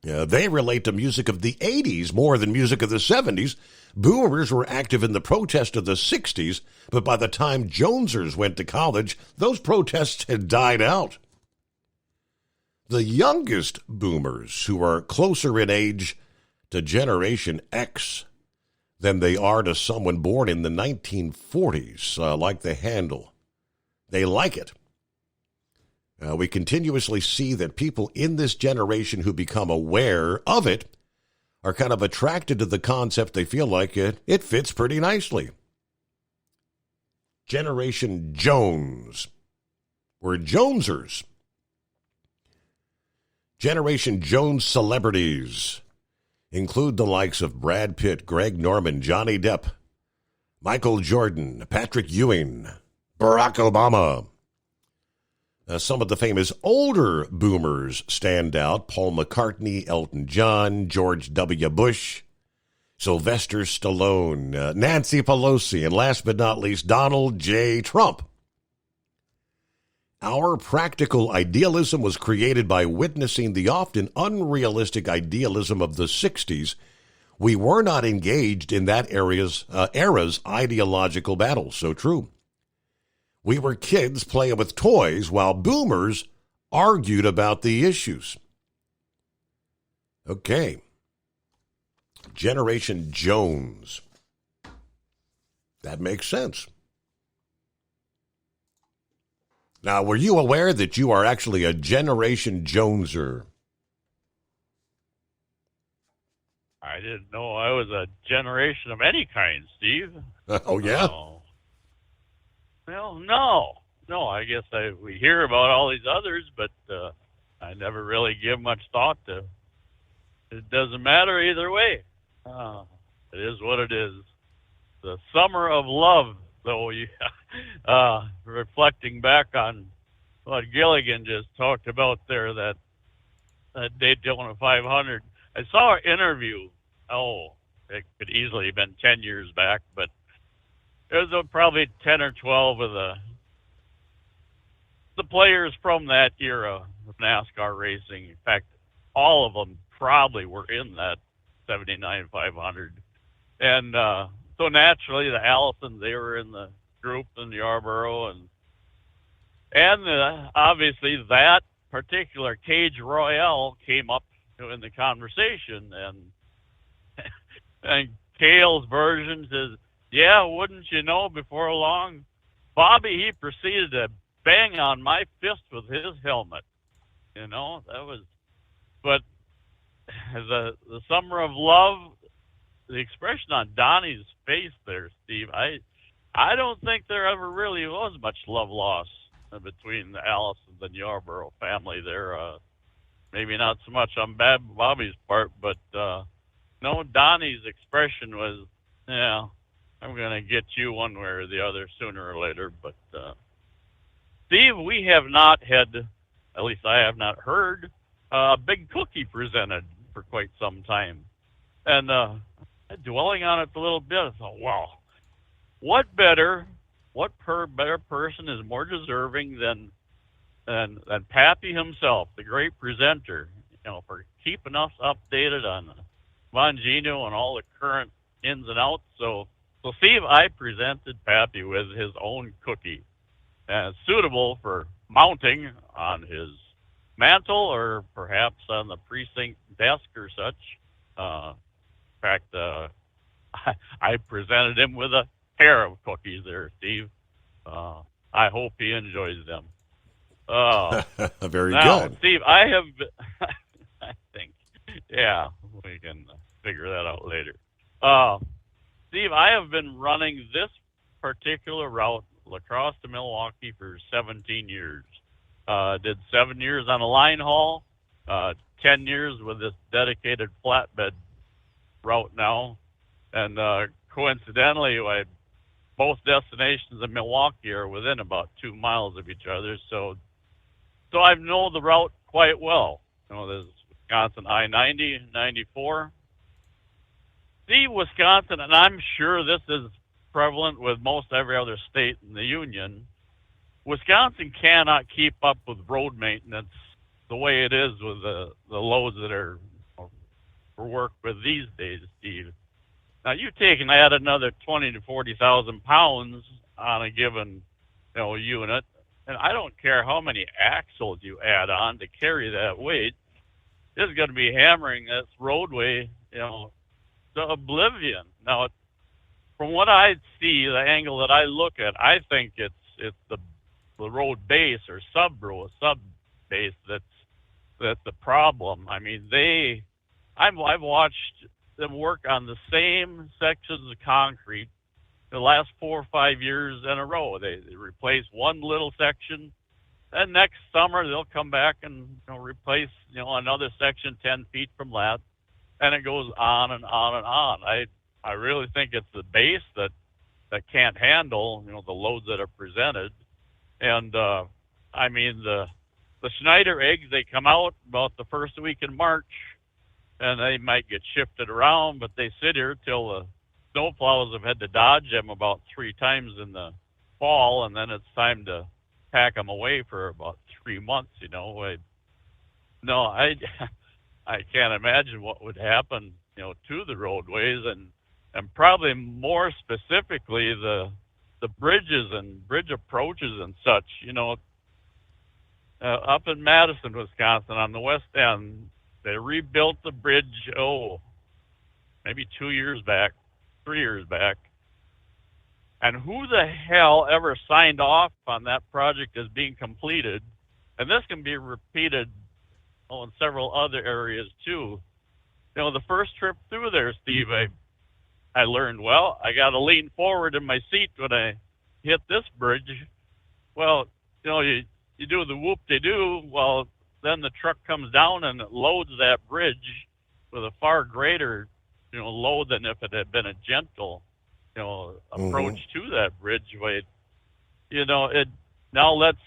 They relate to music of the 80s more than music of the 70s. Boomers were active in the protest of the 60s, but by the time Jonesers went to college, those protests had died out. The youngest boomers, who are closer in age to Generation X than they are to someone born in the 1940s, like the handle. They like it. We continuously see that people in this generation who become aware of it are kind of attracted to the concept. They feel like it fits pretty nicely. Generation Jones. We're Jonesers. Generation Jones celebrities include the likes of Brad Pitt, Greg Norman, Johnny Depp, Michael Jordan, Patrick Ewing, Barack Obama. Some of the famous older boomers stand out: Paul McCartney, Elton John, George W. Bush, Sylvester Stallone, Nancy Pelosi, and last but not least, Donald J. Trump. Our practical idealism was created by witnessing the often unrealistic idealism of the 60s. We were not engaged in that era's ideological battles. So true. We were kids playing with toys while boomers argued about the issues. Okay. Generation Jones. That makes sense. Now, were you aware that you are actually a Generation Joneser? I didn't know I was a generation of any kind, Steve. Oh, yeah? Well, no. I guess we hear about all these others, but I never really give much thought to. It doesn't matter either way. It is what it is. The summer of love, though. Reflecting back on what Gilligan just talked about there, that Daytona 500. I saw an interview. It could easily have been 10 years back, but it was probably 10 or 12 of the players from that era of NASCAR racing. In fact, all of them probably were in that 79 500. And so naturally, the Allisons, they were in the group in Yarborough, and obviously that particular Cage Royale came up in the conversation, and Cale's version says, "Yeah, wouldn't you know, before long, Bobby, he proceeded to bang on my fist with his helmet." That was, but the summer of love, the expression on Donnie's face there, Steve, I don't think there ever really was much love lost between the Allisons and Yarborough family there. Maybe not so much on Bobby's part, but no, Donnie's expression was, "Yeah, I'm going to get you one way or the other sooner or later." But Steve, we have not had, at least I have not heard, a big cookie presented for quite some time. And dwelling on it a little bit, I thought, wow. What better person is more deserving than Pappy himself, the great presenter? for keeping us updated on Bongino and all the current ins and outs. So Steve, I presented Pappy with his own cookie, and it's suitable for mounting on his mantle or perhaps on the precinct desk or such. In fact, I presented him with a pair of cookies there, Steve. I hope he enjoys them. Very now, good. Steve, I have, I think, yeah, we can figure that out later. Steve, I have been running this particular route, La Crosse to Milwaukee, for 17 years. Did 7 years on a line haul, 10 years with this dedicated flatbed route now. And coincidentally, both destinations in Milwaukee are within about 2 miles of each other. So I know the route quite well. There's Wisconsin I-90, 94. See, Wisconsin, and I'm sure this is prevalent with most every other state in the union, Wisconsin cannot keep up with road maintenance the way it is with the loads that are for work with these days, Steve. Now, you take and add another 20 to 40,000 pounds on a given unit, and I don't care how many axles you add on to carry that weight, it's going to be hammering this roadway, to oblivion. Now, from what I see, the angle that I look at, I think it's the road base or sub base that's the problem. I mean, I've watched them work on the same sections of concrete the last 4 or 5 years in a row. They replace one little section, and next summer they'll come back and replace another section 10 feet from that, and it goes on and on and on. I really think it's the base that can't handle the loads that are presented. And I mean, the Schneider eggs, they come out about the first week in March, and they might get shifted around, but they sit here till the snowplows have had to dodge them about 3 times in the fall, and then it's time to pack them away for about 3 months. I can't imagine what would happen to the roadways, and probably more specifically the bridges and bridge approaches and such. Up in Madison, Wisconsin, on the west end, they rebuilt the bridge, maybe 2 years back, 3 years back. And who the hell ever signed off on that project as being completed? And this can be repeated in several other areas too. The first trip through there, Steve, I learned, I got to lean forward in my seat when I hit this bridge. Well, you do the whoop-de-doo, well, then the truck comes down and it loads that bridge with a far greater, load than if it had been a gentle, approach to that bridge. It now let's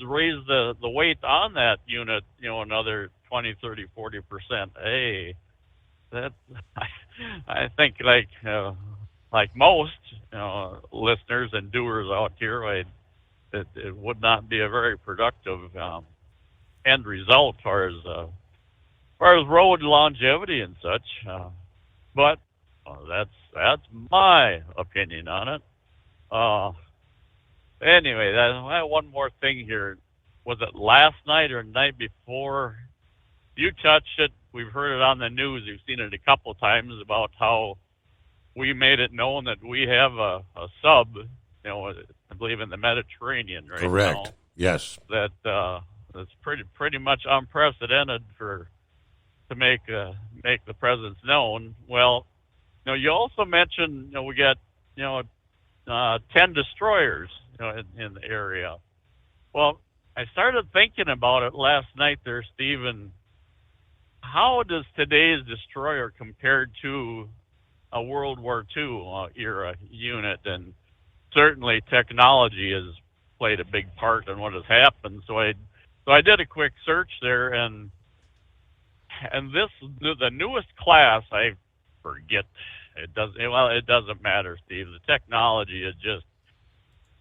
raise the weight on that unit, another 20, 30, 40%. Hey, that I think like most listeners and doers out here, it would not be a very productive end result as far as road longevity and such. But that's my opinion on it. Anyway, I have one more thing here. Was it last night or the night before? You touched it. We've heard it on the news. You've seen it a couple times about how we made it known that we have a sub, I believe in the Mediterranean right Correct. now. Yes. That's pretty much unprecedented to make the presence known. Well, you also mentioned we got 10 destroyers in the area. Well, I started thinking about it last night there, Stephen. How does today's destroyer compare to a World War II era unit? And certainly technology has played a big part in what has happened. So I did a quick search there, and the newest class, I forget. It doesn't matter, Steve. The technology is just,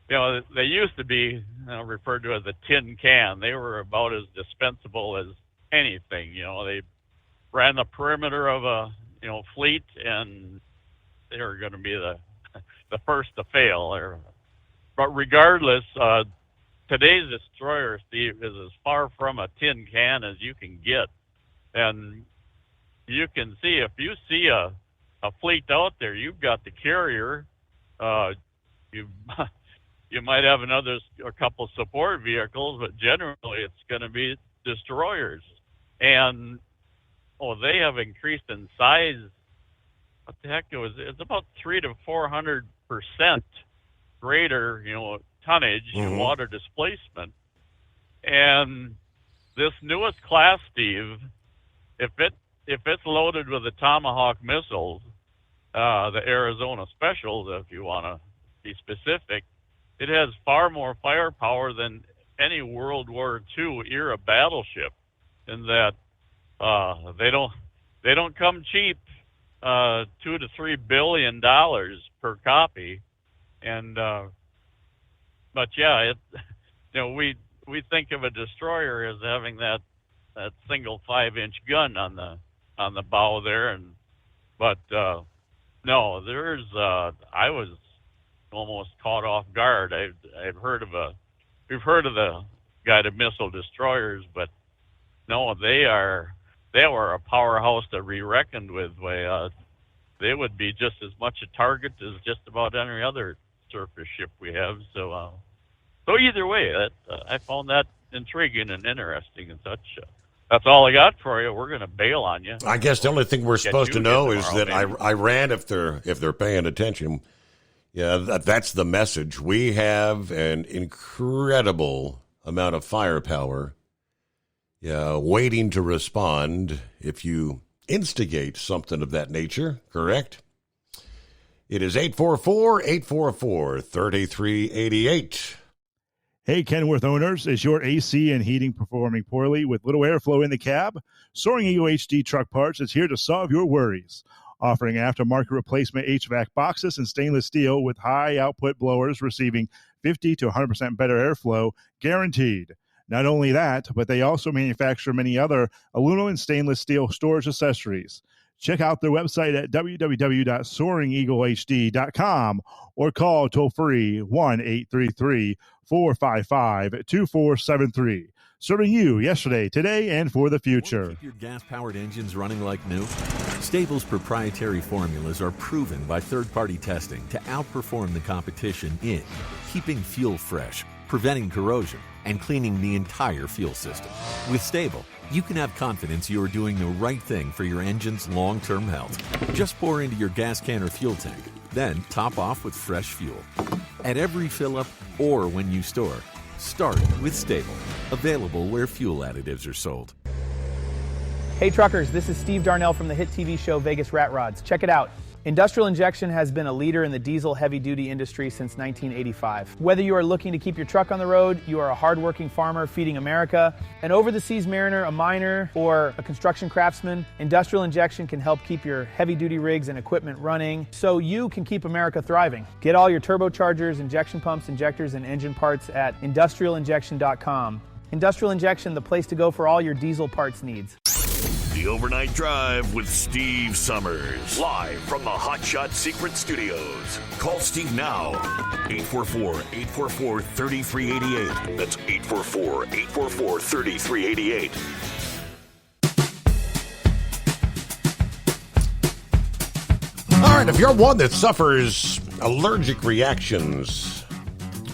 they used to be referred to as a tin can. They were about as dispensable as anything. They ran the perimeter of a fleet, and they were going to be the first to fail. But regardless, today's destroyer, Steve, is as far from a tin can as you can get, and you can see if you see a fleet out there, you've got the carrier. You might have a couple support vehicles, but generally it's going to be destroyers. And they have increased in size. What the heck? It's about 300 to 400% greater, tonnage, water displacement. And this newest class, Steve, if it's loaded with the Tomahawk missiles, the Arizona Specials, if you want to be specific, it has far more firepower than any World War II era battleship, in that they don't come cheap, $2 to $3 billion per copy, and but yeah, we think of a destroyer as having that single 5-inch gun on the bow there, but no, there's I was almost caught off guard. we've heard of the guided missile destroyers, but no, they were a powerhouse to be reckoned with. They would be just as much a target as just about any other surface ship we have. So either way, I found that intriguing and interesting and such. That's all I got for you. We're going to bail on you. I guess the only thing we're supposed to know is that Iran, if they're paying attention, yeah, that's the message. We have an incredible amount of firepower, waiting to respond if you instigate something of that nature, correct? It is 844-844-3388. Hey, Kenworth owners, is your AC and heating performing poorly with little airflow in the cab? Soaring Eagle HD Truck Parts is here to solve your worries. Offering aftermarket replacement HVAC boxes and stainless steel with high output blowers receiving 50 to 100% better airflow, guaranteed. Not only that, but they also manufacture many other aluminum and stainless steel storage accessories. Check out their website at www.soaringeaglehd.com or call toll-free 1-833-455-2473. Serving you yesterday, today, and for the future. Keep your gas-powered engines running like new? Stable's proprietary formulas are proven by third-party testing to outperform the competition in keeping fuel fresh, preventing corrosion, and cleaning the entire fuel system. With Stable, you can have confidence you are doing the right thing for your engine's long-term health. Just pour into your gas can or fuel tank, then top off with fresh fuel. At every fill-up or when you store, start with Stable. Available where fuel additives are sold. Hey truckers, this is Steve Darnell from the hit TV show Vegas Rat Rods. Check it out. Industrial Injection has been a leader in the diesel heavy-duty industry since 1985. Whether you are looking to keep your truck on the road, you are a hard-working farmer feeding America, an over-the-seas mariner, a miner, or a construction craftsman, Industrial Injection can help keep your heavy-duty rigs and equipment running so you can keep America thriving. Get all your turbochargers, injection pumps, injectors, and engine parts at industrialinjection.com. Industrial Injection, the place to go for all your diesel parts needs. The Overnight Drive with Steve Summers. Live from the Hot Shot Secret Studios. Call Steve now. 844-844-3388. That's 844-844-3388. All right, if you're one that suffers allergic reactions,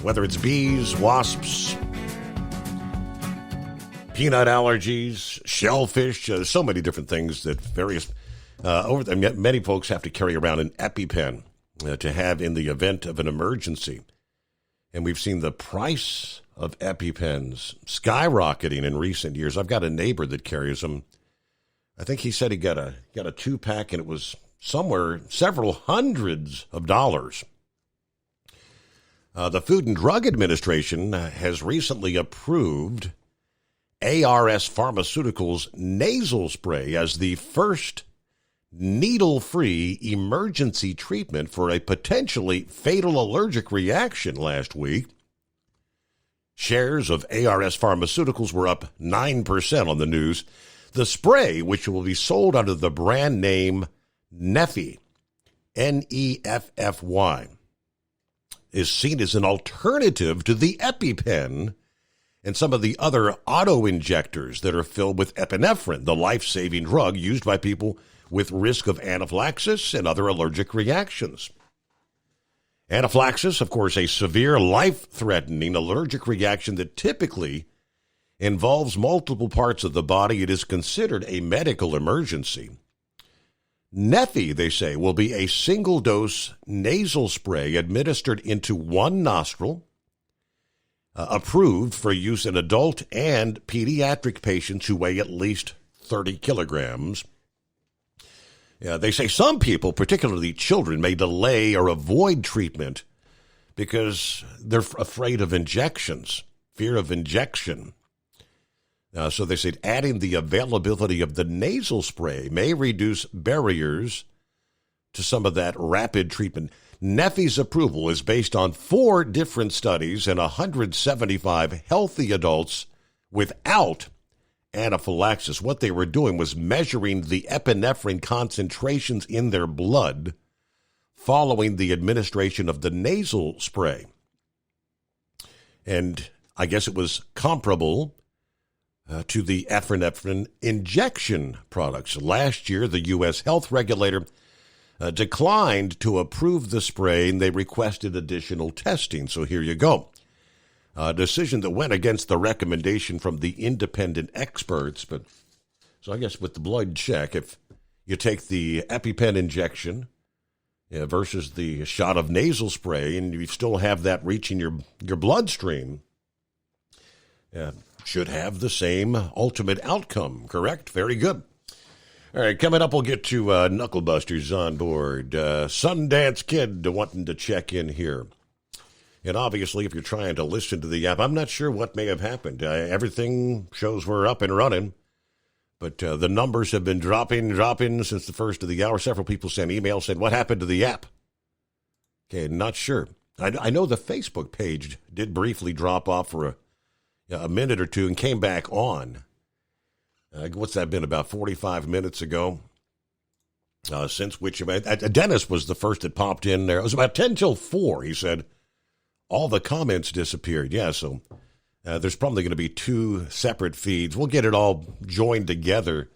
whether it's bees, wasps, peanut allergies, shellfish, so many different things that many folks have to carry around an EpiPen to have in the event of an emergency. And we've seen the price of EpiPens skyrocketing in recent years. I've got a neighbor that carries them. I think he said he got a 2-pack, and it was somewhere several hundreds of dollars. The Food and Drug Administration has recently approved ARS Pharmaceuticals nasal spray as the first needle-free emergency treatment for a potentially fatal allergic reaction last week. Shares of ARS Pharmaceuticals were up 9% on the news. The spray, which will be sold under the brand name Neffy, Neffy, is seen as an alternative to the EpiPen and some of the other auto-injectors that are filled with epinephrine, the life-saving drug used by people with risk of anaphylaxis and other allergic reactions. Anaphylaxis, of course, a severe, life-threatening allergic reaction that typically involves multiple parts of the body. It is considered a medical emergency. Neffy, they say, will be a single-dose nasal spray administered into one nostril, approved for use in adult and pediatric patients who weigh at least 30 kilograms. They say some people, particularly children, may delay or avoid treatment because they're afraid of injections, fear of injection. So they said adding the availability of the nasal spray may reduce barriers to some of that rapid treatment. Neffy's approval is based on 4 different studies and 175 healthy adults without anaphylaxis. What they were doing was measuring the epinephrine concentrations in their blood following the administration of the nasal spray. And I guess it was comparable to the epinephrine injection products. Last year, the U.S. health regulator declined to approve the spray, and they requested additional testing. So here you go. A decision that went against the recommendation from the independent experts. But so I guess with the blood check, if you take the EpiPen injection versus the shot of nasal spray, and you still have that reaching your bloodstream, should have the same ultimate outcome, correct? Very good. All right, coming up, we'll get to Knucklebusters on board. Sundance Kid wanting to check in here. And obviously, if you're trying to listen to the app, I'm not sure what may have happened. Everything shows we're up and running, but the numbers have been dropping since the first of the hour. Several people sent emails saying, what happened to the app? Okay, not sure. I know the Facebook page did briefly drop off for a minute or two and came back on. What's that been, about 45 minutes ago? Since which, Dennis was the first that popped in there. It was about 10 till 4, he said. All the comments disappeared. Yeah, so there's probably going to be 2 separate feeds. We'll get it all joined together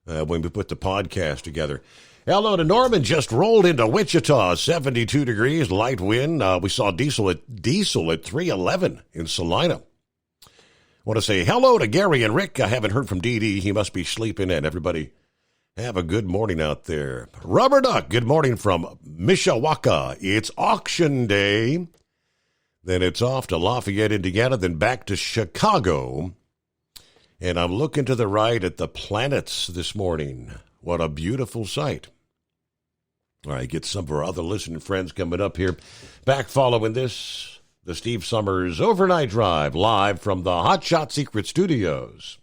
when we put the podcast together. Hello to Norman. Just rolled into Wichita, 72 degrees, light wind. We saw diesel at 311 in Salina. Want to say hello to Gary and Rick. I haven't heard from Dee. He must be sleeping in. Everybody have a good morning out there. Rubber Duck, good morning from Mishawaka. It's auction day. Then it's off to Lafayette, Indiana, then back to Chicago. And I'm looking to the right at the planets this morning. What a beautiful sight. All right, get some of our other listening friends coming up here. Back following this, the Steve Summers Overnight Drive, live from the Hot Shot Secret Studios.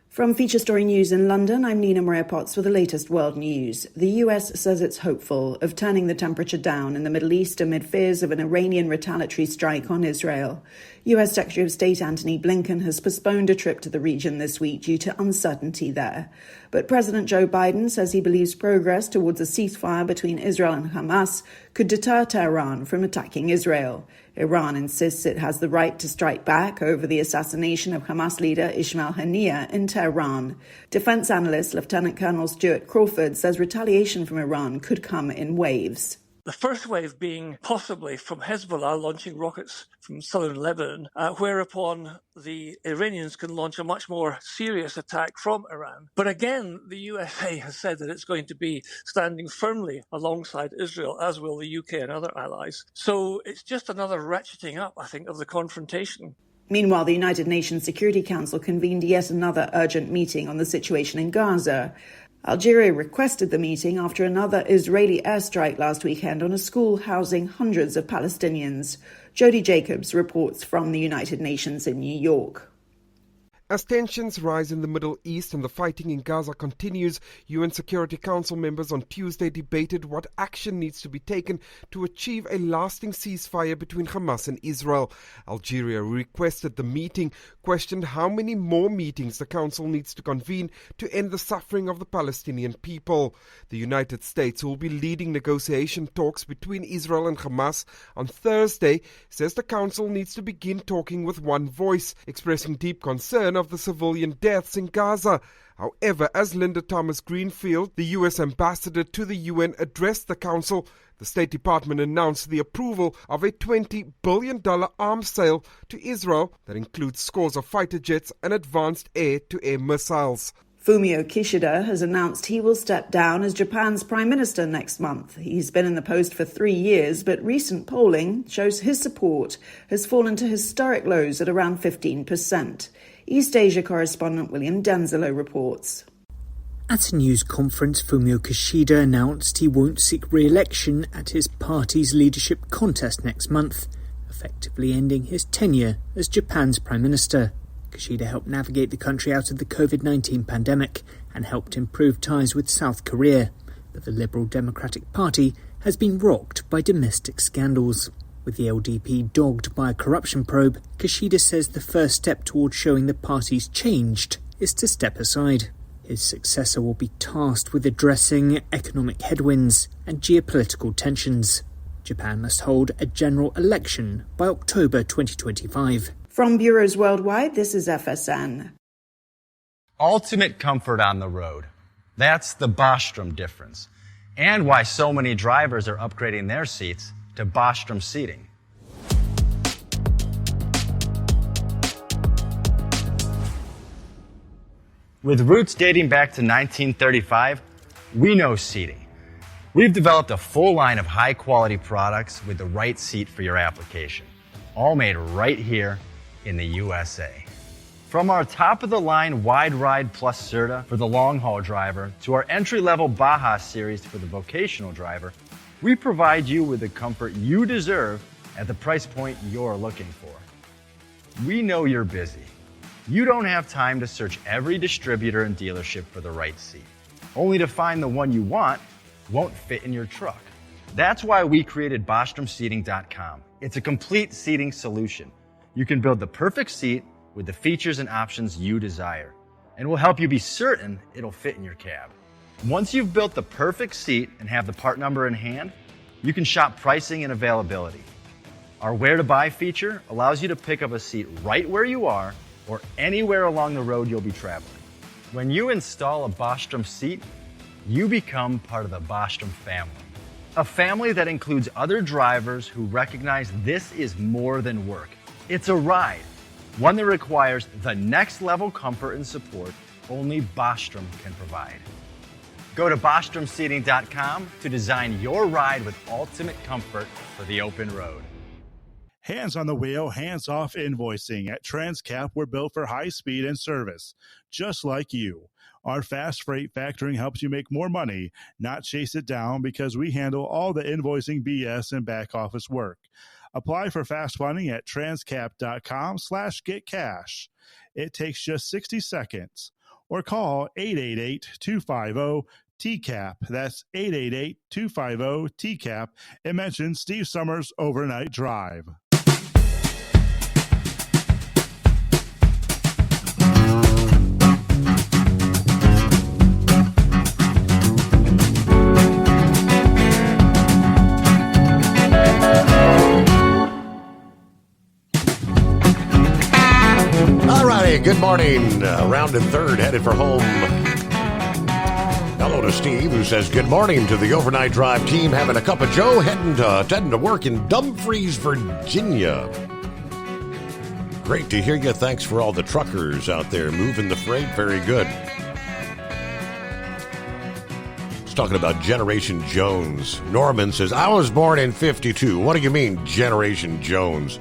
From Feature Story News in London, I'm Nina Maria Potts with the latest world news. The US says it's hopeful of turning the temperature down in the Middle East amid fears of an Iranian retaliatory strike on Israel. US Secretary of State Antony Blinken has postponed a trip to the region this week due to uncertainty there. But President Joe Biden says he believes progress towards a ceasefire between Israel and Hamas could deter Tehran from attacking Israel. Iran insists it has the right to strike back over the assassination of Hamas leader Ismail Haniyeh in Tehran. Defense analyst Lieutenant Colonel Stuart Crawford says retaliation from Iran could come in waves. The first wave being possibly from Hezbollah launching rockets from southern Lebanon, whereupon the Iranians can launch a much more serious attack from Iran. But again, the USA has said that it's going to be standing firmly alongside Israel, as will the UK and other allies. So it's just another ratcheting up, I think, of the confrontation. Meanwhile, the United Nations Security Council convened yet another urgent meeting on the situation in Gaza. Algeria requested the meeting after another Israeli airstrike last weekend on a school housing hundreds of Palestinians. Jody Jacobs reports from the United Nations in New York. As tensions rise in the Middle East and the fighting in Gaza continues, UN Security Council members on Tuesday debated what action needs to be taken to achieve a lasting ceasefire between Hamas and Israel. Algeria requested the meeting, questioned how many more meetings the Council needs to convene to end the suffering of the Palestinian people. The United States, who will be leading negotiation talks between Israel and Hamas on Thursday, says the Council needs to begin talking with one voice, expressing deep concern of the civilian deaths in Gaza. However, as Linda Thomas-Greenfield, the U.S. ambassador to the UN, addressed the Council, the State Department announced the approval of a $20 billion arms sale to Israel that includes scores of fighter jets and advanced air-to-air missiles. Fumio Kishida has announced he will step down as Japan's Prime Minister next month. He's been in the post for 3 years, but recent polling shows his support has fallen to historic lows at around 15%. East Asia correspondent William Denzelo reports. At a news conference, Fumio Kishida announced he won't seek re-election at his party's leadership contest next month, effectively ending his tenure as Japan's Prime Minister. Kishida helped navigate the country out of the COVID-19 pandemic and helped improve ties with South Korea, but the Liberal Democratic Party has been rocked by domestic scandals. With the LDP dogged by a corruption probe, Kishida says the first step towards showing the party's changed is to step aside. His successor will be tasked with addressing economic headwinds and geopolitical tensions. Japan must hold a general election by October 2025. From bureaus worldwide, this is FSN. Ultimate comfort on the road. That's the Bostrom difference. And why so many drivers are upgrading their seats to Bostrom seating. With roots dating back to 1935, we know seating. We've developed a full line of high-quality products with the right seat for your application, all made right here in the USA. From our top-of-the-line Wide Ride Plus Certa for the long-haul driver to our entry-level Baja series for the vocational driver, we provide you with the comfort you deserve at the price point you're looking for. We know you're busy. You don't have time to search every distributor and dealership for the right seat, only to find the one you want won't fit in your truck. That's why we created BostromSeating.com. It's a complete seating solution. You can build the perfect seat with the features and options you desire, and we'll help you be certain it'll fit in your cab. Once you've built the perfect seat and have the part number in hand, you can shop pricing and availability. Our Where to Buy feature allows you to pick up a seat right where you are or anywhere along the road you'll be traveling. When you install a Bostrom seat, you become part of the Bostrom family. A family that includes other drivers who recognize this is more than work. It's a ride, one that requires the next level comfort and support only Bostrom can provide. Go to BostromSeating.com to design your ride with ultimate comfort for the open road. Hands on the wheel, hands off invoicing. At Transcap, we're built for high speed and service, just like you. Our fast freight factoring helps you make more money, not chase it down, because we handle all the invoicing BS and back office work. Apply for fast funding at transcap.com/getcash. It takes just 60 seconds. Or call 888-250-TCAP. That's 888-250-TCAP. And mention Steve Summers Overnight Drive. Good morning. Round and third, headed for home. Hello to Steve, who says, good morning to the Overnight Drive team. Having a cup of Joe, heading to work in Dumfries, Virginia. Great to hear you. Thanks for all the truckers out there moving the freight. Very good. It's talking about Generation Jones. Norman says, I was born in 52. What do you mean, Generation Jones?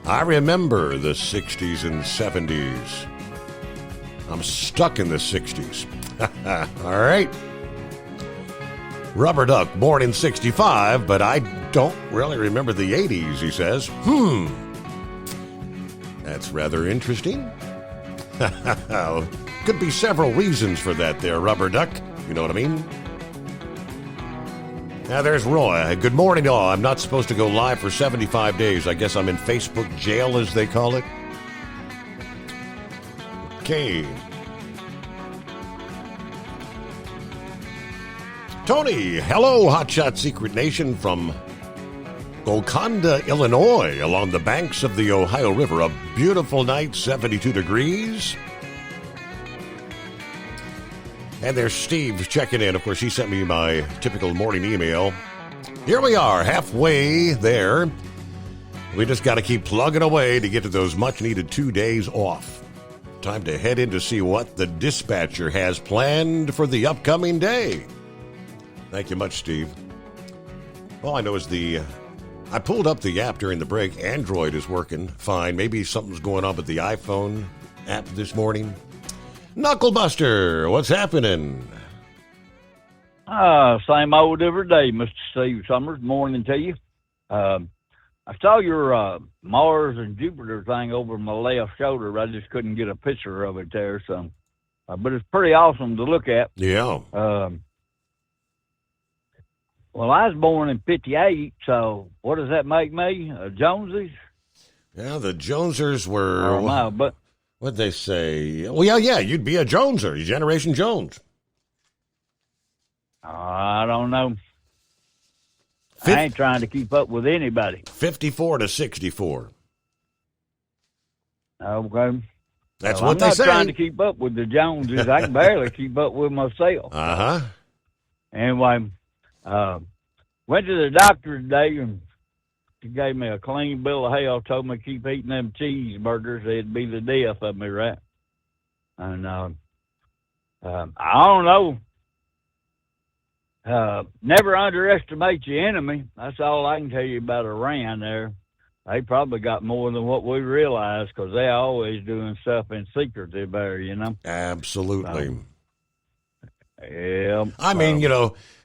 I remember the 60s and 70s. I'm stuck in the 60s. All right. Rubber Duck, born in 65, but I don't really remember the 80s, he says. That's rather interesting. Could be several reasons for that there, Rubber Duck. You know what I mean? Now there's Roy. Good morning, all. I'm not supposed to go live for 75 days. I guess I'm in Facebook jail, as they call it. Okay. Tony, hello, Hotshot Secret Nation from Golconda, Illinois, along the banks of the Ohio River. A beautiful night, 72 degrees. And there's Steve checking in. Of course, he sent me my typical morning email. Here we are, halfway there. We just got to keep plugging away to get to those much-needed 2 days off. Time to head in to see what the dispatcher has planned for the upcoming day. Thank you much, Steve. All I know is I pulled up the app during the break. Android is working fine. Maybe something's going on with the iPhone app this morning. Knucklebuster, what's happening? Same old every day, Mr. Steve Summers. Morning to you. I saw your Mars and Jupiter thing over my left shoulder. I just couldn't get a picture of it there, so but it's pretty awesome to look at. Yeah. Well, I was born in 58, so what does that make me? Joneses? Yeah, the Jonesers were... but what'd they say? Well, yeah, you'd be a Joneser, Generation Jones. I don't know. I ain't trying to keep up with anybody. 54 to 64. Okay. That's well, what they say. I'm not trying to keep up with the Joneses. I can barely keep up with myself. Uh-huh. Anyway, went to the doctor today, and he gave me a clean bill of health, told me to keep eating them cheeseburgers. It'd be the death of me, right? And I don't know. Never underestimate your enemy. That's all I can tell you about Iran there. They probably got more than what we realize because they're always doing stuff in secret there, you know? Absolutely. Yeah. I mean,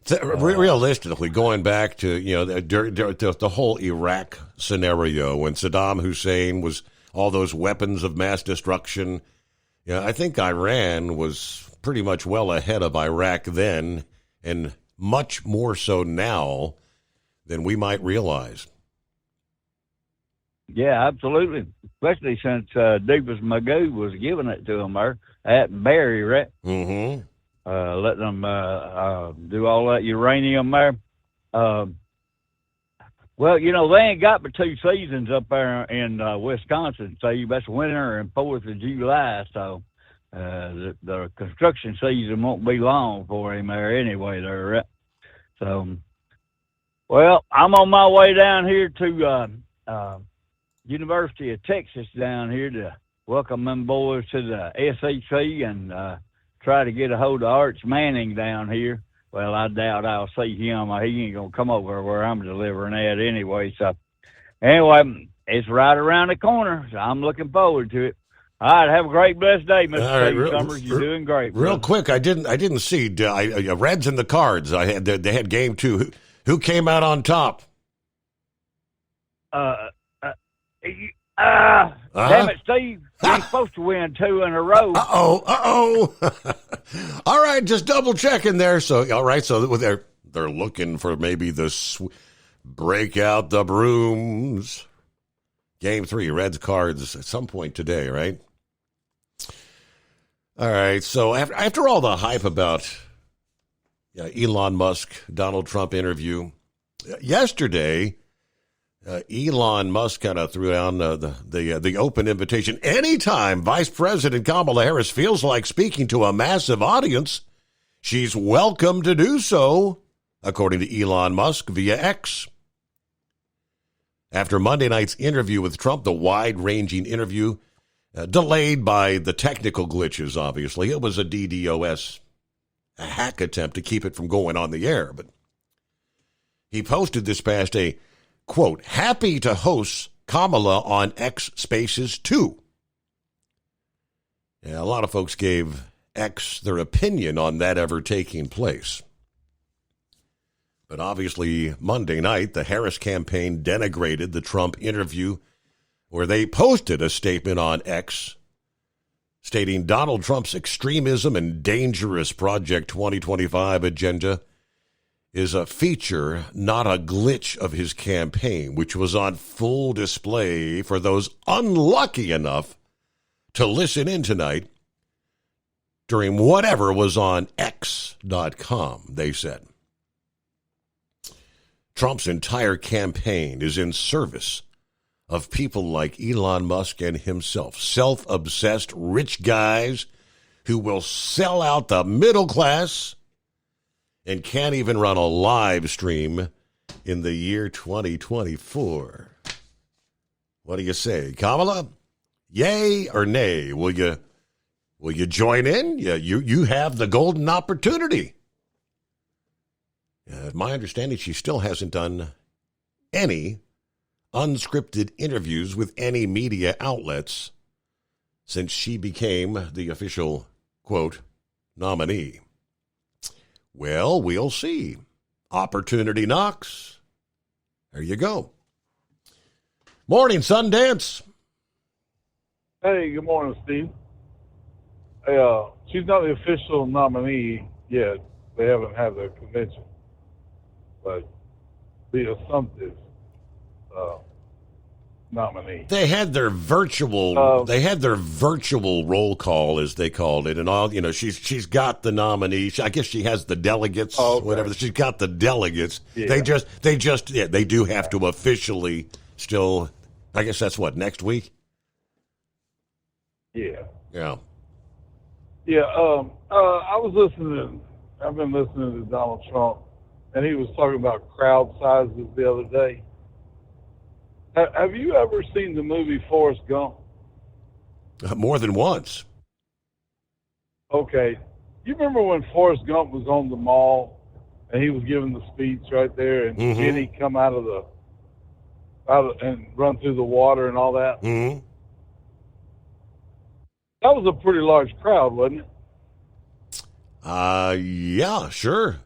realistically, going back to, the whole Iraq scenario when Saddam Hussein was all those weapons of mass destruction, I think Iran was pretty much well ahead of Iraq then and much more so now than we might realize. Yeah, absolutely. Especially since Doofus Magoo was giving it to them there at Berry, right? Mm-hmm. Letting them do all that uranium there. Well, they ain't got but 2 seasons up there in Wisconsin, Steve. That's winter and 4th of July, so the construction season won't be long for him there anyway there, right? So, well, I'm on my way down here to University of Texas down here to welcome them boys to the SEC and try to get a hold of Arch Manning down here. Well, I doubt I'll see him. He ain't going to come over where I'm delivering at anyway. So, anyway, it's right around the corner, so I'm looking forward to it. All right, have a great, blessed day, Mr. Steve Summers. You're doing great. Real quick, I didn't see Reds and the Cards. They had game 2. Who came out on top? Damn it, Steve. You're supposed to win 2 in a row. Uh-oh. All right, just double checking there. So, all right, so they're looking for maybe the break out the brooms. Game 3, Reds Cards at some point today, right? All right, so after all the hype about Elon Musk, Donald Trump interview, yesterday, Elon Musk kind of threw down the open invitation. Anytime Vice President Kamala Harris feels like speaking to a massive audience, she's welcome to do so, according to Elon Musk via X. After Monday night's interview with Trump, the wide-ranging interview, delayed by the technical glitches, obviously. It was a DDoS hack attempt to keep it from going on the air. But he posted this past day, quote, happy to host Kamala on X Spaces 2. Yeah, a lot of folks gave X their opinion on that ever taking place. But obviously, Monday night, the Harris campaign denigrated the Trump interview where they posted a statement on X stating Donald Trump's extremism and dangerous Project 2025 agenda is a feature, not a glitch of his campaign, which was on full display for those unlucky enough to listen in tonight during whatever was on X.com, they said. Trump's entire campaign is in service of people like Elon Musk and himself, self-obsessed rich guys who will sell out the middle class and can't even run a live stream in the year 2024. What do you say, Kamala? Yay or nay? Will you join in? Yeah, you have the golden opportunity. My understanding, she still hasn't done any unscripted interviews with any media outlets since she became the official, quote, nominee. Well, we'll see. Opportunity knocks. There you go. Morning, Sundance. Hey, good morning, Steve. Hey, she's not the official nominee yet. They haven't had their convention. But the assumptive nominee. They had their virtual roll call, as they called it, and all. You know, she's got the nominee. I guess she has the delegates, whatever. She's got the delegates. Yeah. They do have to officially still. I guess that's what, next week. Yeah. Yeah. Yeah. I've been listening to Donald Trump, and he was talking about crowd sizes the other day. Have you ever seen the movie Forrest Gump? More than once. Okay. You remember when Forrest Gump was on the mall and he was giving the speech right there, and Jenny come out and run through the water and all that? Mm-hmm. That was a pretty large crowd, wasn't it? Yeah, sure.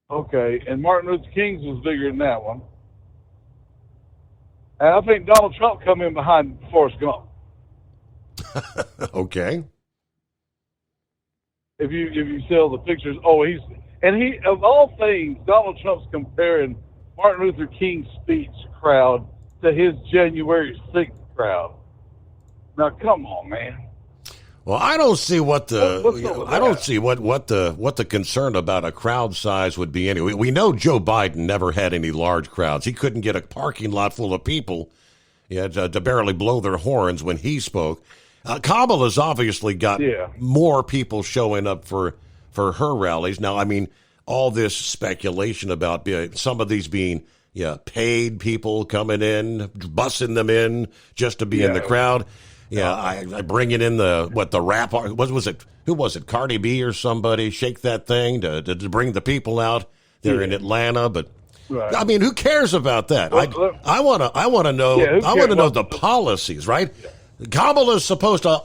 Okay, and Martin Luther King's was bigger than that one. And I think Donald Trump come in behind Forrest Gump. Okay. If you sell the pictures, he of all things, Donald Trump's comparing Martin Luther King's speech crowd to his January 6th crowd. Now, come on, man. Well, I don't see what the concern about a crowd size would be anyway. We know Joe Biden never had any large crowds. He couldn't get a parking lot full of people. He had to barely blow their horns when he spoke. Kamala's obviously got more people showing up for her rallies. Now, I mean, all this speculation about some of these being paid people coming in, bussing them in just to be in the crowd. Yeah, I bringing in the rap. Was it? Who was it? Cardi B or somebody? Shake that thing to bring the people out there in Atlanta. But right. I mean, who cares about that? I want to know. I want to know the policies, right? Yeah. Kamala's supposed to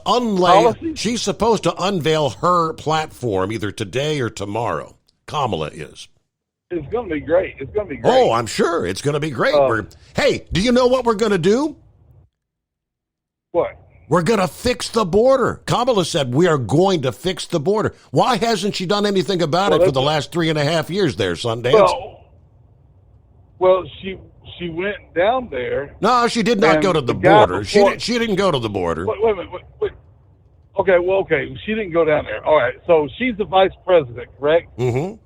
She's supposed to unveil her platform either today or tomorrow. Kamala is. It's going to be great. Oh, I'm sure it's going to be great. Hey, do you know what we're going to do? What? We're going to fix the border. Kamala said we are going to fix the border. Why hasn't she done anything about it for the last 3.5 years there, Sundance? Well, she went down there. No, she did not go to the border. She didn't go to the border. Wait a minute. Okay. She didn't go down there. All right. So she's the vice president, correct? Mm-hmm.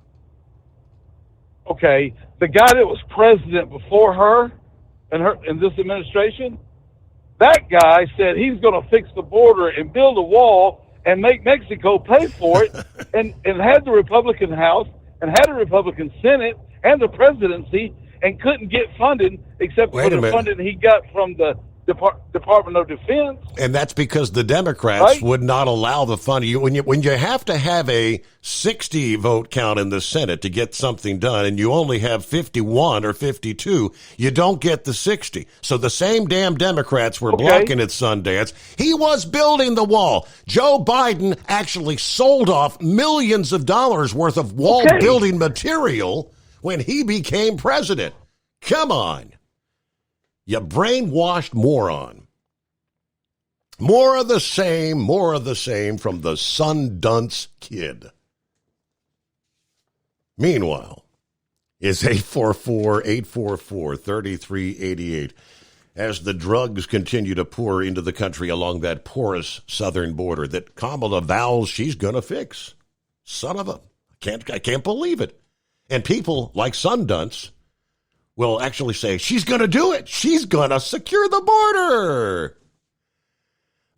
Okay. The guy that was president before her in this administration, that guy said he's going to fix the border and build a wall and make Mexico pay for it, and had the Republican House and had a Republican Senate and the presidency, and couldn't get funding except for the funding he got from the Department of Defense. And that's because the Democrats would not allow the funding. When you have to have a 60 vote count in the Senate to get something done, and you only have 51 or 52, you don't get the 60. So the same damn Democrats were blocking at Sundance. He was building the wall. Joe Biden actually sold off millions of dollars worth of wall building material when he became president. Come on. You brainwashed moron. More of the same from the Sundance Kid. Meanwhile, it's 844-844-3388 as the drugs continue to pour into the country along that porous southern border that Kamala vows she's going to fix. Son of a... I can't believe it. And people like Sundance will actually say, she's going to do it. She's going to secure the border.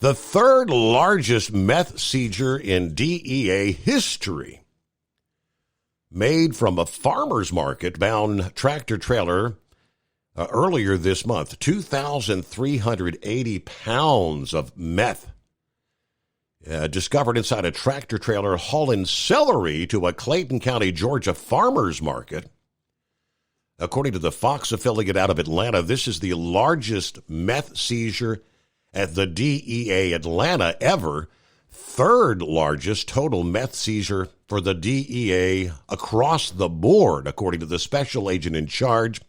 The third largest meth seizure in DEA history, made from a farmer's market-bound tractor-trailer earlier this month. 2,380 pounds of meth discovered inside a tractor-trailer hauling celery to a Clayton County, Georgia farmer's market. According to the Fox affiliate out of Atlanta, this is the largest meth seizure at the DEA Atlanta ever. Third largest total meth seizure for the DEA across the board, according to the special agent in charge.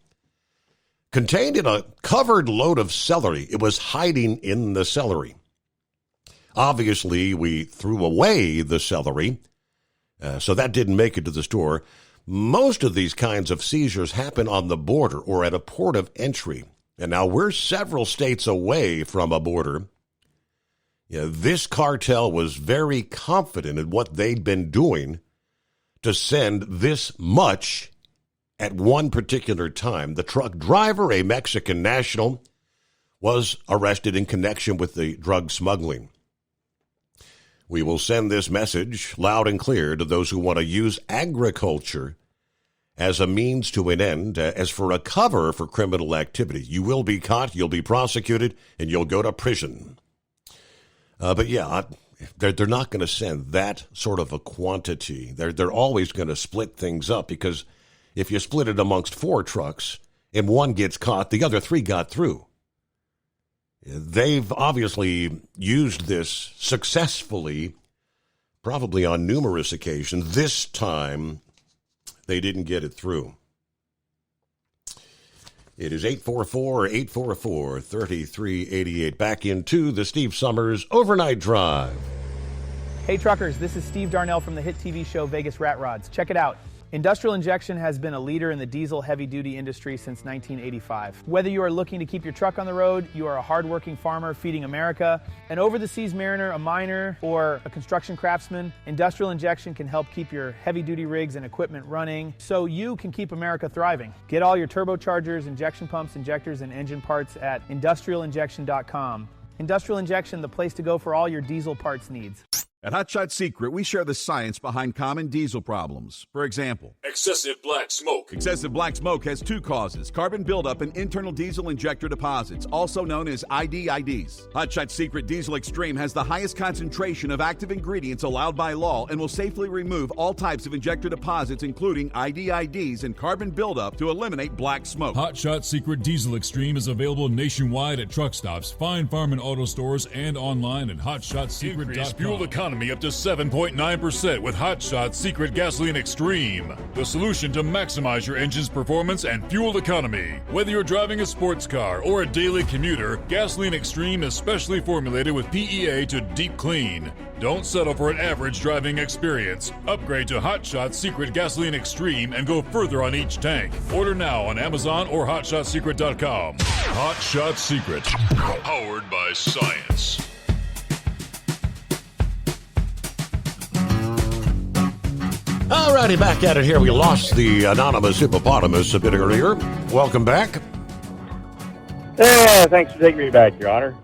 Contained in a covered load of celery. It was hiding in the celery. Obviously, we threw away the celery, so that didn't make it to the store. Most of these kinds of seizures happen on the border or at a port of entry. And now we're several states away from a border. This cartel was very confident in what they'd been doing to send this much at one particular time. The truck driver, a Mexican national, was arrested in connection with the drug smuggling. We will send this message loud and clear to those who want to use agriculture as a means to an end, as for a cover for criminal activity. You will be caught, you'll be prosecuted, and you'll go to prison. But yeah, they're not going to send that sort of a quantity. They're always going to split things up, because if you split it amongst 4 trucks and one gets caught, the other 3 got through. They've obviously used this successfully, probably on numerous occasions. This time, they didn't get it through. It is 844-844-3388. Back into the Steve Summers Overnight Drive. Hey truckers, this is Steve Darnell from the hit TV show Vegas Rat Rods. Check it out. Industrial Injection has been a leader in the diesel heavy-duty industry since 1985. Whether you are looking to keep your truck on the road, you are a hard-working farmer feeding America, an over-the-seas mariner, a miner, or a construction craftsman, Industrial Injection can help keep your heavy-duty rigs and equipment running so you can keep America thriving. Get all your turbochargers, injection pumps, injectors, and engine parts at industrialinjection.com. Industrial Injection, the place to go for all your diesel parts needs. At Hot Shot Secret, we share the science behind common diesel problems. For example, excessive black smoke. Excessive black smoke has 2 causes: carbon buildup and internal diesel injector deposits, also known as IDIDs. Hot Shot Secret Diesel Extreme has the highest concentration of active ingredients allowed by law and will safely remove all types of injector deposits, including IDIDs and carbon buildup, to eliminate black smoke. Hot Shot Secret Diesel Extreme is available nationwide at truck stops, fine farm and auto stores, and online at hotshotsecret.com. Increase fuel economy up to 7.9% with Hot Shot Secret Gasoline Extreme, the solution to maximize your engine's performance and fuel economy. Whether you're driving a sports car or a daily commuter, Gasoline Extreme is specially formulated with PEA to deep clean. Don't settle for an average driving experience. Upgrade to Hot Shot Secret Gasoline Extreme and go further on each tank. Order now on Amazon or hotshotsecret.com. Hot Shot Secret, powered by science. Alrighty, back at it here. We lost the anonymous hippopotamus a bit earlier. Welcome back. Yeah, thanks for taking me back, Your Honor.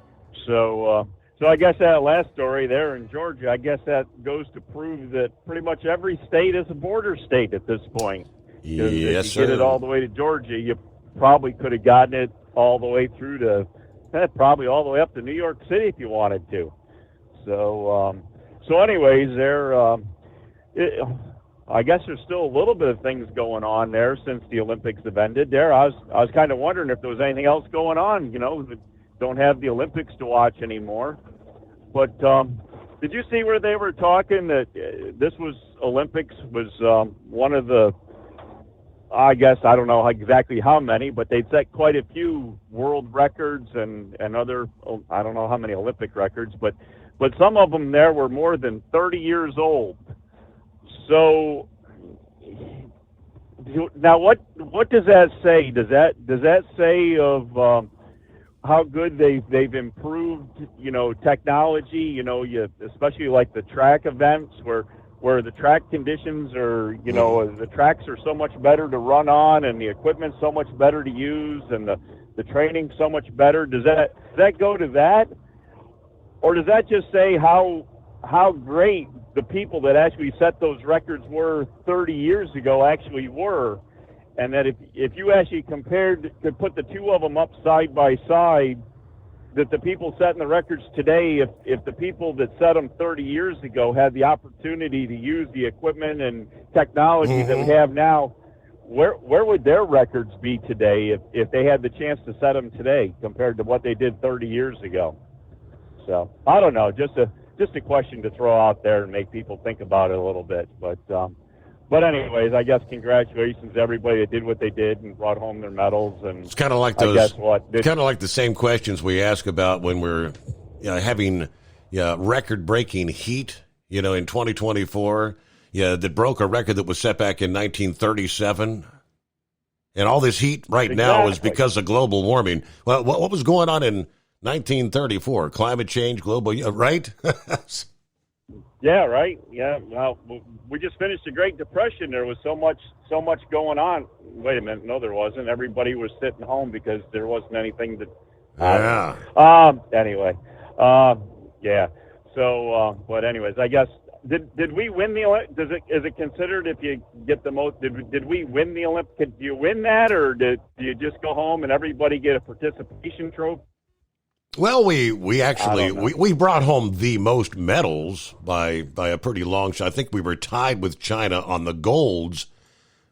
So I guess that last story there in Georgia, I guess that goes to prove that pretty much every state is a border state at this point. Yes, if you get it all the way to Georgia, you probably could have gotten it all the way through to, probably all the way up to New York City if you wanted to. So anyways, I guess there's still a little bit of things going on there since the Olympics have ended there. I was kind of wondering if there was anything else going on, don't have the Olympics to watch anymore. But did you see where they were talking that Olympics was one of the I guess I don't know exactly how many, but they'd set quite a few world records and other, I don't know how many Olympic records, but some of them there were more than 30 years old. So now what does that say? Does that say of how good they've improved, technology, especially like the track events where the track conditions are, the tracks are so much better to run on and the equipment's so much better to use and the training's so much better. Does that go to that? Or does that just say how great the people that actually set those records were 30 years ago actually were? And that if you actually could put the two of them up side by side, that the people setting the records today, if the people that set them 30 years ago had the opportunity to use the equipment and technology that we have now, where would their records be today if they had the chance to set them today compared to what they did 30 years ago? So I don't know, just a question to throw out there and make people think about it a little bit. But anyways, I guess congratulations to everybody that did what they did and brought home their medals. And it's kind of like the same questions we ask about when we're having record-breaking heat, in 2024, that broke a record that was set back in 1937. And all this heat now is because of global warming. Well, what was going on in 1934? Climate change, global, right? Yeah, right. Yeah. Well, we just finished the Great Depression. There was so much going on. Wait a minute. No, there wasn't. Everybody was sitting home because there wasn't anything to. Yeah. Anyway. Yeah. So, but anyways, I guess did we win the? Is it considered if you get the most? Did we win the Olympic? Did you win that, or do you just go home and everybody get a participation trophy? Well, we actually we brought home the most medals by a pretty long shot. I think we were tied with China on the golds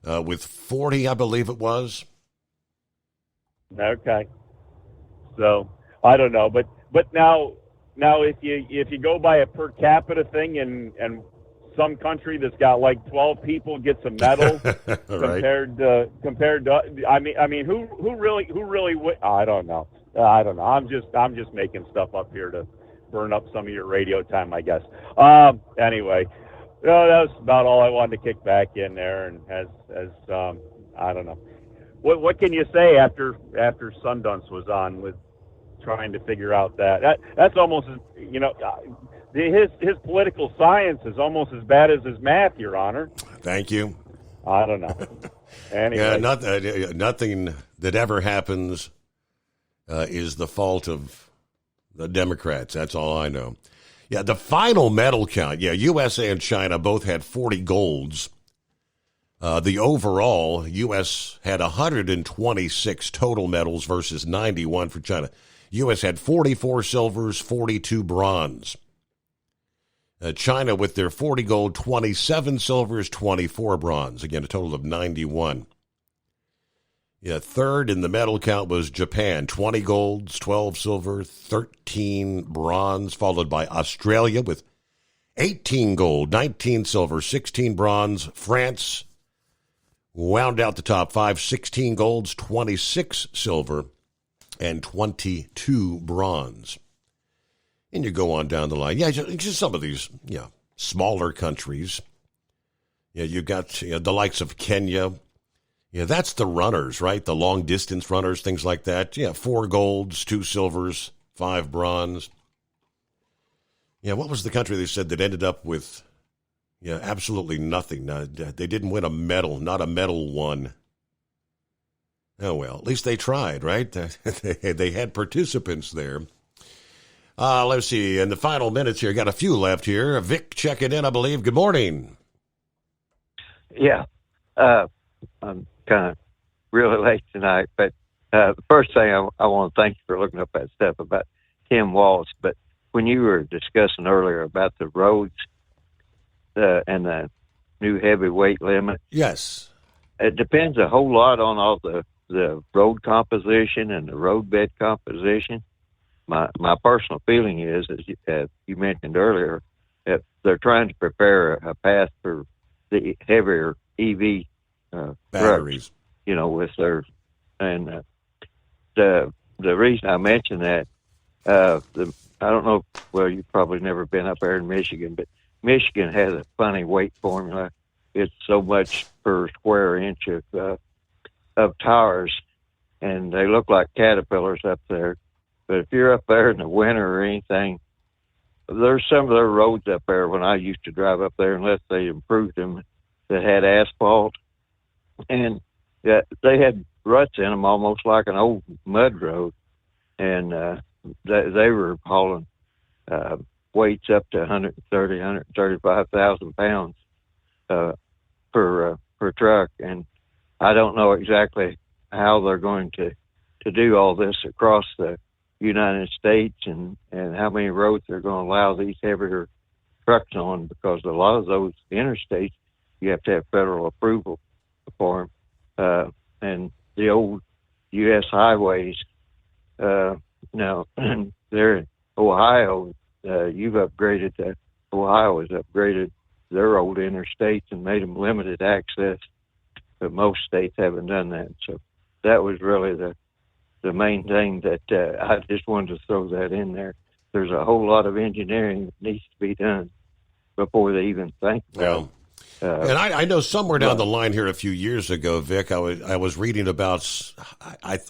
with 40, I believe it was. Okay. So I don't know, but now if you go by a per capita thing and some country that's got like 12 people gets a medal compared to I mean who really I don't know. I'm just making stuff up here to burn up some of your radio time, I guess. Anyway, that was about all I wanted to kick back in there. And as I don't know, what can you say after Sundance was on with trying to figure out that's almost his political science is almost as bad as his math, Your Honor. Thank you. I don't know. Anyway, nothing that ever happens is the fault of the Democrats. That's all I know. Yeah, the final medal count, USA and China both had 40 golds. The overall, U.S. had 126 total medals versus 91 for China. U.S. had 44 silvers, 42 bronze. China, with their 40 gold, 27 silvers, 24 bronze. Again, a total of 91. Yeah, third in the medal count was Japan, 20 golds, 12 silver, 13 bronze, followed by Australia with 18 gold, 19 silver, 16 bronze. France wound out the top five, 16 golds, 26 silver, and 22 bronze. And you go on down the line. Yeah, just some of these smaller countries. Yeah, you got the likes of Kenya. Yeah, that's the runners, right? The long-distance runners, things like that. Yeah, 4 golds, 2 silvers, 5 bronze. Yeah, what was the country they said that ended up with absolutely nothing? They didn't win a medal, not a medal won. Oh, well, at least they tried, right? They had participants there. Let's see, in the final minutes here, got a few left here. Vic checking in, I believe. Good morning. Yeah, I'm kind of really late tonight, but the first thing I want to thank you for looking up that stuff about Tim Walsh. But when you were discussing earlier about the roads and the new heavyweight limit, yes, it depends a whole lot on all the road composition and the roadbed composition. My personal feeling is, as you mentioned earlier, that they're trying to prepare a path for the heavier EV batteries. Trucks, with their and the reason I mention that I don't know. Well, you've probably never been up there in Michigan, but Michigan has a funny weight formula. It's so much per square inch of tires, and they look like caterpillars up there. But if you're up there in the winter or anything, there's some of their roads up there when I used to drive up there, unless they improved them, that had asphalt, and they had ruts in them almost like an old mud road, and they were hauling weights up to 135,000 pounds per truck, and I don't know exactly how they're going to do all this across the United States, and how many roads they're going to allow these heavier trucks on, because a lot of those interstates you have to have federal approval for them, and the old U.S. highways. Now they're in Ohio. Ohio has upgraded their old interstates and made them limited access, but most states haven't done that. So that was really the main thing that I just wanted to throw that in there. There's a whole lot of engineering that needs to be done before they even think about it. And I know somewhere down the line here a few years ago, Vic, I was reading about,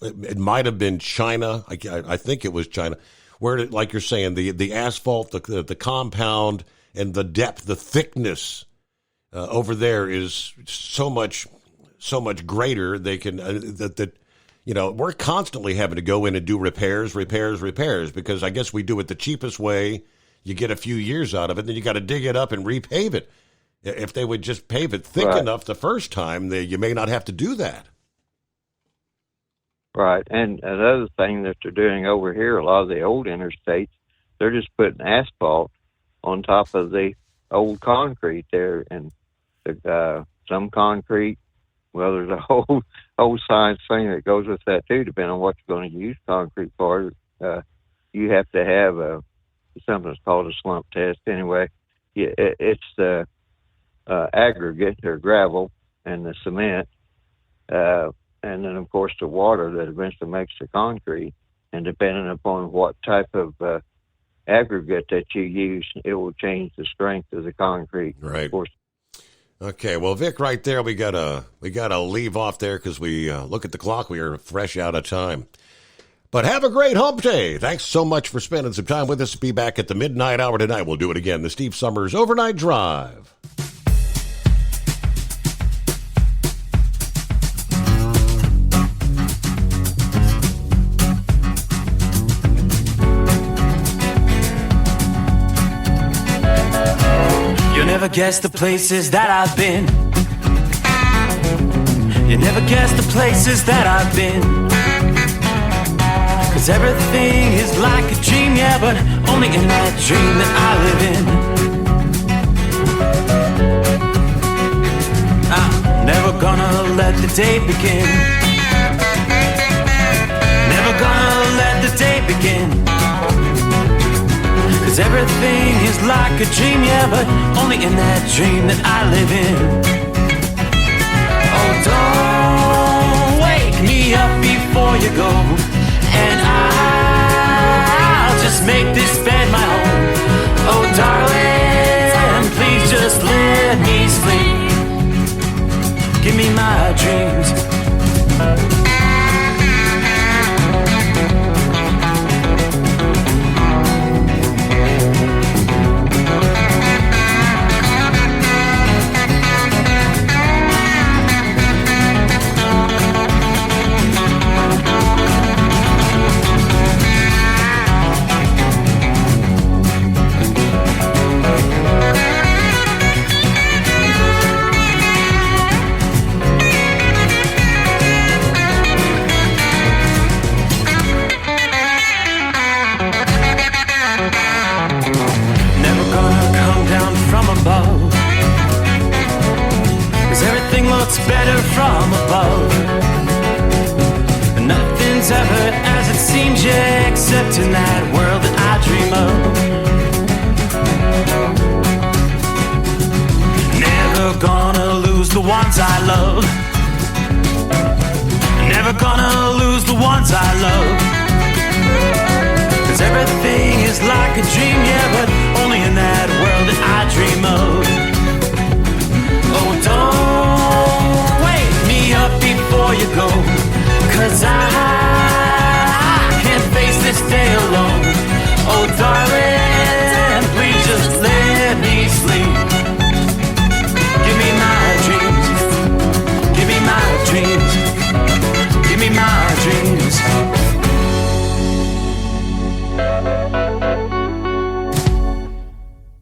it might have been China. I think it was China, where, like you're saying, the asphalt, the compound, and the depth, the thickness over there is so much greater. They can we're constantly having to go in and do repairs, because I guess we do it the cheapest way. You get a few years out of it, then you got to dig it up and repave it. If they would just pave it thick enough the first time, you may not have to do that. Right. And another thing that they're doing over here, a lot of the old interstates, they're just putting asphalt on top of the old concrete there. And some concrete, well, there's a whole science thing that goes with that too, depending on what you're going to use concrete for. You have to have something that's called a slump test anyway. It's the aggregate or gravel and the cement, and then of course the water that eventually makes the concrete. And depending upon what type of aggregate that you use, it will change the strength of the concrete. Right. Of course. Okay. Well, Vic, right there, we gotta leave off there because we look at the clock. We are fresh out of time. But have a great hump day. Thanks so much for spending some time with us. Be back at the midnight hour tonight. We'll do it again. The Steve Summers Overnight Drive. You'll never guess the places that I've been. You never guess the places that I've been. 'Cause everything is like a dream, yeah, but only in that dream that I live in. I'm never gonna let the day begin. Never gonna let the day begin. 'Cause everything is like a dream, yeah, but only in that dream that I live in. Oh, don't wake me up before you go, and I'll just make this bed my home. Oh, darling, please just let me sleep. Give me my dreams. Better from above. Nothing's ever as it seems, yeah, except in that world that I dream of. Never gonna lose lose the ones I love. Never gonna lose the ones I love. 'Cause everything is like a dream, yeah, but only in that world that I dream of. Oh, don't wake me up before you go, 'cause I